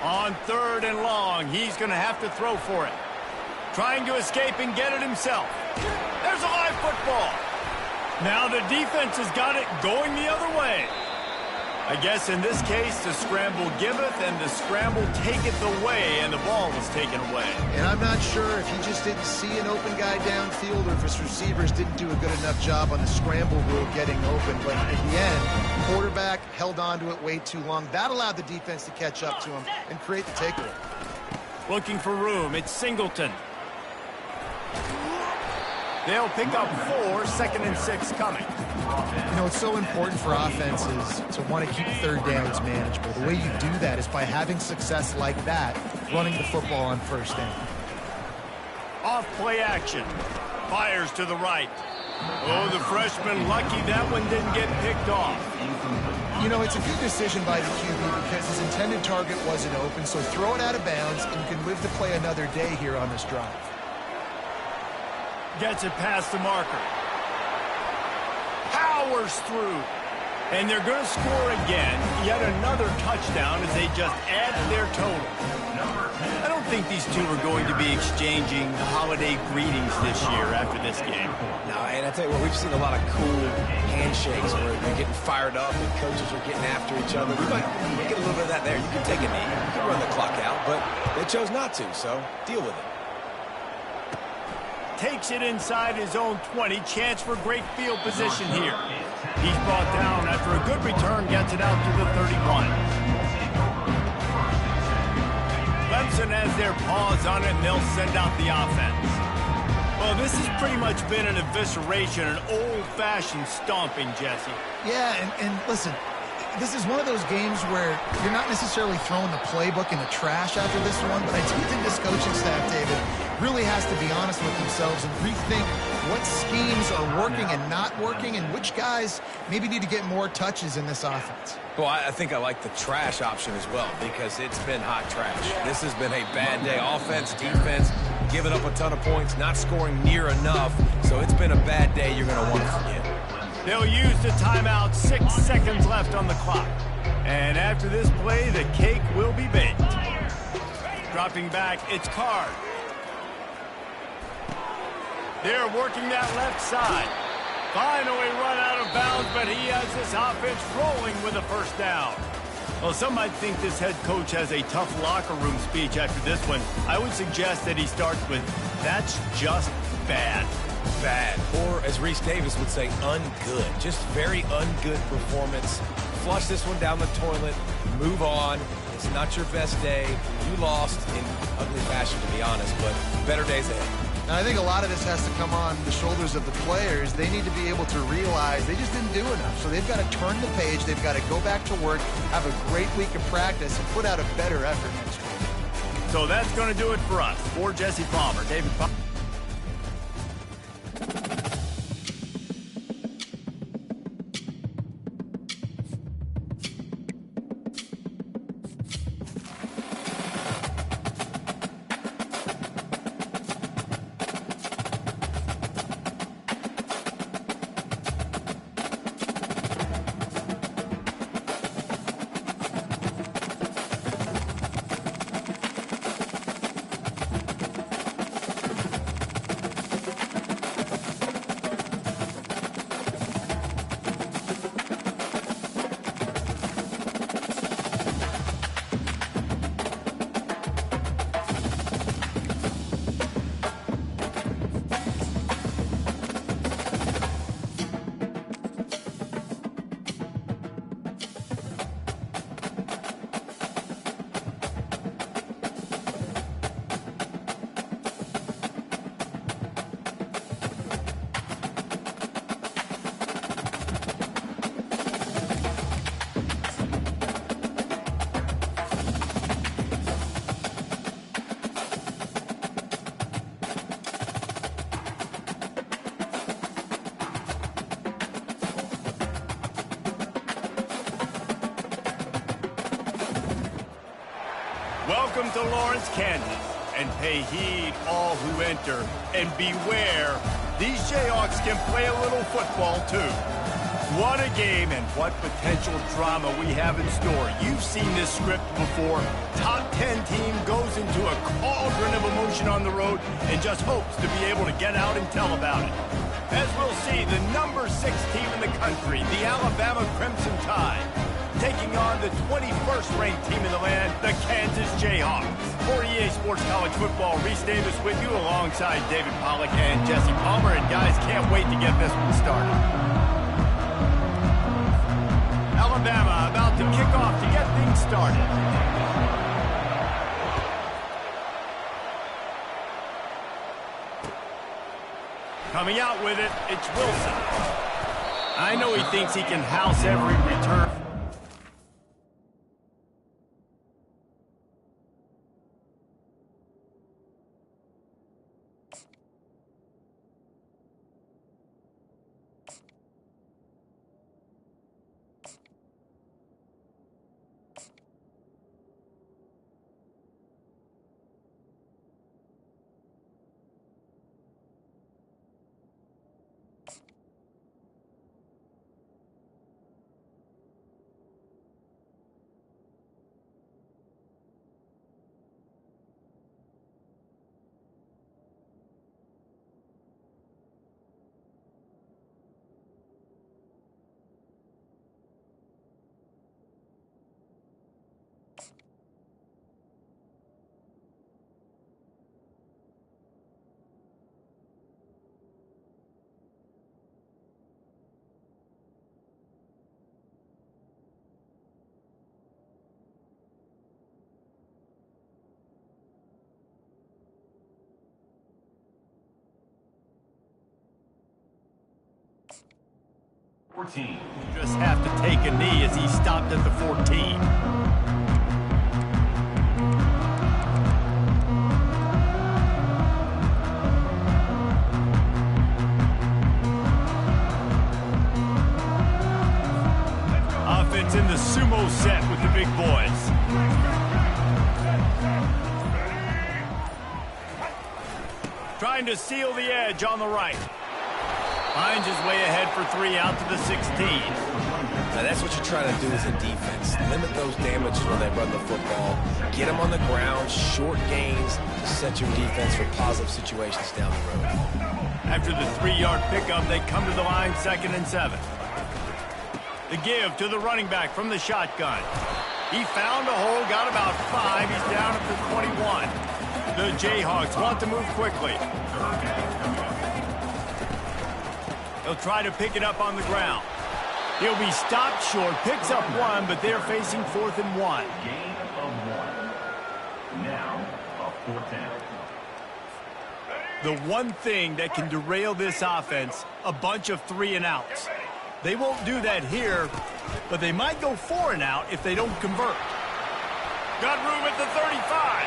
On 3rd and long, he's going to have to throw for it. Trying to escape and get it himself. There's a live football. Now the defense has got it going the other way. I guess in this case, the scramble giveth and the scramble taketh away, and the ball was taken away. And I'm not sure if he just didn't see an open guy downfield or if his receivers didn't do a good enough job on the scramble rule getting open. But in the end, quarterback held on to it way too long. That allowed the defense to catch up to him and create the takeaway. Looking for room. It's Singleton. They'll pick up 4, 2nd and 6 coming. You know, it's so important for offenses to want to keep 3rd downs manageable. The way you do that is by having success like that, running the football on 1st down. Off play action. Fires to the right. Oh, the freshman lucky that one didn't get picked off. You know, it's a good decision by the QB because his intended target wasn't open, so throw it out of bounds and you can live to play another day here on this drive. Gets it past the marker. Powers through. And they're going to score again. Yet another touchdown as they just add to their total. I don't think these two are going to be exchanging holiday greetings this year after this game. No, and I tell you what, we've seen a lot of cool handshakes where they're getting fired up and coaches are getting after each other. We might get a little bit of that there. You can take a knee. You can run the clock out, but they chose not to, so deal with it. Takes it inside his own 20. Chance for great field position here. He's brought down after a good return. Gets it out to the 31. Clemson has their paws on it, and they'll send out the offense. Well, this has pretty much been an evisceration, an old-fashioned stomping, Jesse. Yeah, and listen, this is one of those games where you're not necessarily throwing the playbook in the trash after this one, but I do think this coaching staff, David, really has to be honest with themselves and rethink what schemes are working and not working and which guys maybe need to get more touches in this offense. Well, I think I like the trash option as well because it's been hot trash. This has been a bad day. Offense, defense, giving up a ton of points, not scoring near enough. So it's been a bad day you're going to want to forget. They'll use the timeout. 6 seconds left on the clock. And after this play, the cake will be baked. Dropping back, it's Card. They're working that left side. Finally run out of bounds, but he has this offense rolling with a 1st down. Well, some might think this head coach has a tough locker room speech after this one. I would suggest that he starts with, "That's just bad." Bad. Or, as Reese Davis would say, ungood. Just very ungood performance. Flush this one down the toilet. Move on. It's not your best day. You lost in ugly fashion, to be honest, but better days ahead. And I think a lot of this has to come on the shoulders of the players. They need to be able to realize they just didn't do enough. So they've got to turn the page. They've got to go back to work, have a great week of practice, and put out a better effort next week. So that's going to do it for us. For Jesse Palmer, David Palmer. Welcome to Lawrence, Kansas, and pay heed all who enter, and beware, these Jayhawks can play a little football too. What a game and what potential drama we have in store. You've seen this script before. Top 10 team goes into a cauldron of emotion on the road and just hopes to be able to get out and tell about it. As we'll see, the number 6 team in the country, the Alabama Crimson Tide, taking on the 21st ranked team in the land, the Kansas Jayhawks. For EA Sports College Football, Reese Davis with you alongside David Pollack and Jesse Palmer. And guys, can't wait to get this one started. Alabama about to kick off to get things started. Coming out with it, it's Wilson. I know he thinks he can house every return. Just have to take a knee as he stopped at the 14. Offense in the sumo set with the big boys. Trying to seal the edge on the right. Finds his way ahead for 3 out to the 16. Now that's what you're trying to do as a defense. Limit those damages when they run the football. Get them on the ground, short gains to set your defense for positive situations down the road. After the 3-yard pickup, they come to the line 2nd and 7. The give to the running back from the shotgun. He found a hole, got about 5. He's down at the 21. The Jayhawks want to move quickly. He'll try to pick it up on the ground. He'll be stopped short, picks up 1, but they're facing 4th and 1. Gain of 1. Now, a 4th down. The one thing that can derail this offense, a bunch of 3 and outs. They won't do that here, but they might go 4 and out if they don't convert. Got room at the 35.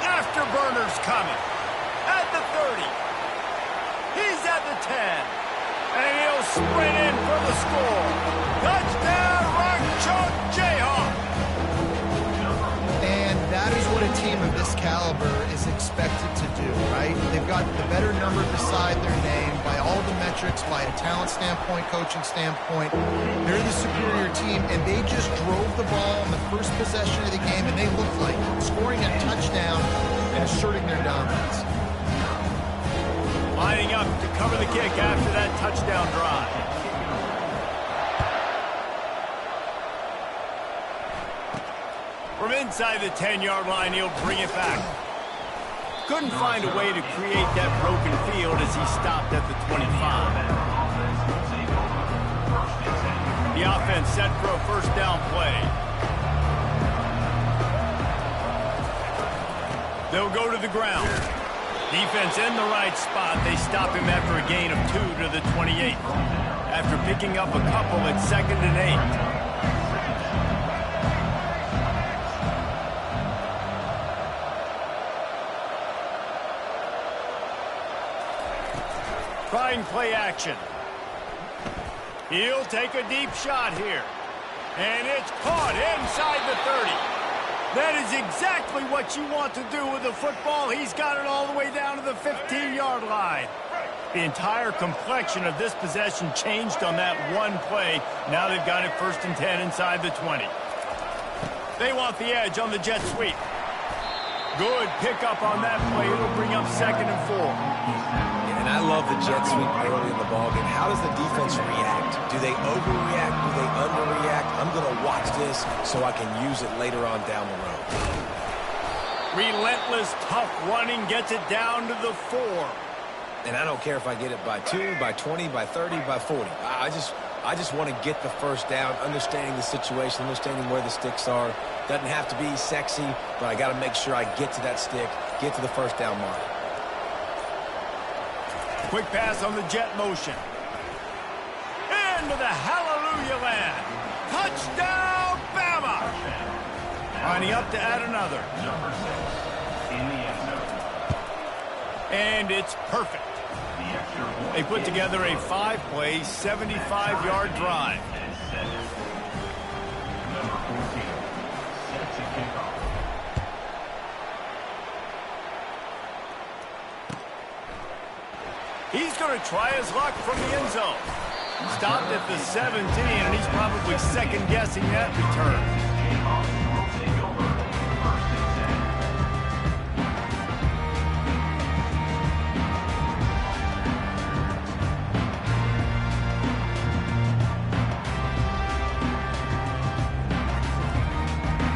Afterburner's coming. At the 30. He's at the 10. And he'll sprint in for the score. Touchdown, Rock Chalk Jayhawk. And that is what a team of this caliber is expected to do, right? They've got the better number beside their name by all the metrics, by a talent standpoint, coaching standpoint. They're the superior team, and they just drove the ball on the first possession of the game, and they looked like scoring a touchdown and asserting their dominance. Lining up to cover the kick after that touchdown drive. From inside the 10-yard line, he'll bring it back. Couldn't find a way to create that broken field as he stopped at the 25. The offense set for a 1st down play. They'll go to the ground. Defense in the right spot. They stop him after a gain of 2 to the 28. After picking up a couple at 2nd and 8. Trying play action. He'll take a deep shot here. And it's caught inside the 30. That is exactly what you want to do with the football. He's got it all the way down to the 15-yard line. The entire complexion of this possession changed on that one play. Now they've got it 1st and 10 inside the 20. They want the edge on the jet sweep. Good pickup on that play. It'll bring up 2nd and 4. And I love the jet sweep early in the ballgame. How does the defense react? Do they overreact? Do they underreact? I'm going to watch this so I can use it later on down the road. Relentless, tough running gets it down to the 4. And I don't care if I get it by 2, by 20, by 30, by 40. I just want to get the first down, understanding the situation, understanding where the sticks are. Doesn't have to be sexy, but I got to make sure I get to that stick, get to the first down mark. Quick pass on the jet motion. Into the hallelujah land. Touchdown, Bama! Lining up to add another. Number 6 in the end zone. And it's perfect. They put together a 5-play, 75-yard drive. Number 14 sets a kickoff. He's going to try his luck from the end zone. Stopped at the 17, and he's probably second-guessing that return.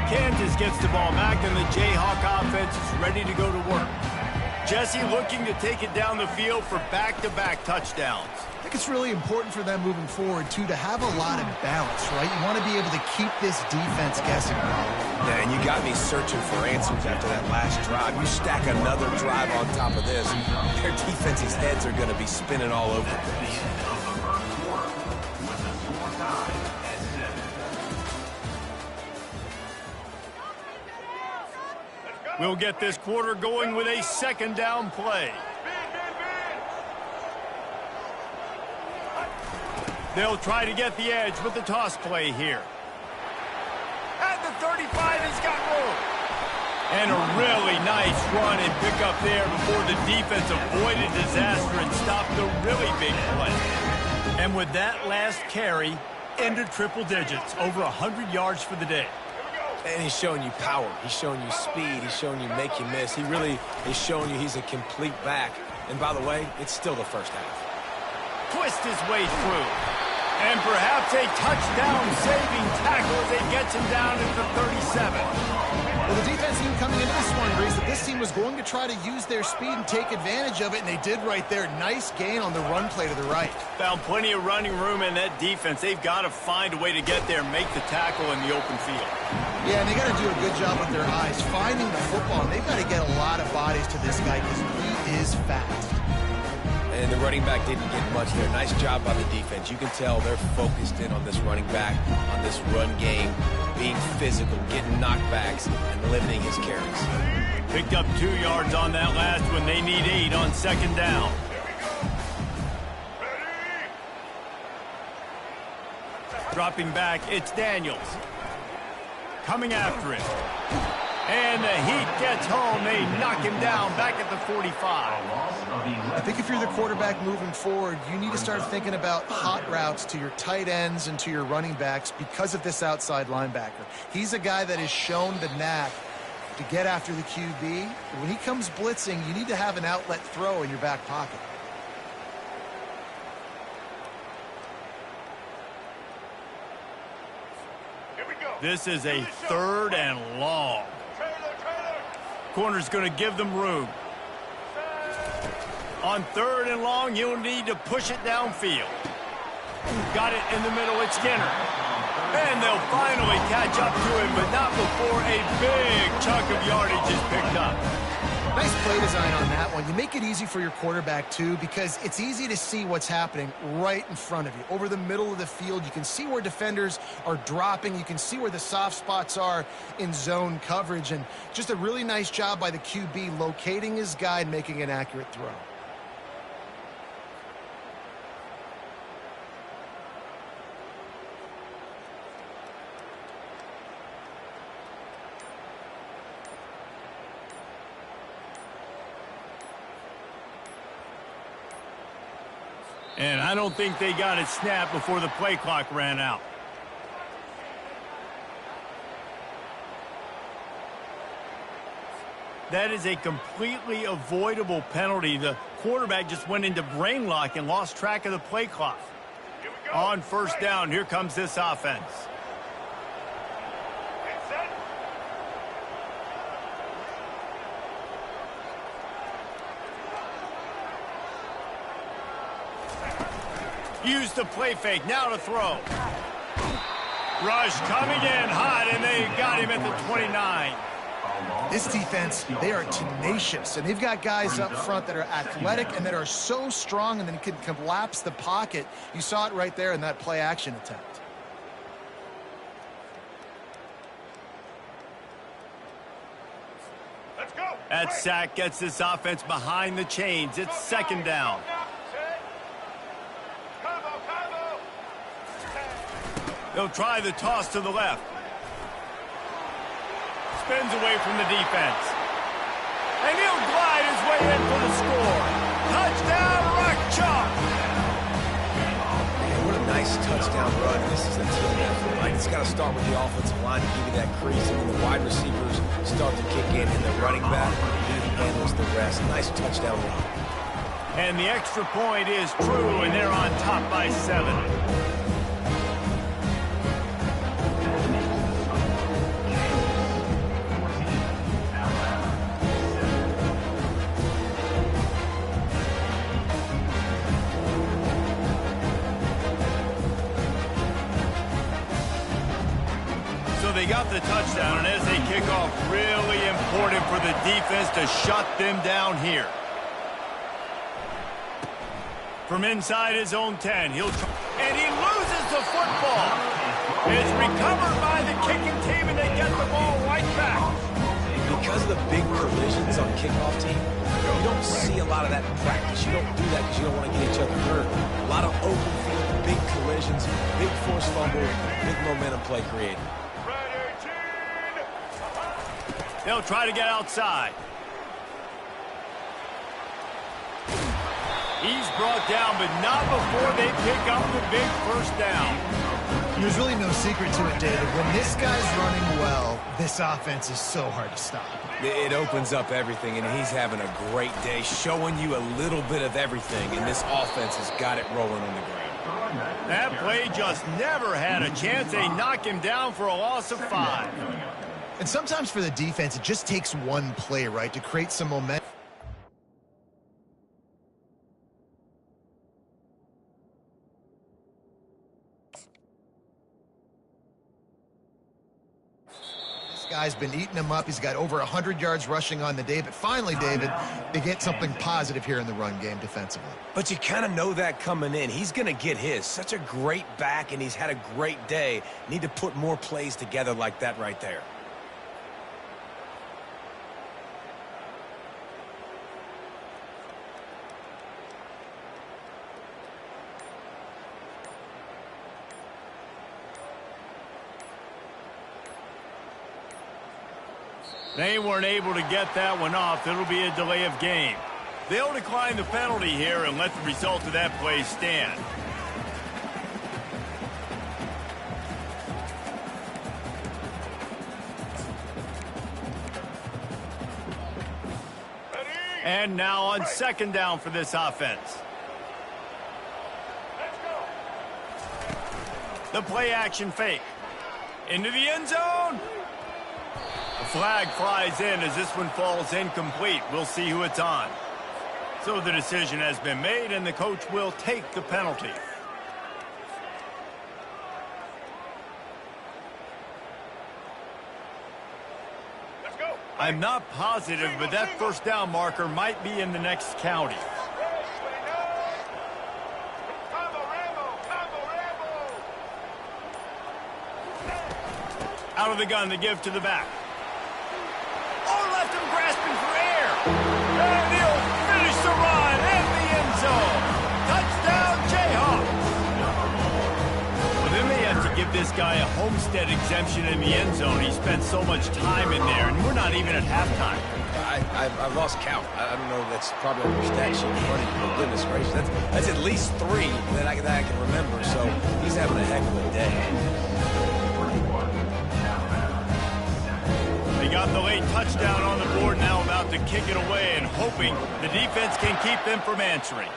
Kansas gets the ball back, and the Jayhawk offense is ready to go to work. Jesse looking to take it down the field for back-to-back touchdowns. I think it's really important for them moving forward, too, to have a lot of balance, right? You want to be able to keep this defense guessing. Yeah, and you got me searching for answers after that last drive. You stack another drive on top of this, their defense's heads are going to be spinning all over the place. We'll get this quarter going with a 2nd down play. They'll try to get the edge with the toss play here. At the 35, he's got room. And a really nice run and pick up there before the defense avoided disaster and stopped the really big play. And with that last carry, into triple digits, over 100 yards for the day. And he's showing you power. He's showing you speed. He's showing you make you miss. He really is showing you he's a complete back. And by the way, it's still the first half. Twist his way through. And perhaps a touchdown-saving tackle as it gets him down at the 37. Well, the defense knew coming into this one, Grace, that this team was going to try to use their speed and take advantage of it, and they did right there. Nice gain on the run play to the right. Found plenty of running room in that defense. They've got to find a way to get there and make the tackle in the open field. Yeah, and they got to do a good job with their eyes, finding the football, and they've got to get a lot of bodies to this guy because he is fast. And the running back didn't get much there. Nice job by the defense. You can tell they're focused in on this running back, on this run game, being physical, getting knockbacks, and limiting his carries. Picked up 2 yards on that last one. They need 8 on 2nd down. Dropping back, it's Daniels. Coming after it. And the heat gets home. They knock him down back at the 45. I think if you're the quarterback moving forward, you need to start thinking about hot routes to your tight ends and to your running backs because of this outside linebacker. He's a guy that has shown the knack to get after the QB. When he comes blitzing, you need to have an outlet throw in your back pocket. This is a 3rd and long. Corner's going to give them room. On 3rd and long, you'll need to push it downfield. Got it in the middle, it's Skinner. And they'll finally catch up to him, but not before a big chunk of yardage is picked up. Nice play design on that one. You make it easy for your quarterback, too, because it's easy to see what's happening right in front of you. Over the middle of the field, you can see where defenders are dropping. You can see where the soft spots are in zone coverage. And just a really nice job by the QB locating his guy and making an accurate throw. And I don't think they got it snapped before the play clock ran out. That is a completely avoidable penalty. The quarterback just went into brain lock and lost track of the play clock. On first down, here comes this offense. Use the play fake, now to throw. Rush coming in hot, and they got him at the 29. This defense, they are tenacious, and they've got guys up front that are athletic and that are so strong and then can collapse the pocket. You saw it right there in that play-action attempt. Let's go. That sack gets this offense behind the chains. It's second down. They'll try the toss to the left. Spins away from the defense. And he'll glide his way in for the score. Touchdown, Rock Chalk. Man, what a nice touchdown run. This is a team effort, right? It's got to start with the offensive line to give you that crease, and then the wide receivers start to kick in, and the running back, he handles the rest. Nice touchdown run. And the extra point is true, and they're on top by 7. They got the touchdown, and as they kick off, really important for the defense to shut them down here. From inside his own 10, and he loses the football. It's recovered by the kicking team, and they get the ball right back. Because of the big collisions on kickoff team, you don't see a lot of that in practice. You don't do that because you don't want to get each other hurt. A lot of open field, big collisions, big forced fumble, big momentum play created. They'll try to get outside. He's brought down, but not before they pick up the big first down. There's really no secret to it, David. When this guy's running well, this offense is so hard to stop. It opens up everything, and he's having a great day, showing you a little bit of everything, and this offense has got it rolling on the ground. That play just never had a chance. They knock him down for a loss of 5. And sometimes for the defense, it just takes one play, right, to create some momentum. This guy's been eating him up. He's got over 100 yards rushing on the day. But finally, David, they get something positive here in the run game defensively. But you kind of know that coming in. He's going to get his. Such a great back, and he's had a great day. Need to put more plays together like that right there. They weren't able to get that one off. It'll be a delay of game. They'll decline the penalty here and let the result of that play stand. And now on second down for this offense. The play action fake. Into the end zone. The flag flies in as this one falls incomplete. We'll see who it's on. So the decision has been made, and the coach will take the penalty. Let's go. I'm not positive, but that first down marker might be in the next county. Out of the gun, the give to the back. Oh, left him grasping for air. And he'll finish the run in the end zone. Touchdown, Jayhawks. Well, then they have to give this guy a homestead exemption in the end zone. He spent so much time in there, and we're not even at halftime. I've lost count. I don't know. That's probably on your stat sheet in front of you. But goodness gracious, that's at least 3 that I can remember. So he's having a heck of a day. They got the late touchdown on the board, now about to kick it away and hoping the defense can keep them from answering.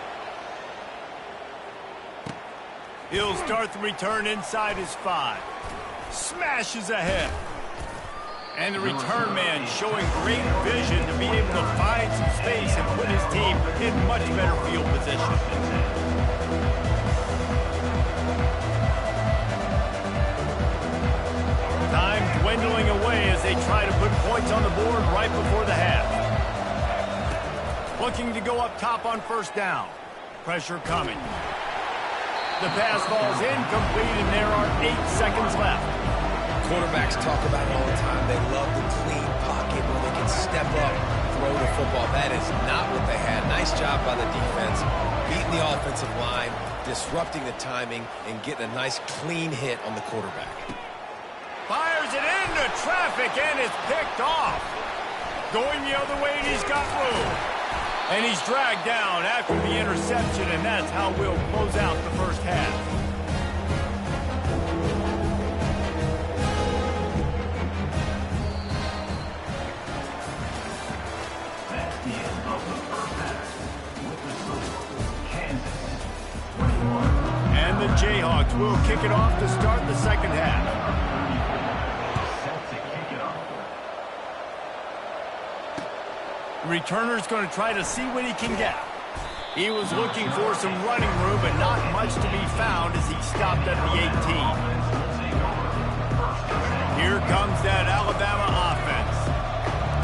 He'll start the return inside his 5. Smashes ahead. And the return man showing great vision to be able to find some space and put his team in much better field position. Time dwindling away as they try to put points on the board right before the half. Looking to go up top on first down. Pressure coming. The pass falls incomplete, and there are 8 seconds left. Quarterbacks talk about it all the time. They love the clean pocket where they can step up, throw the football. That is not what they had. Nice job by the defense, beating the offensive line, disrupting the timing, and getting a nice clean hit on the quarterback. Fires it into traffic, and it's picked off. Going the other way, and he's got room. And he's dragged down after the interception, and that's how we'll close out the first half. That's the end of the first half. With the score, Kansas 21. And the Jayhawks will kick it off to start the second half. Set to kick it off. Returner's going to try to see what he can get. He was looking for some running room, but not much to be found as he stopped at the 18. Here comes that Alabama offense.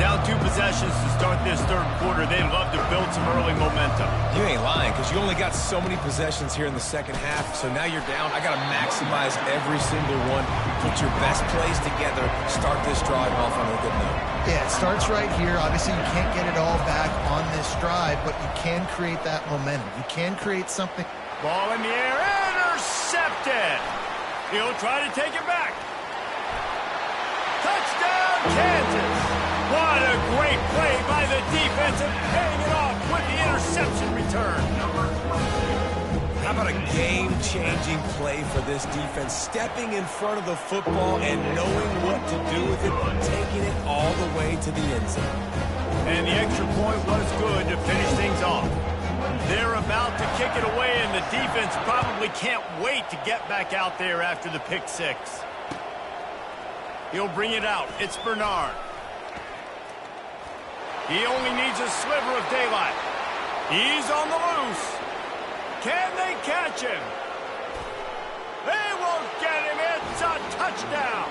Down 2 possessions to start this third quarter. They'd love to build some early momentum. You ain't lying, because you only got so many possessions here in the second half, so now you're down. I got to maximize every single one. Put your best plays together. Start this drive off on a good note. Yeah, it starts right here. Obviously, you can't get it all back on this drive, but you can create that momentum. You can create something. Ball in the air, intercepted. He'll try to take it back. Touchdown, Kansas. What a great play by the defense and paying it off with the interception return. How about a game-changing play for this defense? Stepping in front of the football and knowing what to do with it, taking it all the way to the end zone. And the extra point was good to finish things off. They're about to kick it away, and the defense probably can't wait to get back out there after the pick 6. He'll bring it out. It's Bernard. He only needs a sliver of daylight. He's on the loose. Can they catch him? They won't get him. It's a touchdown.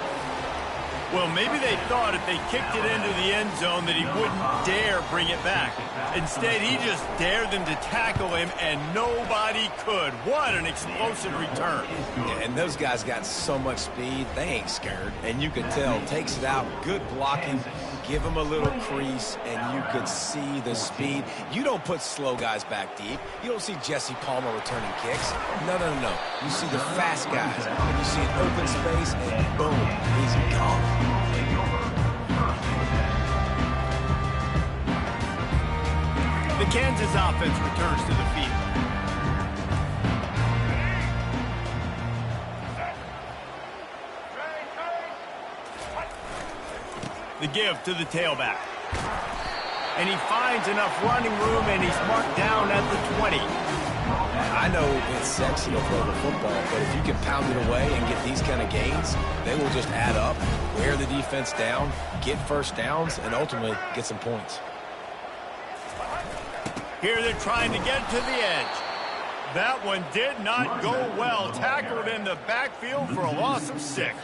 Well, maybe they thought if they kicked it into the end zone that he wouldn't dare bring it back. Instead, he just dared them to tackle him, and nobody could. What an explosive return. Yeah, and those guys got so much speed, they ain't scared. And you could tell, takes it out, good blocking, give him a little crease, and you could see the speed. You don't put slow guys back deep. You don't see Jesse Palmer returning kicks. No. You see the fast guys, and you see an open space, and boom, he's gone. The Kansas offense returns to the field. The give to the tailback. And he finds enough running room, and he's marked down at the 20. I know it's sexy to throw the football, but if you can pound it away and get these kind of gains, they will just add up, wear the defense down, get first downs, and ultimately get some points. Here they're trying to get to the edge. That one did not go well. Tackled in the backfield for a loss of 6.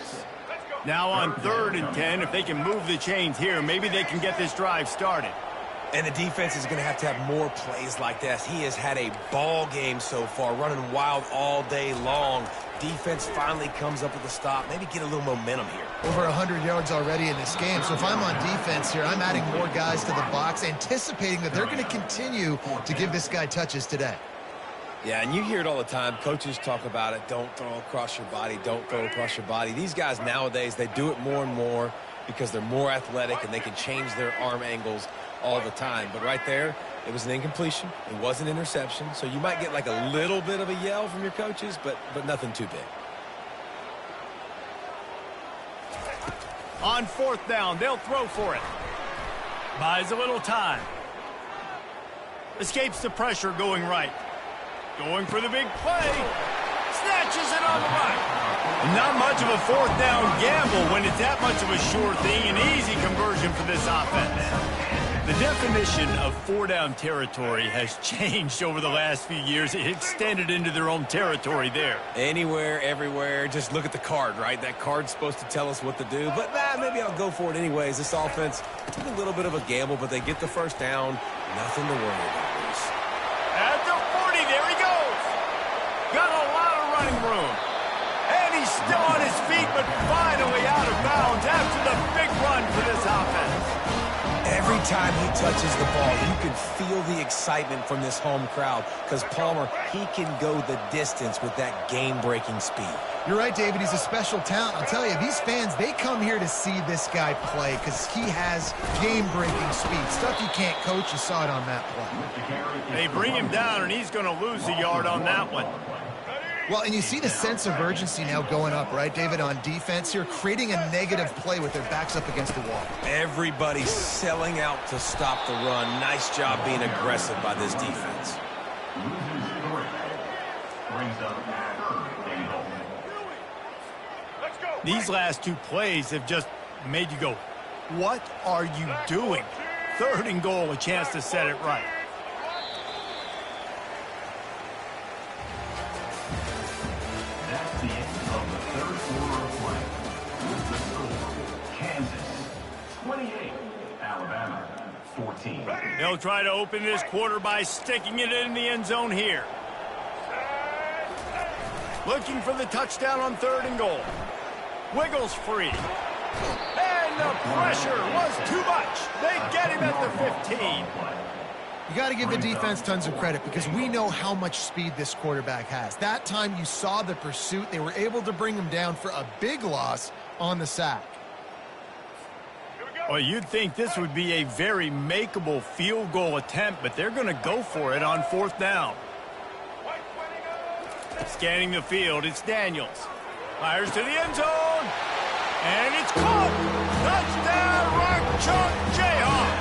Now on 3rd and 10, if they can move the chains here, maybe they can get this drive started. And the defense is going to have more plays like this. He has had a ball game so far, running wild all day long. Defense finally comes up with a stop. Maybe get a little momentum here. Over 100 yards already in this game. So if I'm on defense here, I'm adding more guys to the box, anticipating that they're going to continue to give this guy touches today. Yeah, and you hear it all the time. Coaches talk about it. Don't throw across your body. Don't throw across your body. These guys nowadays, they do it more and more because they're more athletic and they can change their arm angles all the time. But right there, it was an incompletion. It was an interception. So you might get like a little bit of a yell from your coaches, but nothing too big. On 4th down, they'll throw for it. Buys a little time. Escapes the pressure going right. Going for the big play. Snatches it on the right. Not much of a 4th down gamble when it's that much of a sure thing. An easy conversion for this offense. The definition of 4-down territory has changed over the last few years. It extended into their own territory there. Anywhere, everywhere. Just look at the card, right? That card's supposed to tell us what to do. But maybe I'll go for it anyways. This offense took a little bit of a gamble, but they get the 1st down. Nothing to worry about. At the 40, there he goes. Got a lot of running room. And he's still on his feet, but finally out of bounds after the big run for this offense. Every time he touches the ball, you can feel the excitement from this home crowd because Palmer, he can go the distance with that game-breaking speed. You're right, David. He's a special talent. I'll tell you, these fans, they come here to see this guy play because he has game-breaking speed. Stuff you can't coach. You saw it on that play. They bring him down, and he's going to lose a yard on that one. Well, and you see the sense of urgency now going up, right, David, on defense here, creating a negative play with their backs up against the wall. Everybody's selling out to stop the run. Nice job being aggressive by this defense. These last 2 plays have just made you go, what are you doing? 3rd and goal, a chance to set it right. That's the end of the 3rd quarter of play. With the score, Kansas 28, Alabama 14. They'll try to open this quarter by sticking it in the end zone here. Looking for the touchdown on 3rd and goal. Wiggles free. And the pressure was too much. They get him at the 15. You got to give the defense tons of credit because we know how much speed this quarterback has. That time you saw the pursuit. They were able to bring him down for a big loss on the sack. Well, you'd think this would be a very makeable field goal attempt, but they're going to go for it on 4th down. Scanning the field, it's Daniels. Fires to the end zone. And it's caught. Touchdown, Rock Chalk Jayhawk.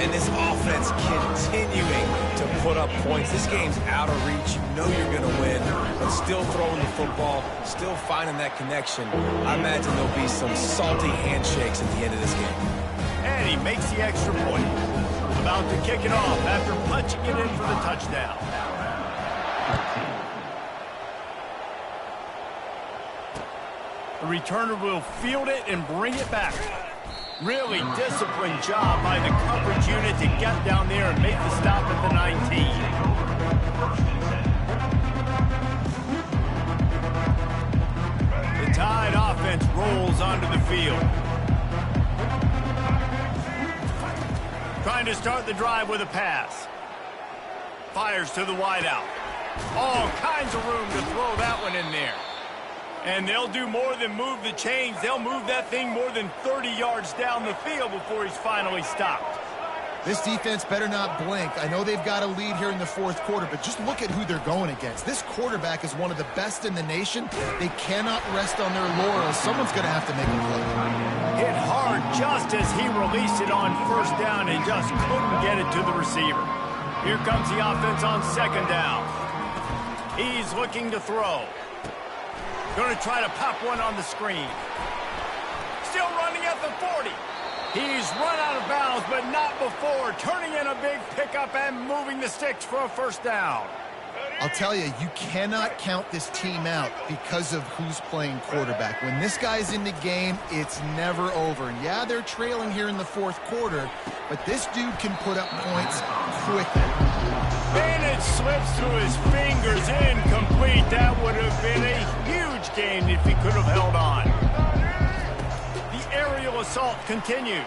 And this offense continuing to put up points. This game's out of reach. You know you're going to win, but still throwing the football, still finding that connection. I imagine there'll be some salty handshakes at the end of this game. And he makes the extra point. About to kick it off after punching it in for the touchdown. The returner will field it and bring it back. Really disciplined job by the coverage unit to get down there and make the stop at the 19. The Tide offense rolls onto the field. Trying to start the drive with a pass. Fires to the wideout. All kinds of room to throw that one in there. And they'll do more than move the chains. They'll move that thing more than 30 yards down the field before he's finally stopped. This defense better not blink. I know they've got a lead here in the 4th quarter, but just look at who they're going against. This quarterback is one of the best in the nation. They cannot rest on their laurels. Someone's going to have to make a play. Hit hard just as he released it on 1st down and just couldn't get it to the receiver. Here comes the offense on 2nd down. He's looking to throw. Going to try to pop one on the screen. Still running at the 40. He's run out of bounds, but not before. Turning in a big pickup and moving the sticks for a 1st down. I'll tell you, you cannot count this team out because of who's playing quarterback. When this guy's in the game, it's never over. And yeah, they're trailing here in the 4th quarter, but this dude can put up points quickly. And it slips through his fingers, incomplete. That would have been a huge gain if he could have held on. The aerial assault continues.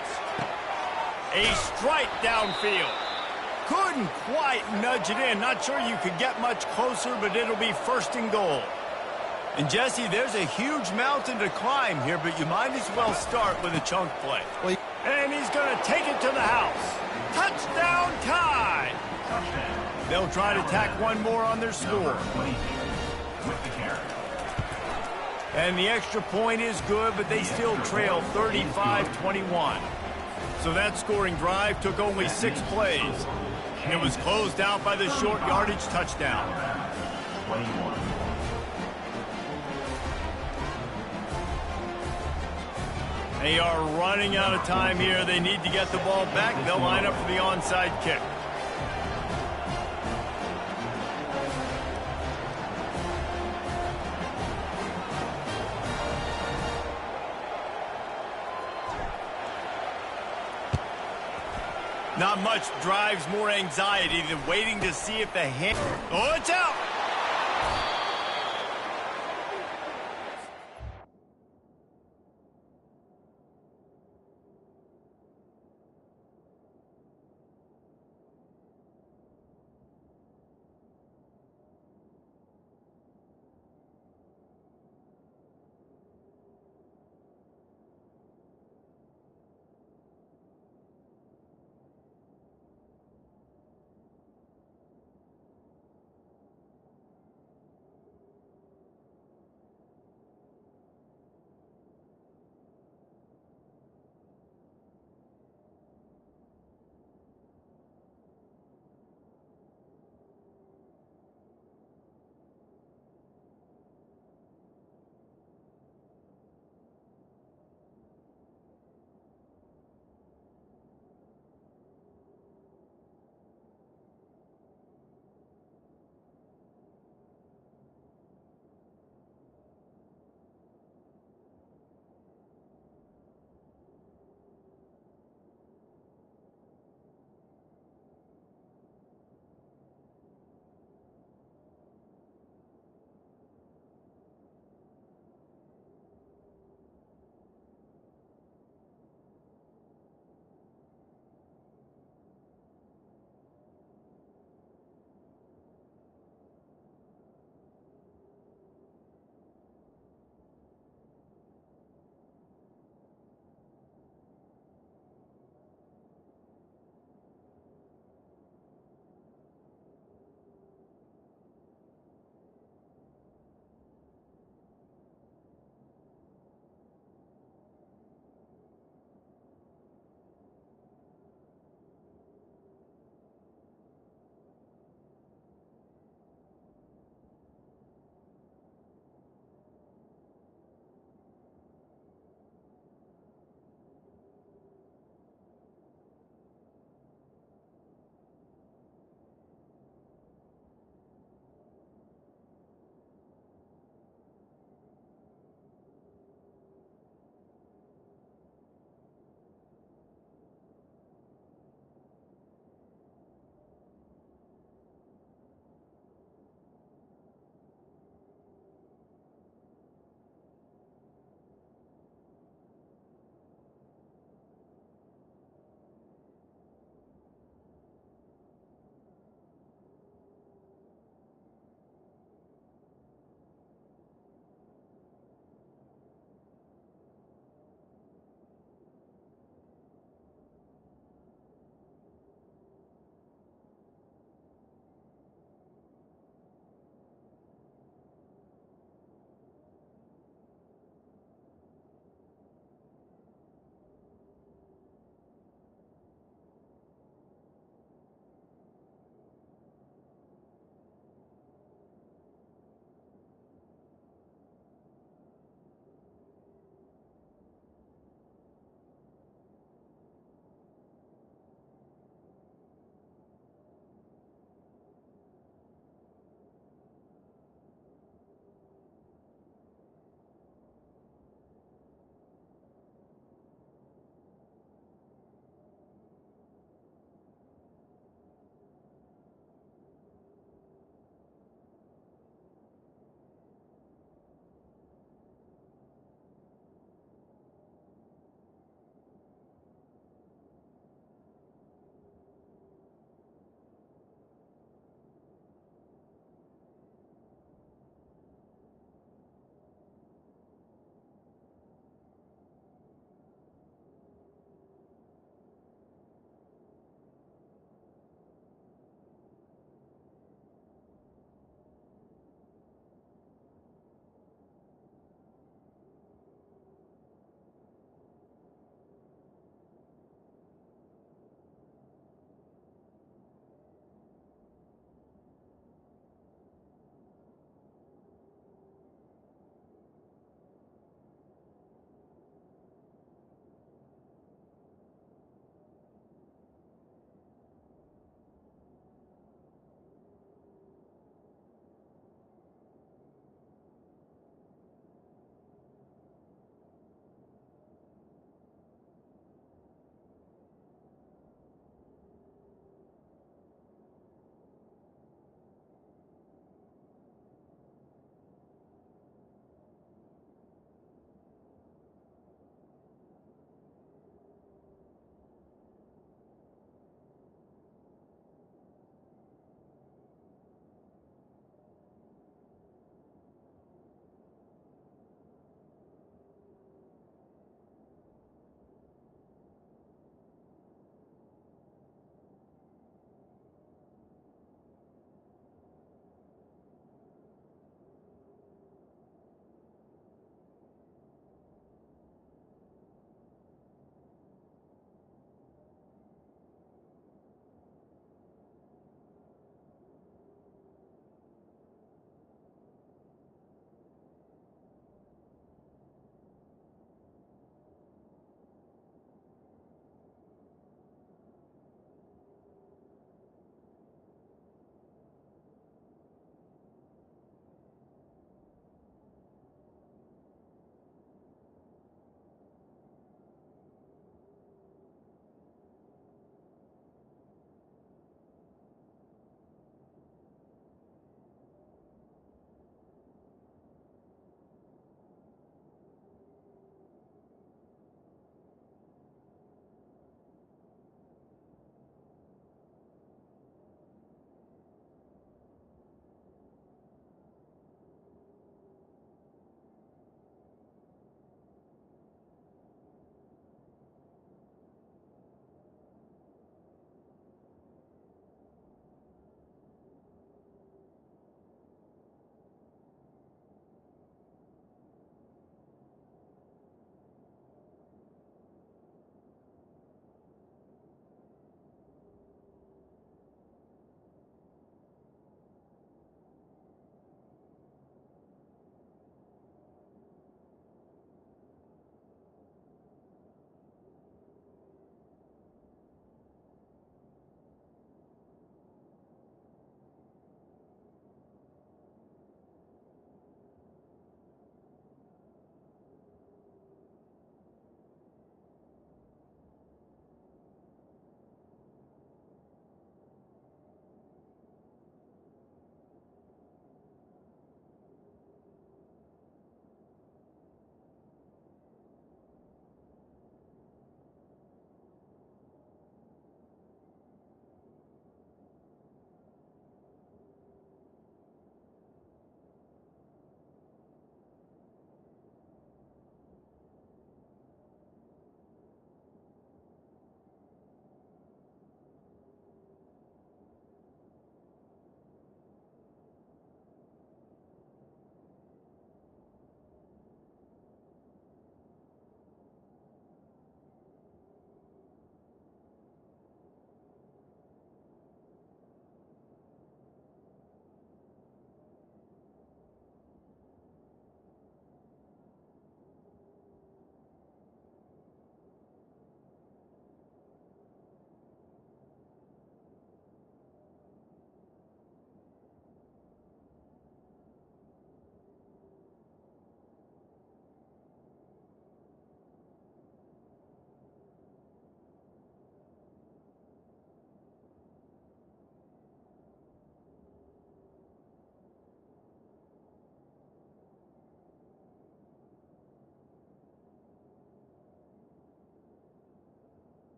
A strike downfield. Couldn't quite nudge it in. Not sure you could get much closer, but it'll be first and goal. And, Jesse, there's a huge mountain to climb here, but you might as well start with a chunk play. And he's going to take it to the house. Touchdown, tie! They'll try to tack one more on their score. And the extra point is good, but they still trail 35-21. So that scoring drive took only 6 plays. It was closed out by the short yardage touchdown. They are running out of time here. They need to get the ball back. They'll line up for the onside kick. Not much drives more anxiety than waiting to see if the hand... Oh, it's out!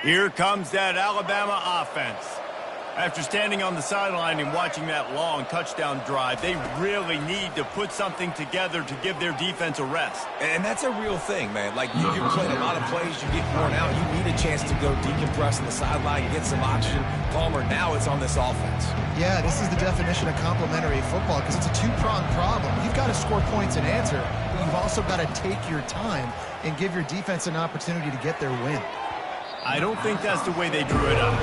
Here comes that Alabama offense. After standing on the sideline and watching that long touchdown drive, they really need to put something together to give their defense a rest. And that's a real thing, man. Like, you played a lot of plays, you get worn out, you need a chance to go decompress on the sideline, get some oxygen. Palmer, now it's on this offense. Yeah, this is the definition of complementary football because it's a two-pronged problem. You've got to score points and answer, but you've also got to take your time and give your defense an opportunity to get their win. I don't think that's the way they drew it up.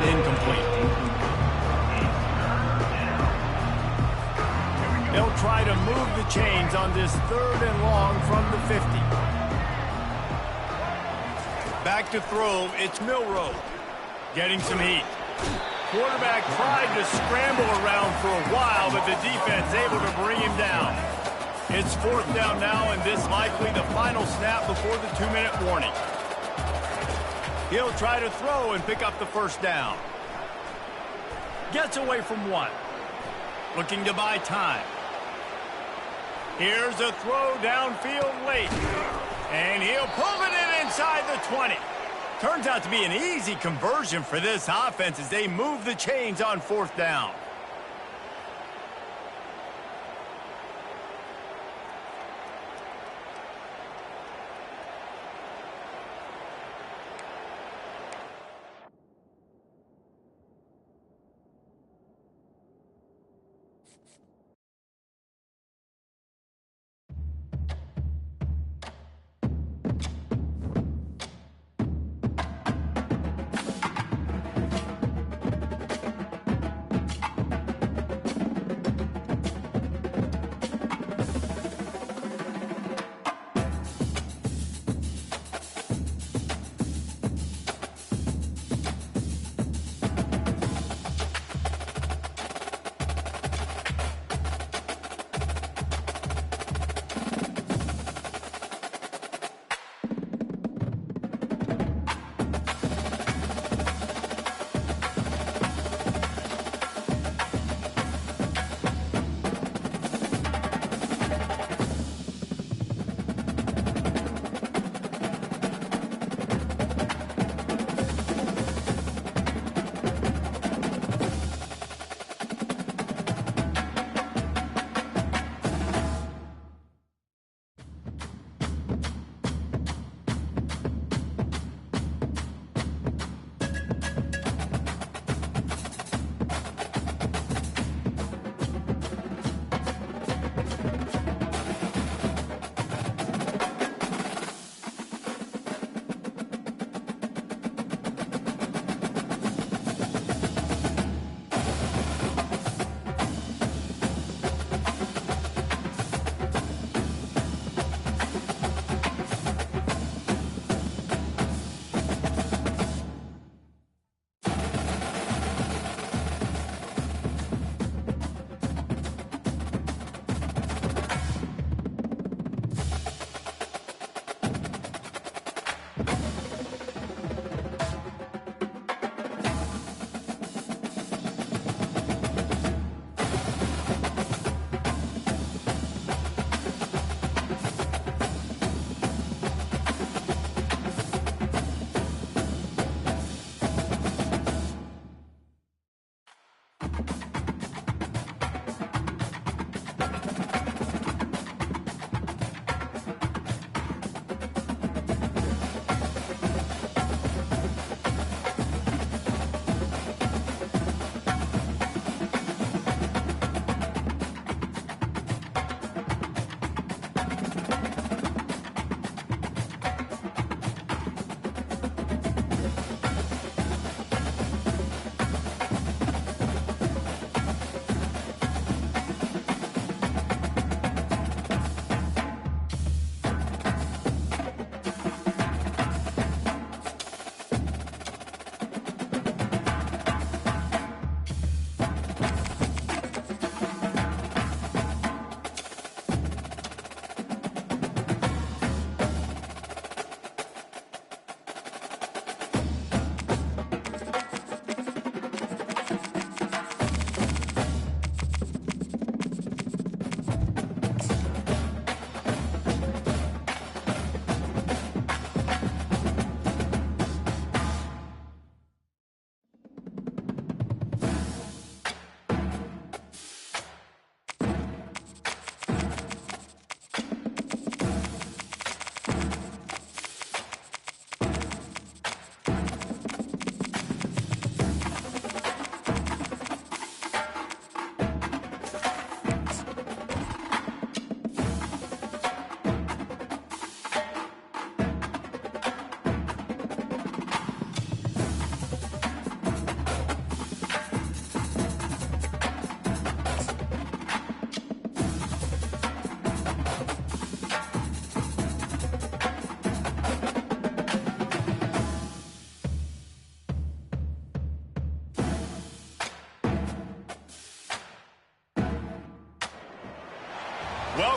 Incomplete. They'll try to move the chains on this 3rd and long from the 50. Back to throw, it's Milroe. Getting some heat. Quarterback tried to scramble around for a while, but the defense able to bring him down. It's 4th down now, and this likely the final snap before the 2-minute warning. He'll try to throw and pick up the 1st down. Gets away from 1. Looking to buy time. Here's a throw downfield late. And he'll pull it in inside the 20. Turns out to be an easy conversion for this offense as they move the chains on 4th down.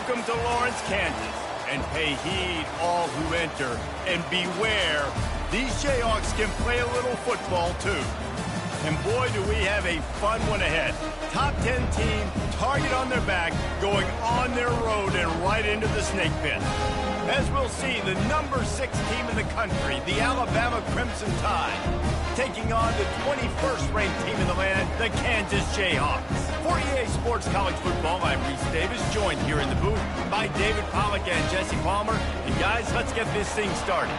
Welcome to Lawrence, Kansas. And pay heed all who enter. And beware, these Jayhawks can play a little football too. And boy, do we have a fun one ahead. Top 10 team, target on their back, going on their road and right into the snake pit. As we'll see, the number 6 team in the country, the Alabama Crimson Tide, taking on the 21st ranked team in the land, the Kansas Jayhawks. For EA Sports College Football, I'm Reese Davis, joined here in the booth by David Pollack and Jesse Palmer. And guys, let's get this thing started.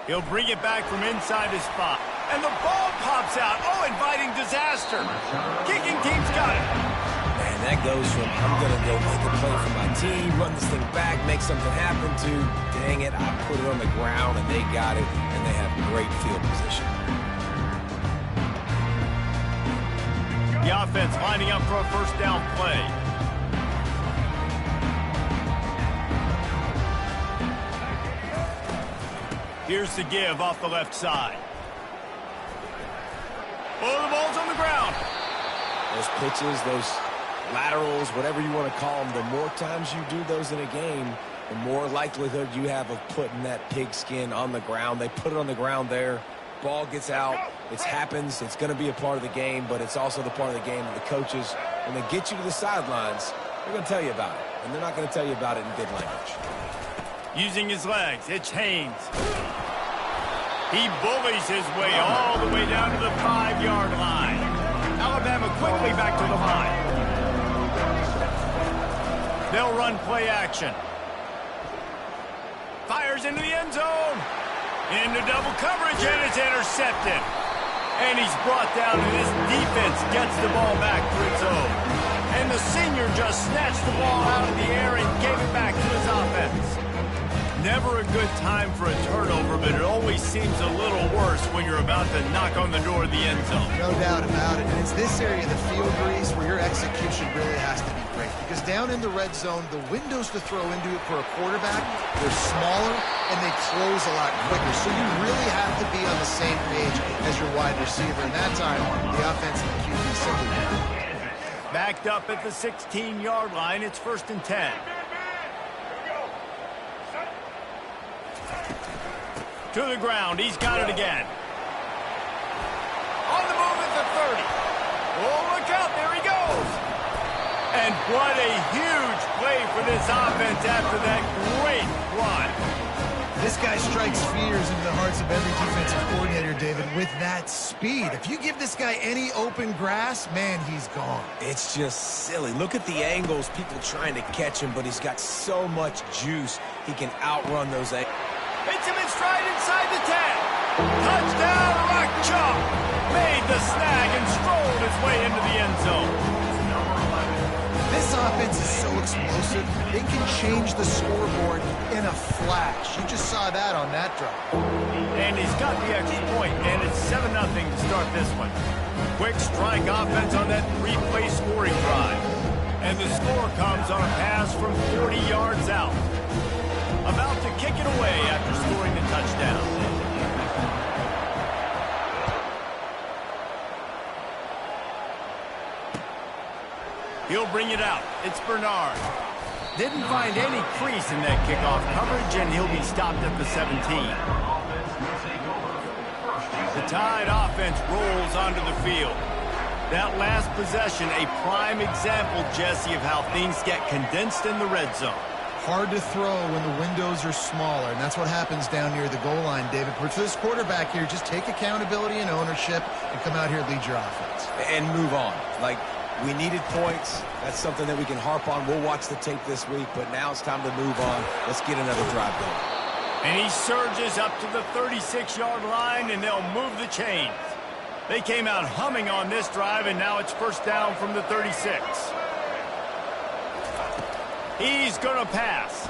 He'll bring it back from inside his spot. And the ball pops out. Oh, inviting disaster. Kicking team's got it. Man, that goes from, I'm going to go make a play for my team, run this thing back, make something happen, to, dang it, I put it on the ground, and they got it, and they have great field position. The offense lining up for a first down play. Here's the give off the left side. Oh, the ball's on the ground. Those pitches, those laterals, whatever you want to call them, the more times you do those in a game, the more likelihood you have of putting that pigskin on the ground. They put it on the ground there. Ball gets out. It happens. It's going to be a part of the game, but it's also the part of the game that the coaches, when they get you to the sidelines, they're going to tell you about it. And they're not going to tell you about it in good language. Using his legs, it's Haynes. He bullies his way all the way down to the 5-yard line. Alabama quickly back to the line. They'll run play action. Fires into the end zone. Into double coverage, and it's intercepted. And he's brought down, and this defense gets the ball back for its own. And the senior just snatched the ball out of the air and gave it back to his offense. Never a good time for a turnover, but it always seems a little worse when you're about to knock on the door of the end zone. No doubt about it. And it's this area of the field, Reese, where your execution really has to be great. Because down in the red zone, the windows to throw into it for a quarterback, they're smaller and they close a lot quicker. So you really have to be on the same page as your wide receiver. And that time, the offense and the QB simply did. Backed up at the 16-yard line, it's 1st and 10. To the ground, he's got it again. On the move at the 30. Oh, look out, there he goes. And what a huge play for this offense after that great run. This guy strikes fears into the hearts of every defensive coordinator, David, with that speed. If you give this guy any open grass, man, he's gone. It's just silly. Look at the angles, people trying to catch him, but he's got so much juice, he can outrun those angles. Hits him in stride inside the 10. Touchdown, Rock Chalk. Made the snag and strolled his way into the end zone. This offense is so explosive, they can change the scoreboard in a flash. You just saw that on that drive. And he's got the extra point, and it's 7-0 to start this one. Quick strike offense on that 3-play scoring drive. And the score comes on a pass from 40 yards out. About to kick it away after scoring the touchdown. He'll bring it out. It's Bernard. Didn't find any crease in that kickoff coverage, and he'll be stopped at the 17. The Tide offense rolls onto the field. That last possession, a prime example, Jesse, of how things get condensed in the red zone. Hard to throw when the windows are smaller, and that's what happens down near the goal line, David. But for this quarterback here, just take accountability and ownership and come out here and lead your offense. And move on. Like, we needed points. That's something that we can harp on. We'll watch the tape this week, but now it's time to move on. Let's get another drive going. And he surges up to the 36-yard line, and they'll move the chains. They came out humming on this drive, and now it's first down from the 36. He's going to pass.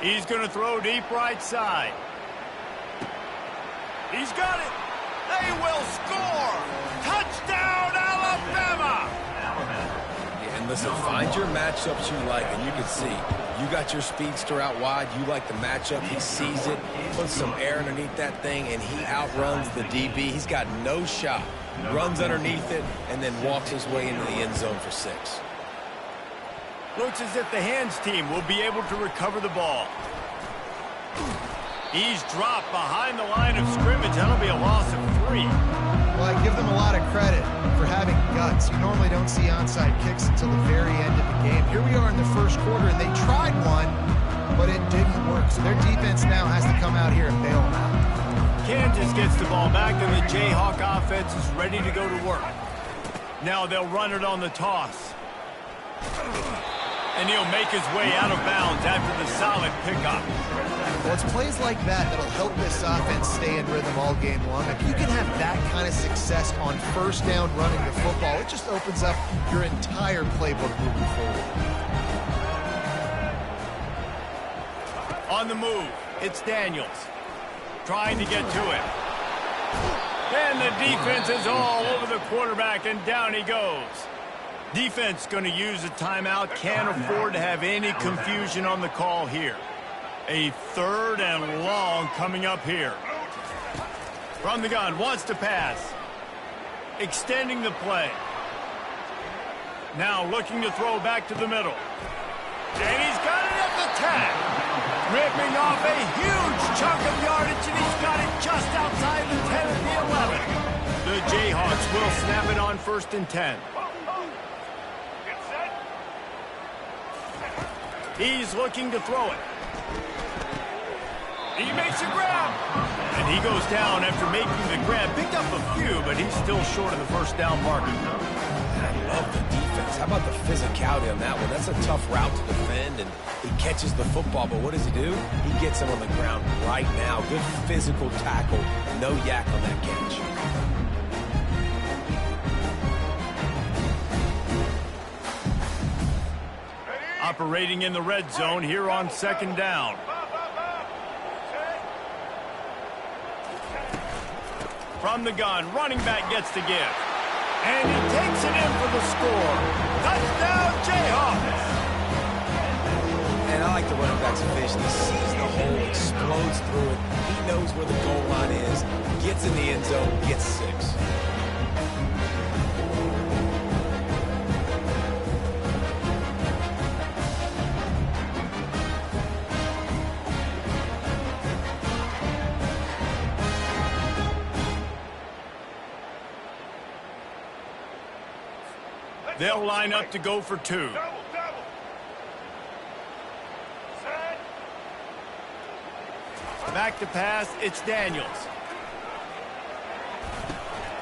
He's going to throw deep right side. He's got it. They will score. Touchdown, Alabama. Yeah, and listen, find your matchups you like, and you can see. You got your speedster out wide. You like the matchup. He sees it, puts some air underneath that thing, and he outruns the DB. He's got no shot. Runs underneath it, and then walks his way into the end zone for 6. Looks as if the hands team will be able to recover the ball. He's dropped behind the line of scrimmage. That'll be a loss of 3. Well, I give them a lot of credit for having guts. You normally don't see onside kicks until the very end of the game. Here we are in the first quarter, and they tried one, but it didn't work. So their defense now has to come out here and bail them out. Kansas gets the ball back, and the Jayhawk offense is ready to go to work. Now they'll run it on the toss. And he'll make his way out of bounds after the solid pickup. Well, it's plays like that that'll help this offense stay in rhythm all game long. If you can have that kind of success on first down running the football, it just opens up your entire playbook moving forward. On the move, it's Daniels. Trying to get to it. And the defense is all over the quarterback, and down he goes. Defense going to use a timeout. Can't afford to have any confusion on the call here. A 3rd and long coming up here. From the gun, wants to pass. Extending the play. Now looking to throw back to the middle. And he's got it at the tag. Ripping off a huge chunk of yardage, and he's got it just outside the 10 of the 11. The Jayhawks will snap it on 1st and 10. He's looking to throw it. He makes a grab. And he goes down after making the grab. Picked up a few, but he's still short of the first down marker. I love the defense. How about the physicality on that one? That's a tough route to defend, and he catches the football, but what does he do? He gets him on the ground right now. Good physical tackle. No yak on that catch. Operating in the red zone here on 2nd down. From the gun, running back gets the give. And he takes it in for the score. Touchdown, Jayhawks! And I like the running back's vision. He sees the hole, explodes through it. He knows where the goal line is, gets in the end zone, gets 6. They'll line up to go for 2. Back to pass, it's Daniels.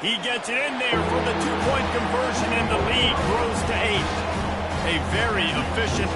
He gets it in there for the 2-point conversion, and the lead grows to 8. A very efficient